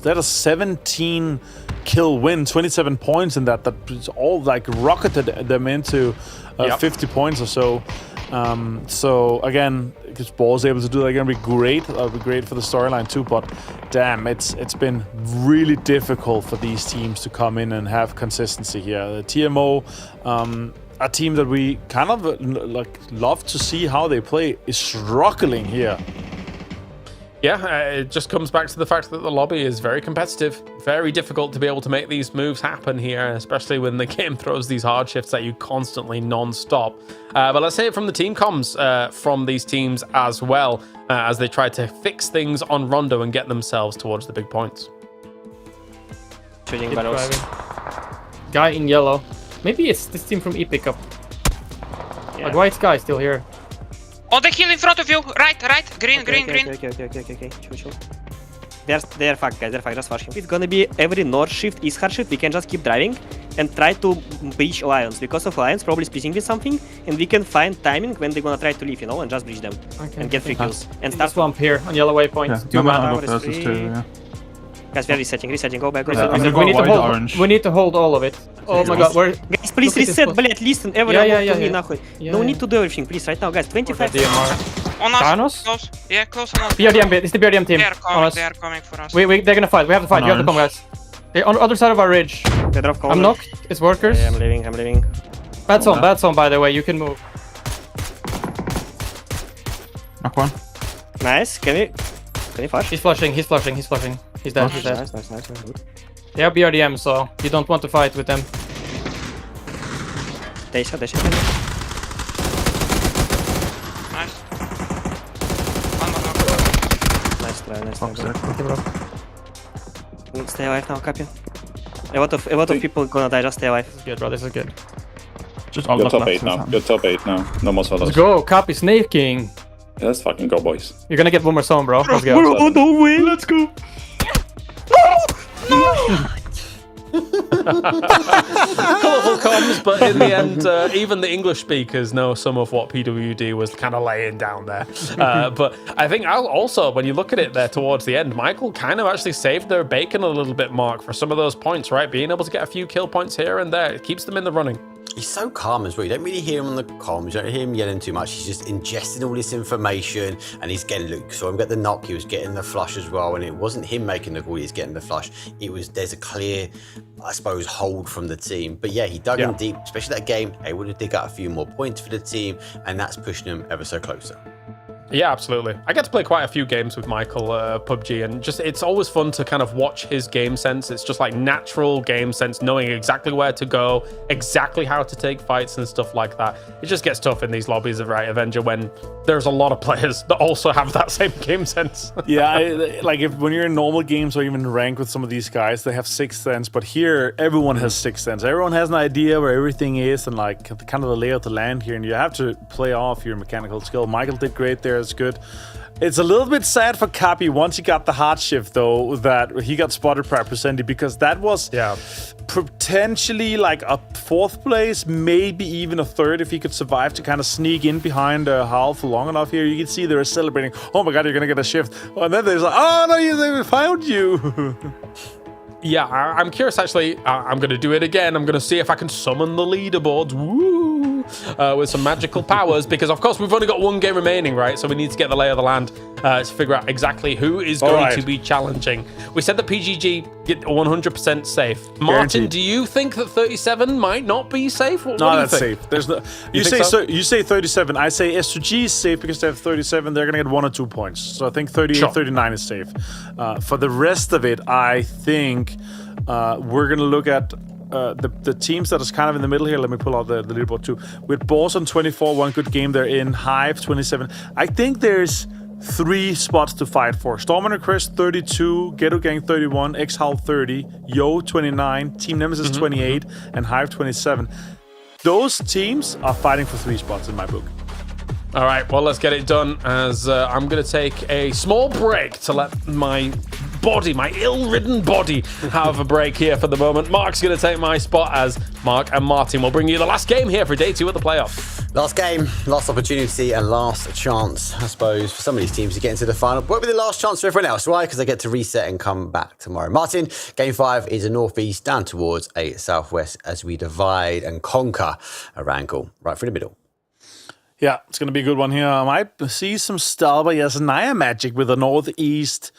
they had a 17 kill win, 27 points in that all like rocketed them into 50 points or so. So again, because Ball's able to do that, going to be great. That'll be great for the storyline too. But damn, it's been really difficult for these teams to come in and have consistency here. The TMO, a team that we kind of love to see how they play, is struggling here. Yeah, it just comes back to the fact that the lobby is very competitive. Very difficult to be able to make these moves happen here, especially when the game throws these hard shifts at you constantly non-stop. But let's hear it from the team comms from these teams as well, as they try to fix things on Rondo and get themselves towards the big points. Changing battles. Guy in yellow. Maybe it's this team from Epic up. Like, white guy still here. On the hill in front of you, right, green. Okay. Chill. They're fucked, guys, just watch him. It's gonna be every north shift, east hard shift, we can just keep driving and try to breach Lions. Because of Lions probably splitting with something, and we can find timing when they're gonna try to leave, you know, and just breach them. And get 3 kills. And start swamp here on yellow waypoint. 2 mana. Yeah. Guys, we are resetting, go back. We need to hold all of it. Oh my god, we're... Guys, please reset, блять, listen, everyone to me, нахуй. No need to do everything, please, right now, guys, 25 On us, Thanos? close. Yeah, close on us. BRDM, it's the BRDM team. They are coming for us. They're gonna fight, we have to fight, you have to come, guys. They're on the other side of our ridge. I'm knocked, it's workers. Yeah, I'm leaving. Bad zone, by the way, you can move. Knock one. Nice, can you flash? He's flushing. He's dead, Nice, good. They are BRDM, so you don't want to fight with them. They shot. Nice. Nice try. Stay alive now, Cappy. A lot of people gonna die, just stay alive. This is good, bro, this is good. Just You're top 8 now. You're top 8 now. No more solos. Let's go, Cappy snaking. Yeah, let's fucking go, boys. You're gonna get one more zone, bro. Let's go. No way. Let's go. Colourful comms, but in the end, even the English speakers know some of what PWD was kind of laying down there. But I think also, when you look at it there towards the end, Michael kind of actually saved their bacon a little bit, Mark, for some of those points, right? Being able to get a few kill points here and there, it keeps them in the running. He's so calm as well. You don't really hear him on the comms. You don't hear him yelling too much. He's just ingesting all this information, and he's getting. Look, saw him get the knock. He was getting the flush as well, and it wasn't him making the call. He was getting the flush. It was. There's a clear, I suppose, hold from the team. But yeah, he dug in deep, especially that game. Able to dig out a few more points for the team, and that's pushing him ever so closer. Yeah, absolutely. I get to play quite a few games with Michael PUBG, and just it's always fun to kind of watch his game sense. It's just like natural game sense, knowing exactly where to go, exactly how to take fights and stuff like that. It just gets tough in these lobbies of Right Avenger when there's a lot of players that also have that same game sense. Yeah, like when you're in normal games or even ranked with some of these guys, they have sixth sense, but here everyone has sixth sense. Everyone has an idea where everything is and like kind of the lay of the land here, and you have to play off your mechanical skill. Michael did great there. It's good. It's a little bit sad for Cappy once he got the hard shift, though, that he got spotted by Presenti, because that was potentially like a 4th place, maybe even a 3rd if he could survive to kind of sneak in behind Hal for long enough here. You can see they're celebrating. Oh my god, you're gonna get a shift. Oh, and then there's like, oh no, they found you. Yeah, I'm curious actually. I'm going to do it again. I'm going to see if I can summon the leaderboards. Woo! With some magical powers, because of course we've only got 1 game remaining, right? So we need to get the lay of the land to figure out exactly who is going to be challenging. We said that PGG get 100% safe. Martin, Guaranteed. do you think that 37 might not be safe? What No, do you that's think? safe. There's no. You You think say so? You say 37. I say S2G is safe because they have 37. They're gonna get 1 or 2 points. So I think 38, 39 is safe. For the rest of it, I think we're gonna look at the teams that is kind of in the middle here. Let me pull out the leaderboard too. With Boss on 24, 1 good game they're in. Hive 27. I think there's 3 spots to fight for. Storm and Chris 32, Ghetto Gang 31, X-Howl 30, Yo 29, Team Nemesis 28, and Hive 27. Those teams are fighting for 3 spots in my book. All right, well, let's get it done, as I'm going to take a small break to let my body, my ill-ridden body, have a break here for the moment. Mark's going to take my spot, as Mark and Martin will bring you the last game here for day 2 of the playoffs. Last game, last opportunity, and last chance, I suppose, for some of these teams to get into the final. Won't be the last chance for everyone else, right? Because they get to reset and come back tomorrow. Martin, game 5 is a northeast down towards a southwest as we divide and conquer a wrangle right through the middle. Yeah, it's going to be a good one here. I might see some Stalba, yes, Naya Magic with the northeast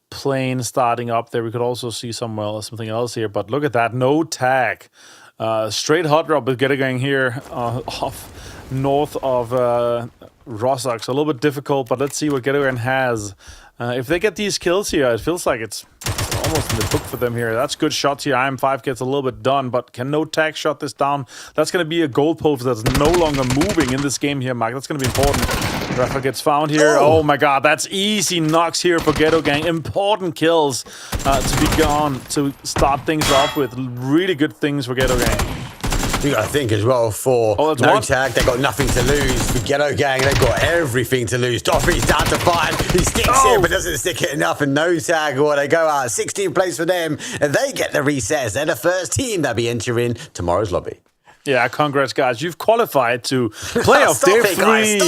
plane starting up there. We could also see something else here, but look at that, no tag. Straight hot drop with Ghetto Gang here off north of Rossox. A little bit difficult, but let's see what Ghetto Gang has. If they get these kills here, it feels like it's almost in the book for them here. That's good shots here. IM5 gets a little bit done, but can no tag shot this down? That's going to be a goal post that's no longer moving in this game here, Mark. That's going to be important. Rafa gets found here. Oh my god, that's easy knocks here for Ghetto Gang. Important kills to be gone to start things off with. Really good things for Ghetto Gang. You got to think as well for No Tag, they've got nothing to lose. For Ghetto Gang, they've got everything to lose. Toffee's down to 5. He sticks it, but doesn't stick it enough. And No Tag, well, they go out 16 plays for them, and they get the resets. They're the first team that'll be entering tomorrow's lobby. Yeah, congrats, guys. You've qualified to playoff day 3.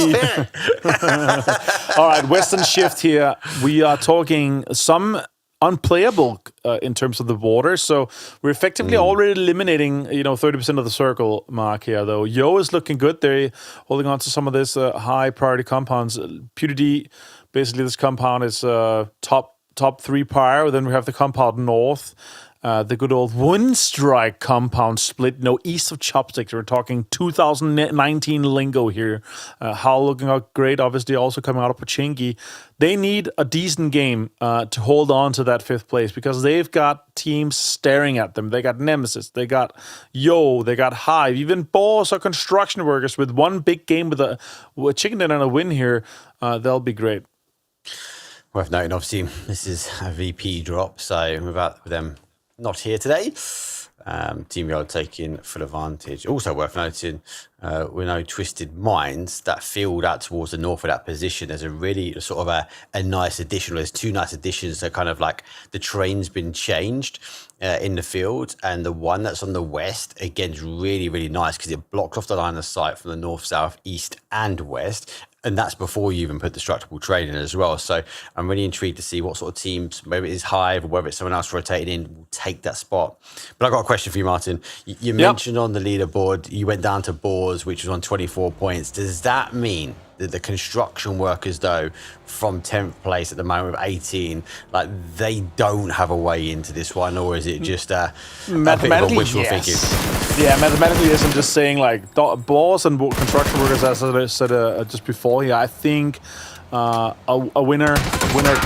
All right, Western Shift here. We are talking some unplayable in terms of the water. So we're effectively already eliminating, 30% of the circle mark here, though. Yo is looking good. They're holding on to some of this high priority compounds. PUBG, basically this compound is top 3 prior. Then we have the compound north. The good old Windstrike compound split, east of Chopsticks. We're talking 2019 lingo here. Howl looking out great, obviously also coming out of Pochinki. They need a decent game to hold on to that 5th place because they've got teams staring at them. They got Nemesis, they got Yo, they got Hive, even Boss or Construction Workers with one big game with a chicken dinner and a win here. They'll be great. Worth noting, obviously, this is a VP drop, so without them not here today. Team Yard taking full advantage. Also worth noting, we know Twisted Minds, that field out towards the north of that position, there's a really sort of a nice addition. There's 2 nice additions. So kind of like the terrain's been changed in the field, and the one that's on the west, again, is really, really nice because it blocks off the line of sight from the north, south, east, and west. And that's before you even put destructible terrain in as well. So I'm really intrigued to see what sort of teams, whether it is Hive or whether it's someone else rotating in, will take that spot. But I've got a question for you, Martin. You mentioned on the leaderboard, you went down to Boars, which was on 24 points. Does that mean that the construction workers, though, from 10th place at the moment with 18, like they don't have a way into this one, or is it just a bit of a wishful thinking? Yeah, mathematically, yes. I'm just saying, like, Boss and construction workers, as I said just before, I think a winner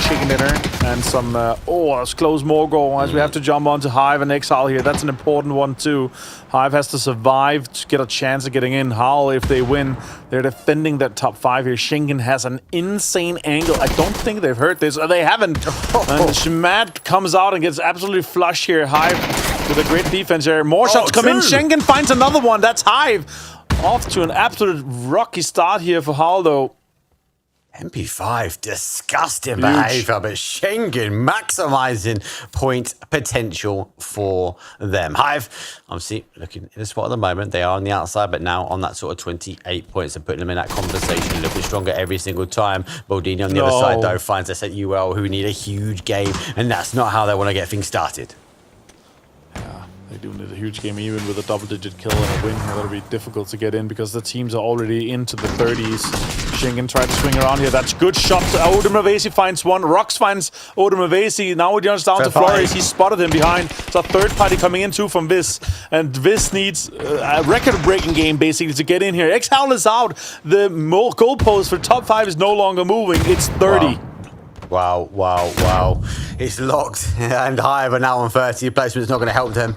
chicken dinner and some that's close more goal as we have to jump onto Hive and Exile here. That's an important one too. Hive has to survive to get a chance of getting in. Howl, if they win, they're defending that top 5 here. Shingen has an insane angle. I don't think they've heard this. They haven't. And Shmad comes out and gets absolutely flush here. Hive with a great defense here. More shots come in. Shingen finds another one. That's Hive. Off to an absolute rocky start here for Howl, though. MP5, disgusting behavior, but Schengen maximizing point potential for them. Hive, obviously, looking in the spot at the moment. They are on the outside, but now on that sort of 28 points and putting them in that conversation, looking stronger every single time. Baldini on the other side, though, finds us at UL, who need a huge game, and that's not how they want to get things started. They do need a huge game, even with a double-digit kill and a win. That'll be difficult to get in because the teams are already into the 30s. Shingen tried to swing around here. That's good shot. Odin Mavesi finds one. Rox finds Odin Mavesi. Now we're just down to Flores. He spotted him behind. It's a third party coming in too from Viz. And Viz needs a record-breaking game, basically, to get in here. Exhal is out. The goalpost for top 5 is no longer moving. It's 30. Wow. It's locked. And Hive are now on 30. Placement's not going to help them.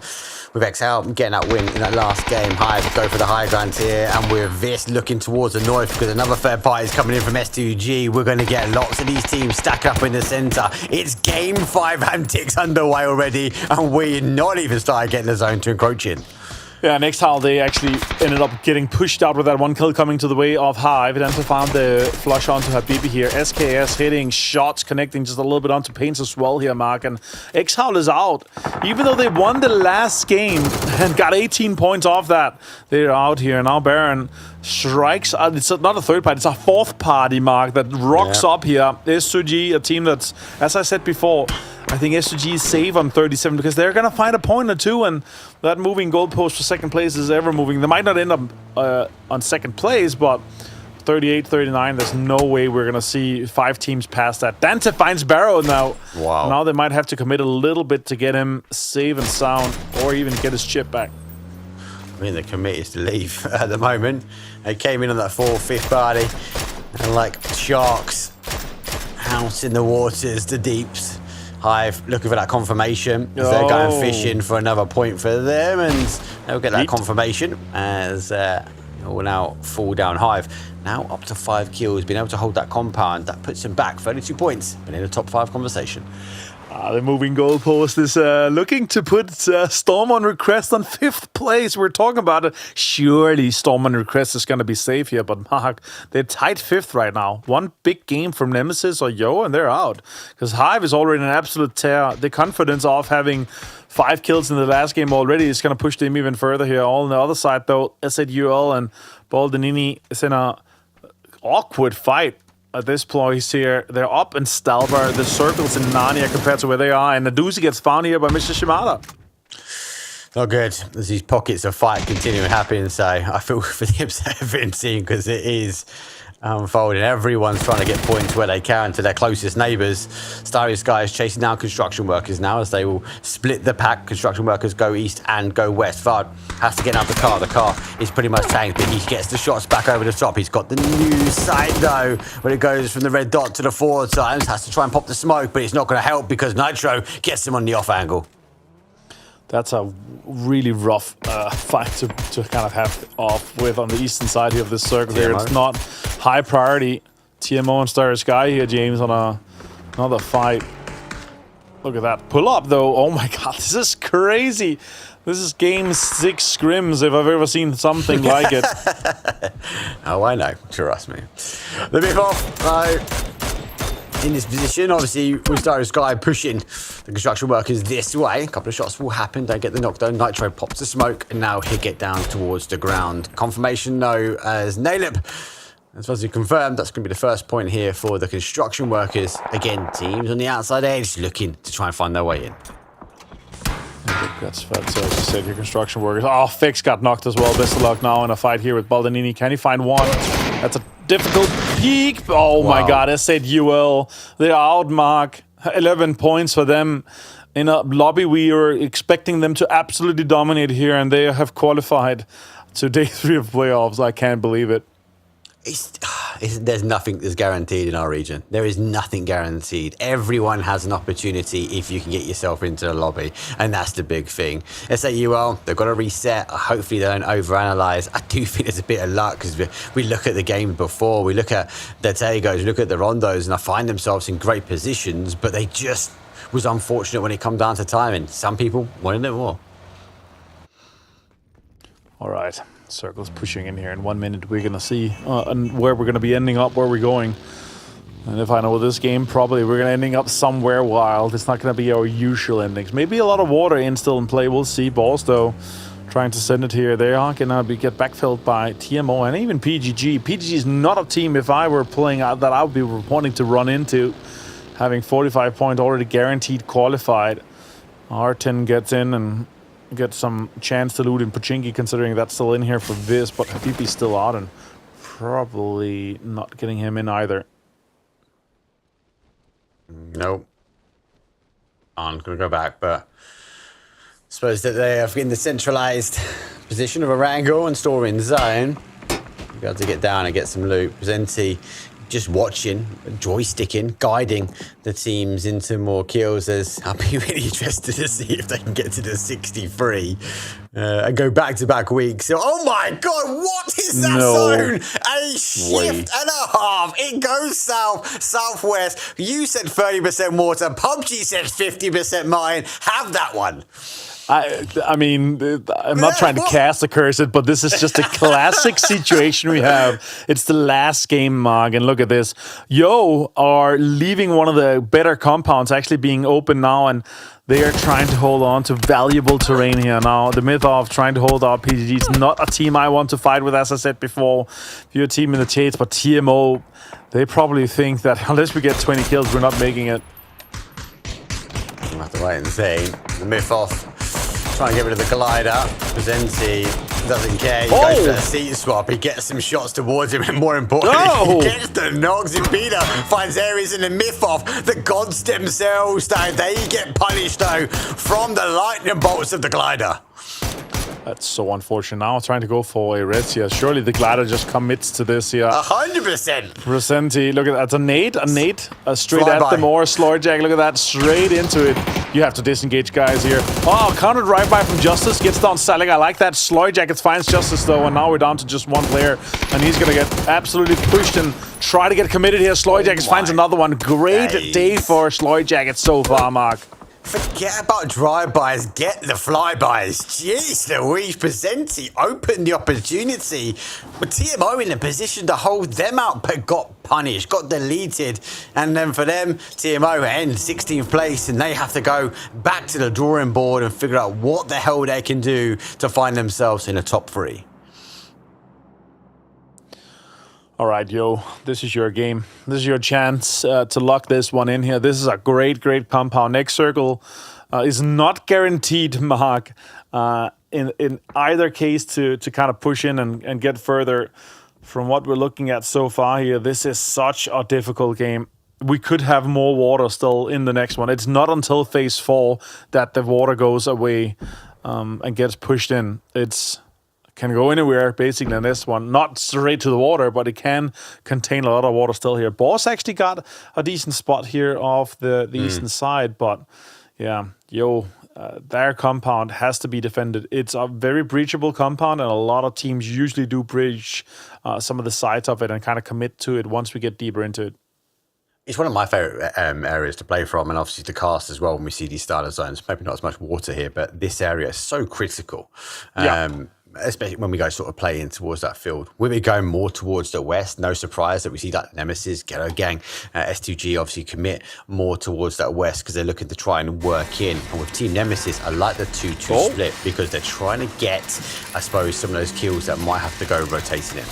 With Exhal getting that win in that last game, Hive go for the high ground here. And with this looking towards the north because another third party is coming in from S2G. We're going to get lots of these teams stack up in the center. It's game 5 antics underway already. And we're not even started getting the zone to encroach in. Yeah, next Howl, they actually ended up getting pushed out with that one kill coming to the way of Hive. Then found the flush onto Habibi here. SKS hitting shots, connecting just a little bit onto Paints as well here, Mark. And X-Howl is out. Even though they won the last game and got 18 points off that, they're out here. Now Baron strikes. It's not a third party, it's a fourth party, Mark, that rocks up here. S2G, a team that's, as I said before, I think S2G is safe on 37 because they're going to find a point or two, and that moving goalpost for second place is ever moving. They might not end up on second place, but 38, 39, there's no way we're going to see 5 teams past that. Dante finds Barrow now. Wow. Now they might have to commit a little bit to get him safe and sound or even get his chip back. I mean, the commit is to leave at the moment. They came in on that 4th, 5th party, and like sharks, house in the waters, the deeps. Hive looking for that confirmation. They're going fishing for another point for them, and they'll get that confirmation as it will now fall down. Hive now up to 5 kills, being able to hold that compound. That puts him back 32 points, but in a top 5 conversation. The moving goalpost is looking to put Storm on request on 5th place. We're talking about it. Surely Storm on request is going to be safe here, but Mark, they're tied 5th right now. One big game from Nemesis or Yo, and they're out. Because Hive is already in an absolute tear. The confidence of having 5 kills in the last game already is going to push them even further here. All on the other side, though, SZUL and Baldanini is in an awkward fight. At this place here, they're up in Stalbar, the circles in Narnia compared to where they are, and Naduzi gets found here by Mr. Shimada. Not good. There's these pockets of fight continuing happening, so I feel for the observing team because it is unfolding. Everyone's trying to get points where they can to their closest neighbours. Starry Sky is chasing down construction workers now as they will split the pack. Construction workers go east and go west. Vard has to get out the car. The car is pretty much tanked, but he gets the shots back over the top. He's got the new sight though, when it goes from the red dot to the forward times. Has to try and pop the smoke, but it's not going to help because Nitro gets him on the off angle. That's a really rough fight to kind of have off with on the eastern side here of this circle here. It's not high priority. TMO and Starry Sky here, James, on another fight. Look at that. Pull up, though. Oh, my God. This is crazy. This is game 6 scrims if I've ever seen something like it. Oh, I know. Trust me. The big off. In this position, obviously, with Starry Sky pushing the construction workers this way. A couple of shots will happen. Don't get the knockdown. Nitro pops the smoke, and now he'll get down towards the ground. Confirmation, though, as Nailip, as far as we confirmed, that's going to be the first point here for the construction workers. Again, teams on the outside edge looking to try and find their way in. That's fair to say here, construction workers. Oh, Fix got knocked as well. Best of luck now in a fight here with Baldanini. Can he find one? That's a difficult peek. Oh my God, SZUL. They're out, Mark. 11 points for them in a lobby we were expecting them to absolutely dominate here, and they have qualified to day 3 of playoffs. I can't believe it. There's nothing that's guaranteed in our region. There is nothing guaranteed. Everyone has an opportunity if you can get yourself into the lobby, and that's the big thing. SAUL, they've got to reset. Hopefully they don't overanalyze. I do think there's a bit of luck because we look at the game before, we look at the Tagos, we look at the Rondos, and I find themselves in great positions, but they just was unfortunate when it come down to timing. Some people wanted it more. All right. Circle's pushing in here. In 1 minute, we're going to see and where we're going to be ending up, where we're going. And if I know this game, probably we're going to ending up somewhere wild. It's not going to be our usual endings. Maybe a lot of water in still in play. We'll see. Balls, though, trying to send it here. They are going to get backfilled by TMO and even PGG. PGG is not a team, if I were playing out, that I would be wanting to run into. Having 45 points already guaranteed qualified. R10 gets in and get some chance to loot in Pachinki, considering that's still in here for this, but Habibi's still out and probably not getting him in either. Nope. I'm going to go back, but I suppose that they are in the centralized position of Arango and storing zone. You'll be able to get down and get some loot. Presenti just watching, joysticking, guiding the teams into more kills. I'll be really interested to see if they can get to the 63 and go back-to-back weeks. So, oh my God, what is that zone? A shift and a half. It goes south, southwest. You said 30% water. PUBG said 50% mine. Have that one. I mean, I'm not trying to cast a curse it, but this is just a classic situation we have. It's the last game, Mark, and look at this. Yo are leaving one of the better compounds actually being open now, and they are trying to hold on to valuable terrain here now. The myth of trying to hold out PGG is not a team I want to fight with, as I said before. If you're a team in the Chades, but TMO, they probably think that unless we get 20 kills, we're not making it. We'll have to wait and see. The myth off. Trying to get rid of the glider. Presenti doesn't care. He goes for that seat swap. He gets some shots towards him, and more importantly, he gets the knocks. Peter finds areas in the myth-off. The gods themselves, though, they get punished, though, from the lightning bolts of the glider. That's so unfortunate. Now trying to go for a res here. Surely the glider just commits to this here. 100%. Presenti, look at that. It's a nade, straight at the more. Slorjack, look at that. Straight into it. You have to disengage, guys, here. Oh, counter drive-by from Justice. Gets down Selig. I like that. Sloy Jackets finds Justice, though, and now we're down to just one player. And he's going to get absolutely pushed and try to get committed here. Sloy Jackets finds another one. Great day for Sloy Jackets so far, Mark. Forget about drive-bys, get the flybys. Jeez Louise, Presenti opened the opportunity. But TMO in a position to hold them out, but got punished, got deleted. And then for them, TMO ends 16th place, and they have to go back to the drawing board and figure out what the hell they can do to find themselves in the top 3. All right, yo, this is your game. This is your chance to lock this one in here. This is a great, great compound. Next circle is not guaranteed, Mark, in either case to kind of push in and get further. From what we're looking at so far here, this is such a difficult game. We could have more water still in the next one. It's not until phase 4 that the water goes away and gets pushed in. It's can go anywhere, basically, in this one. Not straight to the water, but it can contain a lot of water still here. Boss actually got a decent spot here off the eastern side, but yeah, their compound has to be defended. It's a very breachable compound, and a lot of teams usually do breach some of the sides of it and kind of commit to it once we get deeper into it. It's one of my favourite areas to play from, and obviously to cast as well when we see these starter zones. Maybe not as much water here, but this area is so critical. Especially when we go sort of play in towards that field. When we go more towards the west, no surprise that we see that Nemesis, Ghetto Gang, S2G obviously commit more towards that west because they're looking to try and work in. And with Team Nemesis, I like the 2-2 split because they're trying to get, I suppose, some of those kills that might have to go rotating in.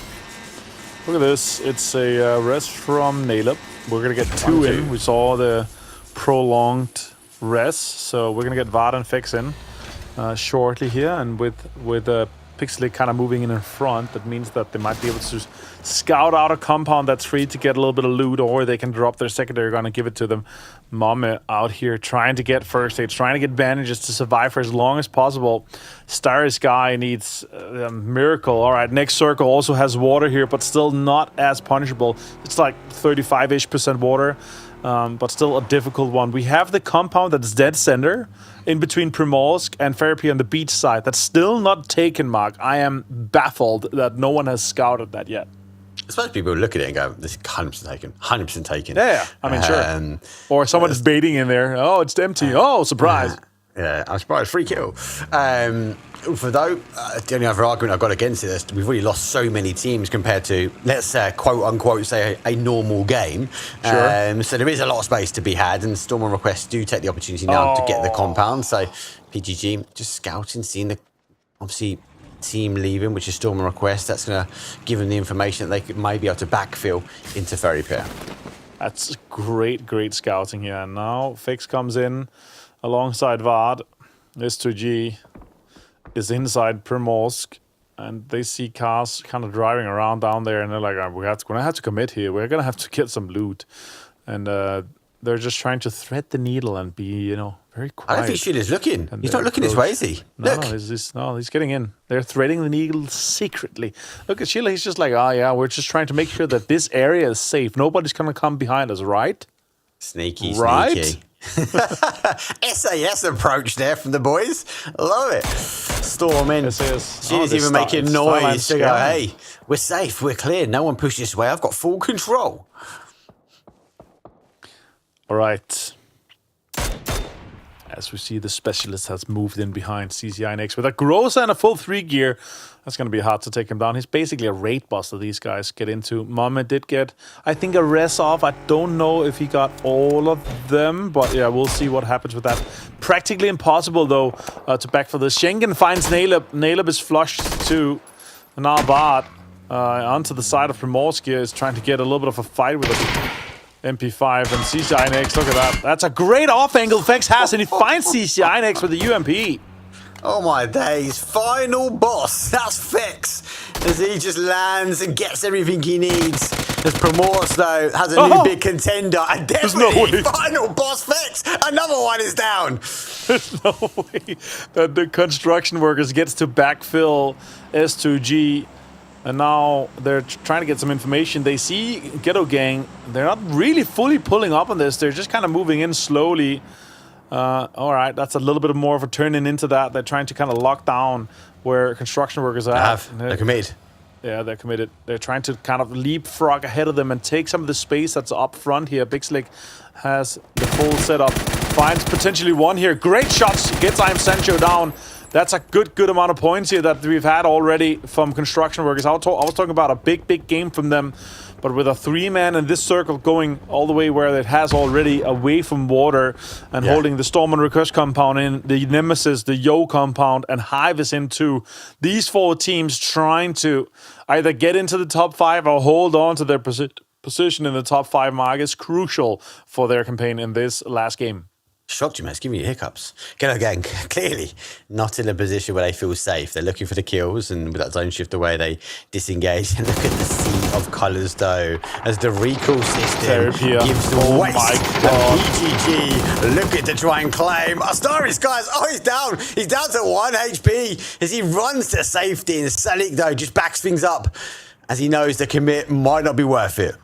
Look at this. It's a rest from Naleb. We're going to get 2 in. We saw the prolonged rest, so we're going to get Vard and Fix in shortly here. And with Pixely kind of moving in front, that means that they might be able to scout out a compound that's free to get a little bit of loot, or they can drop their secondary gun and give it to them. Mame out here trying to get first aid, trying to get bandages to survive for as long as possible. Starry Sky needs a miracle. All right, next circle also has water here, but still not as punishable. It's like 35-ish% water, but still a difficult one. We have the compound that's dead center in between Primorsk and Therapy on the beach side. That's still not taken, Mark. I am baffled that no one has scouted that yet. I suppose people look at it and go, this is 100% taken. 100% taken. Yeah, I mean, sure. Or someone is baiting in there. Oh, it's empty. Oh, surprise. Yeah, I'm surprised. Free kill. For the only other argument I've got against it is we've really lost so many teams compared to, let's quote unquote, say a normal game. Sure. So there is a lot of space to be had, and Storm and Request do take the opportunity now to get the compound. So PGG just scouting, seeing the obviously team leaving, which is Storm and Request. That's going to give them the information that they could maybe be able to backfill into Ferry Pair. That's great, great scouting here. And now Fix comes in alongside Vard. S2G is inside Primorsk, and they see cars kind of driving around down there, and they're like, we're going to have to commit here. We're going to have to get some loot. And they're just trying to thread the needle and be, very quiet. I don't think Sheila's looking. He's not looking his way, is he? Look. No, he's getting in. They're threading the needle secretly. Look at Sheila. He's just like, we're just trying to make sure that this area is safe. Nobody's going to come behind us, right? Sneaky, right? Sneaky. SAS approach there from the boys. Love it. Storm in. She's even making noise to go, hey, we're safe, we're clear. No one pushed this way. I've got full control. All right. As we see, the specialist has moved in behind CCI next with a Groza and a full 3 gear. That's going to be hard to take him down. He's basically a raid boss that these guys get into. Mame did get, I think, a res off. I don't know if he got all of them, but yeah, we'll see what happens with that. Practically impossible, though, to backfill this. Schengen finds Naleb. Naleb is flushed too. Now Bart onto the side of Primorsk is trying to get a little bit of a fight with him. MP5 and CCI next. Look at that. That's a great off angle Fex has, and he finds CCI next with the UMP. Oh my days. Final boss. That's Fex. As he just lands and gets everything he needs. As Primorsk, though, has a new big contender. And definitely final boss Fex. Another one is down. There's no way that the construction workers gets to backfill S2G. And now they're trying to get some information. They see Ghetto Gang. They're not really fully pulling up on this. They're just kind of moving in slowly. All right, that's a little bit more of a turning into that. They're trying to kind of lock down where construction workers are. They're committed. Yeah, they're committed. They're trying to kind of leapfrog ahead of them and take some of the space that's up front here. Big Slick has the full setup. Finds potentially one here. Great shots. Gets I'm Sancho down. That's a good amount of points here that we've had already from construction workers. I was talking about a big game from them. But with a 3-man in this circle going all the way where it has already away from water and holding the Storm and Request compound in, the Nemesis, the Yo compound, and Hive is in too. These 4 teams trying to either get into the top 5 or hold on to their position in the top 5 mark is crucial for their campaign in this last game. Shocked you, man. It's giving you hiccups. Again, clearly not in a position where they feel safe. They're looking for the kills, and with that zone shift away, they disengage. And look at the sea of colours, though, as the recall system gives the waste. And PGG looking to try and claim Astari's guys. Oh, he's down. He's down to 1 HP as he runs to safety. And Salik, though, just backs things up as he knows the commit might not be worth it.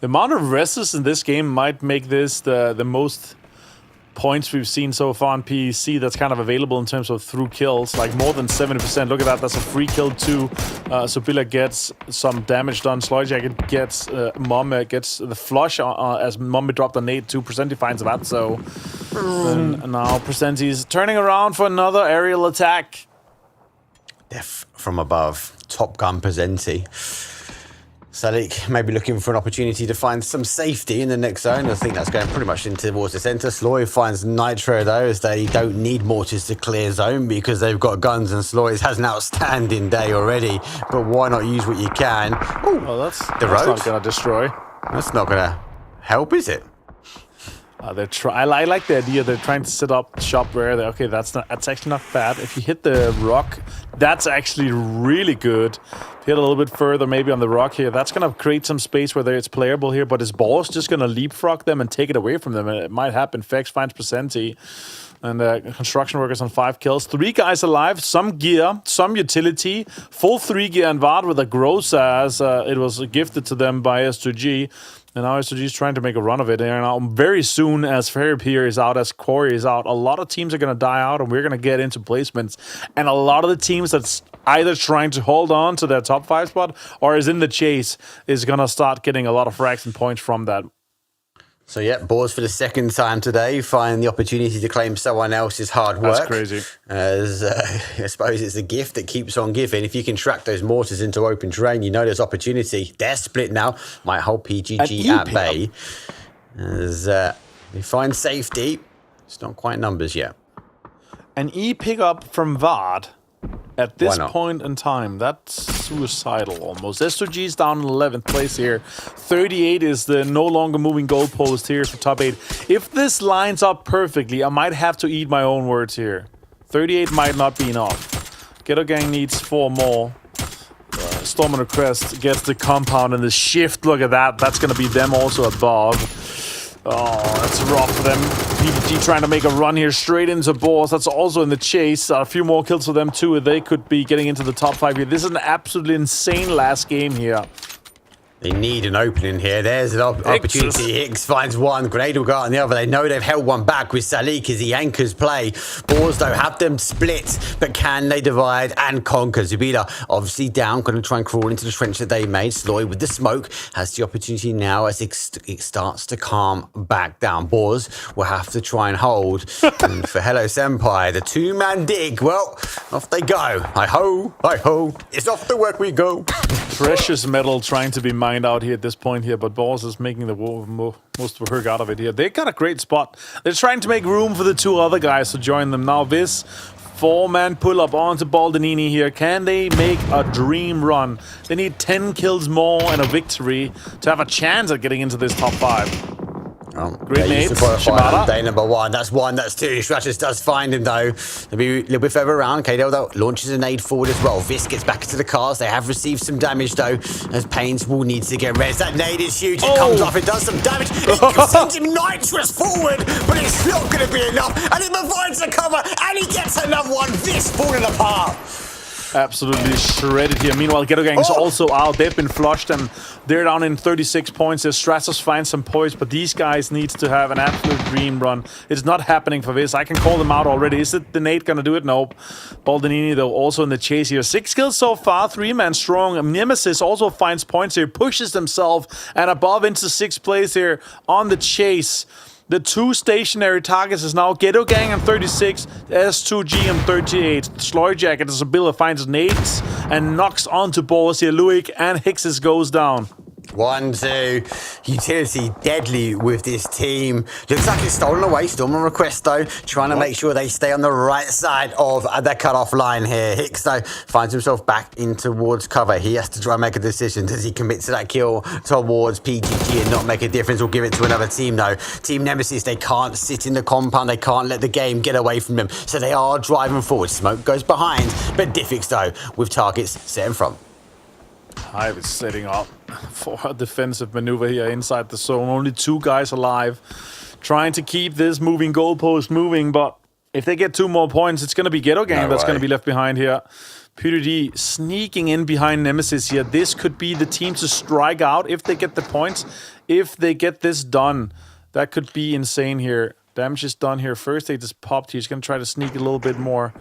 The amount of reses in this game might make this the most points we've seen so far in PEC that's kind of available in terms of through kills, like more than 70%. Look at that, that's a free kill too. Subila gets some damage done. Sloy Jacket gets Momme gets the flush as Momme dropped a nade too. Presenti finds that, so and now Presenti's turning around for another aerial attack. Death from above. Top Gun Presenti. Salik maybe looking for an opportunity to find some safety in the next zone. I think that's going pretty much into towards the centre. Sloy finds Nitro, though, as they don't need mortars to clear zone because they've got guns, and Sloy has an outstanding day already. But why not use what you can? Ooh, well, that's not going to destroy. That's not going to help, is it? I like the idea they're trying to set up shop where they that's actually not bad. If you hit the rock, that's actually really good. Hit a little bit further maybe on the rock here. That's going to create some space where it's playable here, but his ball's just going to leapfrog them and take it away from them. And it might happen. Fex finds Presenti. And construction workers on 5 kills. 3 guys alive, some gear, some utility. Full 3 gear and VAD with a gross as it was gifted to them by S2G. And now S2G is trying to make a run of it. And now very soon as Fairpier is out, as Corey is out, a lot of teams are going to die out and we're going to get into placements. And a lot of the teams that's either trying to hold on to their top 5 spot or is in the chase is going to start getting a lot of frags and points from that. So, yeah, Boars for the second time today find the opportunity to claim someone else's hard work. That's crazy. As I suppose it's a gift that keeps on giving. If you can track those mortars into open terrain, you know there's opportunity. They're split now. Might hold PGG at bay. As they find safety. It's not quite numbers yet. An E pickup from VAD at this point in time. That's suicidal almost. S2G's down in 11th place here. 38 is the no longer moving goalpost here for top 8. If this lines up perfectly, I might have to eat my own words here. 38 might not be enough. Ghetto Gang needs 4 more. Storm and Request gets the compound and the shift. Look at that. That's going to be them also above. Oh, that's rough for them. PPG trying to make a run here straight into Boars. That's also in the chase. A few more kills for them too. They could be getting into the top 5 here. This is an absolutely insane last game here. They need an opening here. There's an opportunity. Hicks finds one. Grenade will go out on the other. They know they've held one back with Salik as he anchors play. Boars, though, have them split. But can they divide and conquer? Zubida, obviously down. Going to try and crawl into the trench that they made. Sloy with the smoke has the opportunity now as it starts to calm back down. Boars will have to try and hold. And for Hello Senpai, the 2-man dig. Well, off they go. Hi-ho, hi-ho. It's off the work we go. Precious metal trying to be mined out here at this point here, but Boars is making the most of work out of it here. They got a great spot. They're trying to make room for the 2 other guys to join them. Now this 4-man pull-up onto Baldanini here. Can they make a dream run? They need 10 kills more and a victory to have a chance at getting into this top 5. Great nades, Shimada. Day number 1. That's 1, that's 2. Stratus does find him, though. They'll be a little bit further around. KDL, though, launches a nade forward as well. Vis gets back into the cars. They have received some damage, though, as Pains will need to get res. That nade is huge. It comes off. It does some damage. It sends him nitrous forward, but it's not going to be enough. And it provides the cover, and he gets another one. This falling apart. absolutely shredded here. Meanwhile, Ghetto Gang is also out. They've been flushed and they're down in 36 points. As Stratos finds some points, but these guys need to have an absolute dream run. It's not happening for this. I can call them out already. Is it the Nate gonna do it? Nope. Baldanini, though, also in the chase here. 6 kills so far, 3-man strong. Nemesis also finds points here, pushes himself and above into 6th place here on the chase. The 2 stationary targets is now Ghetto Gang on 36, S2G on 38. Sloy Jacket, Isabella finds nades and knocks onto balls here. Luik and Hixes goes down. 1-2. Utility deadly with this team. Looks like it's stolen away. Storm and Request, though, trying to make sure they stay on the right side of the cut-off line here. Hicks, though, finds himself back in towards cover. He has to try and make a decision. Does he commit to that kill towards PGG and not make a difference, or give it to another team, though? Team Nemesis, they can't sit in the compound. They can't let the game get away from them. So they are driving forward. Smoke goes behind. But Diffix, though, with targets set in front. Hive is setting up for a defensive maneuver here inside the zone. Only 2 guys alive, trying to keep this moving goalpost moving. But if they get 2 more points, it's going to be Ghetto Gang that's going to be left behind here. PewDiePie sneaking in behind Nemesis here. This could be the team to strike out if they get the points. If they get this done, that could be insane here. Damage is done here. First aid is popped. He's going to try to sneak a little bit more.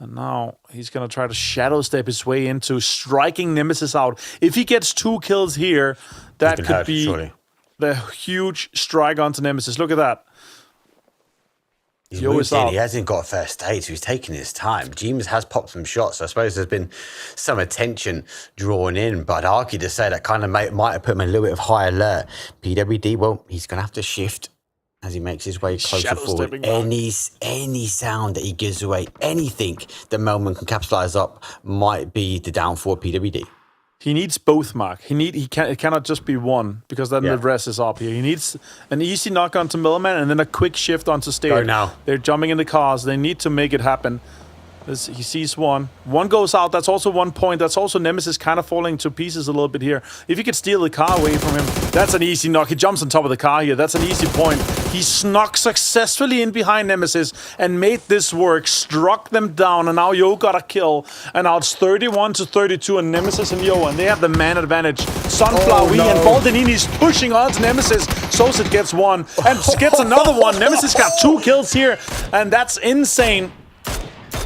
And now he's going to try to shadow step his way into striking Nemesis out. If he gets 2 kills here, that could be the huge strike onto Nemesis. Look at that. He's moved in. He hasn't got first aid, so he's taking his time. James has popped some shots. So I suppose there's been some attention drawn in, but I'd argue to say that kind of might have put him in a little bit of high alert. PWD, well, he's going to have to shift as he makes his way closer forward. Any sound that he gives away, anything that Melman can capitalize up, might be the downfall of PWD. He needs both, Mark. It cannot just be one, because then the rest is up here. He needs an easy knock onto Melman and then a quick shift onto Stade. Go now. They're jumping in the cars. They need to make it happen. He sees one. One goes out. That's also 1 point. That's also Nemesis kind of falling to pieces a little bit here. If you could steal the car away from him, that's an easy knock. He jumps on top of the car here. That's an easy point. He snuck successfully in behind Nemesis and made this work. Struck them down, and now Yo got a kill. And now it's 31-32, and Nemesis and Yo, and they have the man advantage. Sunflower and Baldanini's pushing onto Nemesis. Soset gets 1 and gets another 1. Nemesis got 2 kills here, and that's insane.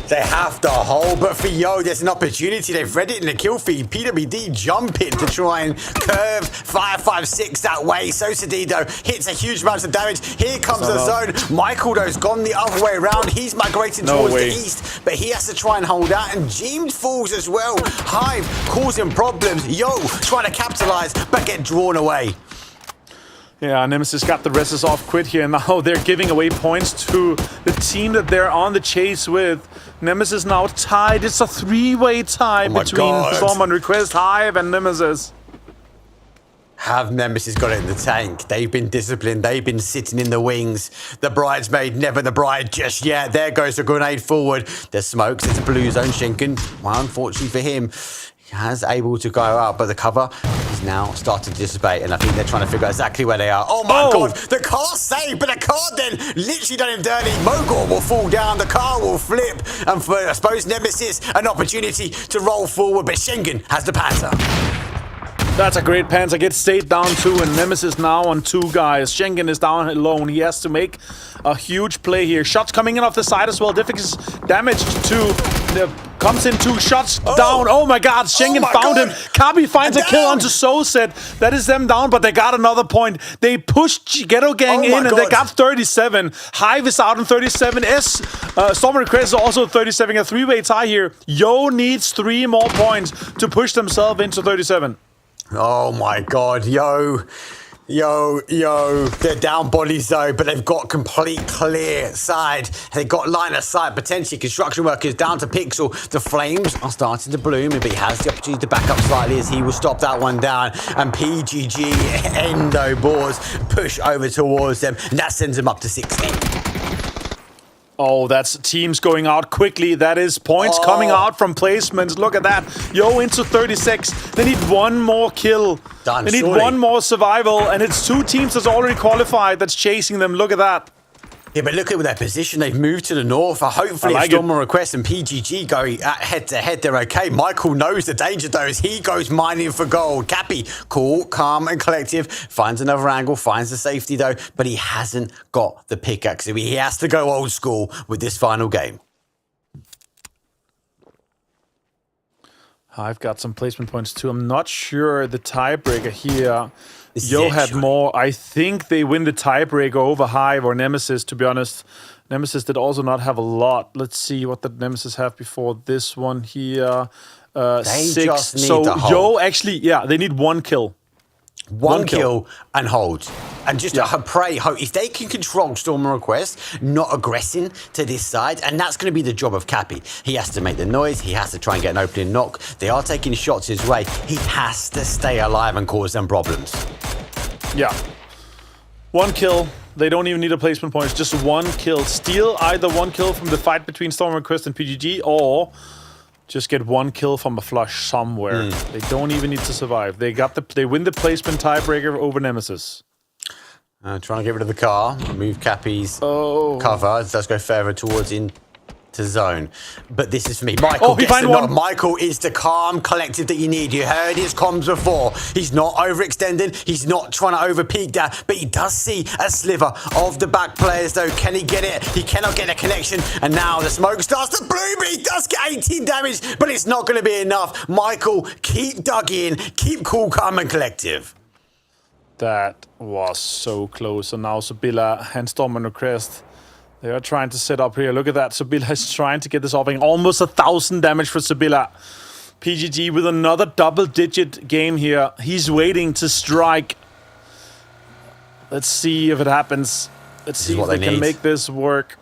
They have to hold, but for Yo, there's an opportunity. They've read it in the kill feed. PWD jumping to try and curve 5-5-6 that way. Sosadido hits a huge amount of damage. Here comes the zone. Michael, though's gone the other way around. He's migrating towards the east, but he has to try and hold out. And James falls as well. Hive causing problems. Yo trying to capitalize, but get drawn away. Yeah, Nemesis got the reses off quit here. Now they're giving away points to the team that they're on the chase with. Nemesis now tied. It's a 3-way tie between Storm and Request, Hive, and Nemesis. Have Nemesis got it in the tank? They've been disciplined. They've been sitting in the wings. The bridesmaid, never the bride just yet. There goes the grenade forward. There's smokes. It's a blue zone. Schenken, well, unfortunately for him, has able to go out, but the cover is now starting to dissipate, and I think they're trying to figure out exactly where they are. Oh my god, the car saved, but the car then literally done him dirty. Mogor will fall down, the car will flip, and for, I suppose, Nemesis, an opportunity to roll forward, but Schengen has the Panther. That's a great Panther. Gets Stade down 2, and Nemesis now on 2 guys. Schengen is down alone. He has to make a huge play here. Shots coming in off the side as well. Diffix is damaged too. Comes in 2 shots down. Oh my god, Schengen found him. Kabi finds a kill onto Soset. That is them down, but they got another point. They pushed Ghetto Gang in, and they got 37. Hive is out on 37. Storm Request is also 37. A 3-way tie here. Yo needs 3 more points to push themselves into 37. Oh my god, Yo, they're down bodies though, but they've got complete clear side. They've got line of sight, potentially construction workers down to Pixel. The flames are starting to bloom, but he has the opportunity to back up slightly as he will stop that one down. And PGG Endo boards push over towards them, and that sends them up to 16. Oh, that's teams going out quickly. That is points coming out from placements. Look at that. Yo into 36. They need 1 more kill. They need 1 more survival. And it's 2 teams that's already qualified that's chasing them. Look at that. Yeah, but look at their position. They've moved to the north. Hopefully, if Storm Request and PGG go head to head, they're okay. Michael knows the danger, though, as he goes mining for gold. Cappy, cool, calm, and collective, finds another angle, finds the safety, though, but he hasn't got the pickaxe. So he has to go old school with this final game. I've got some placement points, too. I'm not sure the tiebreaker here. Yo had more. I think they win the tiebreaker over Hive or Nemesis, to be honest. Nemesis did also not have a lot. Let's see what the Nemesis have before this one here. They 6. just need so to hold. Yo actually, yeah, they need 1 kill. One kill and hold. And just pray, hope. If they can control Storm Request, not aggressing to this side, and that's going to be the job of Cappy. He has to make the noise. He has to try and get an opening knock. They are taking shots his way. He has to stay alive and cause them problems. Yeah. 1 kill. They don't even need a placement point. It's just 1 kill. Steal either 1 kill from the fight between Storm Request and PGG, or just get 1 kill from a flush somewhere. They don't even need to survive. They win the placement tiebreaker over Nemesis. Trying to get rid of the car. Remove Cappy's cover. Let's go further towards into zone. But this is for me. Michael gets the knock. Michael is the calm collective that you need. You heard his comms before. He's not overextending. He's not trying to overpeak that. But he does see a sliver of the back players, though. Can he get it? He cannot get a connection. And now the smoke starts to bloom. He does get 18 damage, but it's not going to be enough. Michael, keep dug in. Keep cool, calm, and collective. That was so close. And now Subila and Storm and Request, they are trying to set up here. Look at that. Subila is trying to get this offing. Almost 1,000 damage for Subila. PGG with another double-digit game here. He's waiting to strike. Let's see if it happens. Let's see if they can make this work.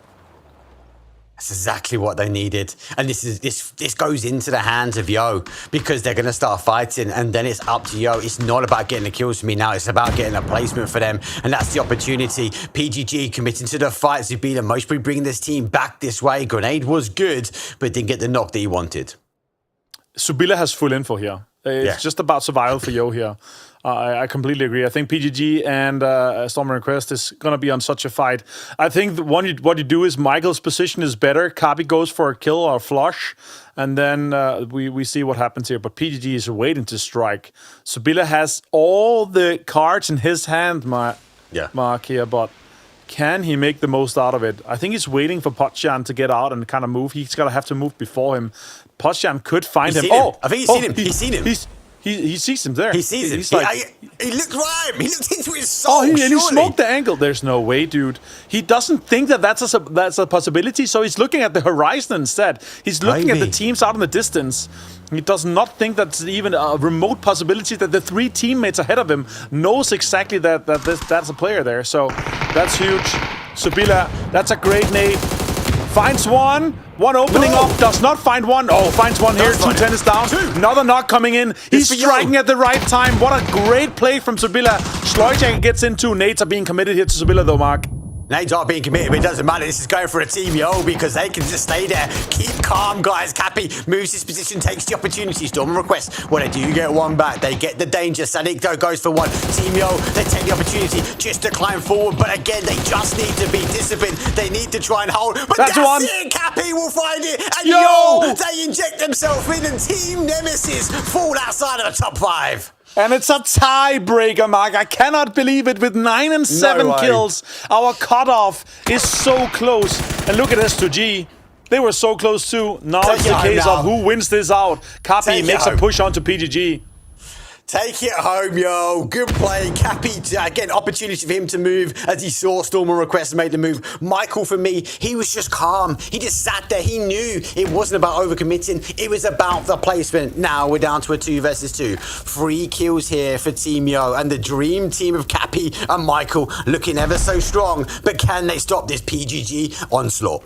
That's exactly what they needed. And this goes into the hands of Yo, because they're going to start fighting, and then it's up to Yo. It's not about getting the kills for me now. It's about getting a placement for them, and that's the opportunity. PGG committing to the fight. Zubila mostly bringing this team back this way. Grenade was good, but didn't get the knock that he wanted. Subila has full info here. It's just about survival for Yo here. I completely agree. I think PGG and Storm Request is going to be on such a fight. I think what you do is Michael's position is better. Kabi goes for a kill or a flush, and then we see what happens here. But PGG is waiting to strike. Subila has all the cards in his hand, Mark here, but can he make the most out of it? I think he's waiting for Potsjan to get out and kind of move. He's going to have to move before him. Potsjan could find him. I think he's seen him. He's seen him. He sees him there. He sees him. He's like, he looked right. He looked into his soul. And he smoked the angle. There's no way, dude. He doesn't think that's a possibility, so he's looking at the horizon instead. He's looking at the teams out in the distance. He does not think that's even a remote possibility that the 3 teammates ahead of him knows exactly that that's a player there. So that's huge. Subila, that's a great nade. Finds one opening up, does not find one. Oh, finds one here, 210 is down. Another knock coming in. He's striking at the right time. What a great play from Subila. Schleujäger gets in 2. Nades are being committed here to Subila though, Mark. Nades are being committed, but it doesn't matter. This is going for a team, Yo, because they can just stay there. Keep calm, guys. Cappy moves his position, takes the opportunity. Storm Request. What they do, you get 1 back. They get the danger. Sadik, though, goes for 1. Team Yo, they take the opportunity just to climb forward. But again, they just need to be disciplined. They need to try and hold. But that's it. Cappy will find it. And Yo, they inject themselves in, and Team Nemesis fall outside of the top 5. And it's a tiebreaker, Mark. I cannot believe it. With 9 and 7 kills, our cutoff is so close. And look at S2G. They were so close too. Now it's the case of who wins this out. Cappy makes a push onto PGG. Take it home, Yo. Good play. Cappy, again, opportunity for him to move as he saw Storm Request make the move. Michael, for me, he was just calm. He just sat there. He knew it wasn't about overcommitting. It was about the placement. Now we're down to a 2 versus 2. 3 kills here for Team Yo, and the dream team of Cappy and Michael looking ever so strong. But can they stop this PGG onslaught?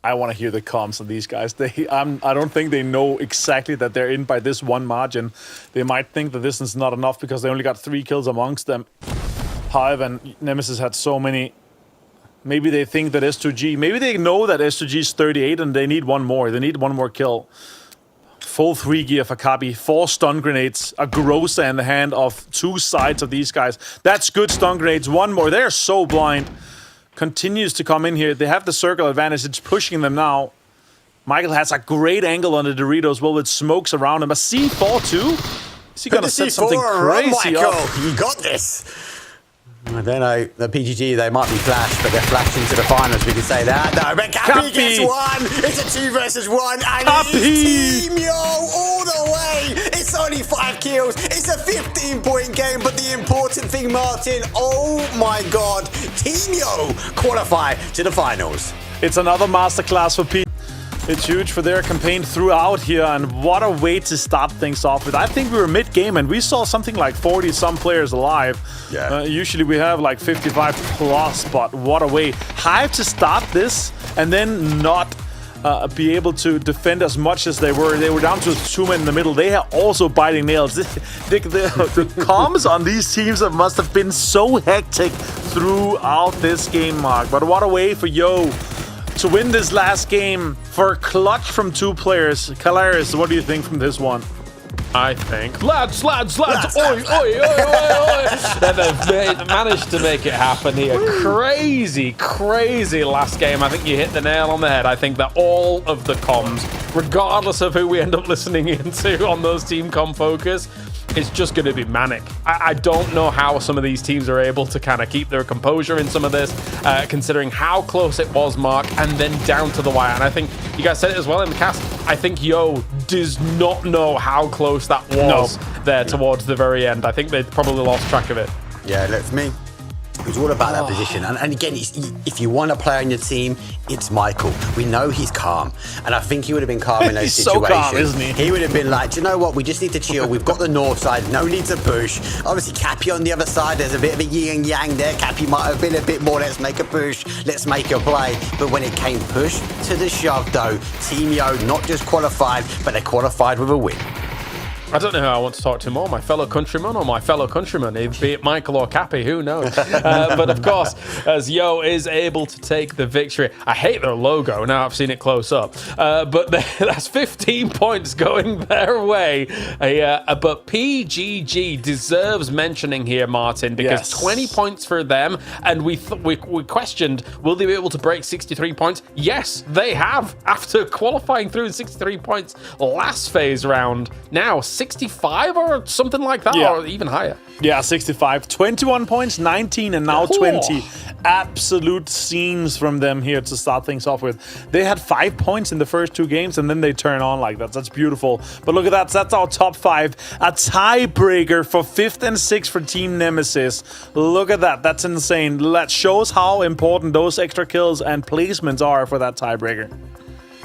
I want to hear the comms of these guys. I don't think they know exactly that they're in by this 1 margin. They might think that this is not enough because they only got 3 kills amongst them. However, Nemesis had so many. Maybe they think that S2G, maybe they know that S2G is 38 and they need 1 more. They need 1 more kill. Full 3 gear for Kabi. 4 stun grenades. A Groza in the hand of 2 sides of these guys. That's good stun grenades. 1 more. They're so blind. continues to come in here. They have the circle advantage. It's pushing them now. Michael has a great angle on the Doritos, well, with smokes around him. A C4 too? Is he going to set something crazy up? You got this. I don't know. The PGG, they might be flashed, but they're flashed into the finals. We can say that. No, but Cappy gets one. It's a 2 versus 1. And Team Yo all the way. It's only 5 kills. It's a 15-point game. But the important thing, Martin, oh my God, Team Yo qualify to the finals. It's another masterclass for P. It's huge for their campaign throughout here, and what a way to start things off with. I think we were mid-game, and we saw something like 40-some players alive. Yeah. Usually we have like 55 plus, but what a way. Hive to start this, and then not be able to defend as much as they were. They were down to 2 men in the middle. They are also biting nails. The comms on these teams must have been so hectic throughout this game, Mark. But what a way for Yo to win this last game for a clutch from 2 players. Kalaris, what do you think from this one? I think lads, oi, they've managed to make it happen here. Crazy last game. I think you hit the nail on the head. I think that all of the comms, regardless of who we end up listening into on those team comm focus, it's just going to be manic. I don't know how some of these teams are able to kind of keep their composure in some of this, considering how close it was, Mark, and then down to the wire. And I think you guys said it as well in the cast. I think Yo does not know how close that was there towards the very end. I think they probably lost track of it. Yeah, look, for me, it's all about that position. And again, if you want a player on your team, it's Michael. We know he's calm. And I think he would have been calm in those situations. He's so calm, isn't he? He would have been like, do you know what? We just need to chill. We've got the north side. No need to push. Obviously, Cappy on the other side. There's a bit of a yin and yang there. Cappy might have been a bit more, let's make a push. Let's make a play. But when it came push to the shove, though, Team Yo not just qualified, but they qualified with a win. I don't know who I want to talk to more, my fellow countryman or my fellow countryman, be it Michael or Cappy, who knows. But of course, as Yo is able to take the victory. I hate their logo, now I've seen it close up. But that's 15 points going their way. But PGG deserves mentioning here, Martin, because 20 points for them, and we questioned, will they be able to break 63 points? Yes, they have, after qualifying through 63 points last phase round. Now, 65 or something like that, or even higher. Yeah, 65. 21 points, 19, and now 20. Absolute scenes from them here to start things off with. They had 5 points in the first 2 games, and then they turn on like that. That's beautiful. But look at that. That's our top 5. A tiebreaker for 5th and 6th for Team Nemesis. Look at that. That's insane. That shows how important those extra kills and placements are for that tiebreaker.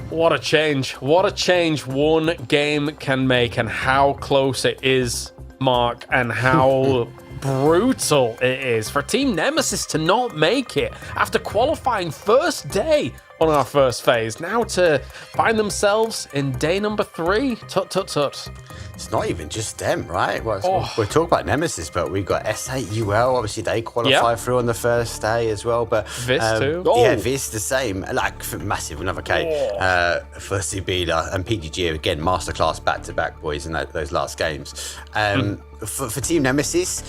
What a change. What a change one game can make, and how close it is, Mark, and how brutal it is for Team Nemesis to not make it after qualifying first day on our first phase. Now to find themselves in day number 3. Tut. It's not even just them, right? Well, we're talking about Nemesis, but we've got S8UL. Obviously, they qualified through on the first day as well. But Vis too. Yeah, Vis the same. Like massive, another K for Sibila and PGG again. Masterclass back-to-back boys in those last games. For Team Nemesis,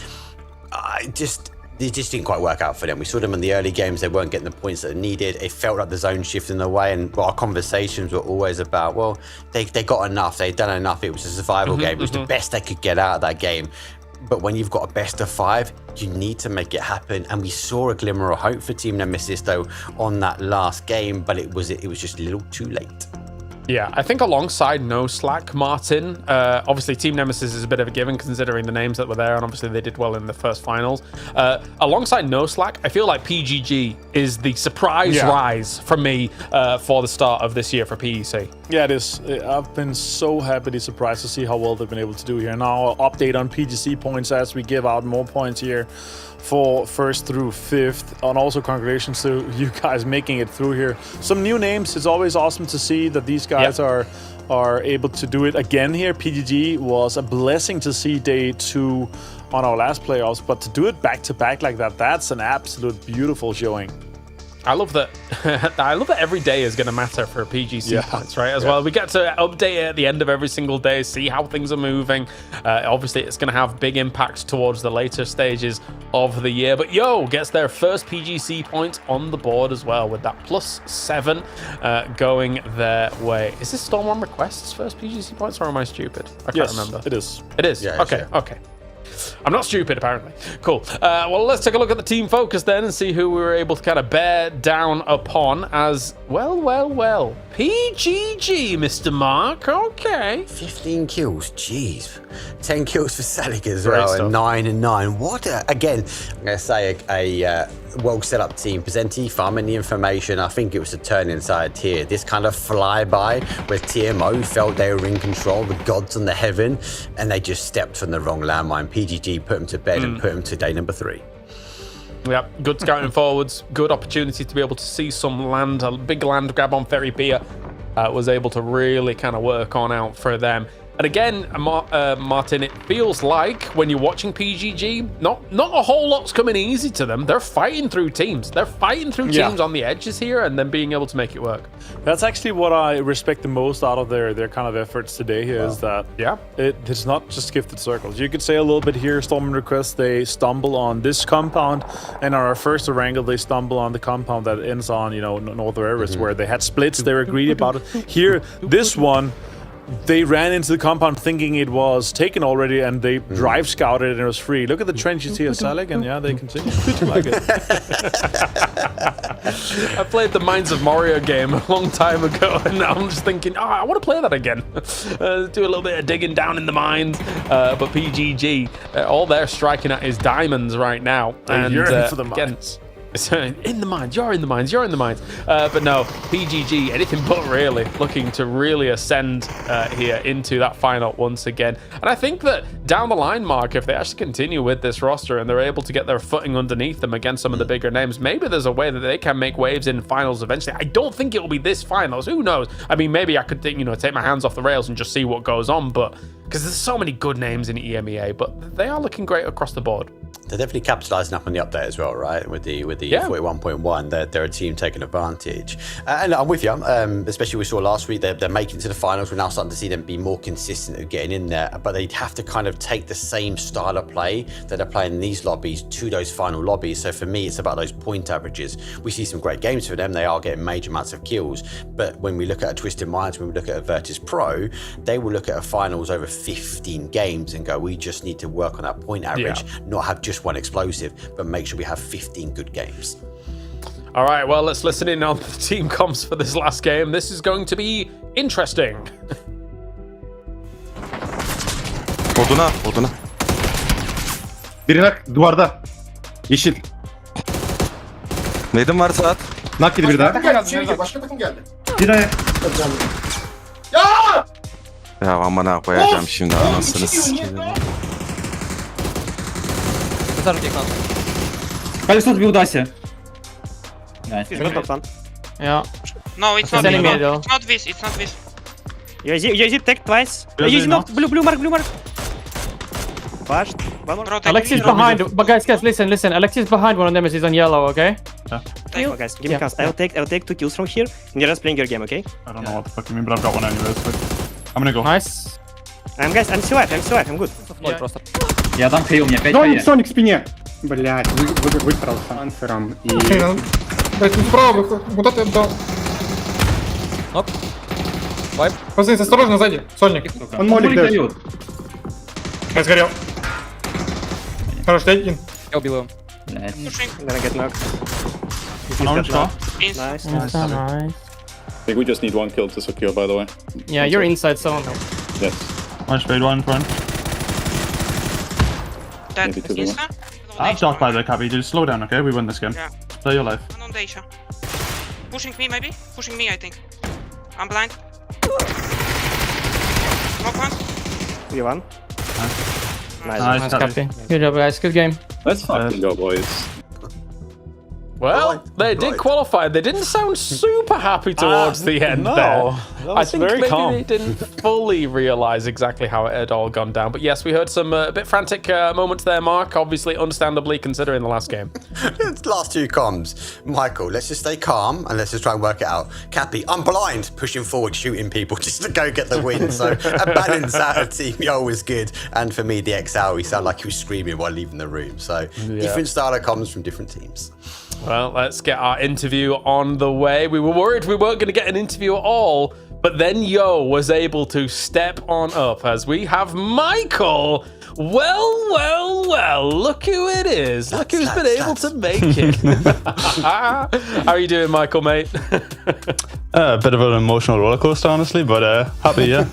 it just didn't quite work out for them. We saw them in the early games. They weren't getting the points that they needed. It felt like the zone shifted away, and our conversations were always about, well, they got enough. They'd done enough. It was a survival game. It was the best they could get out of that game. But when you've got a best of 5, you need to make it happen. And we saw a glimmer of hope for Team Nemesis, though, on that last game. But it was just a little too late. Yeah, I think alongside No Slack, Martin, obviously Team Nemesis is a bit of a given considering the names that were there, and obviously they did well in the first finals. Alongside No Slack, I feel like PGG is the surprise rise for me for the start of this year for PEC. Yeah, it is. I've been so happily surprised to see how well they've been able to do here. Now, I'll update on PGC points as we give out more points here for 1st through 5th, and also congratulations to you guys making it through here. Some new names. It's always awesome to see that these guys are able to do it again here. PGG was a blessing to see day 2 on our last playoffs, but to do it back-to-back like that, that's an absolute beautiful showing. I love that. I love that every day is going to matter for PGC points, right? As well, we get to update it at the end of every single day, see how things are moving. Obviously, it's going to have big impacts towards the later stages of the year. But Yo gets their first PGC point on the board as well, with that +7 going their way. Is this Storm Request's first PGC points, or am I stupid? I can't remember. It is. It is? Yeah, okay, okay. I'm not stupid, apparently. Cool. Well, let's take a look at the team focus then and see who we were able to kind of bear down upon as, well. PGG, Mr. Mark. Okay. 15 kills. Jeez. 10 kills for Selig as well, and 9 and 9. What a, again, I'm going to say a well set up team. Presenti farming the information. I think it was a turn inside tier. This kind of flyby where TMO felt they were in control, the gods on the heaven, and they just stepped from the wrong landmine. PGG put them to bed and put them to day number 3. Yeah, good scouting forwards, good opportunity to be able to see some land, a big land grab on Ferry Pier was able to really kind of work on out for them. And again, Martin, it feels like when you're watching PGG, not a whole lot's coming easy to them. They're fighting through teams. They're fighting through teams on the edges here and then being able to make it work. That's actually what I respect the most out of their kind of efforts today here, is that it's not just gifted circles. You could say a little bit here, Storm Request, they stumble on this compound, and on our first wrangle, they stumble on the compound that ends on, North Everest, where they had splits, they were greedy about it. Here, this one, they ran into the compound thinking it was taken already, and they drive scouted and it was free. Look at the trenches here, Selig, and yeah, they continue. I like it. I played the Minds of Moria game a long time ago, and now I'm just thinking, I want to play that again. Do a little bit of digging down in the mines. But PGG, all they're striking at is diamonds right now. And you're in for the mines. In the mines, you're in the mines. But no, PGG, anything but really, looking to really ascend here into that final once again. And I think that down the line, Mark, if they actually continue with this roster and they're able to get their footing underneath them against some of the bigger names, maybe there's a way that they can make waves in finals eventually. I don't think it will be this finals. Who knows? I mean, maybe I could take my hands off the rails and just see what goes on, but because there's so many good names in EMEA, but they are looking great across the board. They're definitely capitalising up on the update as well, right? With the 41.1, they're a team taking advantage. And I'm with you, especially we saw last week, they're making it to the finals. We're now starting to see them be more consistent at getting in there, but they have to kind of take the same style of play that they're playing in these lobbies to those final lobbies. So for me, it's about those point averages. We see some great games for them. They are getting major amounts of kills, but when we look at a Twisted Minds, when we look at a Virtus Pro, they will look at a finals over 15 games and go, we just need to work on that point average, not have just one explosive, but make sure we have 15 good games. All right, well, let's listen in on the team comps for this last game. This is going to be interesting. Oduna. Biri nak duvarda. Yeşil. Nedim var saat. Nak yedi bir daha. Başka takım geldi. Bir ay. Ya! Ya amına koyacağım şimdi anasını sikeyim. Колесо сбил Даси. Yeah. No, it's not. It's not this. It's not this. You tech twice. You know, blue mark. Flashed. Alexis behind. But guys, listen. Alexis behind one of them is on yellow, okay? Oh, guys, give me cast. I'll take 2 kills from here, and you're just playing your game, okay? I don't know what the fuck you mean, but I've got one anyway, so I'm gonna go. Nice. I'm still alive, I'm good. Я дам хейл, мне 5 Соник в спине. Блять, выиграл с ансером и... Блять, ну справа выход. Вот это дал. Оп. Вайп. Пацаны, осторожно сзади. Сольник. Он молик дает. Я сгорел. Хорош, дай один. Я убил его. Gonna get knocked. Nice. I think we just need one kill to secure, by the way. Yeah, you're inside zone. Yes. One spade, one front. Maybe two more. I'm shocked by the copy. Just slow down, okay? We win this game. Yeah. Play your life. No, Deisha. Pushing me, maybe? Pushing me, I think. I'm blind. Smoke one. You won. Nice copy. Good job, guys. Good game. Let's fucking go, boys. Well, they did qualify. They didn't sound super happy towards the end there. I think maybe they didn't fully realise exactly how it had all gone down. But yes, we heard some a bit frantic moments there, Mark. Obviously, understandably, considering the last game. Last two comms. Michael, let's just stay calm and let's just try and work it out. Cappy, I'm blind, pushing forward, shooting people just to go get the win. So a balance out of Team Yo was good. And for me, the XL, he sounded like he was screaming while leaving the room. So different style of comms from different teams. Well, let's get our interview on the way. We were worried we weren't going to get an interview at all, but then Yo was able to step on up as we have Michael. Well, look who it is. Look who's been able to make it. How are you doing, Michael, mate? A bit of an emotional roller coaster, honestly, but happy, yeah.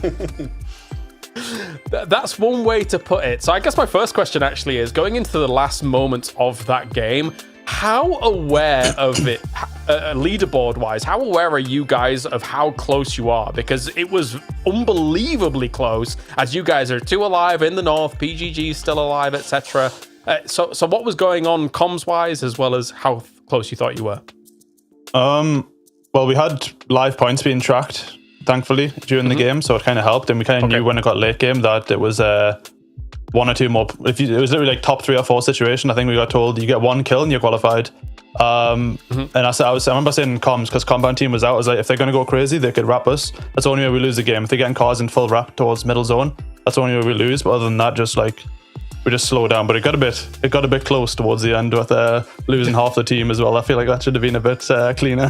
That's one way to put it. So I guess my first question actually is, going into the last moments of that game, how aware of it, leaderboard-wise, how aware are you guys of how close you are? Because it was unbelievably close, as you guys are 2 alive in the north, PGG still alive, etc. So what was going on comms-wise, as well as how close you thought you were? Well, we had live points being tracked, thankfully, during the game, so it kind of helped, and we kind of knew when it got late game that it was 1 or 2 more. It was literally like top 3 or 4 situation. I think we got told you get 1 kill and you're qualified. And I remember saying in comms, because compound team was out, I was like, if they're going to go crazy, they could wrap us. That's the only way we lose the game. If they're getting cars in full wrap towards middle zone, that's the only way we lose. But other than that, just like, we just slow down. But it got a bit close towards the end with losing half the team as well. I feel like that should have been a bit cleaner.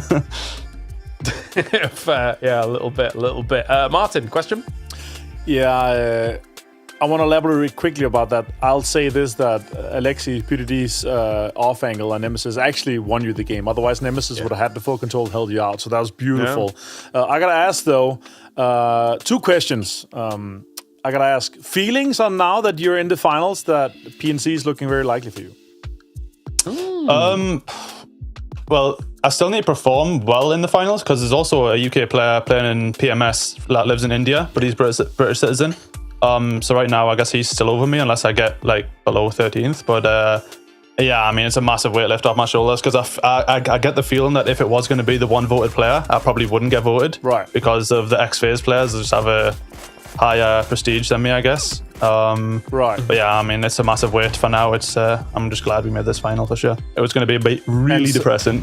Fair. Yeah, a little bit. Martin, question? Yeah, I want to elaborate quickly about that. I'll say this, that Alexi PDD's off angle and Nemesis actually won you the game. Otherwise, Nemesis would have had the full control and held you out. So that was beautiful. Yeah. I got to ask, though, 2 questions. I got to ask, feelings on now that you're in the finals that PNC is looking very likely for you? Well, I still need to perform well in the finals, because there's also a UK player playing in PMS that lives in India, but he's British citizen. So right now, I guess he's still over me unless I get like below 13th. But yeah, I mean, it's a massive weight lift off my shoulders, because I get the feeling that if it was going to be the 1 voted player, I probably wouldn't get voted. Right. Because of the X-Phase players, they just have a higher prestige than me, I guess. Right. But yeah, I mean, it's a massive weight for now. It's I'm just glad we made this final for sure. It was going to be really depressing.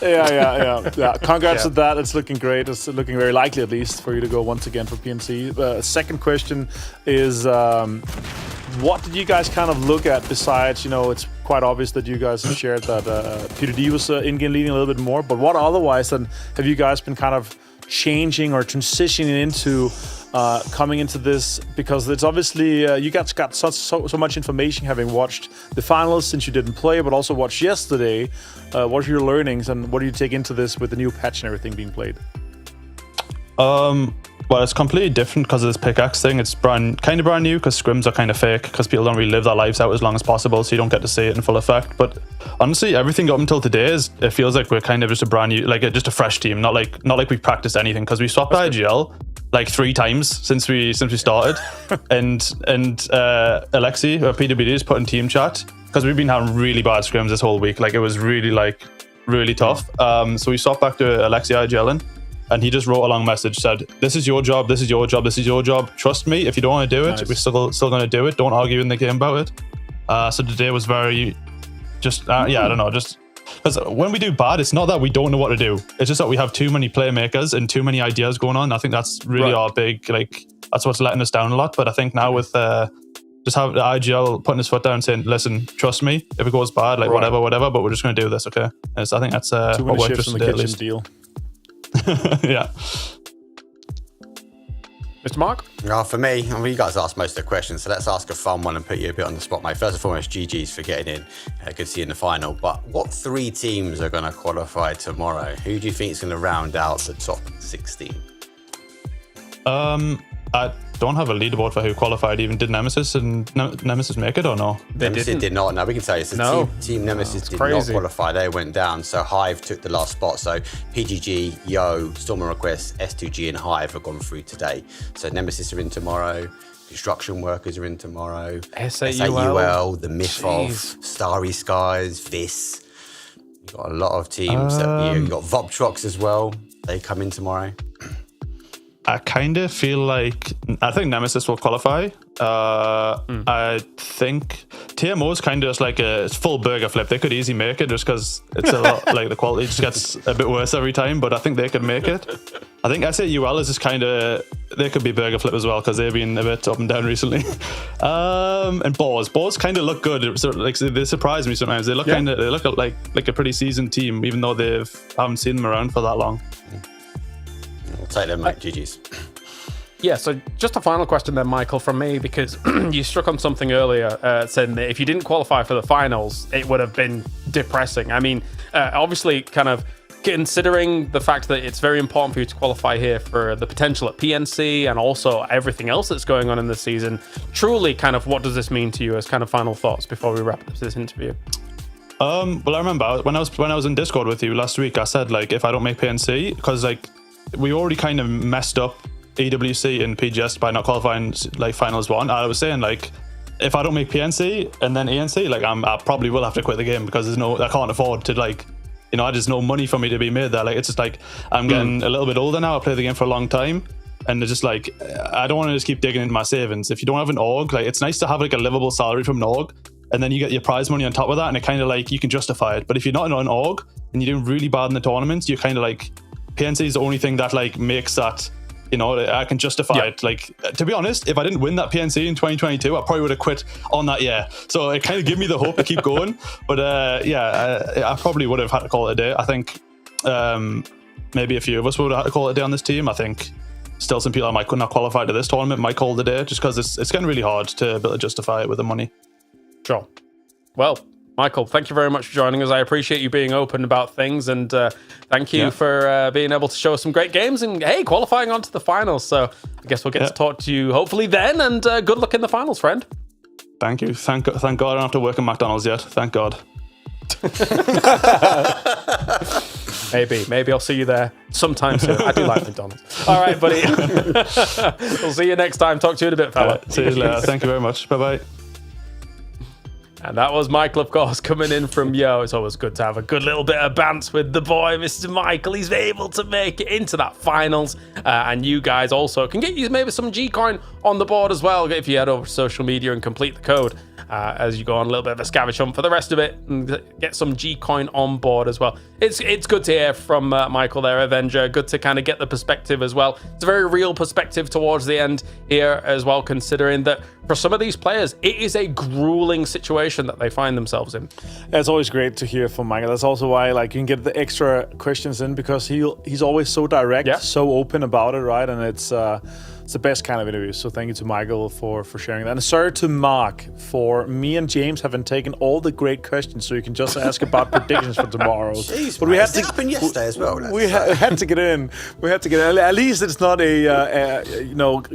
Yeah. Congrats with that. It's looking great. It's looking very likely, at least, for you to go once again for PNC. Second question is, what did you guys kind of look at besides, it's quite obvious that you guys have shared that PDD was in-game leading a little bit more, but what otherwise then have you guys been kind of changing or transitioning into coming into this? Because it's obviously you guys got so much information having watched the finals since you didn't play, but also watched yesterday. What are your learnings and what do you take into this with the new patch and everything being played? Well, it's completely different because of this pickaxe thing. It's kind of brand new because scrims are kind of fake, because people don't really live their lives out as long as possible, so you don't get to see it in full effect. But honestly, everything up until today it feels like we're kind of just a brand new, like just a fresh team, not like we've practiced anything, because we swapped IGL like 3 times since we started. and Alexi or PWD is put in team chat, because we've been having really bad scrims this whole week. Like, it was really tough. So we swapped back to Alexi IGLing. And he just wrote a long message, said, this is your job, this is your job, this is your job. Trust me, if you don't want to do it, we're still going to do it. Don't argue in the game about it. So today was very, I don't know, just because when we do bad, it's not that we don't know what to do. It's just that we have too many playmakers and too many ideas going on. I think that's really our big, that's what's letting us down a lot. But I think now with just have the IGL putting his foot down and saying, listen, trust me, if it goes bad, whatever, but we're just going to do this, okay? And so I think that's what worked for today, at least. Deal. Yeah. Mr. Mark? For me, you guys asked most of the questions, so let's ask a fun one and put you a bit on the spot, mate. First and foremost, GG's for getting in. Good to see you in the final. But what 3 teams are going to qualify tomorrow? Who do you think is going to round out the top 16? I don't have a leaderboard for who qualified. Even did Nemesis make it or no? Nemesis did not. No, we can tell you. Team Nemesis did not qualify. They went down. So Hive took the last spot. So PGG, Yo, Storm Request, S2G, and Hive have gone through today. So Nemesis are in tomorrow. Construction Workers are in tomorrow. SAUL, the myth of Starry Skies, Vis. You've got a lot of teams. You've got Voptrox as well. They come in tomorrow. I kind of feel like I think Nemesis will qualify. I think TMO is kind of just like a full burger flip. They could easily make it just because it's a lot like the quality just gets a bit worse every time. But I think they could make it. I think SAUL is just kind of they could be burger flip as well because they've been a bit up and down recently. And Boars kind of look good. So, like they surprise me sometimes. They look they look like a pretty seasoned team, even though haven't seen them around for that long. I'll take them, mate. GG's. Yeah, so just a final question then, Michael, from me, because you struck on something earlier saying that if you didn't qualify for the finals, it would have been depressing. I mean, obviously, kind of considering the fact that it's very important for you to qualify here for the potential at PNC and also everything else that's going on in this season, truly kind of what does this mean to you as kind of final thoughts before we wrap up this interview? Well, I remember when I was in Discord with you last week, I said, like, if I don't make PNC, because, like, we already kind of messed up EWC and PGS by not qualifying like finals one. I was saying, like, if I don't make PNC and then ENC, like I probably will have to quit the game because I can't afford to, like, you know, there's no money for me to be made there. Like, it's just like I'm getting a little bit older now. I played the game for a long time, and it's just like I don't want to just keep digging into my savings. If you don't have an org, like, it's nice to have like a livable salary from an org, and then you get your prize money on top of that, and it kind of like you can justify it. But if you're not in an org and you're doing really bad in the tournaments, you're kind of like PNC is the only thing that like makes that, you know, I can justify it. Like, to be honest, if I didn't win that PNC in 2022, I probably would have quit on that year. So it kind of gave me the hope to keep going. But I probably would have had to call it a day. I think maybe a few of us would have had to call it a day on this team. I think still some people I might not qualify to this tournament might call it a day just because it's getting really hard to be able to justify it with the money. Sure. Well, Michael, thank you very much for joining us. I appreciate you being open about things, and thank you for being able to show us some great games and, hey, qualifying onto the finals. So I guess we'll get to talk to you hopefully then, and good luck in the finals, friend. Thank you. Thank God I don't have to work at McDonald's yet. Thank God. Maybe I'll see you there sometime soon. I do like McDonald's. All right, buddy. We'll see you next time. Talk to you in a bit, fella. See you later. Thank you very much. Bye-bye. And that was Michael, of course, coming in from Yo. It's always good to have a good little bit of bants with the boy, Mr. Michael. He's able to make it into that finals. And you guys also can get you maybe some G-Coin on the board as well if you head over to social media and complete the code as you go on a little bit of a scavenge hunt for the rest of it and get some G-Coin on board as well. It's good to hear from Michael there, Avenger. Good to kind of get the perspective as well. It's a very real perspective towards the end here as well, considering that for some of these players, it is a grueling situation that they find themselves in. It's always great to hear from Michael. That's also why, like, you can get the extra questions in because he's always so direct, so open about it, right? And it's the best kind of interview. So thank you to Michael for sharing that. And sorry to Mark for me and James haven't taken all the great questions, so you can just ask about predictions for tomorrow. Jeez, but we had to happen yesterday as well. We had to get in. We had to get in. At least it's not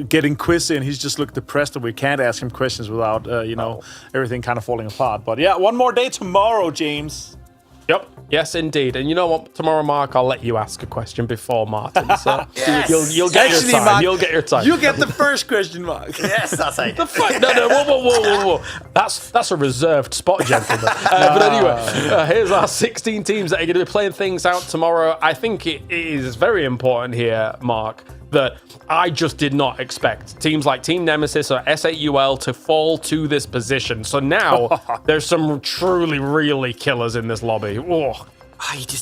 getting quiz in. He's just looked depressed that we can't ask him questions without everything kind of falling apart. But yeah, one more day tomorrow, James. Yep. Yes, indeed. And you know what? Tomorrow, Mark, I'll let you ask a question before Martin. So yes. you'll get your time. Mark, you'll get your time. You get the first question, Mark. Yes, I'll take it. No. Whoa. That's a reserved spot, gentlemen. But anyway, here's our 16 teams that are going to be playing things out tomorrow. I think it is very important here, Mark, that I just did not expect teams like Team Nemesis or SAUL to fall to this position. So now there's some truly, really killers in this lobby. Oh.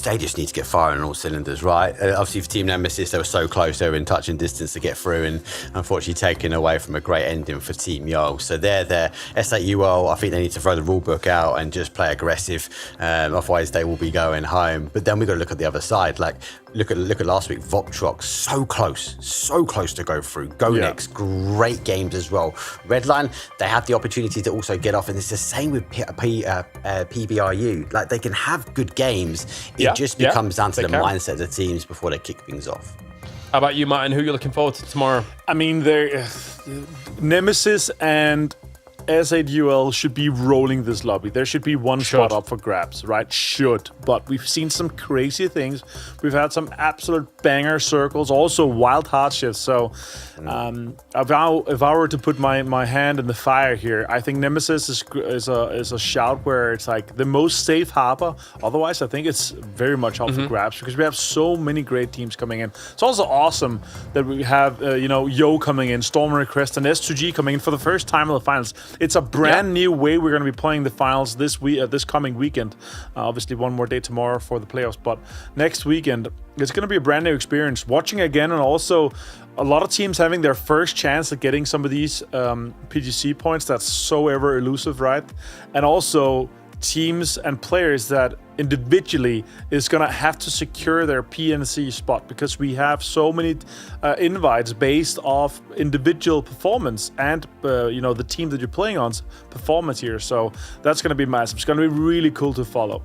They just need to get firing on all cylinders, right? Obviously, for Team Nemesis, they were so close, they were in touching distance to get through, and unfortunately taken away from a great ending for Team Yo. So they're there. SAUL, I think they need to throw the rule book out and just play aggressive. Otherwise, they will be going home. But then we've got to look at the other side. Like, look at last week, Voptrox, so close to go through. Next, great games as well. Redline, they have the opportunity to also get off, and it's the same with PBRU. Like, they can have good games. It just becomes down to the mindset of the teams before they kick things off. How about you, Martin? Who are you looking forward to tomorrow? I mean, Nemesis and SADUL should be rolling this lobby. There should be one spot up for grabs, right? Should. But we've seen some crazy things. We've had some absolute banger circles, also wild hardships. So if I were to put my hand in the fire here, I think Nemesis is a shout where it's like the most safe harbor. Otherwise, I think it's very much up for grabs because we have so many great teams coming in. It's also awesome that we have Yo coming in, Storm Request, and S2G coming in for the first time in the finals. It's a brand new way we're going to be playing the finals this coming weekend. Obviously, one more day tomorrow for the playoffs, but next weekend it's going to be a brand new experience. Watching again, and also a lot of teams having their first chance at getting some of these PGC points. That's so ever elusive, right? And also teams and players that individually is gonna have to secure their PNC spot because we have so many invites based off individual performance and the team that you're playing on's performance here. So that's gonna be massive. It's gonna be really cool to follow.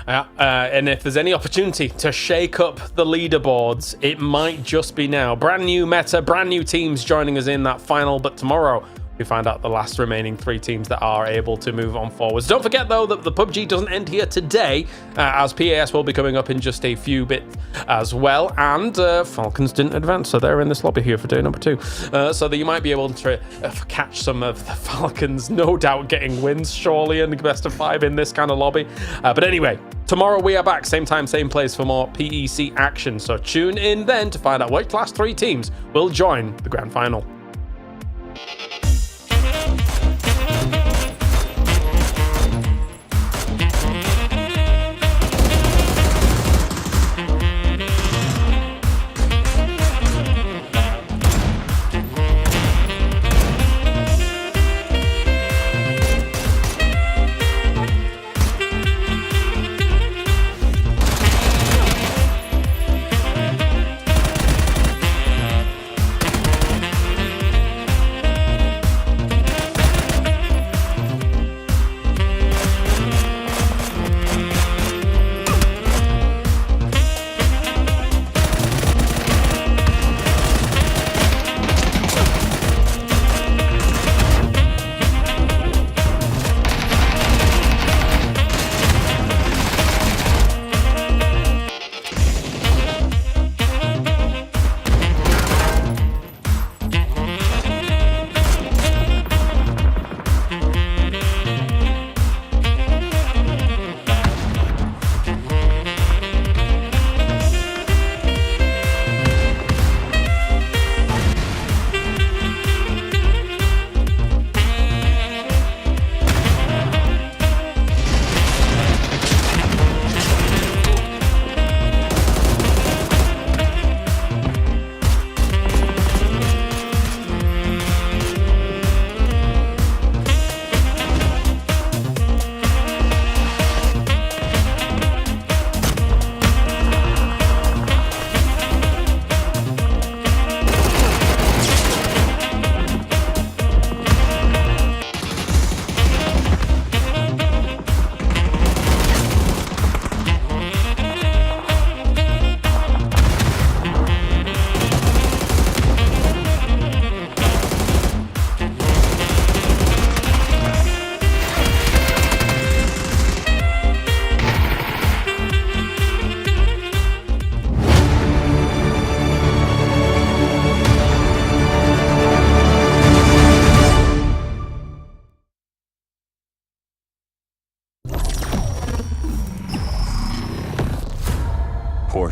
And if there's any opportunity to shake up the leaderboards, it might just be now. Brand new meta, brand new teams joining us in that final, but tomorrow we find out the last remaining 3 teams that are able to move on forwards. Don't forget, though, that the PUBG doesn't end here today, as PAS will be coming up in just a few bits as well. And Falcons didn't advance, so they're in this lobby here for day number 2. So that you might be able to catch some of the Falcons, no doubt getting wins, surely, in the best of 5 in this kind of lobby. But anyway, tomorrow we are back, same time, same place for more PEC action. So tune in then to find out which last 3 teams will join the grand final.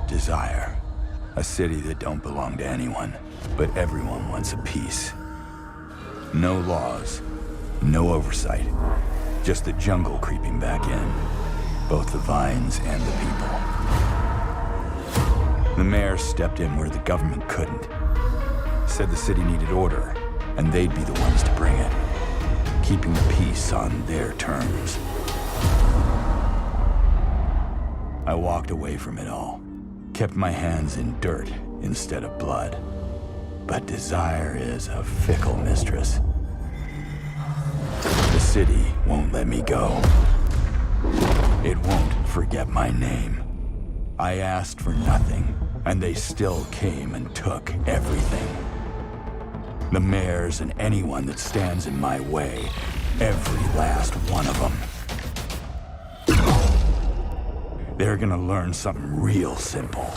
Desire. A city that don't belong to anyone, but everyone wants a piece. No laws, no oversight. Just the jungle creeping back in. Both the vines and the people. The mayor stepped in where the government couldn't. Said the city needed order, and they'd be the ones to bring it. Keeping the peace on their terms. I walked away from it all. Kept my hands in dirt instead of blood. But desire is a fickle mistress. The city won't let me go. It won't forget my name. I asked for nothing, and they still came and took everything. The mayors and anyone that stands in my way. Every last one of them. They're gonna learn something real simple.